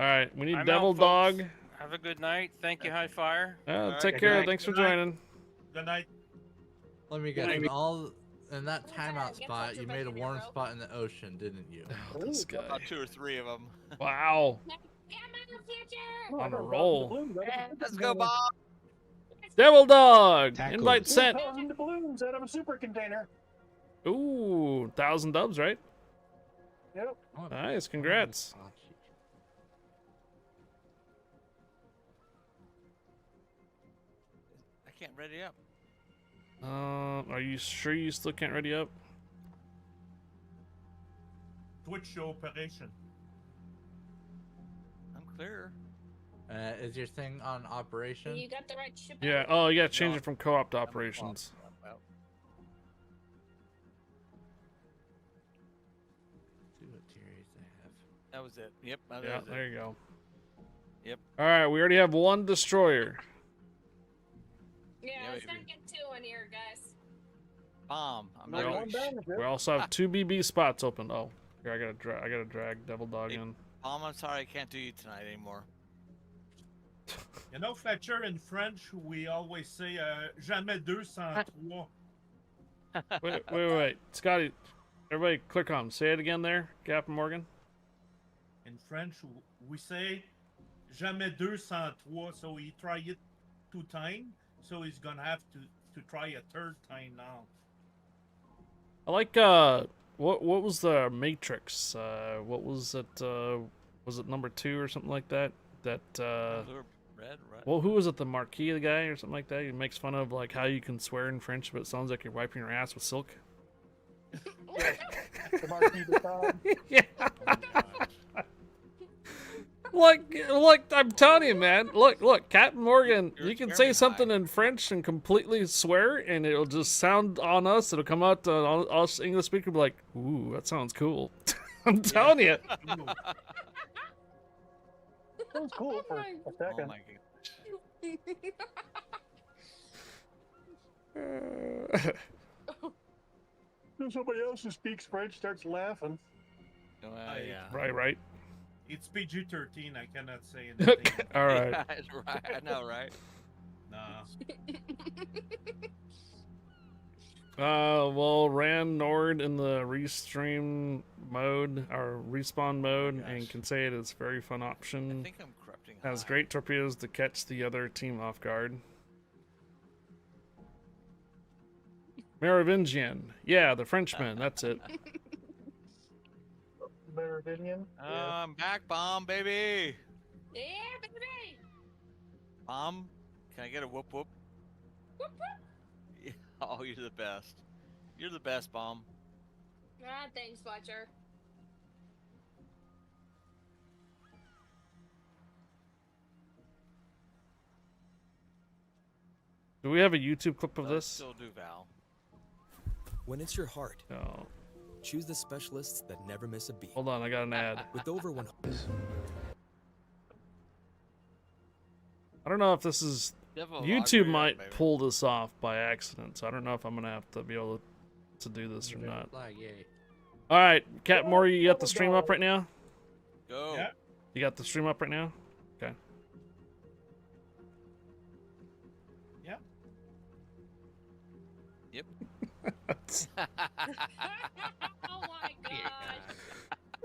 Alright, we need I'm Devil out, Dog. folks. Have a good night. Thank you, High Fire. Take care. Thanks for joining. Good night. Let me guess. In that timeout spot, you made a warm spot in the ocean, didn't you? Oh, this guy. About 2 or 3 of them. Wow. On a roll. Let's go, Bob. Devil Dog. Tackles. Invite sent. 2,000 balloons out of a super container. Ooh, 1,000 dubs, right? Yep. Nice. Congrats. I can't ready up. Are you sure you still can't ready up? Twitch operation. I'm clear. Is your thing on operation? You got the right ship. Yeah. Oh, you gotta change it from co-op to operations. See what tiers they have. That was it. Yep. That Yeah, was there it. you go. Yep. All right, we already have one destroyer. Yeah, let's not get two in here, guys. Bomb. I'm We, not al- going we also have 2 BB spots open. Oh, here I gotta drag Devil Dog in. Bomb, I'm sorry I can't do you tonight anymore. You know, Fletcher, in French, we always say jamais deux sans trois. Wait. Scotty, everybody click on. Say it again there, Captain Morgan. In French, we say jamais deux sans trois, so he tried it 2 times, so he's gonna have to try a 3rd time now. I like what was the Matrix? What was it? Was it number 2 or something like that? That Red, right? well, who was it? The Marquis guy or something like that? He makes fun of like how you can swear in French, but it sounds like you're wiping your ass with silk. The Marquis de Sade. Yeah. Look, I'm telling you, man. Look, Captain Morgan, you can say something in French and completely swear, and it'll just sound on us. It'll come out on us English speaker, be like, "Ooh, that sounds cool." I'm telling you. That was cool for a second. Oh my Then somebody else who speaks French starts laughing. Yeah. Right. It's PG-13. I cannot say anything. All right. Yeah, right. I know, right? Nah. Well, ran Nord in the restream mode or respawn mode, and can say it is a very fun option. I think I'm corrupting. Has great torpedoes to catch the other team off guard. Merovingian, yeah, the Frenchman. That's it. Merovingian. I'm back, Bomb, baby. Yeah, baby. Bomb, can I get a whoop whoop? Whoop whoop. Yeah. Oh, you're the best. You're the best, Bomb. Ah, thanks, Fletcher. Do we have a YouTube clip of this? Still do, Val. When it's your heart, No. choose the specialists that never miss a beat. Hold on, I got an ad. With over 100. I don't know if this is... Devil YouTube Log, might baby. pull this off by accident, so I don't know if I'm going to have to be able to do this or not. Alright, Cat Maury, you got the stream up right now? Go. Yeah. You got the stream up right now? Okay. Yeah. Yep. Oh my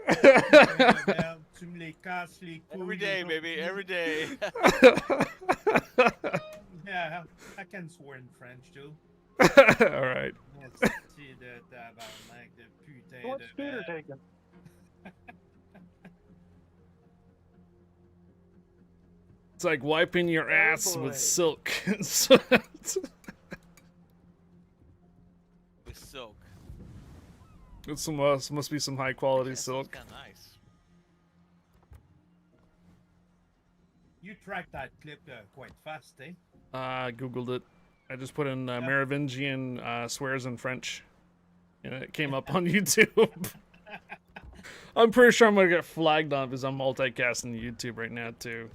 god. Tu me les casses les couilles. Every day, baby. Every day. Yeah, I can swear in French too. Alright. Esti de tabarnak, de putain What's de Scooter belle. taking? It's like wiping your ass boy. with silk. With silk. It's some must be some high quality silk. Kind of nice. You tracked that clip quite fast, eh? I googled it. I just put in Merovingian swears in French, and it came up on YouTube. I'm pretty sure I'm gonna get flagged on because I'm multicasting YouTube right now too.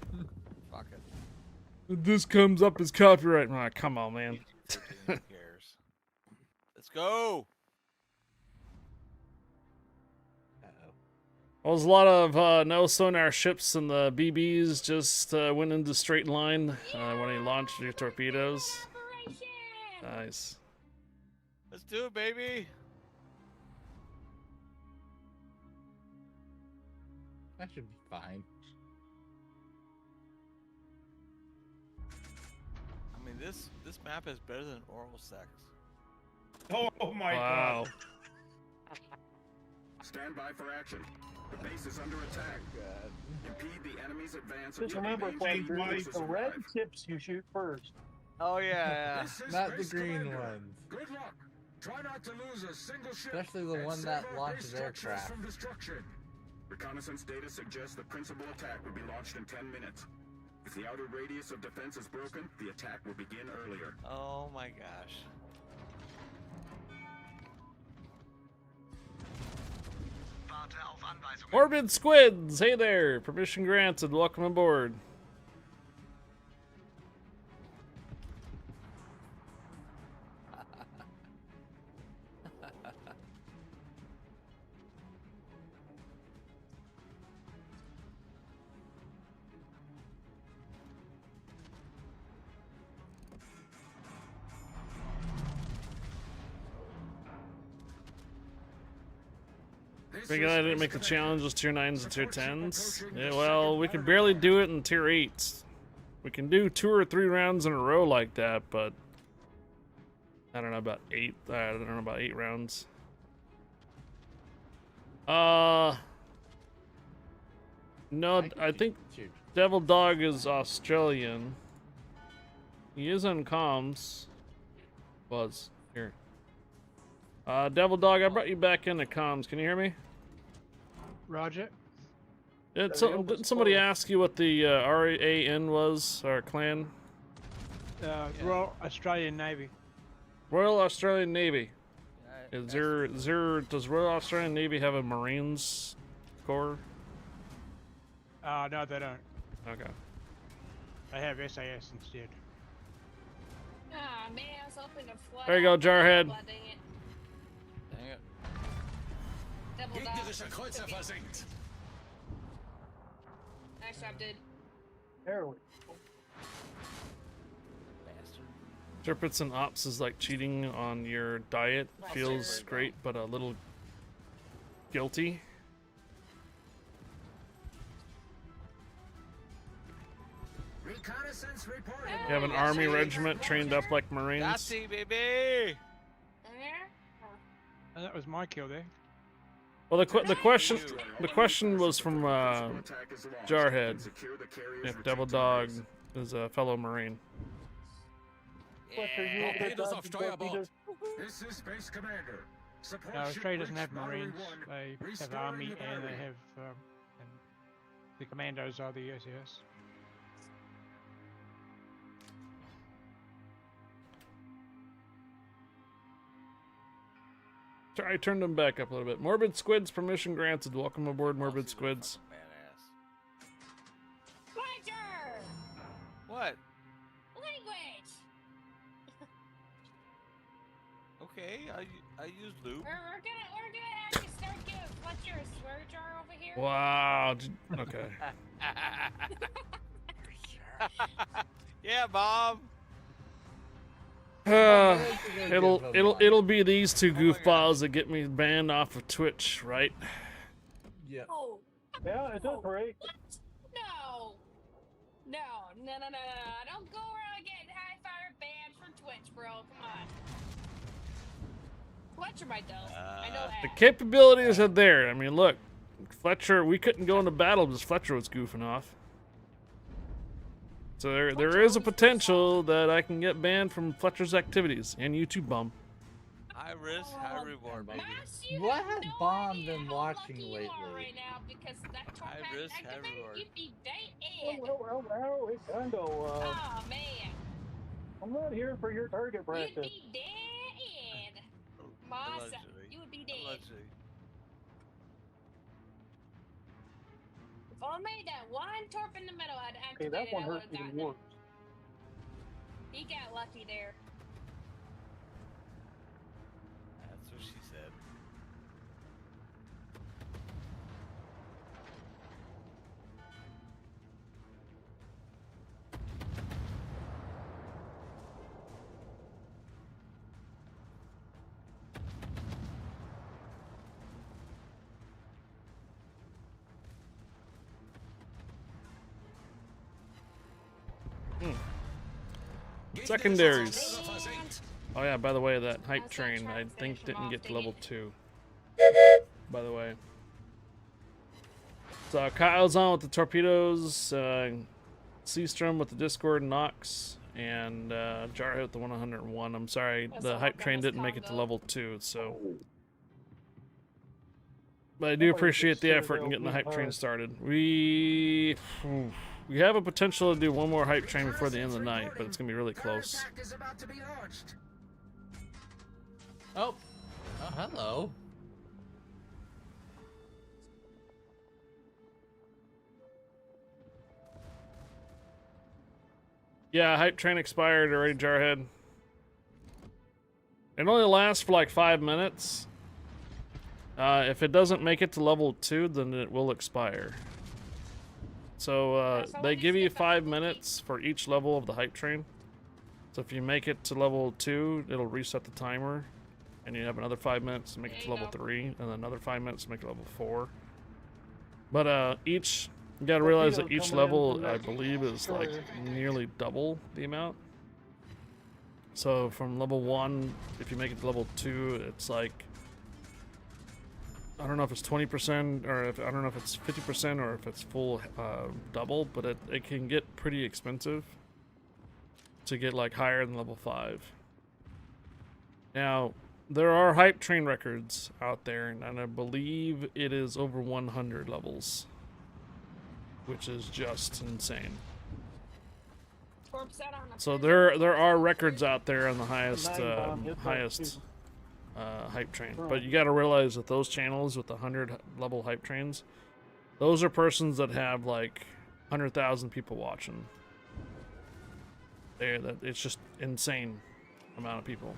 Fuck it. This comes up as copyright. Ah, come on, man. Who cares? Let's go. Well, there's a lot of no sonar ships, and the BBs just went into straight line when he launched your torpedoes. Nice. Let's do it, baby. That should be fine. I mean, this map is better than oral sex. Oh my Wow. god. Stand by for action. The base is under attack. Impede the enemy's advance. Just remember, Flanger, the red tips you shoot first. Oh yeah, This is Not the Space green Commander. ones. Good luck. Try not to lose a single ship. Especially the and one save that our launches base structures aircraft. from destruction. Reconnaissance data suggests the principal attack will be launched in 10 minutes. If the outer radius of defense is broken, the attack will begin earlier. Oh my gosh. Morbid Squids, hey there. Permission granted. Welcome aboard. Figured I didn't make the challenge with tier 9s and tier 10s. Yeah, well, we could barely do it in tier 8s. We can do 2 or 3 rounds in a row like that, but I don't know about 8. I don't know about 8 rounds. No, I think Devil Dog is Australian. He is on comms. Was here. Devil Dog, I brought you back into comms. Can you hear me? Roger. Didn't somebody ask you what the RAN was, our clan? Royal Australian Navy. Royal Australian Navy. Does Royal Australian Navy have a Marines Corps? No, they don't. Okay. They have SAS instead. Ah, man, I was hoping to flood. There you go, out Jarhead. flooding it. Dang it. Double dog. Gegnerischer Kreuzer versenkt. Nice job, dude. There we go. Interprets and ops is like cheating on your diet. Feels great, but a little guilty. Reconnaissance reporting. You have an army regiment trained up like Marines. Nazi, baby. Oh, that was my kill there. Well, the question was from Jarhead. If Devil Dog is a fellow Marine. Torpedos auf Steuerbord. This is Space Commander. Support No, Australia doesn't have ship Marines. Battery They have Restoring Army the and they battery. have and the commandos are the SAS. I turned them back up a little bit. Morbid Squids, permission granted. Welcome aboard, Morbid Squids. Flanger! What? Language! Okay, I use lube. We're gonna actually start giving Fletcher a swear jar over here. Wow. Okay. Yeah, Bob. It'll be these two goofballs that get me banned off of Twitch, right? Yeah. Oh. Yeah, it does, right? No. No. Don't go around getting high fire banned from Twitch, bro. Come on. Fletcher might though. I know The that. capabilities are there. I mean, look, Fletcher. We couldn't go into battle because Fletcher was goofing off. So there is a potential that I can get banned from Fletcher's activities and YouTube bum. High risk, high reward, baby. What has Bomb been watching lately? Right now because that High risk, high reward. you'd be dead. Well, it can go. Oh man. I'm I'm not here for your target practice. You'd be dead. Massa, you would be dead. Allegedly. If I made that one torp in the middle, I'd Okay, activate that it. one I hurt would have even gotten him. worse. He got lucky there. That's what she said. Secondaries. Oh yeah, by the way, that hype train I think didn't get to level 2. By the way. So Kyle's on with the torpedoes, Seastrom with the Discord, Nox, and Jarhead with the 101. I'm sorry, the hype train didn't make it to level 2, so. But I do appreciate the effort in getting the hype train started. We have a potential to do one more hype train before the end of the night, but it's gonna be really close. Oh, hello. Yeah, hype train expired already, Jarhead. It only lasts for like 5 minutes. If it doesn't make it to level 2, then it will expire. So they give you 5 minutes for each level of the hype train. So if you make it to level 2, it'll reset the timer. And you have another 5 minutes to make it to level 3, and then another 5 minutes to make it level 4. But you gotta realize that each level, I believe, is like nearly double the amount. So from level 1, if you make it to level 2, it's like, I don't know if it's 20%, or I don't know if it's 50%, or if it's full double, but it can get pretty expensive to get like higher than level 5. Now, there are hype train records out there, and I believe it is over 100 levels, which is just insane. So there are records out there on the highest hype train, but you got to realize that those channels with the 100 level hype trains, those are persons that have like 100,000 people watching. It's just insane amount of people.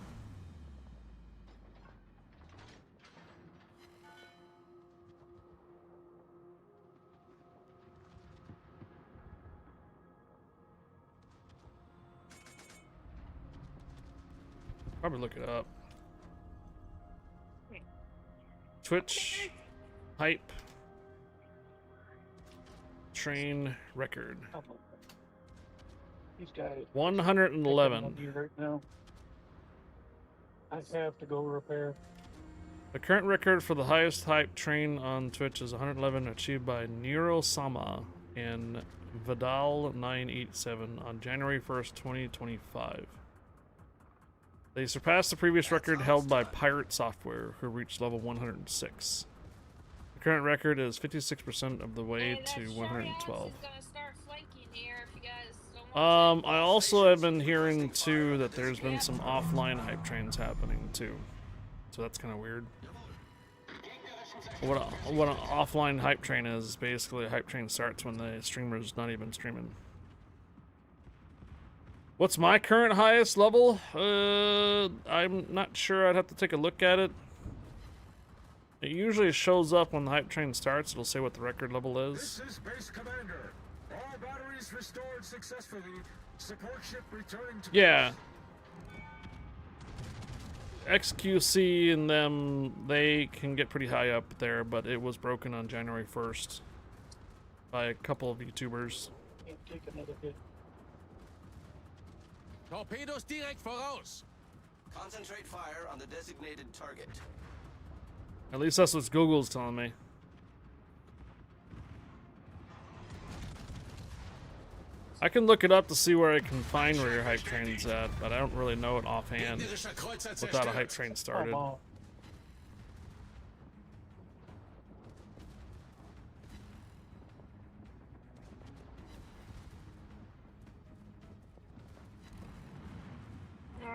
Probably look it up. Twitch hype train record. These guys 111. right now. I have to go repair. The current record for the highest hype train on Twitch is 111, achieved by Nero Sama and Vidal 987 on January 1st, 2025. They surpassed the previous record held by Pirate Software, who reached level 106. The current record is 56% of the way to 112. I also have been hearing too that there's been some offline hype trains happening too, so that's kind of weird. What an offline hype train is basically a hype train starts when the streamer's not even streaming. What's my current highest level? I'm not sure. I'd have to take a look at it. It usually shows up when the hype train starts. It'll say what the record level is. This is Base Commander. All batteries restored successfully. Support ship returning to Yeah. XQC and them, they can get pretty high up there, but it was broken on January 1st by a couple of YouTubers. Can't take another hit. Torpedos direkt voraus. Concentrate fire on the designated target. At least that's what Google's telling me. I can look it up to see where I can find where your hype train's at, but I don't really know it offhand without a hype train started.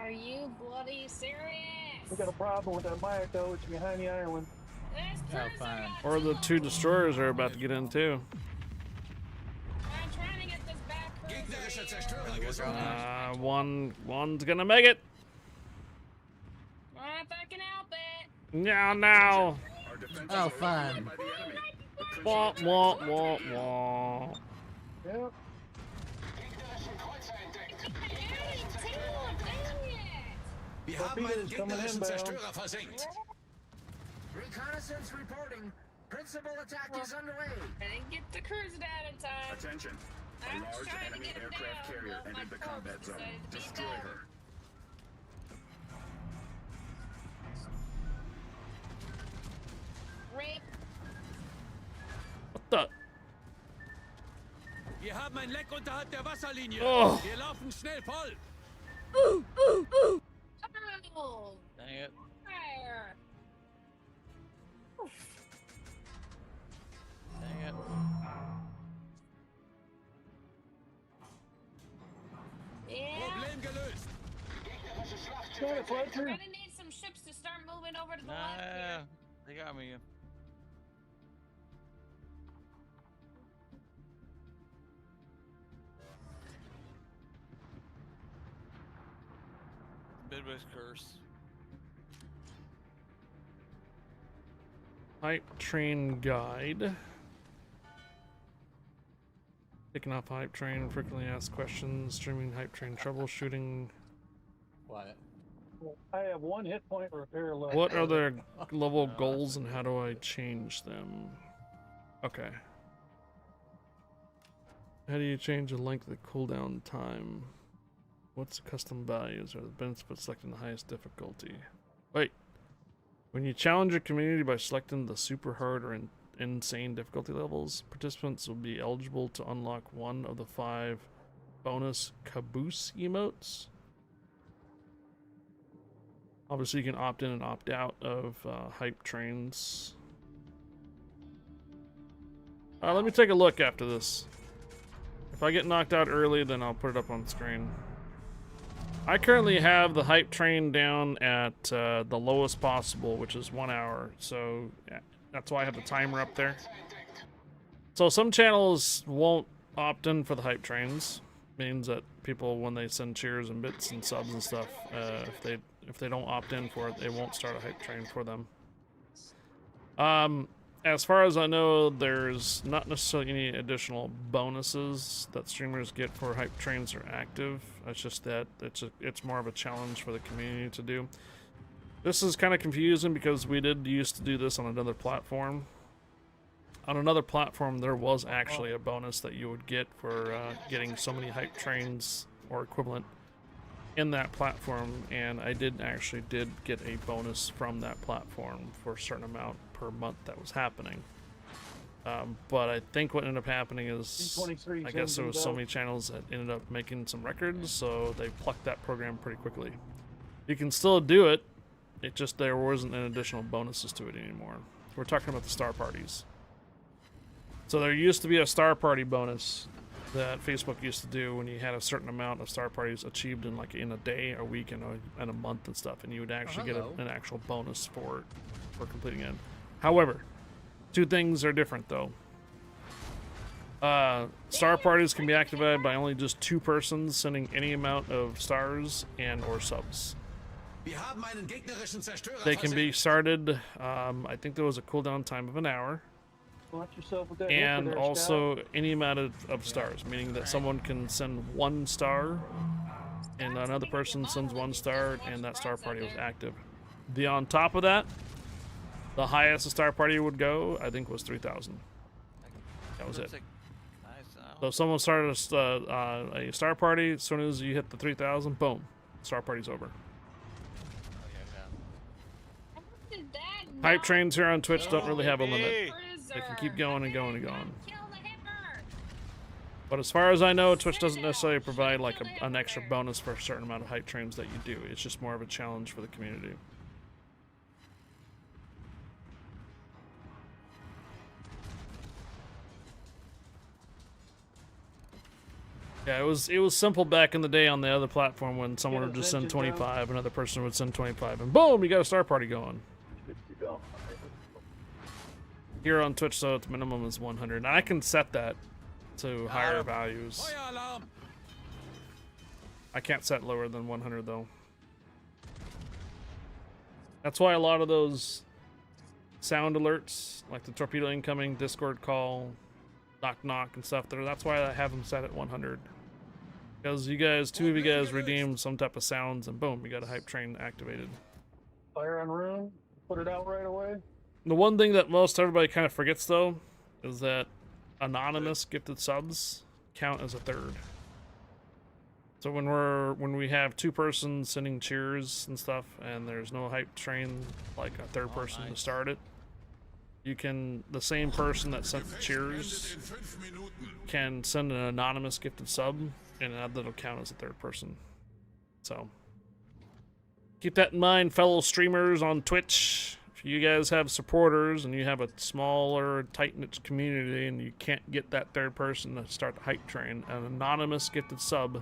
Are you bloody serious? We got a problem with that mine though. It's behind the island. This cruiser got Or the two destroyers are about to get in too. I'm trying to get this back cruiser here. One's gonna make it. If I can help it. Yeah, now. Oh, fun. Wah, wah, wah, wah. Yep. Wir haben einen gegnerischen Zerstörer versenkt. Reconnaissance reporting. Principal attack is underway. I didn't get the cruiser down in time. Attention. A large enemy aircraft carrier entered the combat zone. Destroy her. Rape. What the? Wir haben ein Leck unterhalb der Wasserlinie. Oh. Wir laufen schnell voll. Oh. Dang it. Fire. Dang it. Yeah. Problem gelöst. We're gonna need some ships to start moving over to the left here. They got me. Midwest curse. Hype train guide. Taking off hype train, frequently asked questions, streaming hype train troubleshooting. What? I have 1 hit point repair left. What are their level goals and how do I change them? Okay. How do you change the length of the cooldown time? What's the custom values or the benefits selecting the highest difficulty? Wait. When you challenge your community by selecting the super hard or insane difficulty levels, participants will be eligible to unlock one of the 5 bonus caboose emotes. Obviously, you can opt in and opt out of hype trains. Let me take a look after this. If I get knocked out early, then I'll put it up on screen. I currently have the hype train down at the lowest possible, which is 1 hour. So yeah, that's why I have the timer up there. So some channels won't opt in for the hype trains. Means that people, when they send cheers and bits and subs and stuff, if they don't opt in for it, they won't start a hype train for them. As far as I know, there's not necessarily any additional bonuses that streamers get for hype trains are active. It's just that it's more of a challenge for the community to do. This is kind of confusing because we did used to do this on another platform. On another platform, there was actually a bonus that you would get for getting so many hype trains or equivalent in that platform, and I did get a bonus from that platform for a certain amount per month that was happening. But I think what ended up happening is, I guess there was so many channels that ended up making some records, so they plucked that program pretty quickly. You can still do it, it just there wasn't an additional bonuses to it anymore. We're talking about the star parties. So there used to be a star party bonus that Facebook used to do when you had a certain amount of star parties achieved in a day, a week, and a month and stuff, and you would actually get an actual bonus for completing it. However, two things are different though. Star parties can be activated by only just 2 persons sending any amount of stars and or subs. They can be started, I think there was a cooldown time of 1 hour. Watch yourself with that And hipper there, also Scout. any amount of stars, meaning that someone can send 1 star and another person sends 1 star and that star party was active. On top of that, the highest a star party would go, I think, was 3,000. That was it. So if someone started a star party, as soon as you hit the 3,000, boom, star party's over. Hype trains here on Twitch don't really have a limit. They can keep going and going and going. But as far as I know, Twitch doesn't necessarily provide like an extra bonus for a certain amount of hype trains that you do. It's just more of a challenge for the community. Yeah, it was simple back in the day on the other platform when someone would just send engine down. 25, another person would send 25, and boom, you got a star party going. Here on Twitch, though, its minimum is 100. And I can set that to higher values. Feuer Alarm! I can't set lower than 100 though. That's why a lot of those sound alerts, like the torpedo incoming, Discord call, knock knock and stuff, that's why I have them set at 100. Because you guys, two of you guys redeemed some type of sounds and boom, you got a hype train activated. Fire on room. Put it out right away. The one thing that most everybody kind of forgets though, is that anonymous gifted subs count as a third. So when we have two persons sending cheers and stuff, and there's no hype train like a third person to start it, the same person that sent the cheers can send an anonymous gifted sub, and that'll count as a third person. So keep that in mind, fellow streamers on Twitch. If you guys have supporters and you have a smaller, tight-knit community and you can't get that third person to start the hype train, an anonymous gifted sub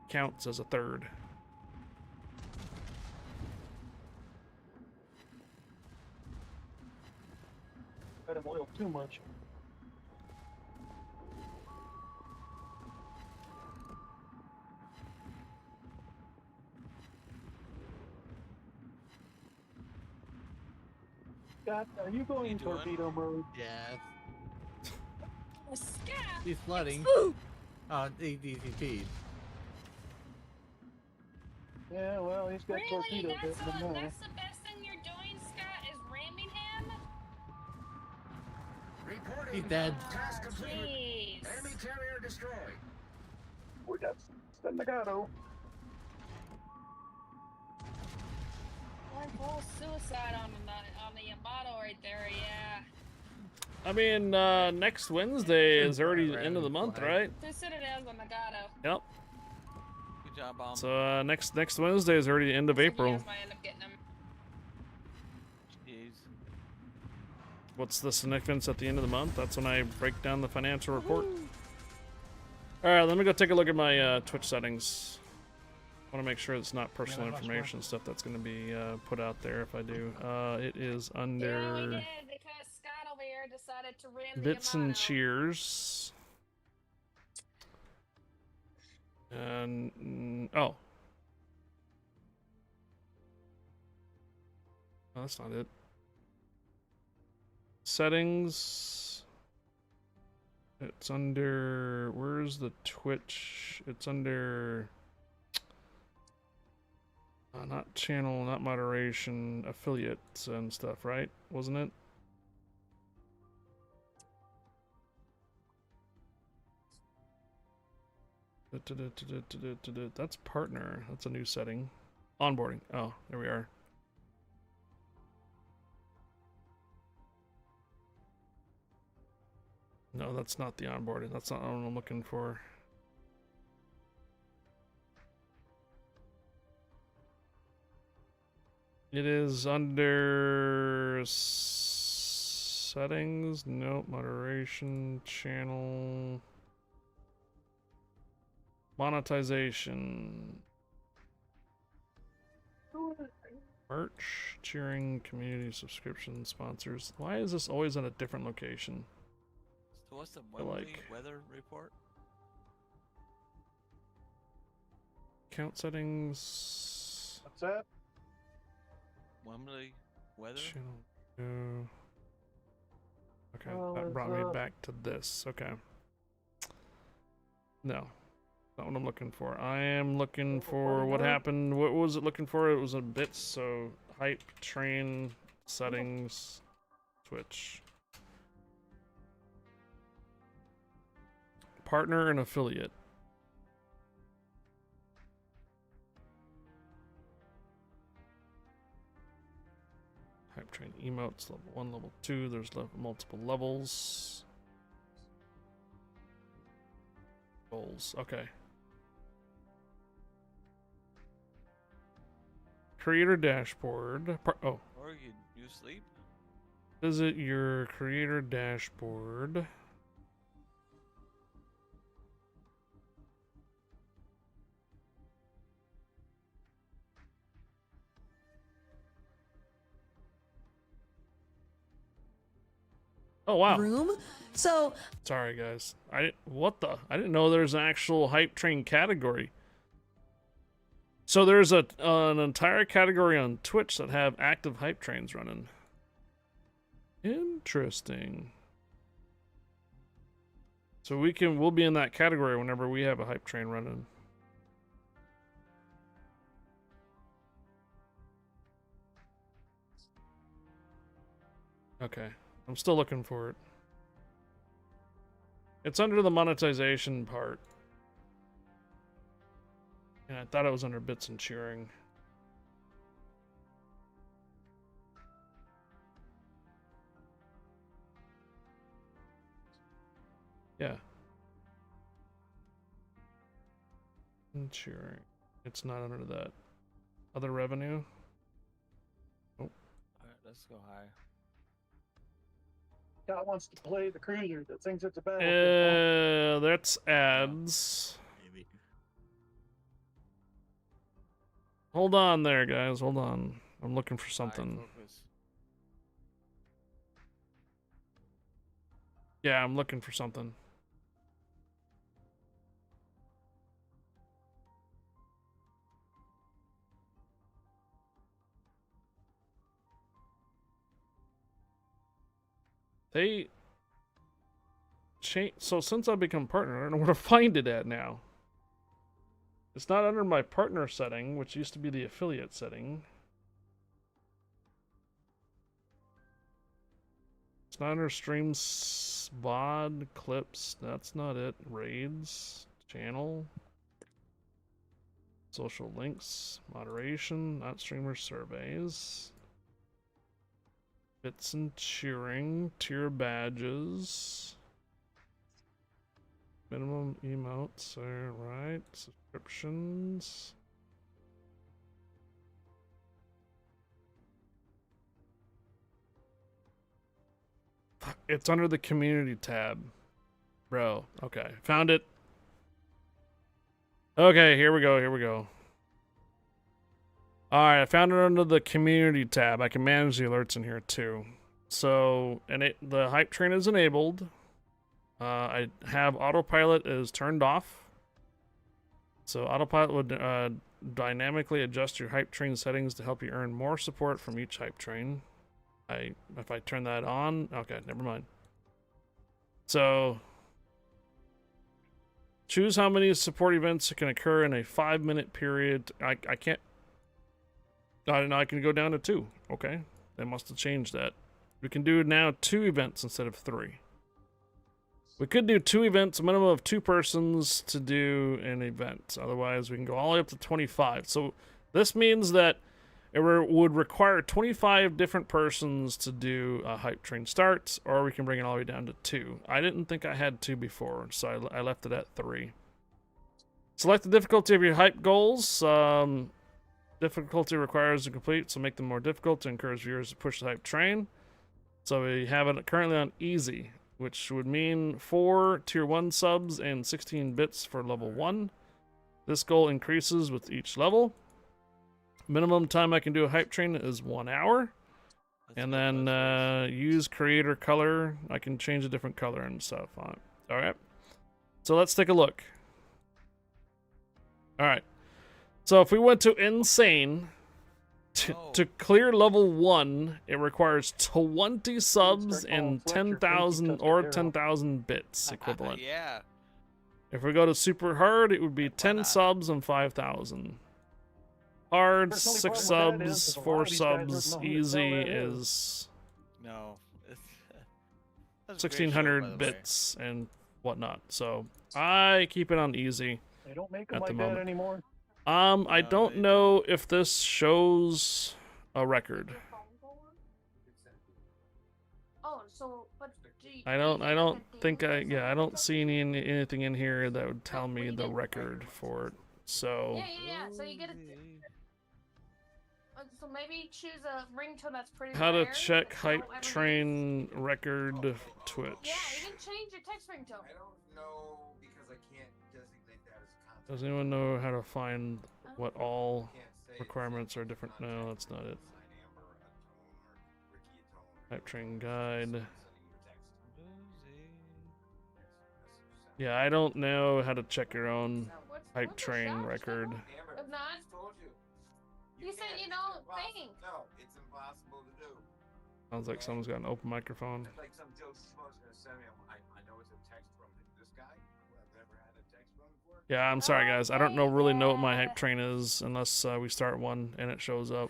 counts as a third. Let him oil too much. Scott, are you going torpedo mode? Yes. Scott. He's flooding. ADCP. Yeah, well, he's got torpedo Really? bit in the mouth. That's the best thing you're doing, Scott, is ramming him? Reporting. He's dead. Task complete. Jeez. Enemy carrier destroyed. We got Nagato. Full suicide on the Yamato right there, yeah. I mean, next Wednesday is already the end of the month, right? Who said it as a Nagato? Yep. Good job, Bomb. So next Wednesday is already the end of April. Might end up getting him. Jeez. What's the significance at the end of the month? That's when I break down the financial report. Alright, let me go take a look at my Twitch settings. I want to make sure it's not personal information stuff that's going to be put out there if I do. It is under Yeah, we did, because Scott over here decided to ram bits the and Yamato. cheers. And oh, that's not it. Settings. It's under, where's the Twitch? It's under not channel, not moderation, affiliates and stuff, right? Wasn't it? That's partner. That's a new setting. Onboarding. Oh, there we are. No, that's not the onboarding. That's not what I'm looking for. It is under settings. Nope. Moderation. Channel. Monetization. Merch. Cheering. Community. Subscription. Sponsors. Why is this always in a different location? So what's the Like- weather report? Account settings. What's that? Wembley weather? Channel. No. Okay, Oh, that brought me it's, back to this. Okay. No. Not what I'm looking for. I am looking for what happened. What was it looking for? It was a bit, so hype train settings Twitch. Partner and affiliate. Hype train emotes, level 1, level 2. There's multiple levels. Goals. Okay. Creator dashboard. Oh. Or you sleep? Visit your creator dashboard. Oh wow. room. So Sorry guys. I didn't know there's an actual hype train category. So there's an entire category on Twitch that have active hype trains running. Interesting. So we'll be in that category whenever we have a hype train running. Okay. I'm still looking for it. It's under the monetization part. And I thought it was under bits and cheering. Yeah. And cheering. It's not under that. Other revenue? Oh. Alright, let's go high. God wants to play the cruiser that thinks it's a battle. That's ads. Maybe. Hold on there, guys. Hold on. I'm looking for something. Yeah, I'm looking for something. They change. So since I've become partner, I don't know where to find it at now. It's not under my partner setting, which used to be the affiliate setting. It's not under streams, VOD, clips. That's not it. Raids, channel, social links, moderation, not streamer surveys. Bits and cheering, tier badges, minimum emotes, alright, subscriptions. It's under the community tab. Bro, okay, found it. Okay, here we go. Alright, I found it under the community tab. I can manage the alerts in here too. So, and the hype train is enabled. I have autopilot is turned off. So autopilot would dynamically adjust your hype train settings to help you earn more support from each hype train. If I turn that on, okay, never mind. So, choose how many support events can occur in a 5-minute period. I can't. I can go down to 2. Okay, they must have changed that. We can do now 2 events instead of 3. We could do 2 events, a minimum of 2 persons to do an event. Otherwise, we can go all the way up to 25. So this means that it would require 25 different persons to do a hype train starts, or we can bring it all the way down to 2. I didn't think I had 2 before, so I left it at 3. Select the difficulty of your hype goals. Difficulty requires to complete, so make them more difficult to encourage viewers to push the hype train. So we have it currently on easy, which would mean 4 tier 1 subs and 16 bits for level 1. This goal increases with each level. Minimum time I can do a hype train is 1 hour. And then use creator color. I can change a different color and stuff on it. Alright. So let's take a look. Alright. So if we went to insane, to clear level 1, it requires 20 subs and 10,000 or 10,000 bits equivalent. Yeah. If we go to super hard, it would be 10 subs and 5,000. Hard, 6 subs, 4 subs. Easy is No. 1,600 bits and whatnot. So I keep it on easy. They don't make them at the like that moment. anymore. I don't know if this shows a record. Oh, so but I don't think I don't see anything in here that would tell me the record for it. So yeah. So you get a. So maybe choose a ringtone that's pretty. how to rare, check that hype don't ever train record Twitch. Yeah, you can change your text ringtone. I don't know because I can't designate that as content. Does anyone know how to find what all requirements are different? No, that's not it. Hype train guide. Yeah, I don't know how to check your own hype train record. If not, you said you don't think. No, it's impossible to do. Sounds like someone's got an open microphone. It's like some joke schmo's gonna send me. I know it's a text from this guy who I've never had a text from before. Yeah, I'm sorry guys. I don't really know what my hype train is unless we start one and it shows up.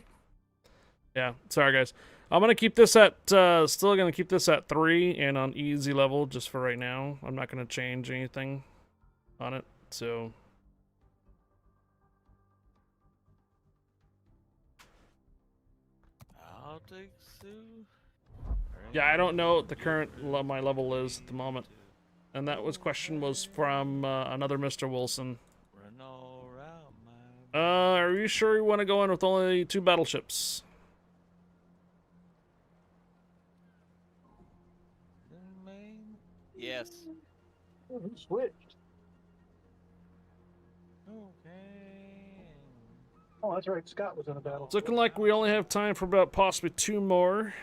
Yeah, sorry guys. I'm gonna keep this at still gonna keep this at 3 and on easy level just for right now. I'm not gonna change anything on it. So I'll take Sue. yeah, I don't know what the current my level is at the moment. And that question was from another Mr. Wilson. Are you sure you want to go in with only 2 battleships? Yes. Oh, who switched? Okay. Oh, that's right. Scott was in a battle. It's looking like we only have time for about possibly 2 more.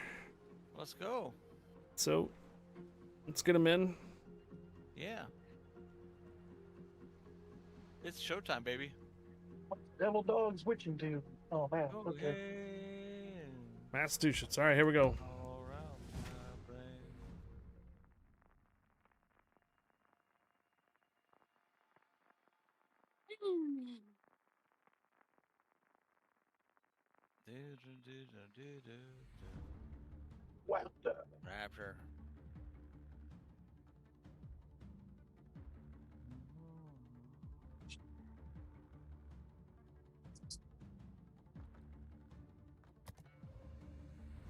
Let's go. So, let's get them in. Yeah. It's showtime, baby. Devil dog switching to. Oh man. Okay. Massachusetts. All right, here we go. Wow. Rapture.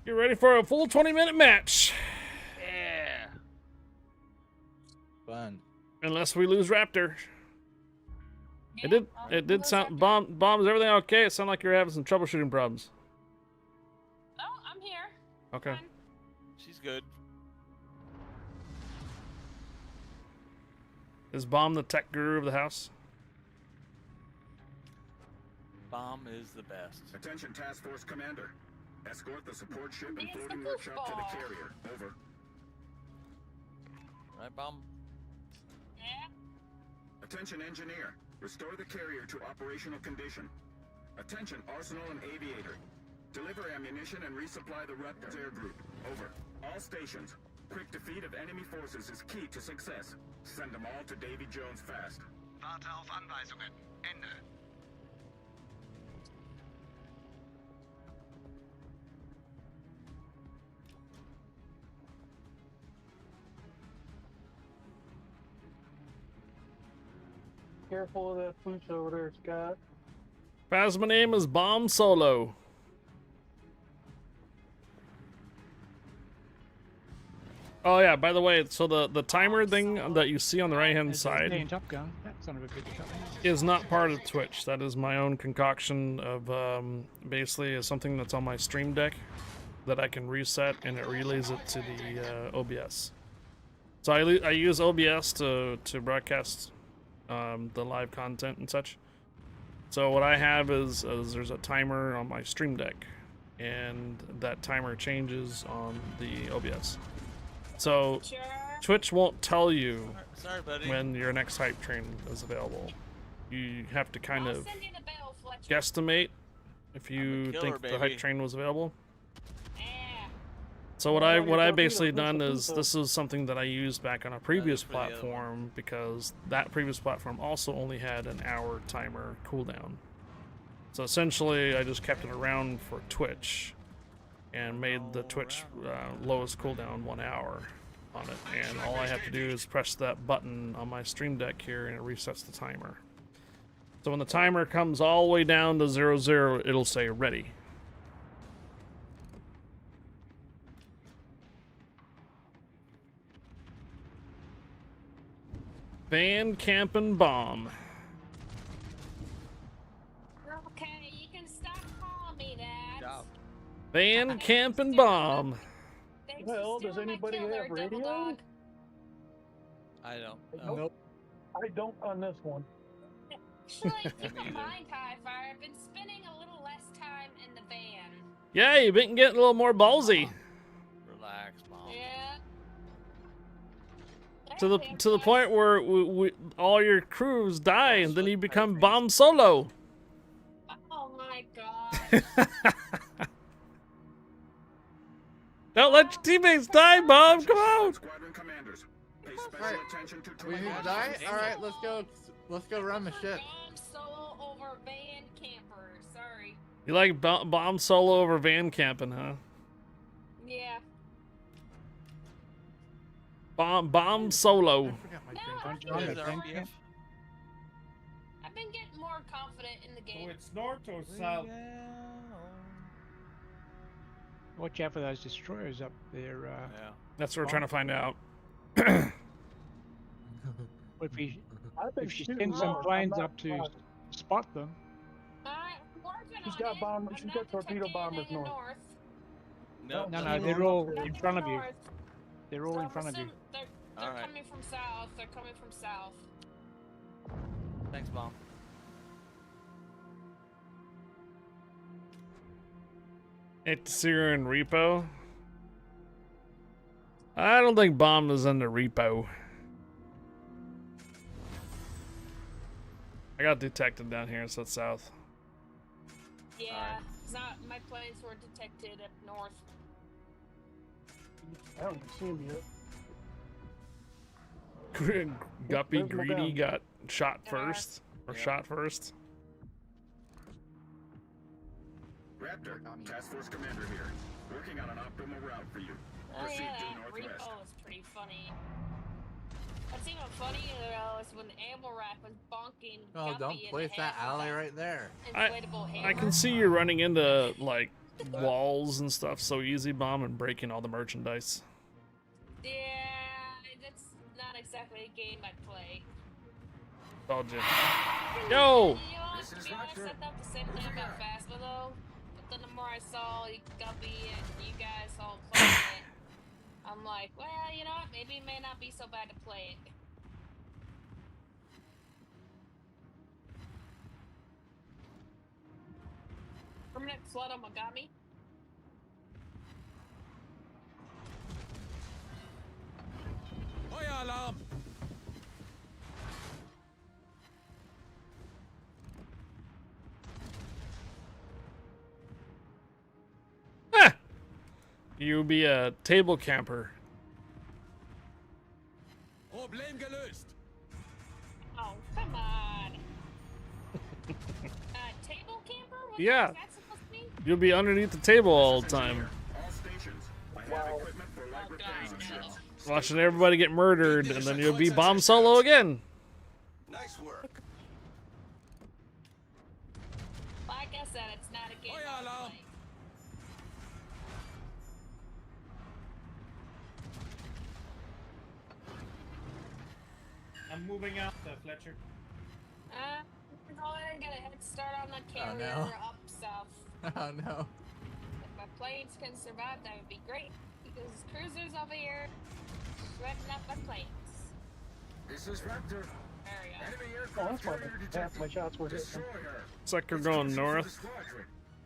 Get ready for a full 20-minute match. Yeah. Fun. Unless we lose Raptor. It did sound bombs everything okay? It sounded like you're having some troubleshooting problems. Oh, I'm here. Okay. She's good. Is Bomb the tech guru of the house? Bomb is the best. Attention Task Force Commander. Escort the support ship and floating workshop to the carrier. Over. Right, Bomb? Yeah. Attention Engineer. Restore the carrier to operational condition. Attention Arsenal and Aviator. Deliver ammunition and resupply the Rutgers Air Group. Over. All stations. Quick defeat of enemy forces is key to success. Send them all to Davy Jones fast. Warte auf Anweisungen. Ende. Careful of that pooch over there, Scott. My name is Bomb Solo. Oh yeah, by the way, so the timer thing that you see on the right-hand side Top Gun. That son of a bitch. is not part of Twitch. That is my own concoction of basically is something that's on my stream deck that I can reset and it relays it to the OBS. So I use OBS to broadcast the live content and such. So what I have is there's a timer on my stream deck, and that timer changes on the OBS. So Twitch won't tell you Sorry, buddy. when your next hype train is available. You have to kind of guesstimate if you think the hype train was available. So what I basically done is this is something that I used back on a previous platform because that previous platform also only had an hour timer cooldown. So essentially I just kept it around for Twitch and made the Twitch lowest cooldown 1 hour on it, and all I have to do is press that button on my stream deck here and it resets the timer. So when the timer comes all the way down to 00, it'll say ready. Van Campen Bomb. Okay, you can stop calling me that. Van Campen Bomb. Well, does anybody have radio? I don't. Nope. I don't on this one. Actually, if you don't mind, Hi-Fire, I've been spending a little less time in the van. Yeah, you've been getting a little more ballsy. Relax, Mom. Yeah. To the point where all your crews die and then you become bomb solo. Oh my god. Don't let your teammates die, Bob. Come on. Squadron commanders, pay special Right. attention to We terrain. didn't die? Alright, let's go run the ship. Bomb solo over van camper. Sorry. You like bomb solo over van camping, huh? Yeah. Bomb solo. I've been getting more confident in the game. So it's north or south? Watch out for those destroyers up there. Yeah. That's what we're trying to find out. If you I've been send shooting some north, planes I'm not up to spot them. She's got bombers. She's got torpedo bombers north. No, No, they're all in front of you. They're all in front of you. They're Alright. coming from south. They're coming from south. Thanks, Bomb. It's here in repo. I don't think bomb is in the repo. I got detected down here, so it's south. Yeah, it's not. My planes were detected up north. I don't even see him yet. Guppy There's my Greedy gun. got shot first. Or shot first. Raptor, Task Force Commander here. Working on an optimal route for you. Oh Proceed yeah, due that northwest. repo is pretty funny. What's even funnier though is when the ammo rack was bonking. Oh, Guppy don't in the place that head with alley right there. inflatable I hammer. can see you running into like walls and stuff so easy, Bomb, and breaking all the merchandise. Yeah, that's not exactly a game I'd play. Told you. You Yo! know, to be honest, I thought the same thing about Phasma though. But then the more I saw Guppy and you guys all playing it, I'm like, well, you know what? Maybe it may not be so bad to play it. Permanent flood on Mogami. Feuer Alarm! You be a table camper. Problem gelöst! Oh, come on. Table camper? What Yeah. is that supposed to mean? You'll be underneath the table all the time. All stations. I have equipment for light repairs on ships. Watching everybody get murdered, and then you'll be bomb solo again. Nice work. Like I said, it's not a game I would play. I'm moving out, Fletcher. We're going to get a head start on the carrier no. up south. Oh no. If my planes can survive, that would be great. Because cruisers over here shredding up my planes. This is Raptor. There we go. Enemy Oh, aircraft that's why carrier half detected. my shots were hitting. Destroy her. Looks like we're going north,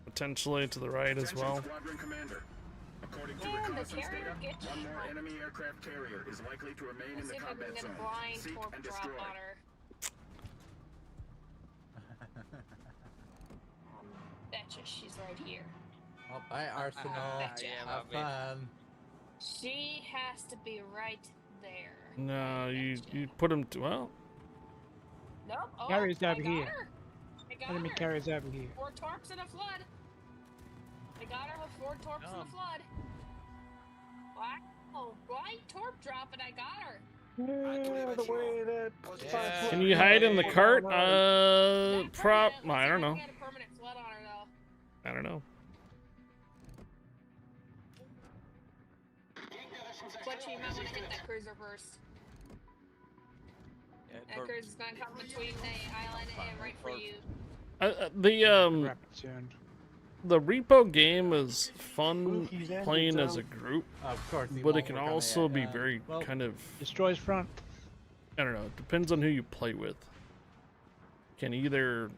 potentially to the right as well. Squadron Commander. According to Man, the reconnaissance carrier data, gets one more enemy aircraft carrier is likely to remain in Let's the see if I can combat get zone. a blind Seek torp and drop destroy. on her. Betcha she's right here. Oh, bye, Arsenal. Betcha. Have fun. She has to be right there. No, you put them to, well, Nope. Oh, Carrier's I over got here. her. I got Enemy her. carriers over here. 4 torps and a flood. I got her with 4 torps and a flood. Wow. Blind torp drop and I got her. Yeah, the way that. can you hide in the cart? Prop. I don't know. Get a permanent flood on her though. I don't know. But you might want to hit that cruiser first. That cruiser's gonna come between the island and right for you. The repo game is fun playing as a group, Of course, we but it won't can work on also it. be very kind of destroys front. I don't know. It depends on who you play with. Can either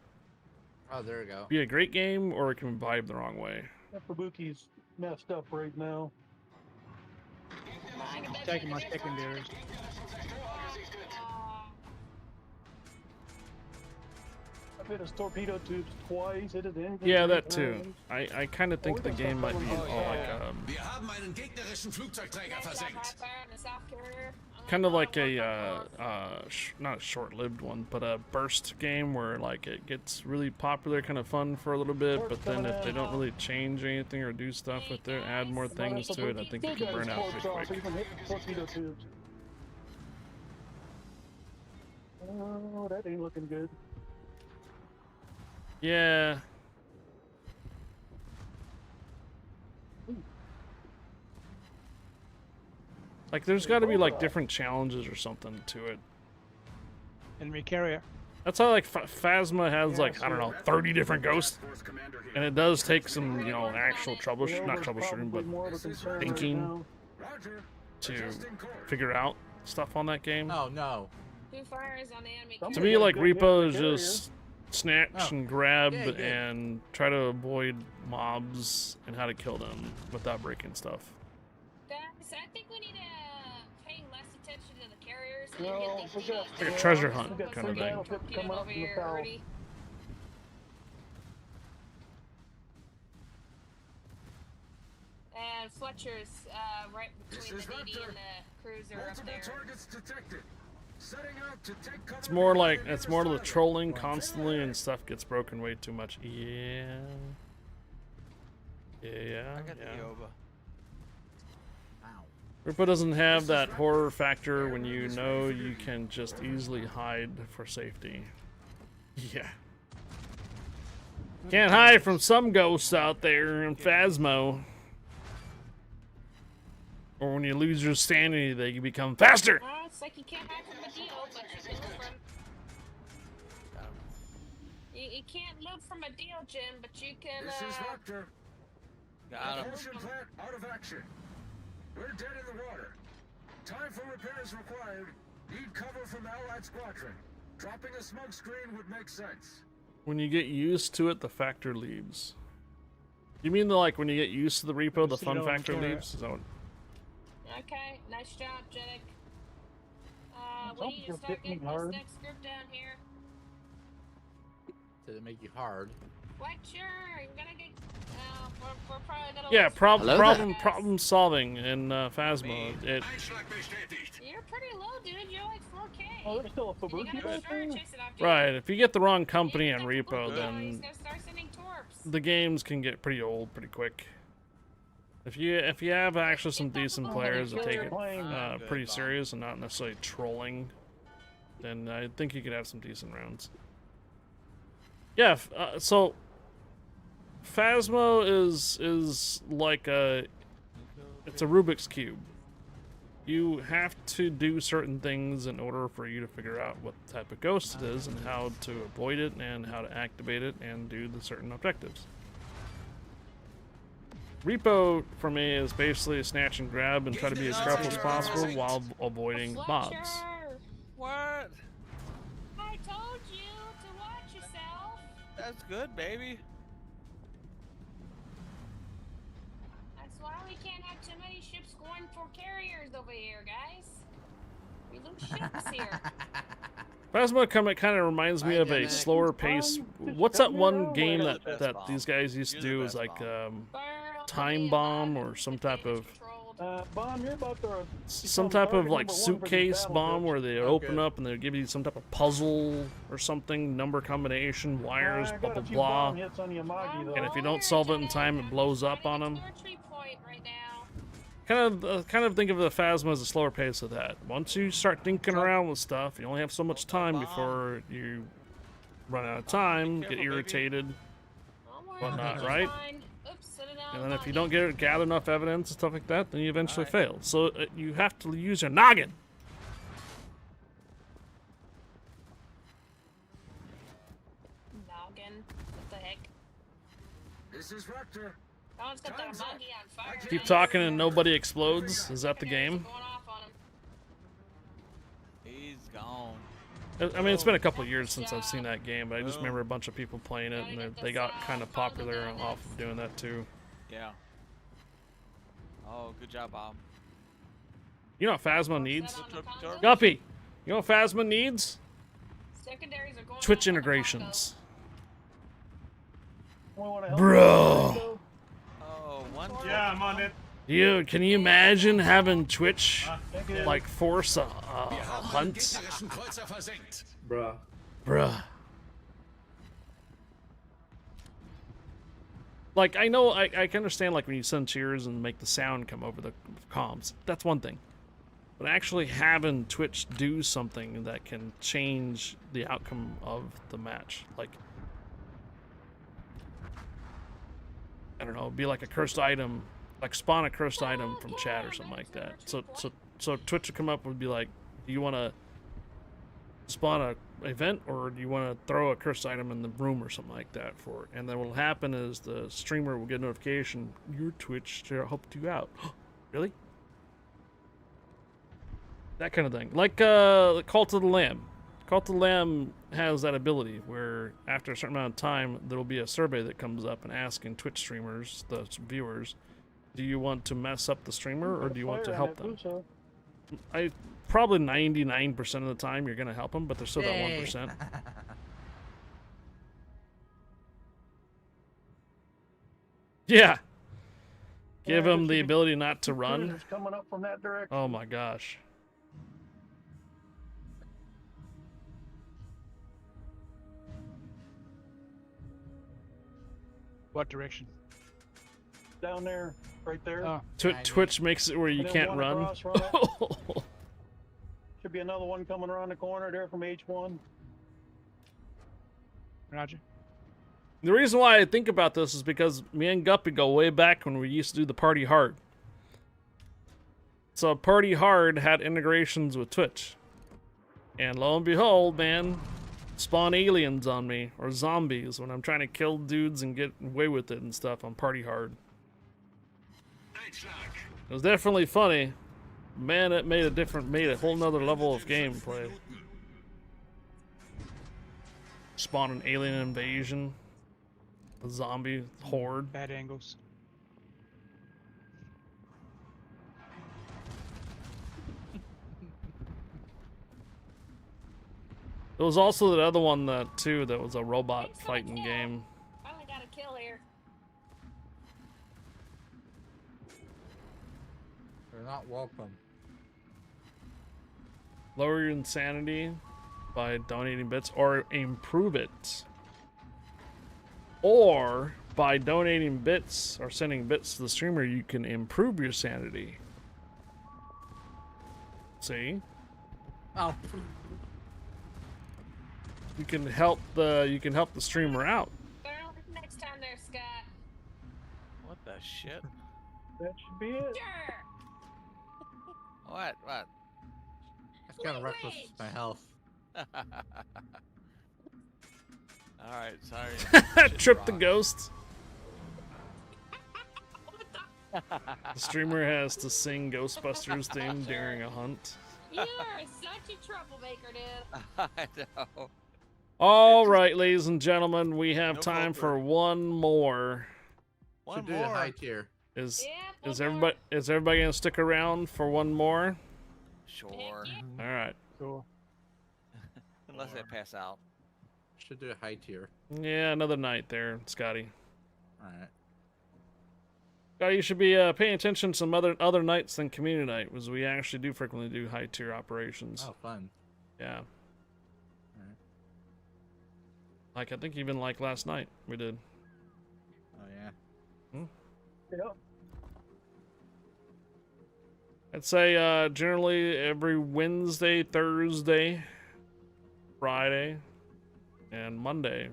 Oh, there we go. be a great game or it can vibe the wrong way. That Fubuki's messed up right now. Taking my secondaries. I've hit his torpedo tubes twice, hit his engine. Yeah, 3 that too. times. I kind of think the game might be like Wir haben einen gegnerischen Flugzeugträger versenkt. kind of like a not a short-lived one, but a burst game where like it gets really popular, kind of fun for a little bit, but then if they don't really change anything or do stuff with it, add more things to it, I think it can burn out pretty quick. So you can hit the torpedo tubes. Oh, that ain't looking good. Yeah. Like, there's got to be like different challenges or something to it. Enemy carrier. That's how like Phasma has like, I don't know, 30 different ghosts, and it does take some, you know, actual not troubleshooting, but thinking to figure out stuff on that game. Oh no. To me, like, Repo is just snatch and grab Yeah, good. and try to avoid mobs and how to kill them without breaking stuff. Guys, I think we need to pay less attention to the carriers and Well, get we these got- Like a treasure hunt we got kind of three thing. battleships coming up over in the here south. already. And Fletcher's right between the DD and the cruiser up Multiple there. targets detected. Setting out to take cover. It's more like, it's more the trolling constantly and stuff gets broken way too much. Yeah. Yeah. I got the Yoba. Repo doesn't have that horror factor when you know you can just easily hide for safety. Yeah. Can't hide from some ghosts out there in Phasmo. Or when you lose your sanity, they can become faster. It's like you can't hide from a deal, but you can live from. You can't live from a deal, Jim, but you can. This is Raptor. Got him. Propulsion plant out of action. We're dead in the water. Time for repairs required. Need cover from Allied squadron. Dropping a smoke screen would make sense. When you get used to it, the factor leaves. You mean the, like when you get used to the repo, the fun factor leaves? Is that what? Okay, nice job, Jeddick. We Something need to hit start me getting this hard. next group down here. Did it make you hard? Fletcher, you're gonna get. We're probably gonna. Yeah, lose problem solving in Phasmo. It You're pretty low, dude. You're like 4K. Oh, there's still a You Fabuki gotta back start there? chasing after right. If you get the wrong company on repo, He's then gonna start sending torps. the games can get pretty old pretty quick. If you have actually some decent players that take it pretty serious and not necessarily trolling, then I think you could have some decent rounds. Yeah, so Phasmo is like it's a Rubik's Cube. You have to do certain things in order for you to figure out what type of ghost it is and how to avoid it and how to activate it and do the certain objectives. Repo, for me, is basically a snatch and grab and try to be as careful as possible while avoiding mobs. What? I told you to watch yourself. That's good, baby. That's why we can't have too many ships going for carriers over here, guys. We lose ships here. Phasma kind of reminds me of a slower pace. What's that one game that these guys used to do? Is like Time Bomb or some type of Bomb, you're about to some type of like suitcase bomb where they open up and they give you some type of puzzle or something, number combination, wires, blah blah blah. And if you don't solve it in time, it blows up on them. Kind of think of the Phasma as a slower pace of that. Once you start thinking around with stuff, you only have so much time before you run out of time, get irritated, whatnot, right? And then if you don't gather enough evidence and stuff like that, then you eventually fail. So you have to use your noggin. Noggin? What the heck? This is Raptor. That one's got that monkey on fire. Keep talking and nobody explodes. Is that the game? He's gone. I mean, it's been a couple of years since I've seen that game, but I just remember a bunch of people playing it, and they got kind of popular off of doing that too. Yeah. Oh, good job, Bob. You know what Phasma needs? Guppy, you know what Phasma needs? Secondaries are going Twitch integrations. Bro. Oh, one. Yeah, I'm on it. Dude, can you imagine having Twitch like force a hunt? Bruh. Bruh. Like, I know, I can understand, like, when you send cheers and make the sound come over the comms. That's one thing. But actually having Twitch do something that can change the outcome of the match. Like, I don't know, be like a cursed item. Like, spawn a cursed item from chat or something like that. So Twitch would come up and be like, do you want to spawn a event, or do you want to throw a cursed item in the room or something like that for it? And then what will happen is the streamer will get a notification, your Twitch helped you out. Really? That kind of thing. Like Cult of the Lamb. Cult of the Lamb has that ability where after a certain amount of time there will be a survey that comes up and asking Twitch streamers, the viewers, do you want to mess up the streamer or do you want to help them? Probably 99% of the time you're going to help them, but there's still that 1%. Yeah. Give them the ability not to run. It's coming up from that direction. Oh my gosh. What direction? Down there, right there. Oh. Twitch makes it where you And then can't one run. across, run up. Should be another one coming around the corner there from H1. Roger. The reason why I think about this is because me and Guppy go way back when we used to do the Party Hard. So Party Hard had integrations with Twitch. And lo and behold, man, spawn aliens on me, or zombies, when I'm trying to kill dudes and get away with it and stuff on Party Hard. It was definitely funny. Man, it made a whole nother level of gameplay. Spawn an alien invasion. A zombie horde. Bad angles. There was also that other one that was a robot fighting game. Finally got a kill here. They're not welcome. Lower your insanity by donating bits, or improve it. Or by donating bits or sending bits to the streamer, you can improve your sanity. See? Oh. You can help the streamer out. Well, next time there, Scott. What the shit? That should be it. Sure. What? That's kind of reckless with my health. Alright, sorry. Trip the ghost. The streamer has to sing Ghostbusters theme during a hunt. You are such a troublemaker, dude. I know. All right, ladies and gentlemen, we have time for one more. Should do a high tier. Is everybody gonna stick around for one more? Sure. All right. Cool. Unless I pass out. Should do a high tier. Yeah, another night there, Scotty. Alright. You should be paying attention to some other nights than community night, because we actually do frequently do high tier operations. Oh, fun. Yeah. Alright. Like, I think even like last night we did. Oh yeah. Yeah. I'd say generally every Wednesday, Thursday, Friday, and Monday,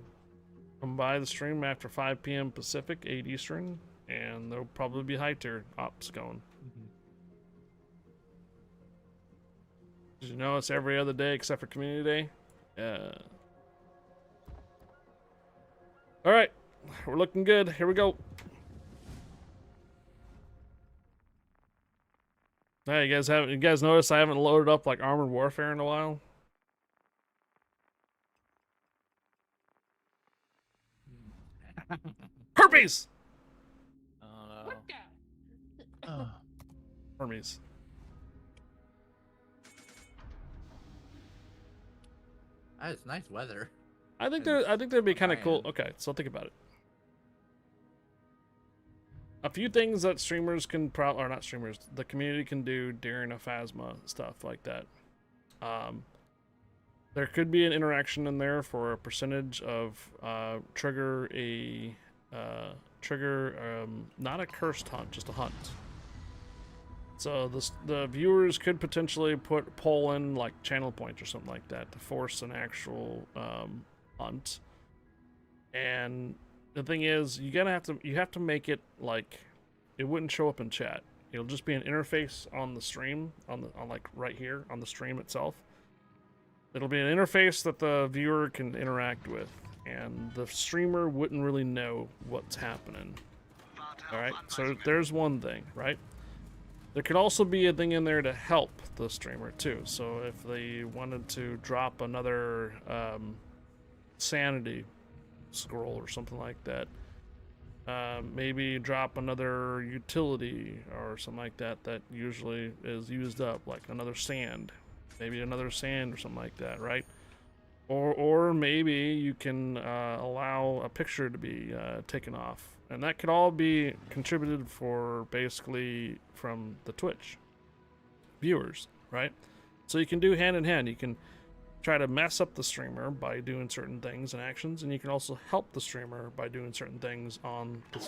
come by the stream after 5 p.m. Pacific, 8 Eastern, and there'll probably be high tier ops going. Did you know it's every other day except for Community Day? Yeah. All right, we're looking good. Here we go. Hey, you guys noticed I haven't loaded up like Armored Warfare in a while? Herpes! Hermes. It's nice weather. I think that'd be kind of cool. Okay, so think about it. a few things that streamers can or not streamers, the community can do during a Phasma, stuff like that. There could be an interaction in there for a percentage of trigger not a cursed hunt, just a hunt. So the viewers could potentially pull in like channel points or something like that to force an actual hunt. And the thing is, you have to make it like it wouldn't show up in chat. It'll just be an interface on the stream, on like right here on the stream itself. It'll be an interface that the viewer can interact with, and the streamer wouldn't really know what's happening. All right, so there's one thing, right? There could also be a thing in there to help the streamer too. So if they wanted to drop another sanity scroll or something like that, maybe drop another utility or something like that that usually is used up, like another sand. Maybe another sand or something like that, right? Or maybe you can allow a picture to be taken off. And that could all be contributed for basically from the Twitch viewers, right? So you can do hand in hand. You can try to mess up the streamer by doing certain things and actions, and you can also help the streamer by doing certain things on the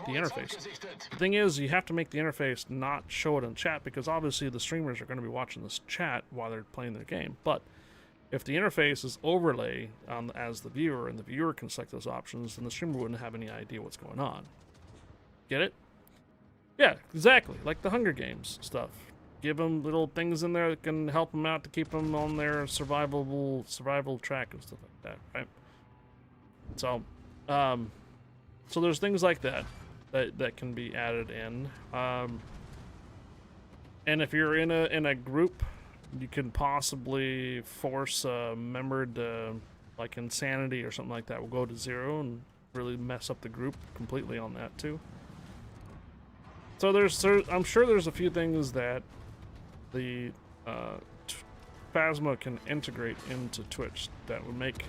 interface. The thing is, you have to make the interface not show it in chat, because obviously the streamers are going to be watching this chat while they're playing their game. But if the interface is overlay as the viewer, and the viewer can select those options, then the streamer wouldn't have any idea what's going on. Get it? Yeah, exactly. Like the Hunger Games stuff. Give them little things in there that can help them out to keep them on their survival track and stuff like that, right? So, so there's things like that can be added in. And if you're in a group, you can possibly force a member to, like insanity or something like that, will go to 0 and really mess up the group completely on that too. So I'm sure there's a few things that the Phasma can integrate into Twitch that would make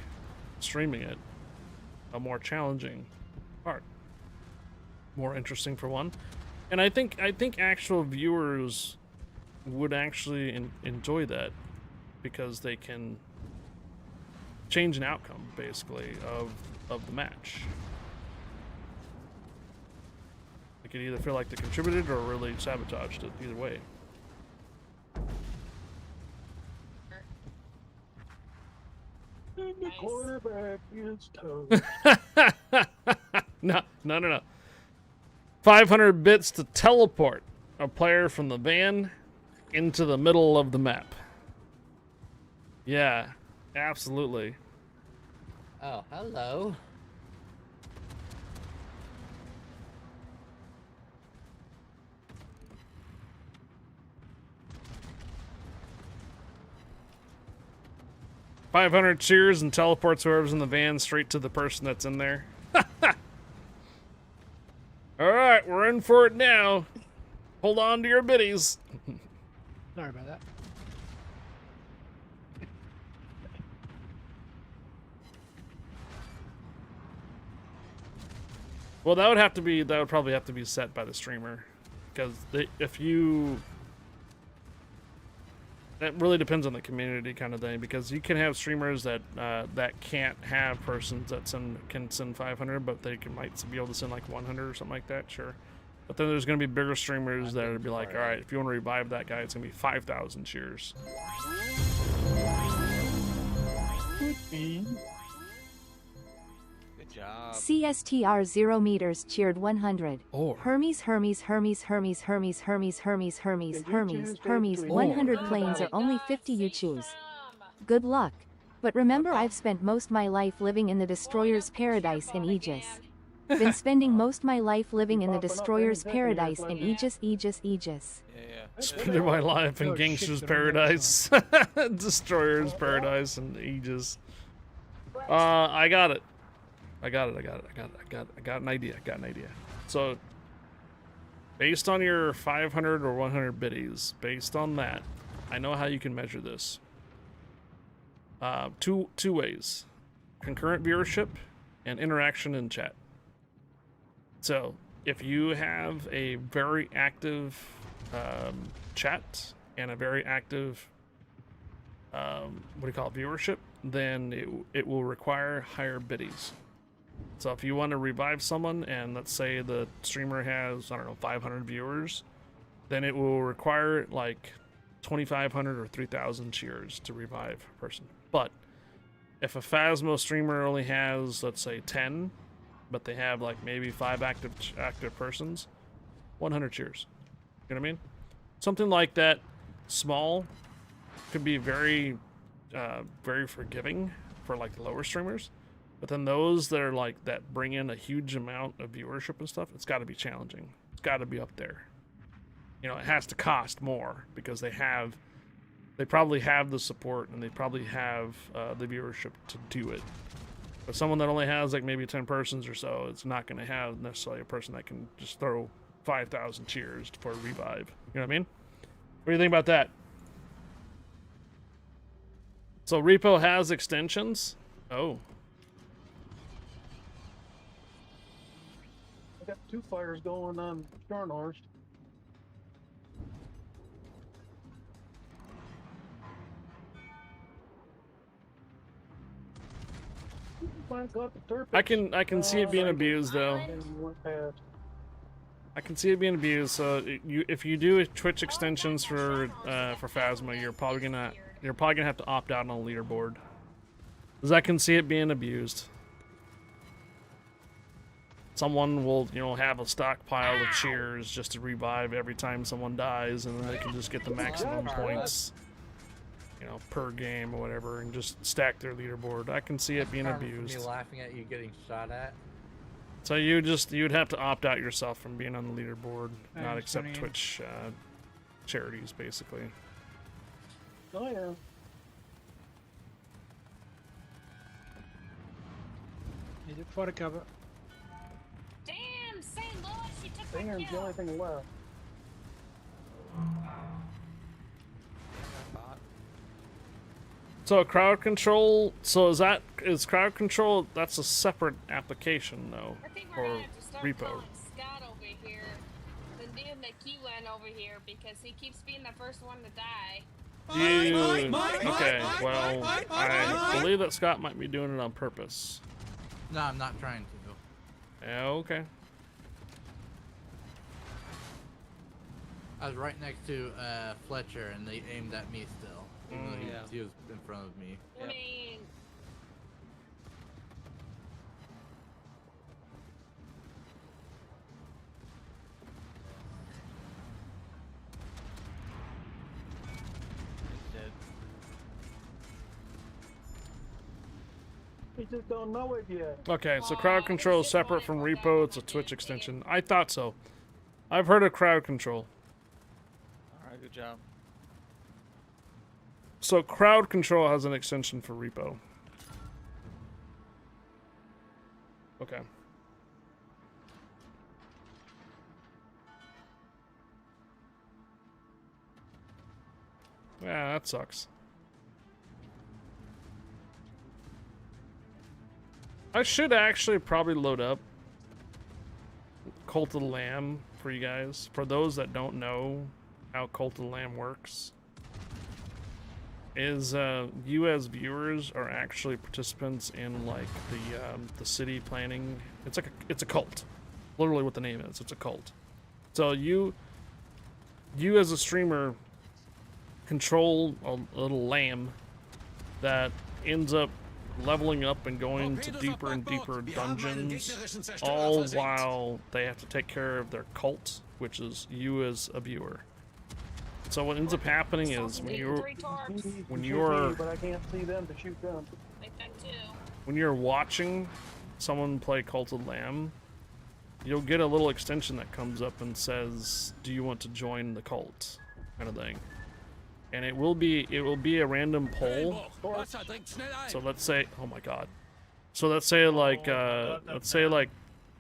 streaming it a more challenging part, more interesting for one. And I think actual viewers would actually enjoy that, because they can change an outcome basically of the match. They could either feel like they contributed or really sabotaged it, either way. And the quarterback is toast. No. 500 bits to teleport a player from the van into the middle of the map. Yeah, absolutely. Oh, hello. $500 cheers and teleports whoever's in the van straight to the person that's in there. Alright, we're in for it now. Hold on to your biddies. Sorry about that. Well, that would probably have to be set by the streamer, because that really depends on the community kind of thing, because you can have streamers that can't have persons that can send 500, but they might be able to send like 100 or something like that, sure. But then there's going to be bigger streamers that would be like, all right, if you want to revive that guy, it's going to be 5,000 cheers. Good job. CSTR 0 meters cheered 100. Or Hermes 100 planes are only 50, you choose. Good luck. But remember, I've spent most my life living in the destroyer's paradise in Aegis. Been spending most my life living in the destroyer's paradise in Aegis. Spending my life in Gangster's paradise. Destroyer's paradise and Aegis. I got it. I got an idea. So, based on your 500 or 100 biddies, based on that, I know how you can measure this. Two ways: concurrent viewership and interaction in chat. So, if you have a very active chat and a very active viewership, then it will require higher biddies. So if you want to revive someone, and let's say the streamer has, I don't know, 500 viewers, then it will require like 2,500 or 3,000 cheers to revive a person. But if a Phasmo streamer only has, let's say, 10, but they have like maybe 5 active persons, 100 cheers. You know what I mean? Something like that, small, could be very, very forgiving for like the lower streamers. But then those that are like that bring in a huge amount of viewership and stuff, it's got to be challenging. It's got to be up there. You know, it has to cost more because they probably have the support and they probably have the viewership to do it. But someone that only has like maybe 10 persons or so, it's not going to have necessarily a person that can just throw 5,000 cheers for a revive. You know what I mean? What do you think about that? So Repo has extensions. Oh. I got 2 fires going on Starnhorst. I can see it being abused though. I can see it being abused. So if you do Twitch extensions for Phasma, you're probably gonna have to opt out on the leaderboard. Because I can see it being abused. Someone will, have a stockpile of cheers just to revive every time someone dies, and then they can just get the maximum points, per game or whatever, and just stack their leaderboard. I can see it being abused. Me laughing at you getting shot at. So you'd have to opt out yourself from being on the leaderboard, not accept funny. Twitch charities, basically. Oh yeah. Need it for the cover. Damn, St. Louis, you took Damn, my the kill. only thing left. So crowd control. So is crowd control? That's a separate application though, I think we're for gonna have to start repo. calling Scott over here, the dude that Q went over here, because he keeps being the first one to die. Okay, well, I believe that Scott might be doing it on purpose. No, I'm not trying to. Yeah, okay. I was right next to Fletcher, and they aimed at me still. Even though he was in front of me. I mean, He just don't know it yet. Okay, so crowd control is separate from repo. It's a Twitch extension. I thought so. I've heard of crowd control. All right, good job. So crowd control has an extension for repo. Okay. Yeah, that sucks. I should actually probably load up Cult of the Lamb for you guys. For those that don't know how Cult of the Lamb works, is you as viewers are actually participants in like the city planning. It's a cult, literally what the name is. It's a cult. So you as a streamer control a little lamb that ends up leveling up and going to deeper and deeper dungeons, all while they have to take care of their cult, which is you as a viewer. So what ends up happening is when you're watching someone play Cult of the Lamb, you'll get a little extension that comes up and says, "Do you want to join the cult?" kind of thing. And it will be a random poll. So let's say, oh my god. So let's say like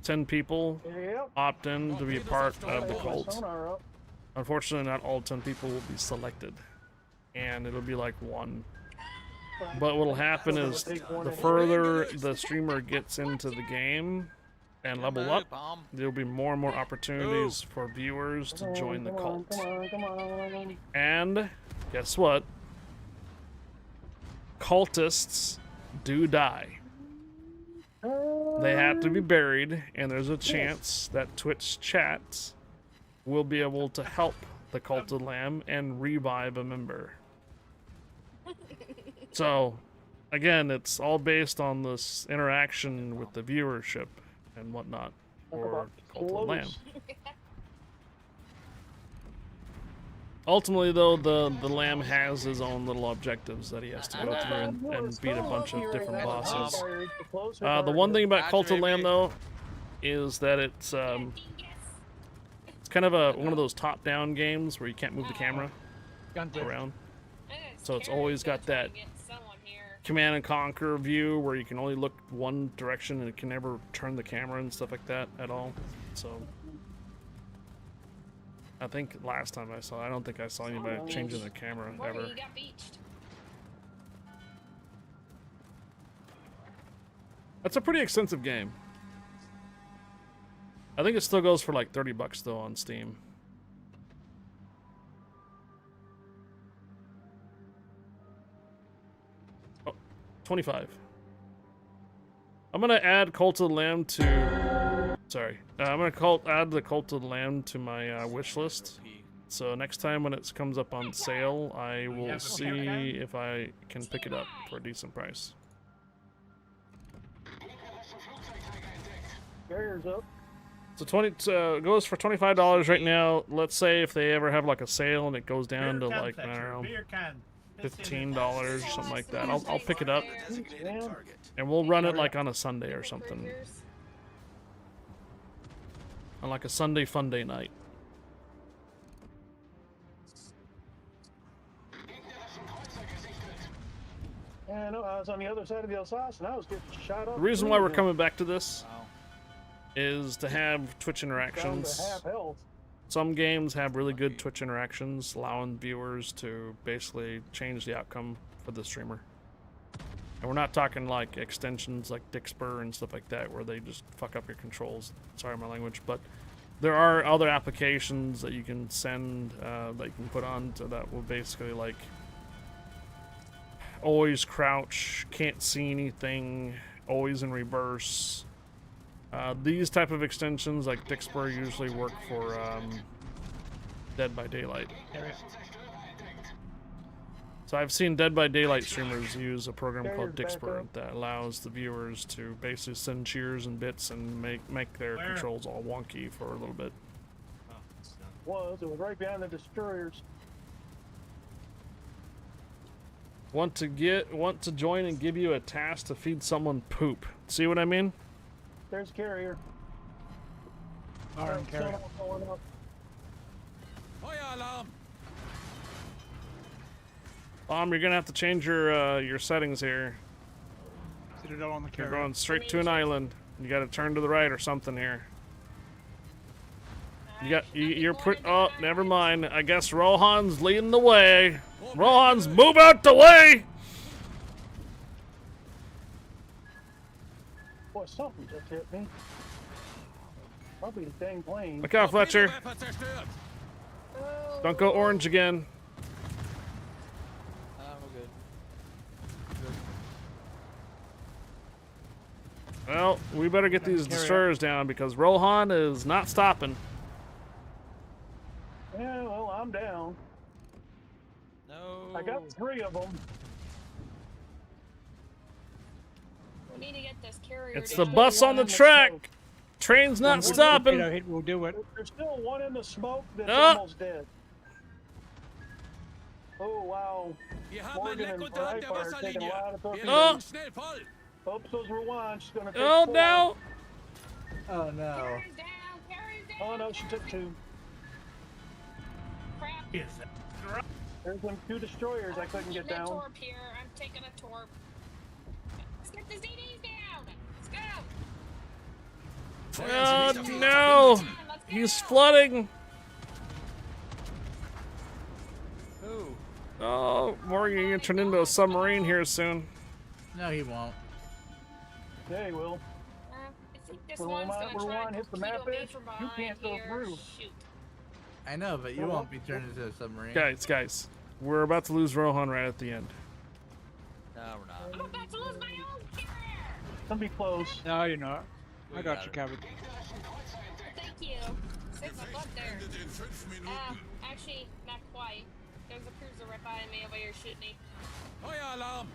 10 people opt in to be a part of the cult. Unfortunately, not all 10 people will be selected, and it'll be like one. But what'll happen is the further the streamer gets into the game, and level up, there'll be more and more opportunities for viewers to join the cult. Come on. And guess what? Cultists do die. They have to be buried, and there's a chance that Twitch chat will be able to help the Cult of Lamb and revive a member. So, again, it's all based on this interaction with the viewership and whatnot for Cult of Lamb. Ultimately, though, the Lamb has his own little objectives that he has to go through and beat a bunch of different bosses. The one thing about Cult of Lamb, though, is that it's kind of one of those top-down games where you can't move the camera around. So it's always got that command and conquer view where you can only look one direction and it can never turn the camera and stuff like that at all. So I think last time I don't think I saw anybody changing the camera ever. That's a pretty extensive game. I think it still goes for like $30 though on Steam. Oh, 25. I'm gonna add Cult of the Lamb to. Sorry, I'm gonna add the Cult of the Lamb to my wish list. So next time when it comes up on sale, I will see if I can pick it up for a decent price. Carrier's up. So it goes for $25 right now. Let's say if they ever have like a sale and it goes down to like, I don't know, $15 or something like that. I'll pick it up and we'll run it like on a Sunday or something. On like a Sunday fun day night. Yeah, no, I was on the other side of the Alsace and I was getting shot up. The reason why we're coming back to this is to have Twitch interactions. Down to half health. Some games have really good Twitch interactions, allowing viewers to basically change the outcome for the streamer. And we're not talking like extensions like Dixper and stuff like that where they just fuck up your controls. Sorry my language, but there are other applications that you can send, that you can put on to that will basically like always crouch, can't see anything, always in reverse. These type of extensions like Dixper usually work for Dead by Daylight. So I've seen Dead by Daylight streamers use a program called Dixper that allows the viewers to basically send cheers and bits and make their controls all wonky for a little bit. It was right behind the destroyers. Want to join and give you a task to feed someone poop. See what I mean? There's Carrier. Iron Carrier. Fire alarm! You're gonna have to change your settings here. Citadel on the You're Carrier. going straight to an island. You gotta turn to the right or something here. You're oh, never mind. I guess Rohan's leading the way. Rohan's move out the way! Boy, something just hit me. Probably the dang plane. Look out, Fletcher. Don't go orange again. Well, we better get these destroyers down because Rohan is not stopping. Yeah, well, I'm down. No. I got 3 of them. We need to get this carrier. It's the bus on the track. Train's not stopping. Hit will do it. There's still one in the smoke that's almost dead. Oh wow. Morgan and Fry are taking a lot of torpedoes. Oops, those were one. She's gonna take 4. No! Oh no. Oh no, she took 2. Crap. There's them 2 destroyers I couldn't get down. Torp here. I'm taking a torp. Let's get the ZDs down. Let's go. Oh no! He's flooding. Who? Oh, Morgan, you're gonna turn into a submarine here soon. No, he won't. Yeah, he will. I think this Where one's gonna try one and hits the map torpedo me edge, from you behind can't go here. through. Shoot. I know, but you won't be turned into a submarine. Guys, we're about to lose Rohan right at the end. No, we're not. I'm about to lose my own carrier. Don't be close. No, you're not. We I got got you it. covered. Thank you. Saved my butt there. Actually, not quite. There's a cruiser right by me over here shooting me. Feuer alarm!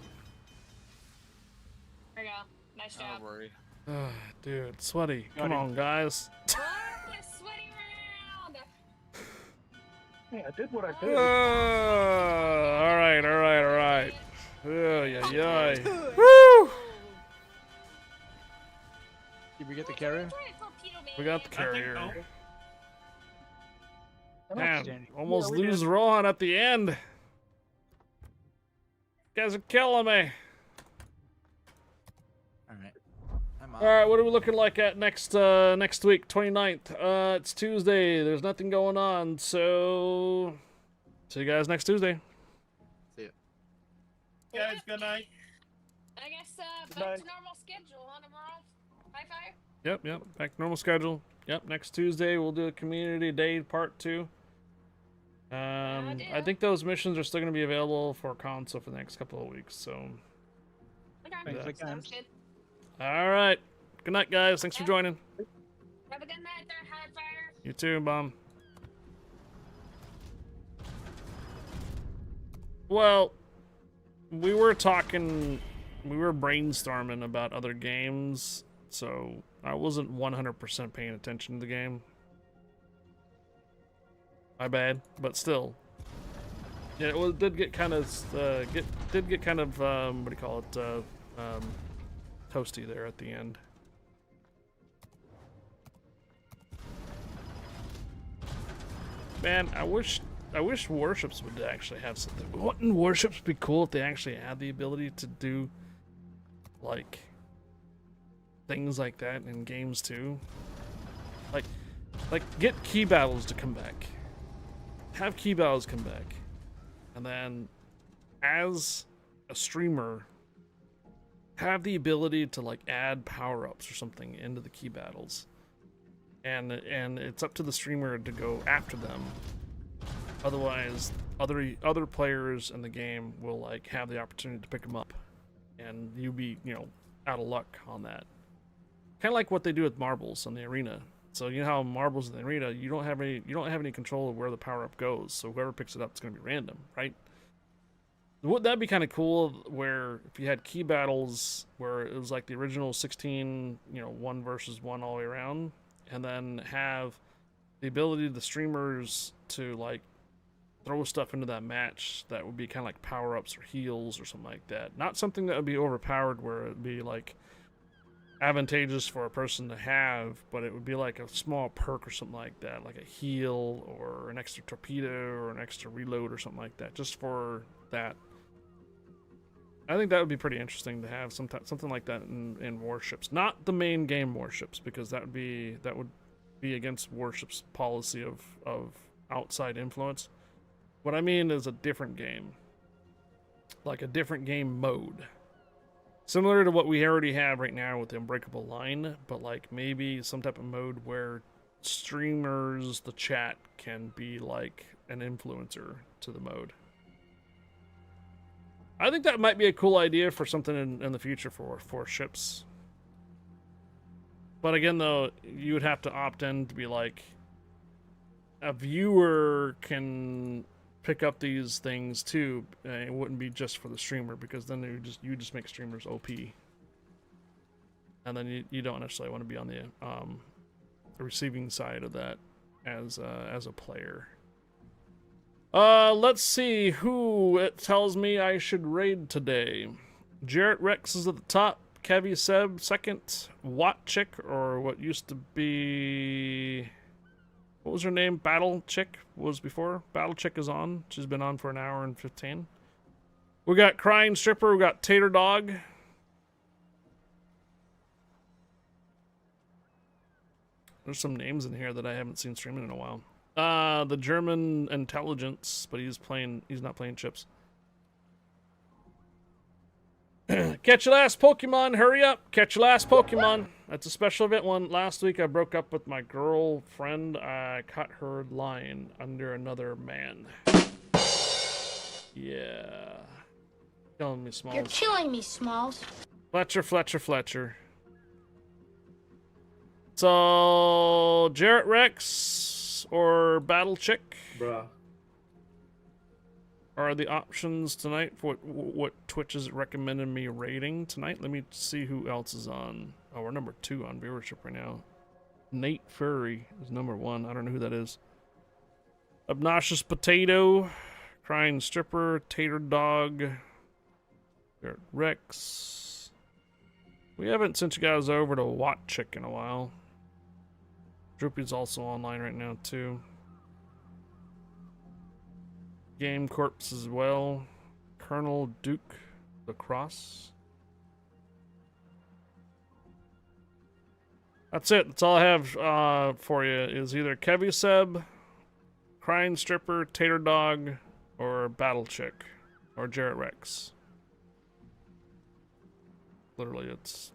There we go. Nice job. Don't worry. Dude, sweaty. Got Come him. on, guys. What? A sweaty round. Hey, I did what I could. All right. Oh, yeah. Woo! Did we get the carrier? We got the I think carrier. so. Man, almost lose Rohan at the end. You guys are killing me. Alright. All right, what are we looking like at next week, 29th? It's Tuesday. There's nothing going on, so see you guys next Tuesday. See ya. Guys, good night. I guess back to normal schedule, huh, tomorrow? High fire? Yep. Back to normal schedule. Yep, next Tuesday we'll do a community day part 2. I think those missions are still going to be available for console for the next couple of weeks, so. Okay, sounds good. All right. Good night, guys. Thanks for joining. Have a good night there, high fire. You too, Mom. Well, we were brainstorming about other games, so I wasn't 100% paying attention to the game. My bad, but still. Yeah, it did get kind of what do you call it? Toasty there at the end. Man, I wish Warships would actually have something. Wouldn't Warships be cool if they actually had the ability to do like things like that in games too? Like get key battles to come back. Have key battles come back. And then as a streamer, have the ability to like add power-ups or something into the key battles. And it's up to the streamer to go after them. Otherwise, other players in the game will like have the opportunity to pick them up, and you be out of luck on that. Kind of like what they do with marbles in the arena. So you know how marbles in the arena, you don't have any control of where the power up goes. So whoever picks it up is going to be random, right? Wouldn't that be kind of cool? Where if you had key battles where it was like the original 16, 1 versus 1 all the way around, and then have the ability of the streamers to like throw stuff into that match that would be kind of like power-ups or heals or something like that. Not something that would be overpowered where it would be like advantageous for a person to have, but it would be like a small perk or something like that, like a heal or an extra torpedo or an extra reload or something like that, just for that. I think that would be pretty interesting to have something like that in Warships. Not the main game Warships, because that would be against Warships' policy of outside influence. What I mean is a different game. Like a different game mode. Similar to what we already have right now with the Unbreakable Line, but like maybe some type of mode where streamers, the chat, can be like an influencer to the mode. I think that might be a cool idea for something in the future for ships. But again, though, you would have to opt in to be like, a viewer can pick up these things too. It wouldn't be just for the streamer, because then you just make streamers OP. And then you don't necessarily want to be on the receiving side of that as a player. Let's see who it tells me I should raid today. Jarrett Rex is at the top. Kevy Seb second. Watt Chick, or what used to be, what was her name? Battle Chick was before. Battle Chick is on. She's been on for an hour and 15. We got Crying Stripper. We got Tater Dog. There's some names in here that I haven't seen streaming in a while. The German Intelligence, but he's not playing chips. Ken Catch your last Pokemon, hurry up. Catch your last Pokemon. That's a special event one. Last week I broke up with my girlfriend. I caught her lying under another man. Yeah. Killing me, Smalls. You're killing me, Smalls. Fletcher. So, Jarrett Rex or Battle Chick? Bruh. Are the options tonight for what Twitch is recommending me rating tonight. Let me see who else is on. Oh, we're number 2 on viewership right now. Nate Furry is number 1. I don't know who that is. Obnoxious Potato, Crying Stripper, Tater Dog, Jarrett Rex. We haven't sent you guys over to Watt Chick in a while. Droopy's also online right now too. Game Corpse as well. Colonel Duke Lacrosse. That's it. That's all I have for you. Is either Kevy Seb, Crying Stripper, Tater Dog, or Battle Chick, or Jarrett Rex. Literally, it's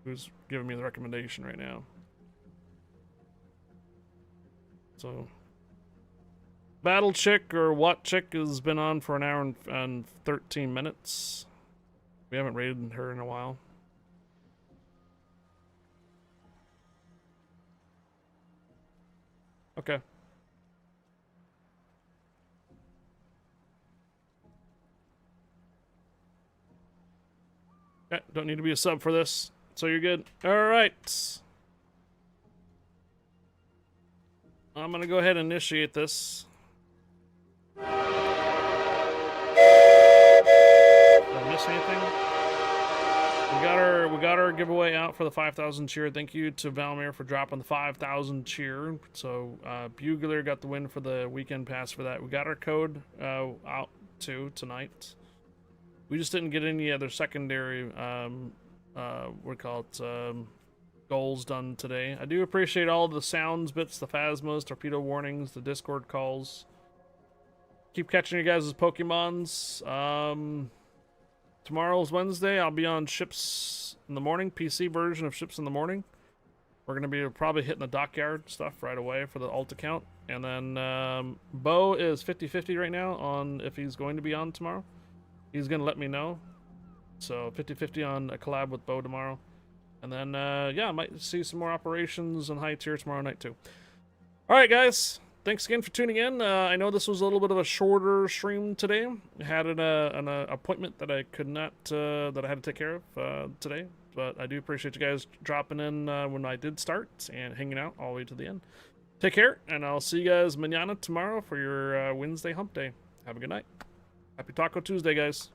who's giving me the recommendation right now. So, Battle Chick or What Chick has been on for an hour and 13 minutes. We haven't rated her in a while. Okay. Okay, don't need to be a sub for this, so you're good. All right. I'm gonna go ahead and initiate this. Did I miss anything? We got our giveaway out for the 5,000 cheer. Thank you to Valmir for dropping the 5,000 cheer. So Bugler got the win for the weekend pass for that. We got our code out too tonight. We just didn't get any other secondary goals done today. I do appreciate all the sounds bits, the phasmas, torpedo warnings, the Discord calls. Keep catching you guys' Pokemons. Tomorrow's Wednesday. I'll be on Ships in the Morning, PC version of Ships in the Morning. We're going to be probably hitting the dockyard stuff right away for the alt account. And then Bo is 50-50 right now on if he's going to be on tomorrow. He's going to let me know. So 50-50 on a collab with Bo tomorrow. And then, yeah, I might see some more operations on high tier tomorrow night too. All right, guys. Thanks again for tuning in. I know this was a little bit of a shorter stream today. I had an appointment that I could not, that I had to take care of today. But I do appreciate you guys dropping in when I did start and hanging out all the way to the end. Take care, and I'll see you guys mañana tomorrow for your Wednesday hump day. Have a good night. Happy Taco Tuesday, guys.